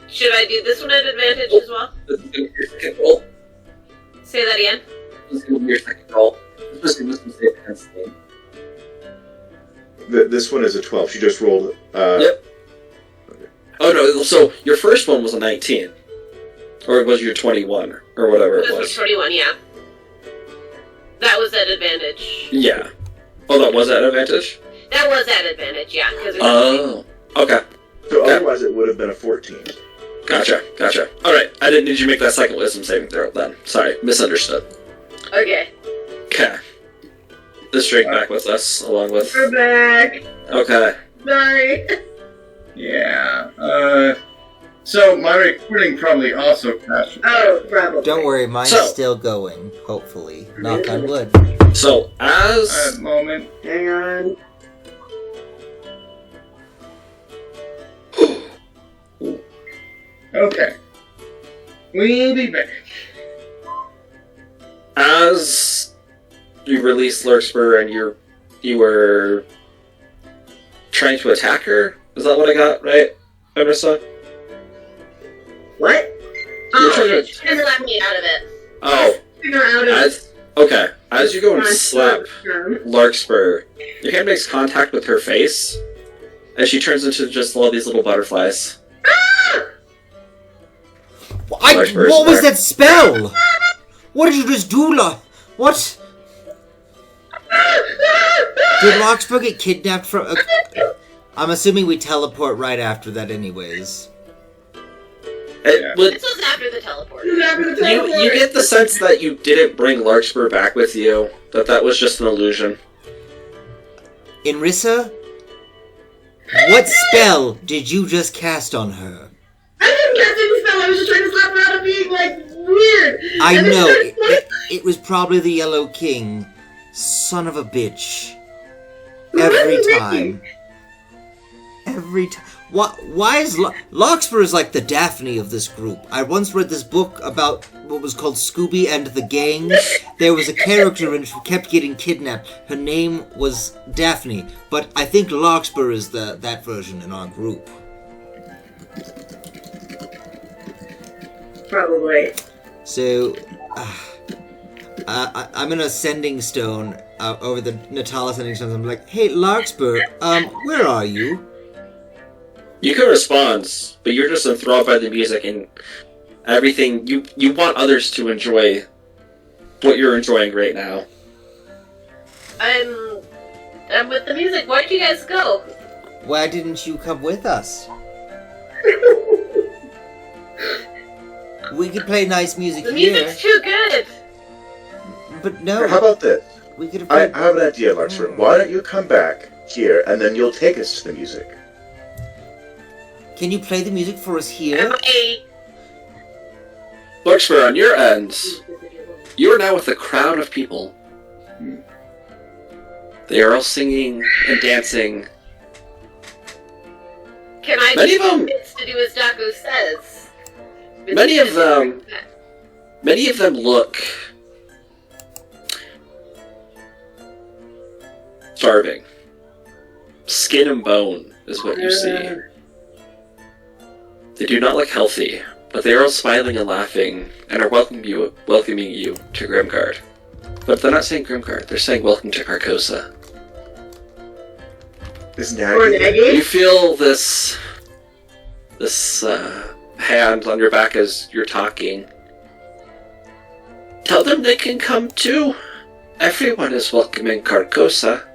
Should I do this one at advantage as well? This is going to be your second roll. Say that again? This is going to be your second roll. Especially this one's the against me. This one is a 12. She just rolled. Yep. Okay. Oh no, so your first one was a 19. Or was your 21, or whatever it This was was. 21, yeah. That was at advantage. Yeah. Oh, that was at advantage? That was at advantage, yeah. Oh, okay. So otherwise it would have been a 14. Gotcha. Alright, I didn't need you to make that second wisdom saving throw then. Sorry, misunderstood. Okay. Okay. Is Drake back with us, along with... We're back. Okay. Sorry. Yeah. So my recording probably also crashed. Oh, probably. Don't worry, mine's So- still going, hopefully. Knock on wood. So, as... Moment. Hang on. Okay. We'll be back. As you released Lurkspur and you were trying to attack her? Is that what I got, right, Emerson? What? You're trying to... She just left me out of it. Oh. Figure out of Okay, as you go and slap Larkspur, your hand makes contact with her face, and she turns into just all these little butterflies. What was that spell? What did you just do, What? Did Larkspur get kidnapped from... I'm assuming we teleport right after that anyways. This was after the teleport. You get the sense that you didn't bring Larkspur back with you, that was just an illusion. Inrissa? What spell did you just cast on her? I didn't cast any spell. I was just trying to slap her out of being, weird. I know. It was probably the Yellow King. Son of a bitch. Every time. Why is Larkspur is like the Daphne of this group. I once read this book about what was called Scooby and the Gang. There was a character in it who kept getting kidnapped. Her name was Daphne, but I think Larkspur is that version in our group. Probably. So, I'm in a sending stone over the Natala sending stones. I'm like, hey, Larkspur, where are you? You can respond, but you're just enthralled by the music and everything. You want others to enjoy what you're enjoying right now. I'm with the music. Where'd you guys go? Why didn't you come with us? We could play nice music The here. music's too good. But no. How about this? We could have I have an idea, Larkspur. Why don't you come back here, and then you'll take us to the music? Can you play the music for us here? Larkspur, on your end, you are now with a crowd of people. They are all singing and dancing. Can I Many of them- to do as Daku says? Many of them look starving. Skin and bone is what you see. They do not look healthy, but they are all smiling and laughing and are welcoming you to Grimguard. But they're not saying Grimguard, they're saying welcome to Carcosa. Is Nagy? You feel this hand on your back as you're talking. Tell them they can come too. Everyone is welcome in Carcosa.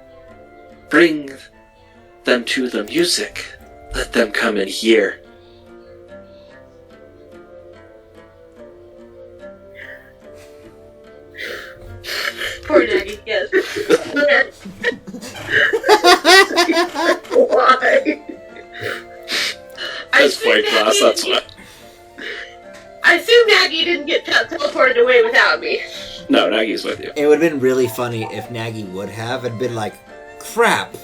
Bring them to the music. Let them come in here. Poor Nagy, yes. Why? That's play class, that's why. I assume Nagy didn't get teleported away without me. No, Nagy's with you. It would have been really funny if Nagy would have and been like, crap.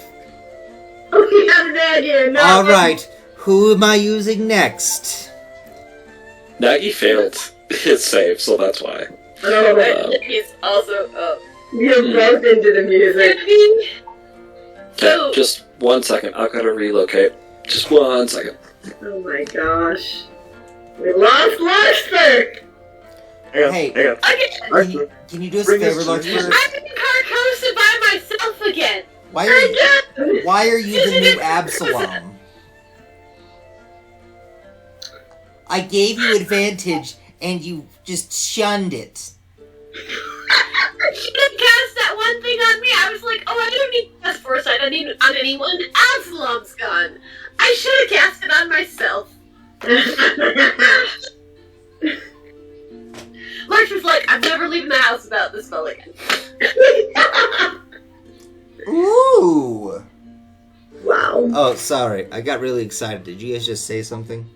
We have Nagy. No. Alright, who am I using next? Nagy failed his save, so that's why. He's also up. You're both into the music. Okay, just 1 second. I've got to relocate. Just 1 second. Oh my gosh. We lost Larkspur! Hey, Okay. can you do us a favor, Larkspur? I'm in Carcosa by myself again. Why are you the new Absalom? I gave you advantage and you just shunned it. She didn't cast that one thing on me. I was like, oh, I don't need to cast Foresight on anyone. Absalom's gone. I should have cast it on myself. Larch was like, I'm never leaving the house without this spell again. Ooh! Wow. Oh, sorry. I got really excited. Did you guys just say something?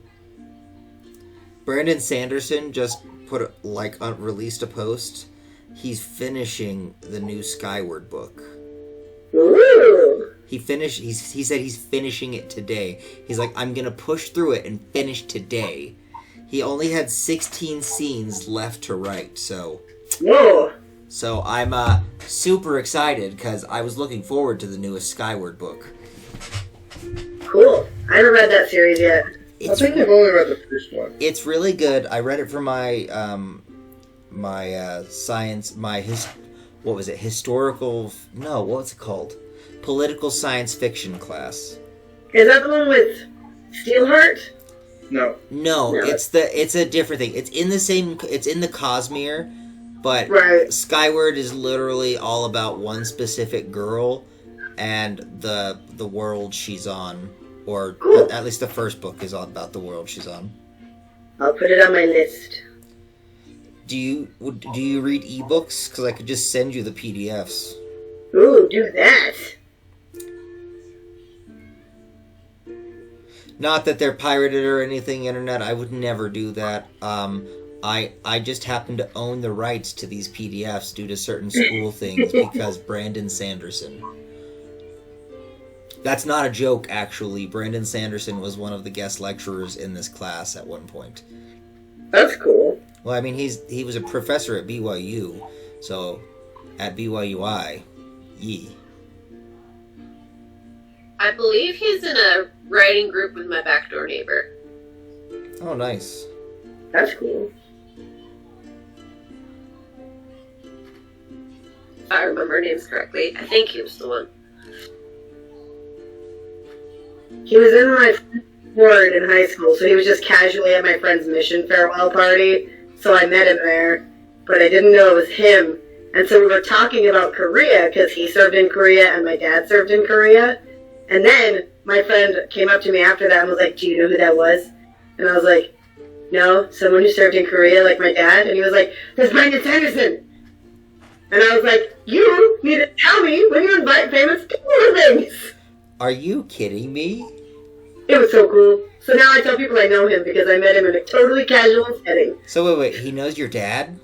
Brandon Sanderson just released a post. He's finishing the new Skyward book. Ooh. He said he's finishing it today. He's like, I'm gonna push through it and finish today. He only had 16 scenes left to write, so... Whoa. So I'm super excited, because I was looking forward to the newest Skyward book. Cool. I haven't read that series yet. I think I've only read the first one. It's really good. I read it for my what's it called? Political science fiction class. Is that the one with Steelheart? No. No, it's a different thing. It's in the Cosmere, but right. Skyward is literally all about one specific girl and the world she's on. Or cool. At least the first book is all about the world she's on. I'll put it on my list. Do you read ebooks? Because I could just send you the PDFs. Ooh, do that. Not that they're pirated or anything, internet. I would never do that. I just happen to own the rights to these PDFs due to certain school things because Brandon Sanderson. That's not a joke, actually. Brandon Sanderson was one of the guest lecturers in this class at one point. That's cool. Well, I mean, he was a professor at BYU, so at BYUI, yee. I believe he's in a writing group with my backdoor neighbor. Oh, nice. That's cool. If I remember names correctly, I think he was the one. He was in my ward in high school, so he was just casually at my friend's mission farewell party, so I met him there, but I didn't know it was him. And so we were talking about Korea, because he served in Korea and my dad served in Korea. And then my friend came up to me after that and was like, do you know who that was? And I was like, no, someone who served in Korea like my dad. And he was like, that's Brandon Sanderson. And I was like, you need to tell me when you invite famous people to things. Are you kidding me? It was so cool. So now I tell people I know him because I met him in a totally casual setting. So wait, he knows your dad?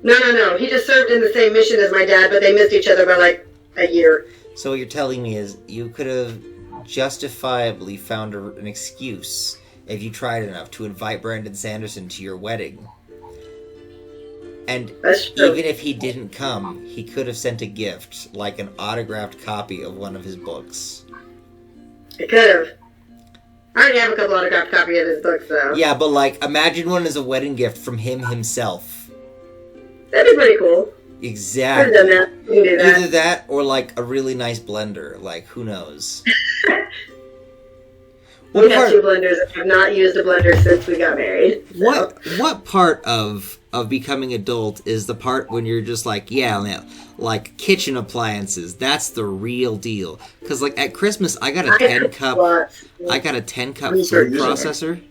No. He just served in the same mission as my dad, but they missed each other by like a year. So what you're telling me is you could have justifiably found an excuse if you tried enough to invite Brandon Sanderson to your wedding. And even if he didn't come, he could have sent a gift, like an autographed copy of one of his books. He could have. I already have a couple autographed copies of his books, though. Yeah, but like, imagine one as a wedding gift from him himself. That'd be pretty cool. Exactly. I've done that. You can do that. Either that or like a really nice blender. Like, who knows? We have two blenders. I've not used a blender since we got married. So. What part of becoming adult is the part when you're just like, yeah, man, like kitchen appliances? That's the real deal. Because like at Christmas, I got a 10-cup food processor,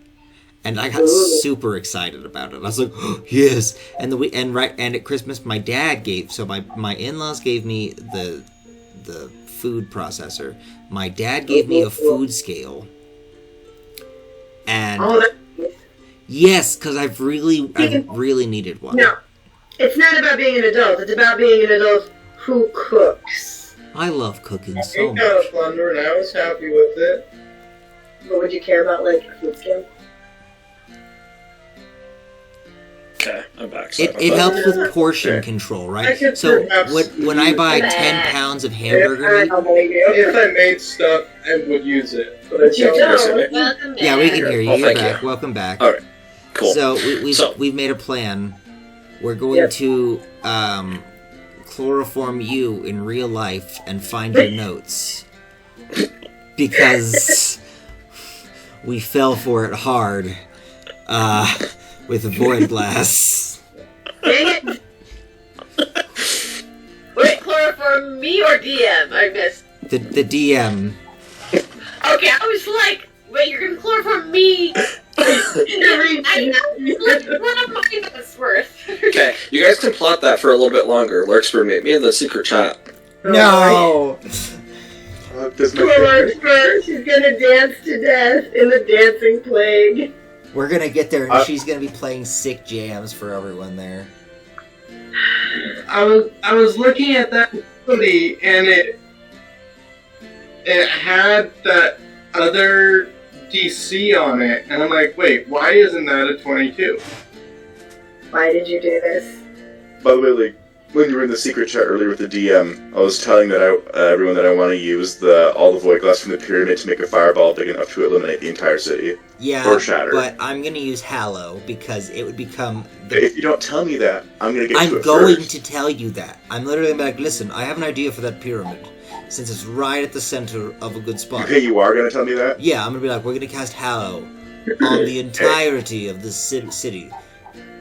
and I got super excited about it. I was like, oh, yes. And at Christmas, my dad gave my in-laws gave me the food processor. My dad gave me a food scale. And yes, because I've really needed one. No, it's not about being an adult. It's about being an adult who cooks. I love cooking so much. I got a blender and I was happy with it. But would you care about like a food scale? Okay, I'm back. It helps with portion control, right? So when I buy 10 pounds of hamburger meat... If I made stuff, I would use it. But you don't. Welcome Yeah, we can hear you. Oh, You're thank back. you. Welcome back. All right, cool. So we've made a plan. We're going to chloroform you in real life and find your notes. Because we fell for it hard. With a void glass. Dang it! Wait, from me or DM? I missed. The DM. Okay, I was like, wait, you're gonna chloroform me? Like, what am I this worth? Okay, you guys can plot that for a little bit longer. Larkspur, meet me in the secret chat. No! Larkspur, she's gonna dance to death in the dancing plague. We're gonna get there and she's gonna be playing sick jams for everyone there. I was looking at that movie and it had that other DC on it, and I'm like, wait, why isn't that a 22? Why did you do this? By the way, like, when you were in the secret chat earlier with the DM, I was telling that everyone that I want to use all the void glass from the pyramid to make a fireball big enough to eliminate the entire city. Yeah, or shatter. But I'm gonna use Hallow because it would become. If you don't tell me that, I'm gonna get to it I'm going first. to tell you that. I'm literally gonna be like, listen, I have an idea for that pyramid, since it's right at the center of a good spot. Okay, you are gonna tell me that? Yeah, I'm gonna be like, we're gonna cast Hallow on the entirety of the city.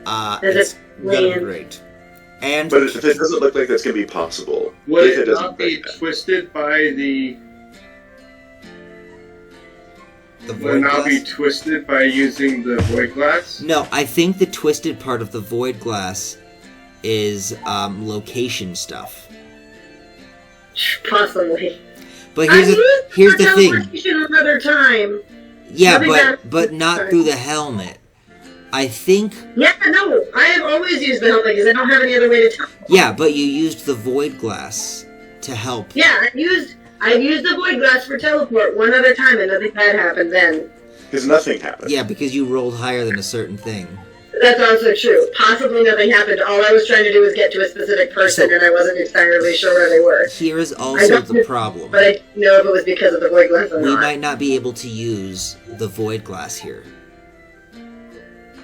It's gonna be great. But if it doesn't look like that's going to be possible, Would if it doesn't not be twisted by the? The Would it void not glass? be twisted by using the void glass? No, I think the twisted part of the void glass is location stuff. Possibly. But here's the thing. Another time. Yeah, but not through the helmet. I think. Yeah, no, I have always used the helmet because I don't have any other way to tell. Yeah, but you used the void glass to help. Yeah, I've used the void glass for teleport one other time and nothing bad happened then. Because nothing happened. Yeah, because you rolled higher than a certain thing. That's also true. Possibly nothing happened. All I was trying to do was get to a specific person and I wasn't entirely sure where they were. Here is also the problem. But I didn't know if it was because of the void glass or not. We might not be able to use the void glass here.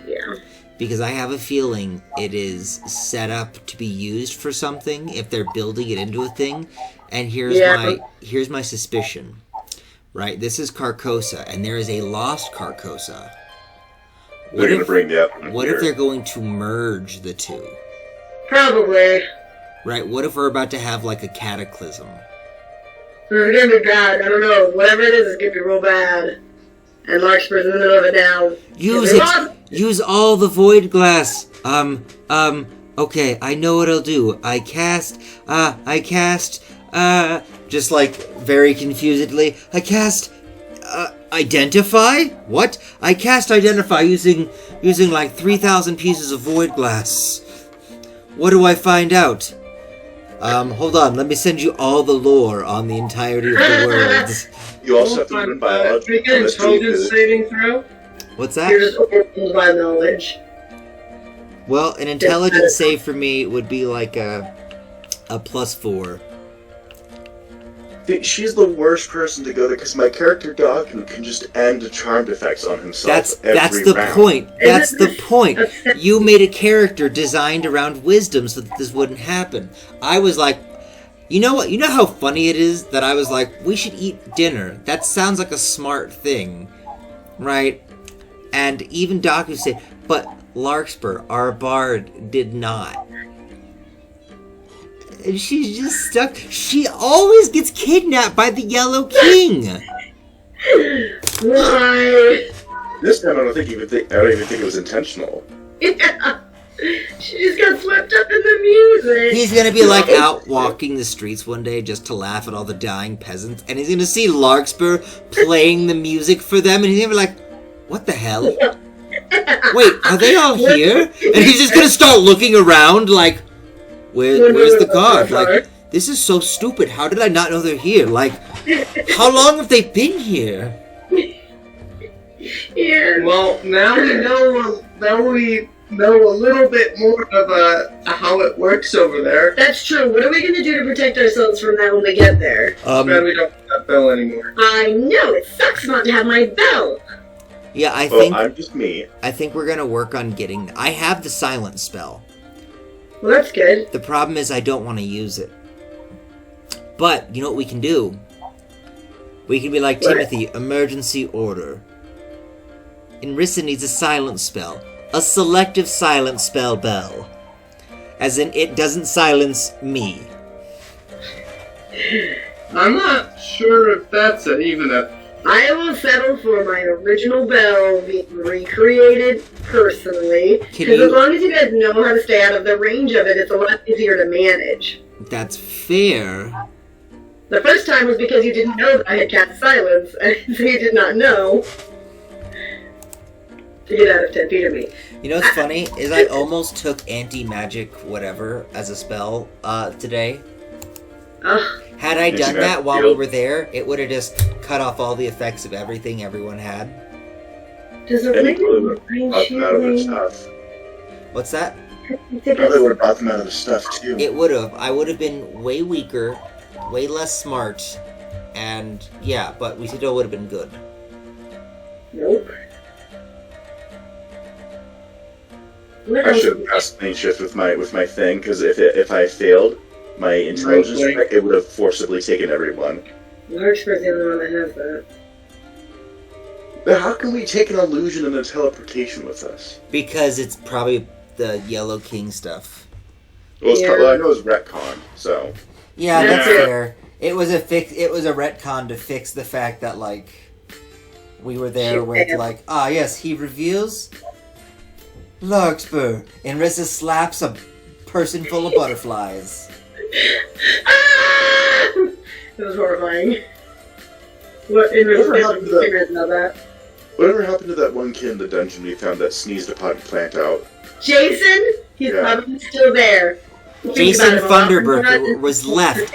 Yeah. Because I have a feeling it is set up to be used for something if they're building it into a thing. And here's my suspicion. Right? This is Carcosa, and there is a lost Carcosa. They're going to bring you up. What if they're going to merge the two? Probably. Right? What if we're about to have like a cataclysm? It's gonna be bad. I don't know. Whatever it is, it's gonna be real bad. And Larkspur's in the middle of it now. Use it! Use all the void glass! Okay, I know what I'll do. I cast, just like, very confusedly, I cast, identify? What? I cast identify using like 3,000 pieces of void glass. What do I find out? Hold on, let me send you all the lore on the entirety of the worlds. You also have to learn biology. Make an intelligence saving throw. What's that? You're just overwhelmed by knowledge. Well, an intelligence save for me would be like a +4. She's the worst person to go to because my character Dog can just end charmed effects on himself. That's the round. point. That's the point. You made a character designed around wisdom so that this wouldn't happen. I was like, you know what? You know how funny it is that I was like, we should eat dinner. That sounds like a smart thing, right? And even Doc would say, but Larkspur, our bard, did not. And she's just stuck. She always gets kidnapped by the Yellow King. Why? This time I don't even think it was intentional. Yeah. She just got swept up in the music. He's gonna be like out walking the streets one day just to laugh at all the dying peasants, and he's gonna see Larkspur playing the music for them, and he's gonna be like, what the hell? Wait, are they all here? And he's just gonna start looking around like, where's the guard? Like, this is so stupid. How did I not know they're here? Like, how long have they been here? Yeah. Well, now we know a little bit more of how it works over there. That's true. What are we going to do to protect ourselves from that when we get there? Then we don't have that bell anymore. I know, it sucks not to have my bell. Yeah, I'm just me. I think we're gonna work on getting... I have the silent spell. Well, that's good. The problem is I don't want to use it. But, you know what we can do? We can be like, Timothy, emergency order. Inrissa needs a silent spell. A selective silent spell bell. As in, it doesn't silence me. I'm not sure if that's even a... I will settle for my original bell being recreated personally. Because as long as you guys know how to stay out of the range of it, it's a lot easier to manage. That's fair. The first time was because you didn't know that I had cast silence, and so you did not know to get out of 10 feet of me. You know what's funny? Is I almost took anti-magic whatever as a spell today. Had I done that while we were there, it would have just cut off all the effects of everything everyone had. Does it really What's that? Probably would have brought them out of the stuff too. It would have. I would have been way weaker, way less smart, and yeah, but we still would have been good. Nope. I should have passed plane shift with my thing, because if I failed my intelligence check, it would have forcibly taken everyone. Larkspur's the only one that has that. But how can we take an illusion and a teleportation with us? Because it's probably the Yellow King stuff. Well, I know it's retcon, so. Yeah, that's fair. It was a retcon to fix the fact that we were there with yes, he reveals Larkspur, and Rissa slaps a person full of butterflies. It was horrifying. Whatever happened to that one kid in the dungeon we found that sneezed a potted plant out? Jason? He's probably still there. Jason Thunderbird was left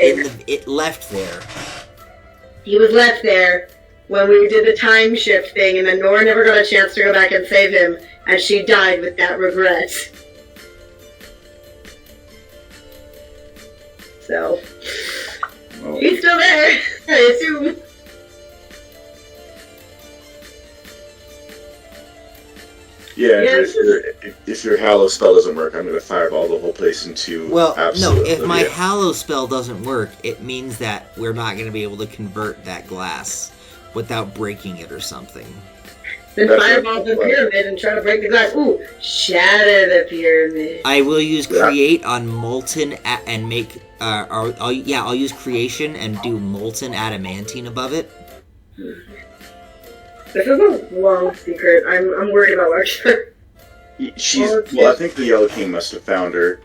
left there. He was left there when we did the time shift thing, and then Nora never got a chance to go back and save him, and she died with that regret. So, he's still there, I assume. Yeah, if your Hallow spell doesn't work, I'm going to fireball the whole place into absolute if my Hallow spell doesn't work, it means that we're not going to be able to convert that glass without breaking it or something. Then fireball the pyramid and try to break the glass. Ooh, shatter the pyramid. I will use create on molten and make. I'll use creation and do molten adamantine above it. This is a long secret. I'm worried about Larkspur. I think the Yellow King must have found her.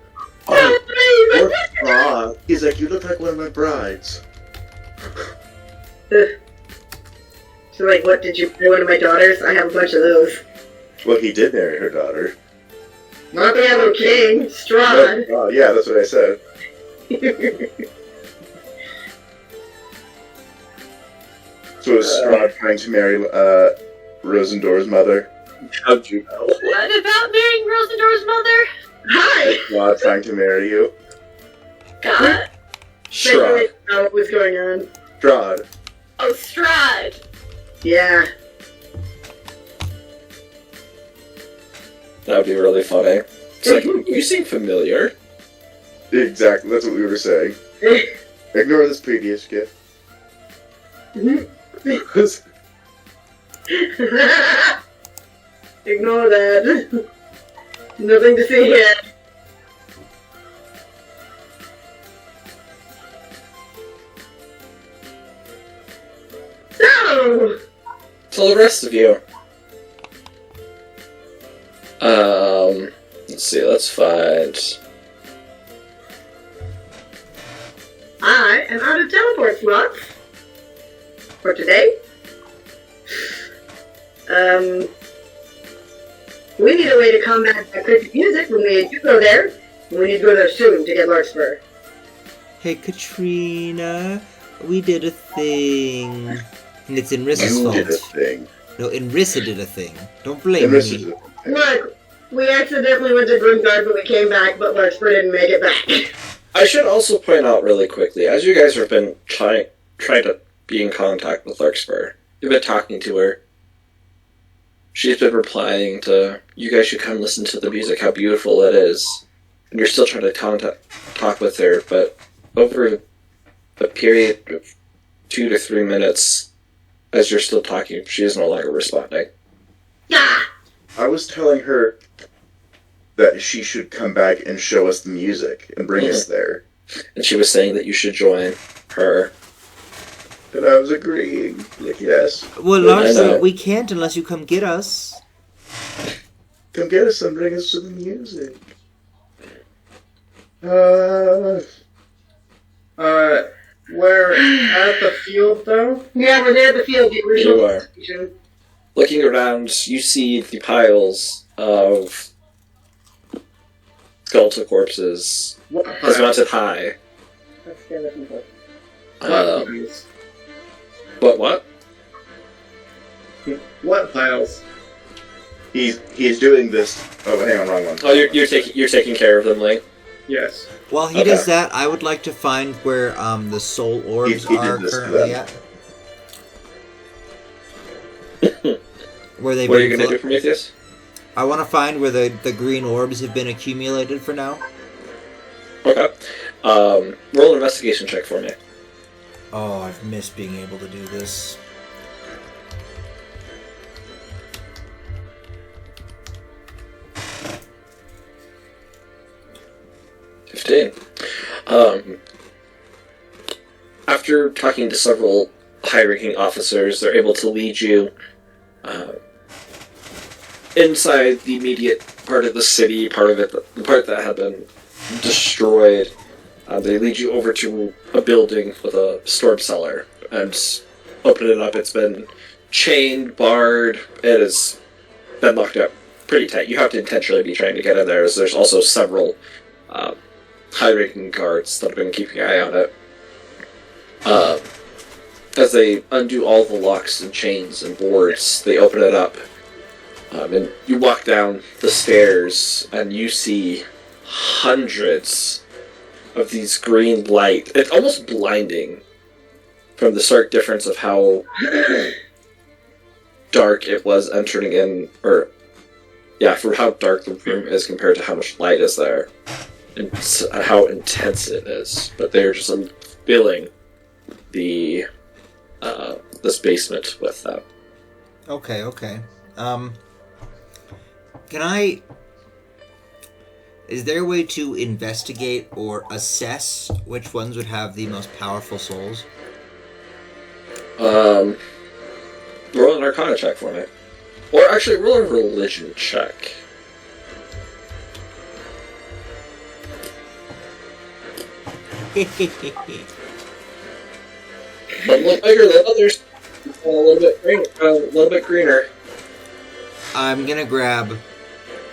Oh, he's like, you look like one of my brides. So, what, did you marry one of my daughters? I have a bunch of those. Well, he did marry her daughter. Not the Yellow King, Strahd. Oh, yeah, that's what I said. So is Strahd trying to marry Rosendor's mother? How'd you know? What about marrying Rosendor's mother? Hi! Strahd trying to marry you? God. Strahd. What was going on? Strahd. Oh, Strahd. Yeah. That would be really funny. It's like, you seem familiar. Exactly, that's what we were saying. Ignore this previous gift. Ignore that. Nothing to see here. So! So the rest of you. Let's see, let's find... I am out of teleport slots for today. We need a way to combat that cryptic music when we do go there. We need to go there soon to get Larkspur. Hey Katrina, we did a thing. And it's Inrissa's fault. You did a thing. No, Inrissa did a thing. Don't blame me. Look, we accidentally went to Grimgard, but we came back, but Larkspur didn't make it back. I should also point out really quickly, as you guys have been trying to be in contact with Larkspur, you've been talking to her. She's been replying to, you guys should come listen to the music, how beautiful it is. And you're still trying to talk with her, but over a period of 2 to 3 minutes, as you're still talking, she is no longer responding. I was telling her that she should come back and show us the music and bring us there. And she was saying that you should join her. And I was agreeing. Like, yes. Well, Larcy, we can't unless you come get us. Come get us and bring us to the music. We're at the field, though? Yeah, we're there at the field. The original You are. station. Looking around, you see the piles of skeletal corpses as mounted high. That's the other people. What? What piles? He's doing this. Oh, hang on, wrong one. Oh, you're taking care of them, Lee. Yes. While he does that, I would like to find where the soul orbs He are did this to currently them. at. Where they've What are you been going to do, Prometheus? I want to find where the green orbs have been accumulated for now. Okay. Roll an investigation check for me. Oh, I've missed being able to do this. After talking to several high-ranking officers, they're able to lead you inside the immediate part of the city, part of it, the part that had been destroyed. They lead you over to a building with a storm cellar and open it up. It's been chained, barred. It has been locked up pretty tight. You have to intentionally be trying to get in there, as there's also several high-ranking guards that have been keeping an eye on it. As they undo all the locks and chains and boards, they open it up. And you walk down the stairs, and you see hundreds of these green light. It's almost blinding from the stark difference of how dark it was entering in, for how dark the room is compared to how much light is there, and how intense it is. But they're just filling this basement with them. Okay. Can I... Is there a way to investigate or assess which ones would have the most powerful souls? Roll an Arcana check for me. Or actually, roll a religion check. One look bigger than others. A little bit greener. I'm gonna grab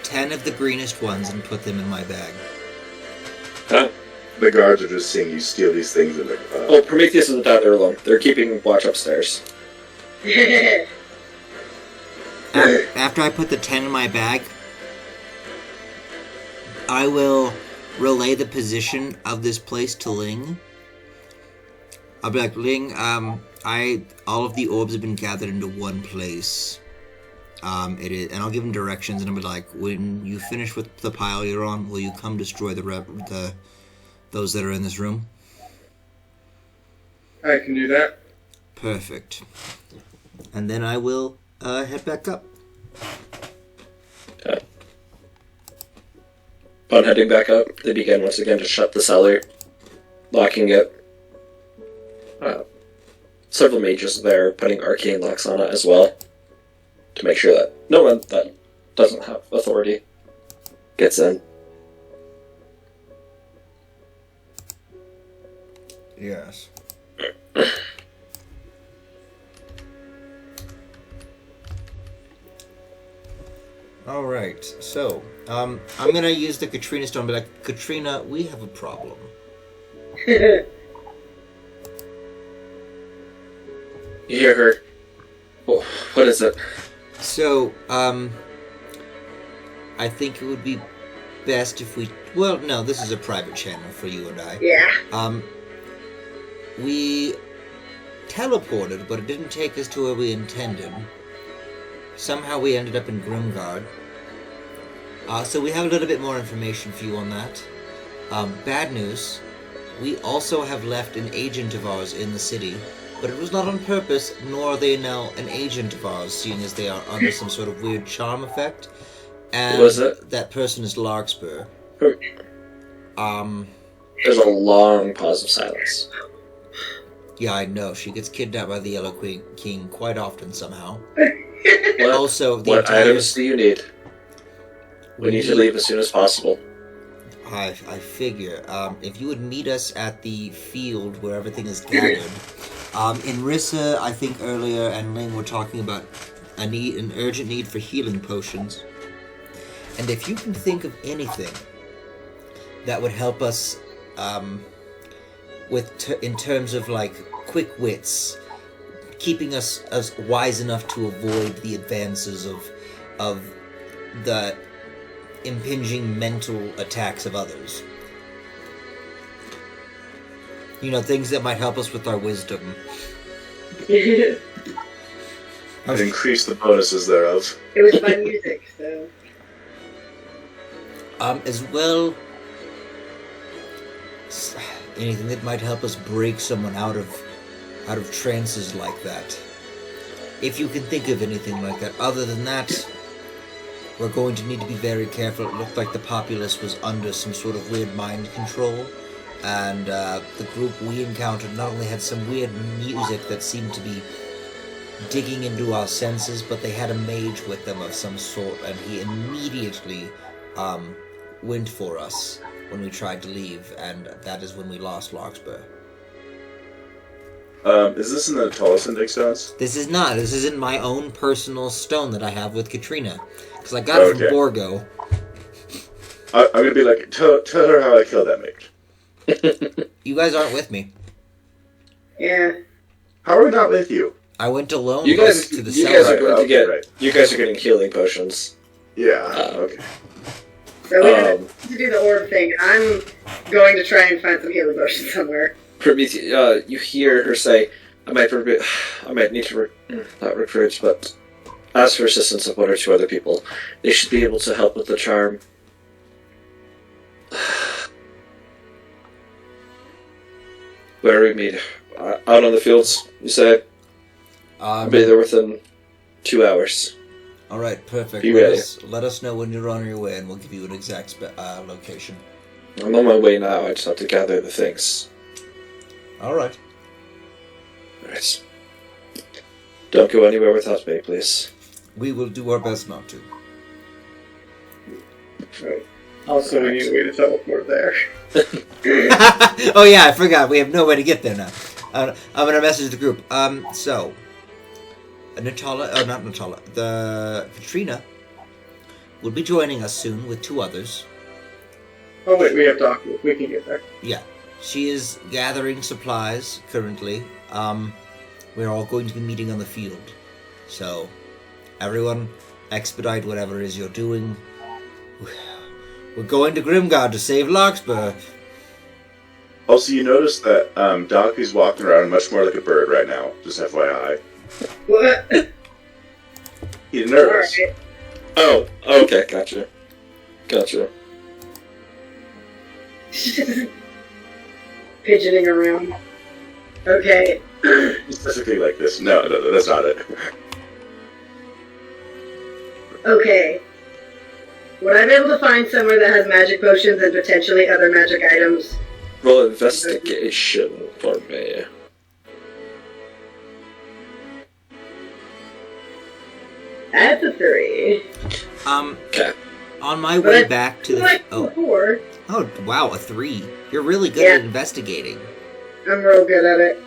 10 of the greenest ones and put them in my bag. Huh? The guards are just seeing you steal these things and Oh, Prometheus isn't out there alone. They're keeping watch upstairs. After I put the 10 in my bag, I will relay the position of this place to Ling. I'll be like, Ling, all of the orbs have been gathered into one place. It is, and I'll give him directions, and I'll be like, when you finish with the pile you're on, will you come destroy those that are in this room? I can do that. Perfect. And then I will head back up. Upon heading back up, they begin once again to shut the cellar, locking it. Several mages there putting arcane locks on it as well, to make sure that no one that doesn't have authority gets in. Yes. Alright, so, I'm gonna use the Katrina stone and be like, Katrina, we have a problem. You hear her. Oh, what is it? So, I think it would be best if we... Well, no, this is a private channel for you and I. Yeah. We teleported, but it didn't take us to where we intended. Somehow we ended up in Grimgard. So we have a little bit more information for you on that. Bad news. We also have left an agent of ours in the city, but it was not on purpose, nor are they now an agent of ours, seeing as they are under some sort of weird charm effect. And Who was it? that person is Larkspur. There's a long pause of silence. Yeah, I know. She gets kidnapped by the Yellow King quite often somehow. Also, what items do you need? We need to leave as soon as possible. I figure. If you would meet us at the field where everything is gathered. In Rissa, I think earlier, and Ling were talking about an urgent need for healing potions. And if you can think of anything that would help us, in terms of like quick wits, keeping us as wise enough to avoid the advances of the impinging mental attacks of others. You know, things that might help us with our wisdom. And increase the bonuses thereof. It was fun music, so. As well, anything that might help us break someone out of trances like that. If you can think of anything like that. Other than that, we're going to need to be very careful. It looked like the populace was under some sort of weird mind control, and the group we encountered not only had some weird music that seemed to be digging into our senses, but they had a mage with them of some sort, and he immediately went for us when we tried to leave, and that is when we lost Larkspur. Is this in the tallest index stones? This is not. This is in my own personal stone that I have with Katrina. Because I got it from Borgo. I'm going to be like, tell her how I killed that mage. You guys aren't with me. Yeah. How are we not with you? I went alone to the cellar. You guys are going to get... Right. You guys are getting healing potions. Yeah, okay. So we have to do the orb thing. I'm going to try and find some healing potions somewhere. Prometheus, you hear her say, I might need to not recruit, but ask for assistance of one or two other people. They should be able to help with the charm. Where do we meet? Out on the fields, you say? I'll be there within 2 hours. Alright, perfect. Be ready. Let us know when you're on your way, and we'll give you an exact location. I'm on my way now. I just have to gather the things. Alright. Alright. Don't go anywhere without me, please. We will do our best not to. Right. Also, we need a way to teleport there. Oh yeah, I forgot. We have no way to get there now. I'm gonna message the group. So... Katrina will be joining us soon with 2 others. Oh wait, we have Doc. We can get there. Yeah. She is gathering supplies currently. We're all going to be meeting on the field. So, everyone, expedite whatever it is you're doing. We're going to Grimgard to save Larkspur. Also, you notice that Doc is walking around much more like a bird right now, just FYI. What? He's nervous. Right. Oh, okay, gotcha. Fidgeting around. Okay. Specifically like this. No, that's not it. Okay. Would I be able to find somewhere that has magic potions and potentially other magic items? Roll investigation for me. That's a 3. Okay. On my way back to the... Four. Oh, wow, a 3. You're really good at investigating. I'm real good at it.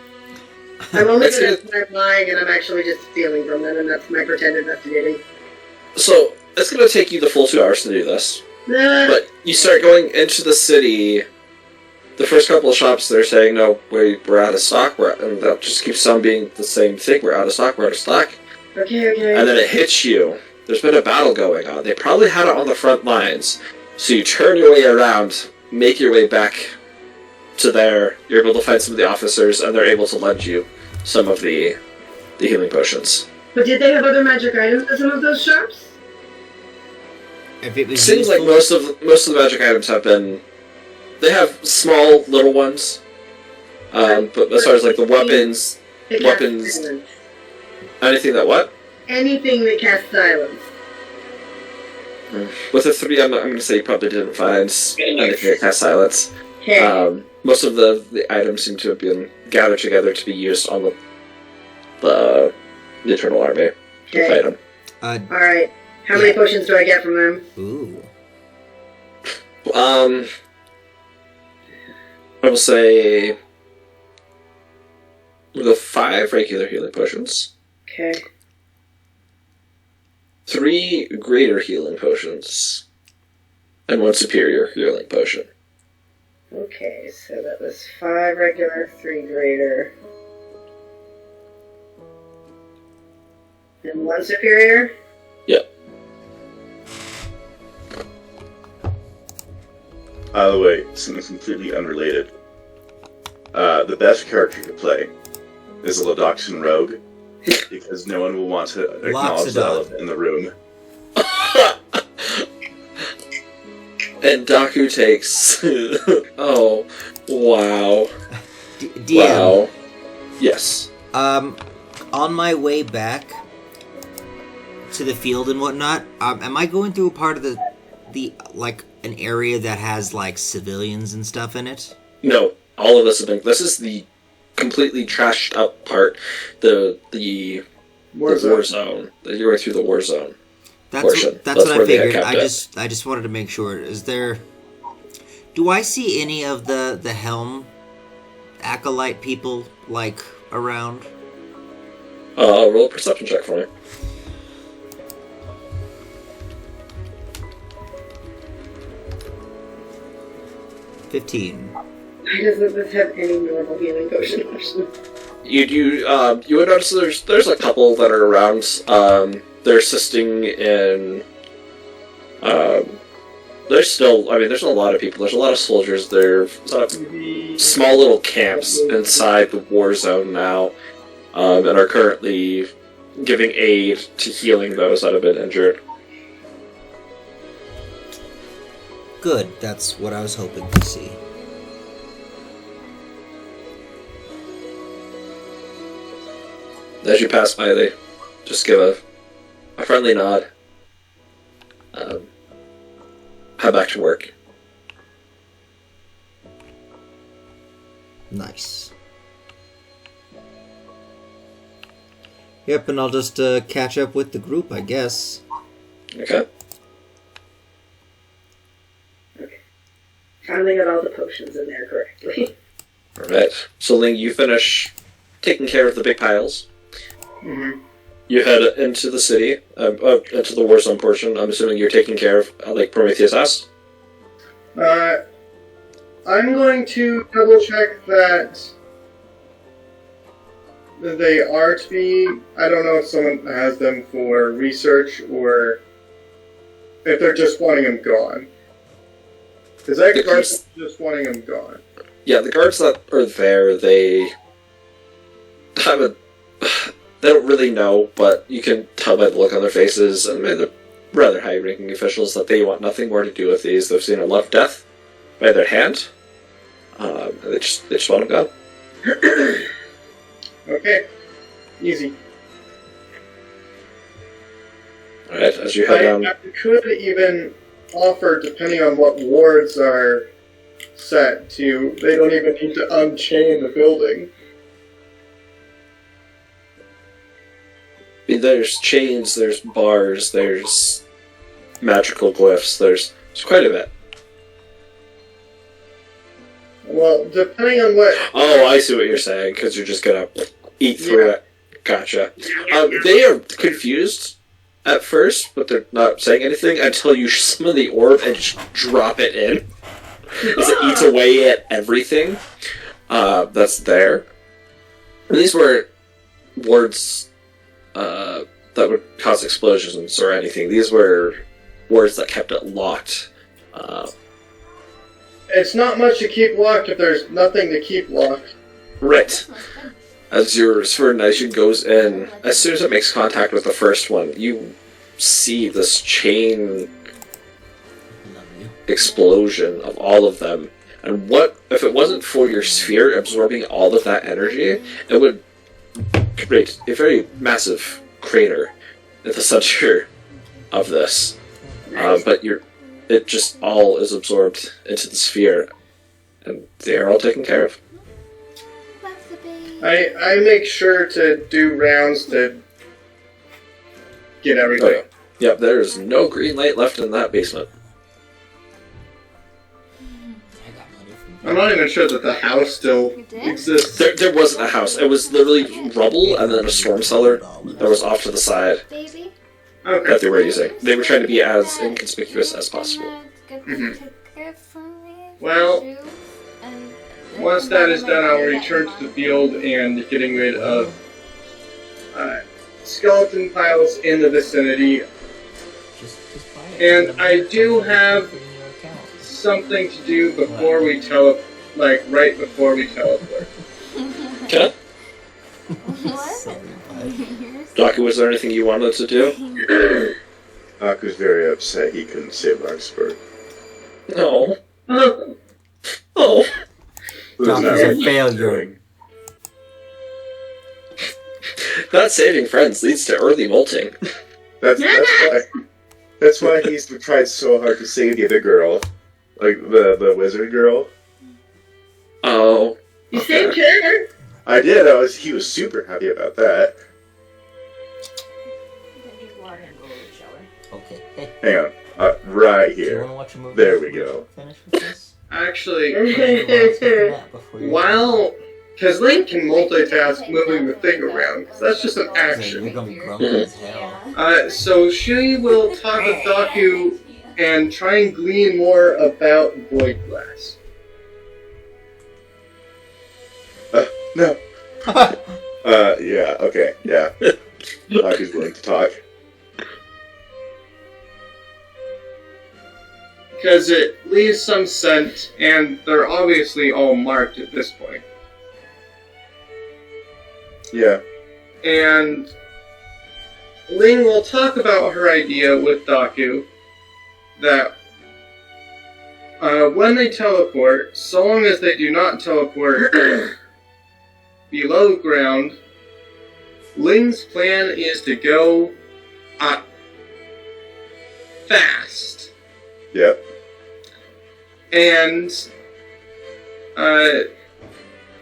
I'm only good at when I'm lying and I'm actually just stealing from them, and that's my pretend investigating. So, it's going to take you the full 2 hours to do this. But you start going into the city. The first couple of shops, they're saying, no, we're out of stock. And that just keeps on being the same thing. We're out of stock. Okay. And then it hits you. There's been a battle going on. They probably had it on the front lines. So you turn your way around, make your way back to there. You're able to find some of the officers, and they're able to lend you some of the healing potions. But did they have other magic items at some of those shops? If it was seems like most of the magic items have been. They have small little ones, but as far as like the weapons, anything that what? Anything that casts silence. With a 3, I'm going to say you probably didn't find anything that casts silence. Okay. Most of the items seem to have been gathered together to be used on the Eternal Army to fight them. Alright. How many potions do I get from them? Ooh. I will say we'll go 5 regular healing potions. Okay. 3 greater healing potions. And 1 superior healing potion. Okay, so that was 5 regular, 3 greater. And 1 superior? Yep. By the way, something completely unrelated. The best character to play is a Lodoxian rogue, because no one will want to acknowledge the elephant in the room. And Daku takes... oh, wow. DM. Wow. Yes. On my way back to the field and whatnot, am I going through a part of the like an area that has like civilians and stuff in it? No, all of this have been... This is the completely trashed up part. The war zone. You're going through the war zone. That's portion. That's what I figured. I just wanted to make sure. Is there? Do I see any of the Helm acolyte people like around? Roll a perception check for me. $15. Why doesn't this have any normal healing potion options? You would notice there's a couple that are around. They're assisting in. There's still, there's a lot of people. There's a lot of soldiers. There's small little camps inside the war zone now, and are currently giving aid to healing those that have been injured. Good. That's what I was hoping to see. As you pass by, they just give a friendly nod. Head back to work. Nice. Yep, and I'll just catch up with the group, I guess. Okay. Finally got all the potions in there correctly. Alright. So, Ling, you finish taking care of the big piles. Mm-hmm. You head into the city, into the war zone portion. I'm assuming you're taking care of, like Prometheus asked? I'm going to double check that they are to be... I don't know if someone has them for research or if they're just wanting them gone. Because that guard's just wanting them gone. Yeah, the guards that are there, they have a... They don't really know, but you can tell by the look on their faces, and they're rather high-ranking officials, that they want nothing more to do with these. They've seen a lot of death by their hand. And they just want them gone. Okay. Easy. Alright, as you head down... I could even offer, depending on what wards are set to, they don't even need to unchain the building. There's chains, there's bars, there's magical glyphs, there's quite a bit. Well, depending on what... Oh, I see what you're saying, because you're just gonna eat through it. Gotcha. They are confused at first, but they're not saying anything until you summon the orb and just drop it in. As it eats away at everything that's there. And these were wards... that would cause explosions or anything. These were words that kept it locked. It's not much to keep locked if there's nothing to keep locked. Right. As your Sphere Nation goes in, as soon as it makes contact with the first one, you see this chain explosion of all of them. And what if it wasn't for your sphere absorbing all of that energy, it would create a very massive crater at the center of this. But it just all is absorbed into the sphere. and they're all taken care of. Love the baby. I make sure to do rounds to get everything. Okay. Yep, there's no green light left in that basement. I'm not even sure that the house still You did? exists. There wasn't a house. It was literally rubble and then a storm cellar that was off to the side Baby. Okay. that they were using. They were trying to be as inconspicuous as possible. Well, once that is done, I'll return to the field and getting rid of skeleton piles in the vicinity. And I do have something to do before we right before we teleport. Okay. What? Doku, was there anything you wanted to do? Aku's very upset he couldn't save Larkspur. No. Oh. Doku's a failure. Not saving friends leads to early molting. That's why he's tried so hard to save the other girl. Like the wizard girl. Oh. You saved her? I did, he was super happy about that. Okay. Hey, Hang on. Right do you here. want to watch a movie? There we before go. Finish with this? Actually, While because Link can multitask moving the thing around, 'cause that's just an you're action. gonna be grumpy as hell. So she will talk with Doku and try and glean more about Void Glass. No. Yeah, okay, yeah. Aku's willing to talk. Because it leaves some scent, and they're obviously all marked at this point. Yeah. And Ling will talk about her idea with Doku that when they teleport, so long as they do not teleport below ground, Ling's plan is to go fast. Yep. And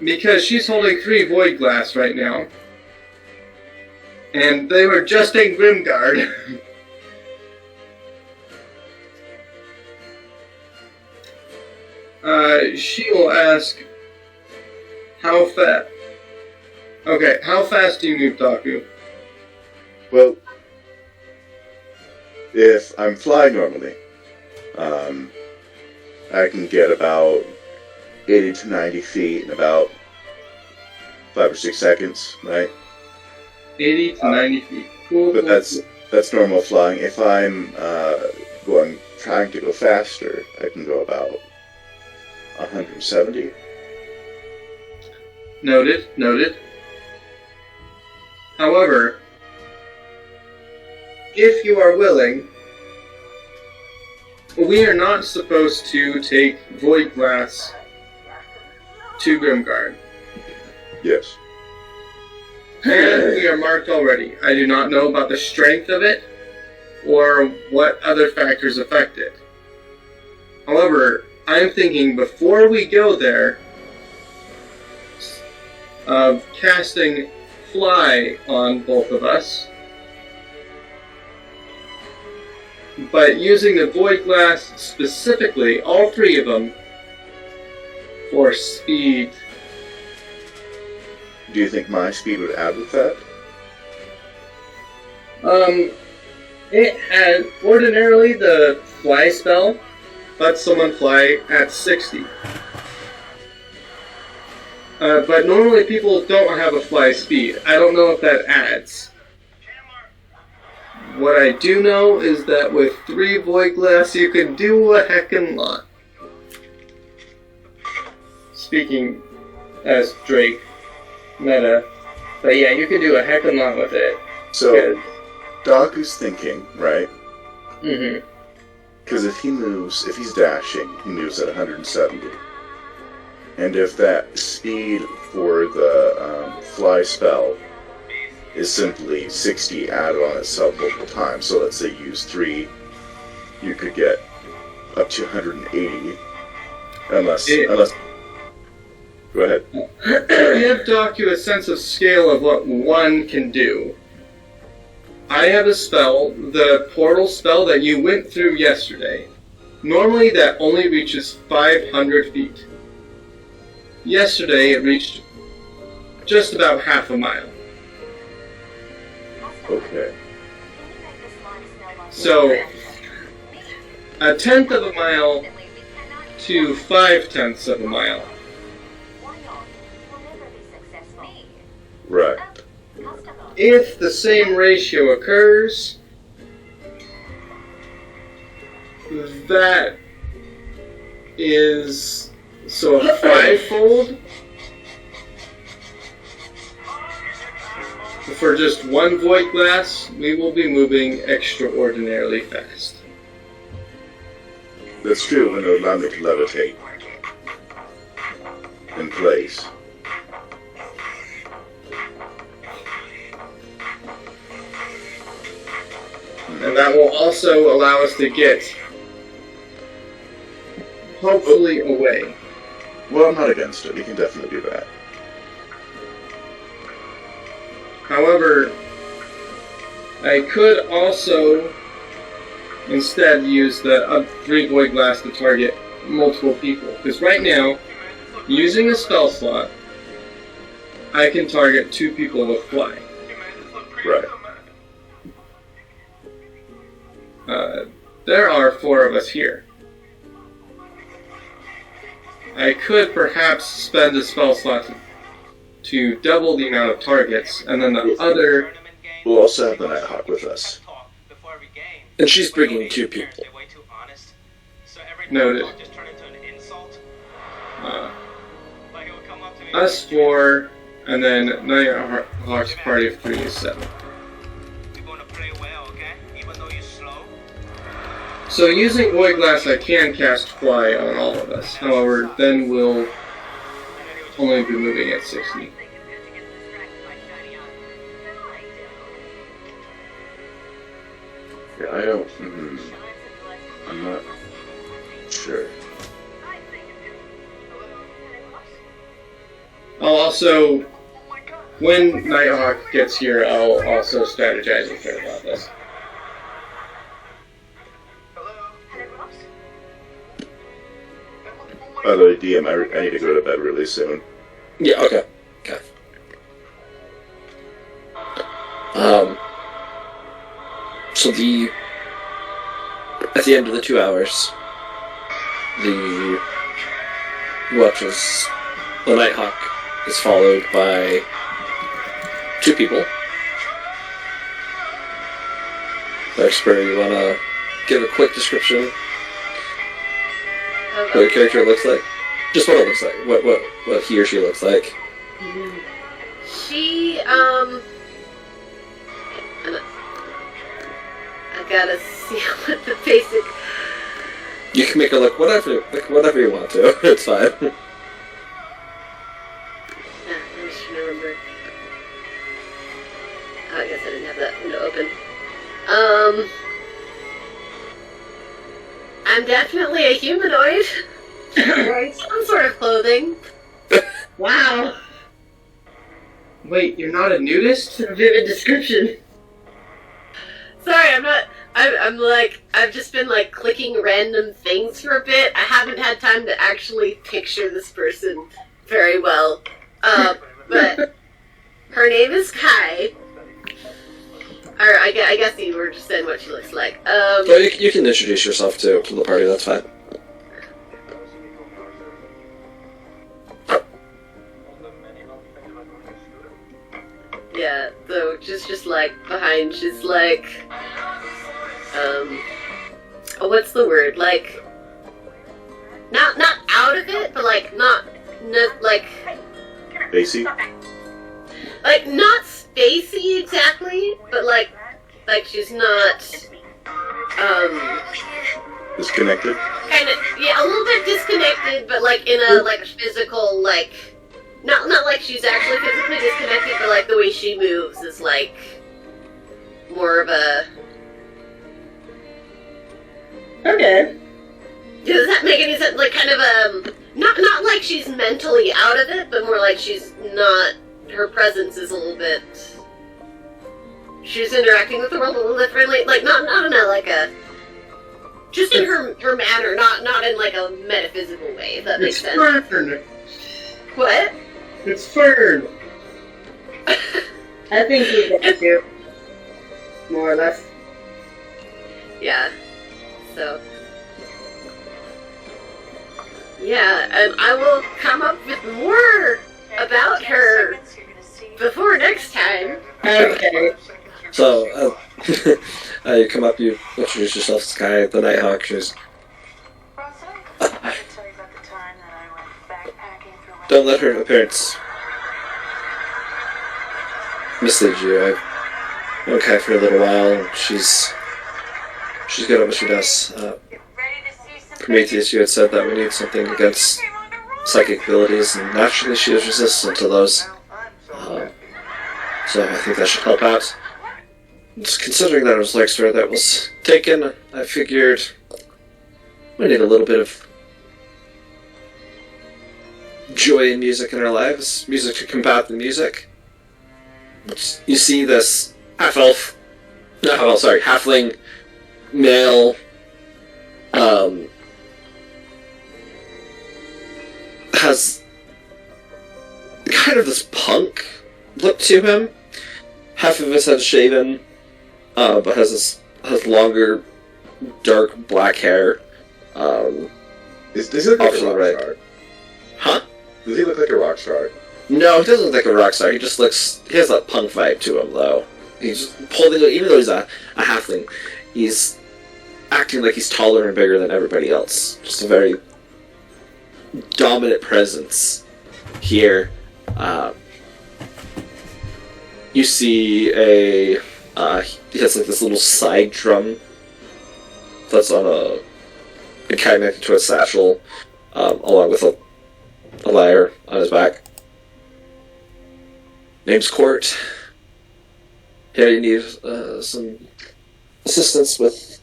because she's holding 3 Void Glass right now, and they were just in Grimguard. She will ask, how fast? Okay, how fast do you move, Doku? Well, if I'm flying normally, I can get about 80 to 90 feet in about 5 or 6 seconds, right? 80 to 90 feet. Cool. But that's normal flying. If I'm trying to go faster, I can go about 170. Noted. However, if you are willing, we are not supposed to take Void Glass to Grimguard. Yes. And we are marked already. I do not know about the strength of it, or what other factors affect it. However, I'm thinking before we go there, of casting Fly on both of us, but using the Void Glass specifically, all 3 of them, for speed. Do you think my speed would add with that? It had, ordinarily the Fly spell lets someone fly at 60. But normally people don't have a fly speed. I don't know if that adds. What I do know is that with 3 Void Glass, you can do a heckin' lot. Speaking as Drake, meta. But yeah, you can do a heckin' lot with it. So, Doku's thinking, right? Mm-hmm. Because if he's dashing, he moves at 170. And if that speed for the fly spell is simply 60 added on itself multiple times, so let's say you use 3, you could get up to 180, unless Go ahead. I have docked you a sense of scale of what one can do. I have a spell, the portal spell that you went through yesterday. Normally that only reaches 500 feet. Yesterday it reached just about half a mile. Okay. So, a tenth of a mile to 5/10 of a mile. Right. If the same ratio occurs, that is so a fivefold for just one void glass. We will be moving extraordinarily fast. That's true when no longer can levitate in place. And that will also allow us to get, hopefully, away. Well, I'm not against it. We can definitely do that. However, I could also instead use the 3 void glass to target multiple people. Because right now, using a spell slot, I can target 2 people with fly. Right. There are 4 of us here. I could perhaps spend a spell slot to double the amount of targets, and then the other... We'll also have the Nighthawk with us. And she's bringing 2 people. Noted. Us 4, and then Nighthawk's party of 3 is 7. So using Void Glass, I can cast Fly on all of us. However, then we'll only be moving at 60. Yeah, I don't... I'm not sure. I'll also, when Nighthawk gets here, I'll also strategize with her about this. By the way, DM, I need to go to bed really soon. Yeah, okay. Okay. So at the end of the 2 hours, the Nighthawk is followed by 2 people. Spur, you wanna give a quick description what your character looks like? Just what it looks like. What he or she looks like. She, I gotta see what the basic... You can make her look whatever you want to. It's fine. I just remember. Oh, I guess I didn't have that window open. I'm definitely a humanoid. Wearing some sort of clothing. Wow. Wait, you're not a nudist? A vivid description. Sorry, I'm not. I've just been like clicking random things for a bit. I haven't had time to actually picture this person very well. But her name is Kai. Or I guess you were just saying what she looks like. Well, you can introduce yourself to the party. That's fine. Yeah, so just like behind, she's like, what's the word? Like, not out of it, but like not like Spacey? Like not spacey exactly, but like she's not disconnected? Kind of, yeah, a little bit disconnected, but like in a like physical like. Not like she's actually physically disconnected, but like the way she moves is like more of a... Okay. Does that make any sense? Like kind of not like she's mentally out of it, but more like she's not. Her presence is a little bit. She's interacting with the world a little differently. Like not in a like a. Just in her manner, not in like a metaphysical way. If that makes sense. Fern. What? It's Fern. I think you get to. More or less. Yeah. So. Yeah, and I will come up with more about her before next time. Okay. So, you come up, you introduce yourself, Sky, the Nighthawk. She's, don't let her appearance mislead you. I've known Kai for a little while, and she's good at what she does. Prometheus, you had said that we need something against psychic abilities, and naturally she is resistant to those. So I think that should help out. Just considering that it was Lexter that was taken, I figured we need a little bit of joy in music in our lives, music to combat the music. You see this halfling male, has kind of this punk look to him. Half of his head's shaven, but has longer, dark black hair. Does he look like a rock star? Huh? Does he look like a rock star? No, he doesn't look like a rock star. He just looks. He has that punk vibe to him, though. He's holding, even though he's a halfling, he's acting like he's taller and bigger than everybody else. Just a very dominant presence here. You see he has like this little side drum that's on a connected to a satchel, along with a lyre on his back. Name's Court. Here you need some assistance with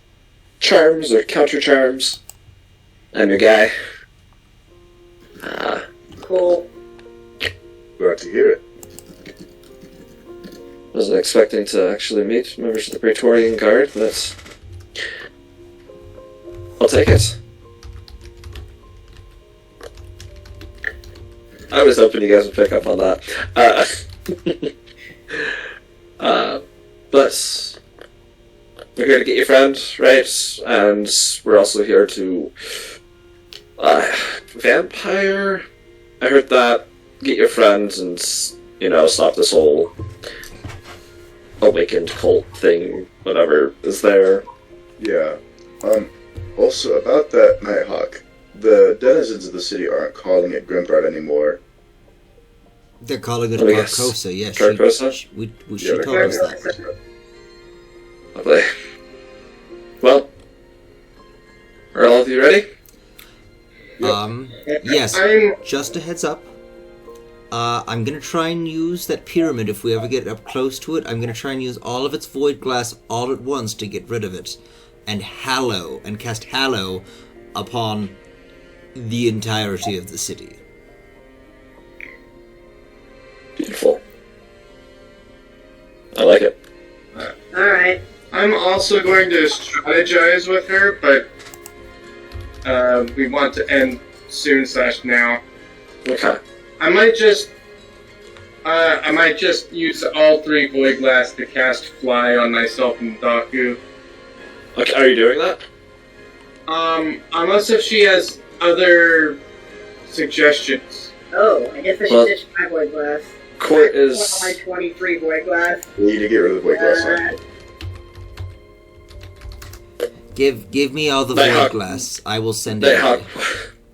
charms or counter charms. I'm your guy. Cool. Glad to hear it. Wasn't expecting to actually meet members of the Praetorian Guard, but I'll take it. I was hoping you guys would pick up on that. But we're here to get your friend, right? And we're also here to vampire. I heard that. Get your friend and stop this whole awakened cult thing, whatever is there. Yeah. Also, about that Nighthawk, the denizens of the city aren't calling it Grimguard anymore. They're calling it Carcosa, yes. Carcosa? She told us that. Lovely. Well, are all of you ready? Yes. Just a heads up. I'm gonna try and use that pyramid if we ever get up close to it. I'm gonna try and use all of its void glass all at once to get rid of it. And cast Hallow upon the entirety of the city. Beautiful. I like it. Alright. I'm also going to strategize with her, but we want to end soon / now. Okay. I might just use all 3 void glass to cast fly on myself and Daku. Okay, are you doing that? Unless if she has other suggestions. Oh, I guess I should ditch my void glass. Court is my 23 void glass. We need to get rid of the void glass. Give me all the void glass. I will send it. Nighthawk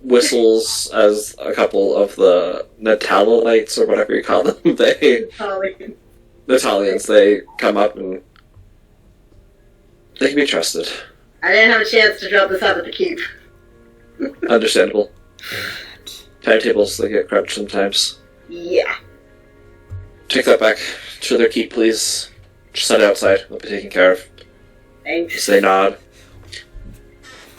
whistles as a couple of the Natalalites, or whatever you call them, Natalians, they come up and they can be trusted. I didn't have a chance to drop this out at the keep. Understandable. Timetables, they get crunched sometimes. Yeah. Take that back to their keep, please. Just set it outside. They'll be taken care of. Thanks. They nod.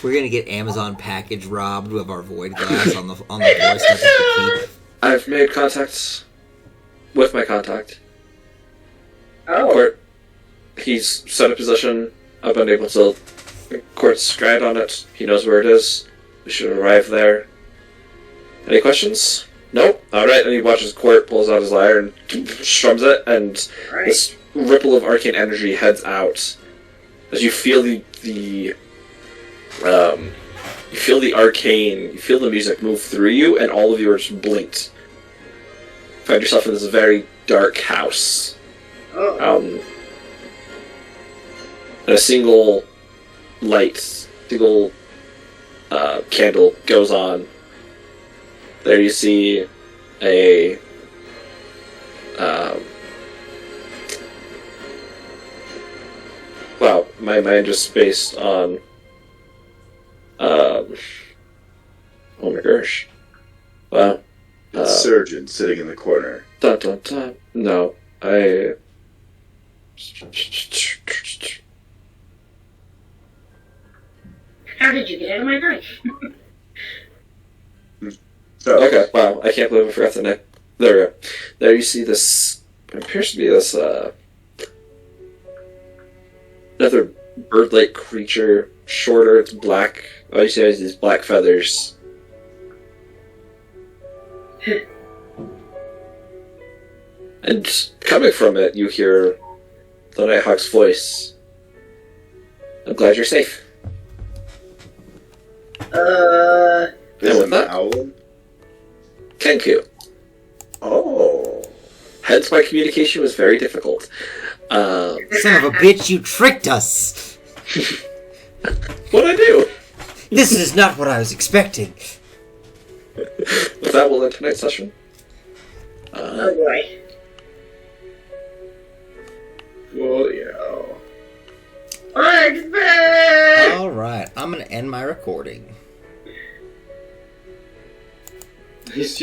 We're gonna get Amazon package robbed of our void glass on the voice. That's the key. I've made contacts with my contact. Oh. Court. He's set a position. I've been able to Court's guide on it. He knows where it is. We should arrive there. Any questions? Nope. Alright, and he watches Court, pulls out his lyre and strums it, and this ripple of arcane energy heads out. As you feel you feel the arcane, you feel the music move through you, and all of you are just blinked. You find yourself in this very dark house. And a single candle goes on. There you see a wow, my mind just spaced on oh my gosh. Wow. Surgeon sitting in the corner. Dun, dun, dun. No, I How did you get out of my knife? Okay, wow, I can't believe I forgot the name. There we go. There you see this, it appears to be this, another bird-like creature, shorter, it's black. All you see is these black feathers. And coming from it, you hear the Nighthawk's voice. I'm glad you're safe. Is with it that? owl? Kenku. Oh. Hence my communication was very difficult. Son of a bitch, you tricked us! What'd I do? This is not what I was expecting. With that, we'll end tonight's session. Oh boy. Coolio. Alright, I'm gonna end my recording. He's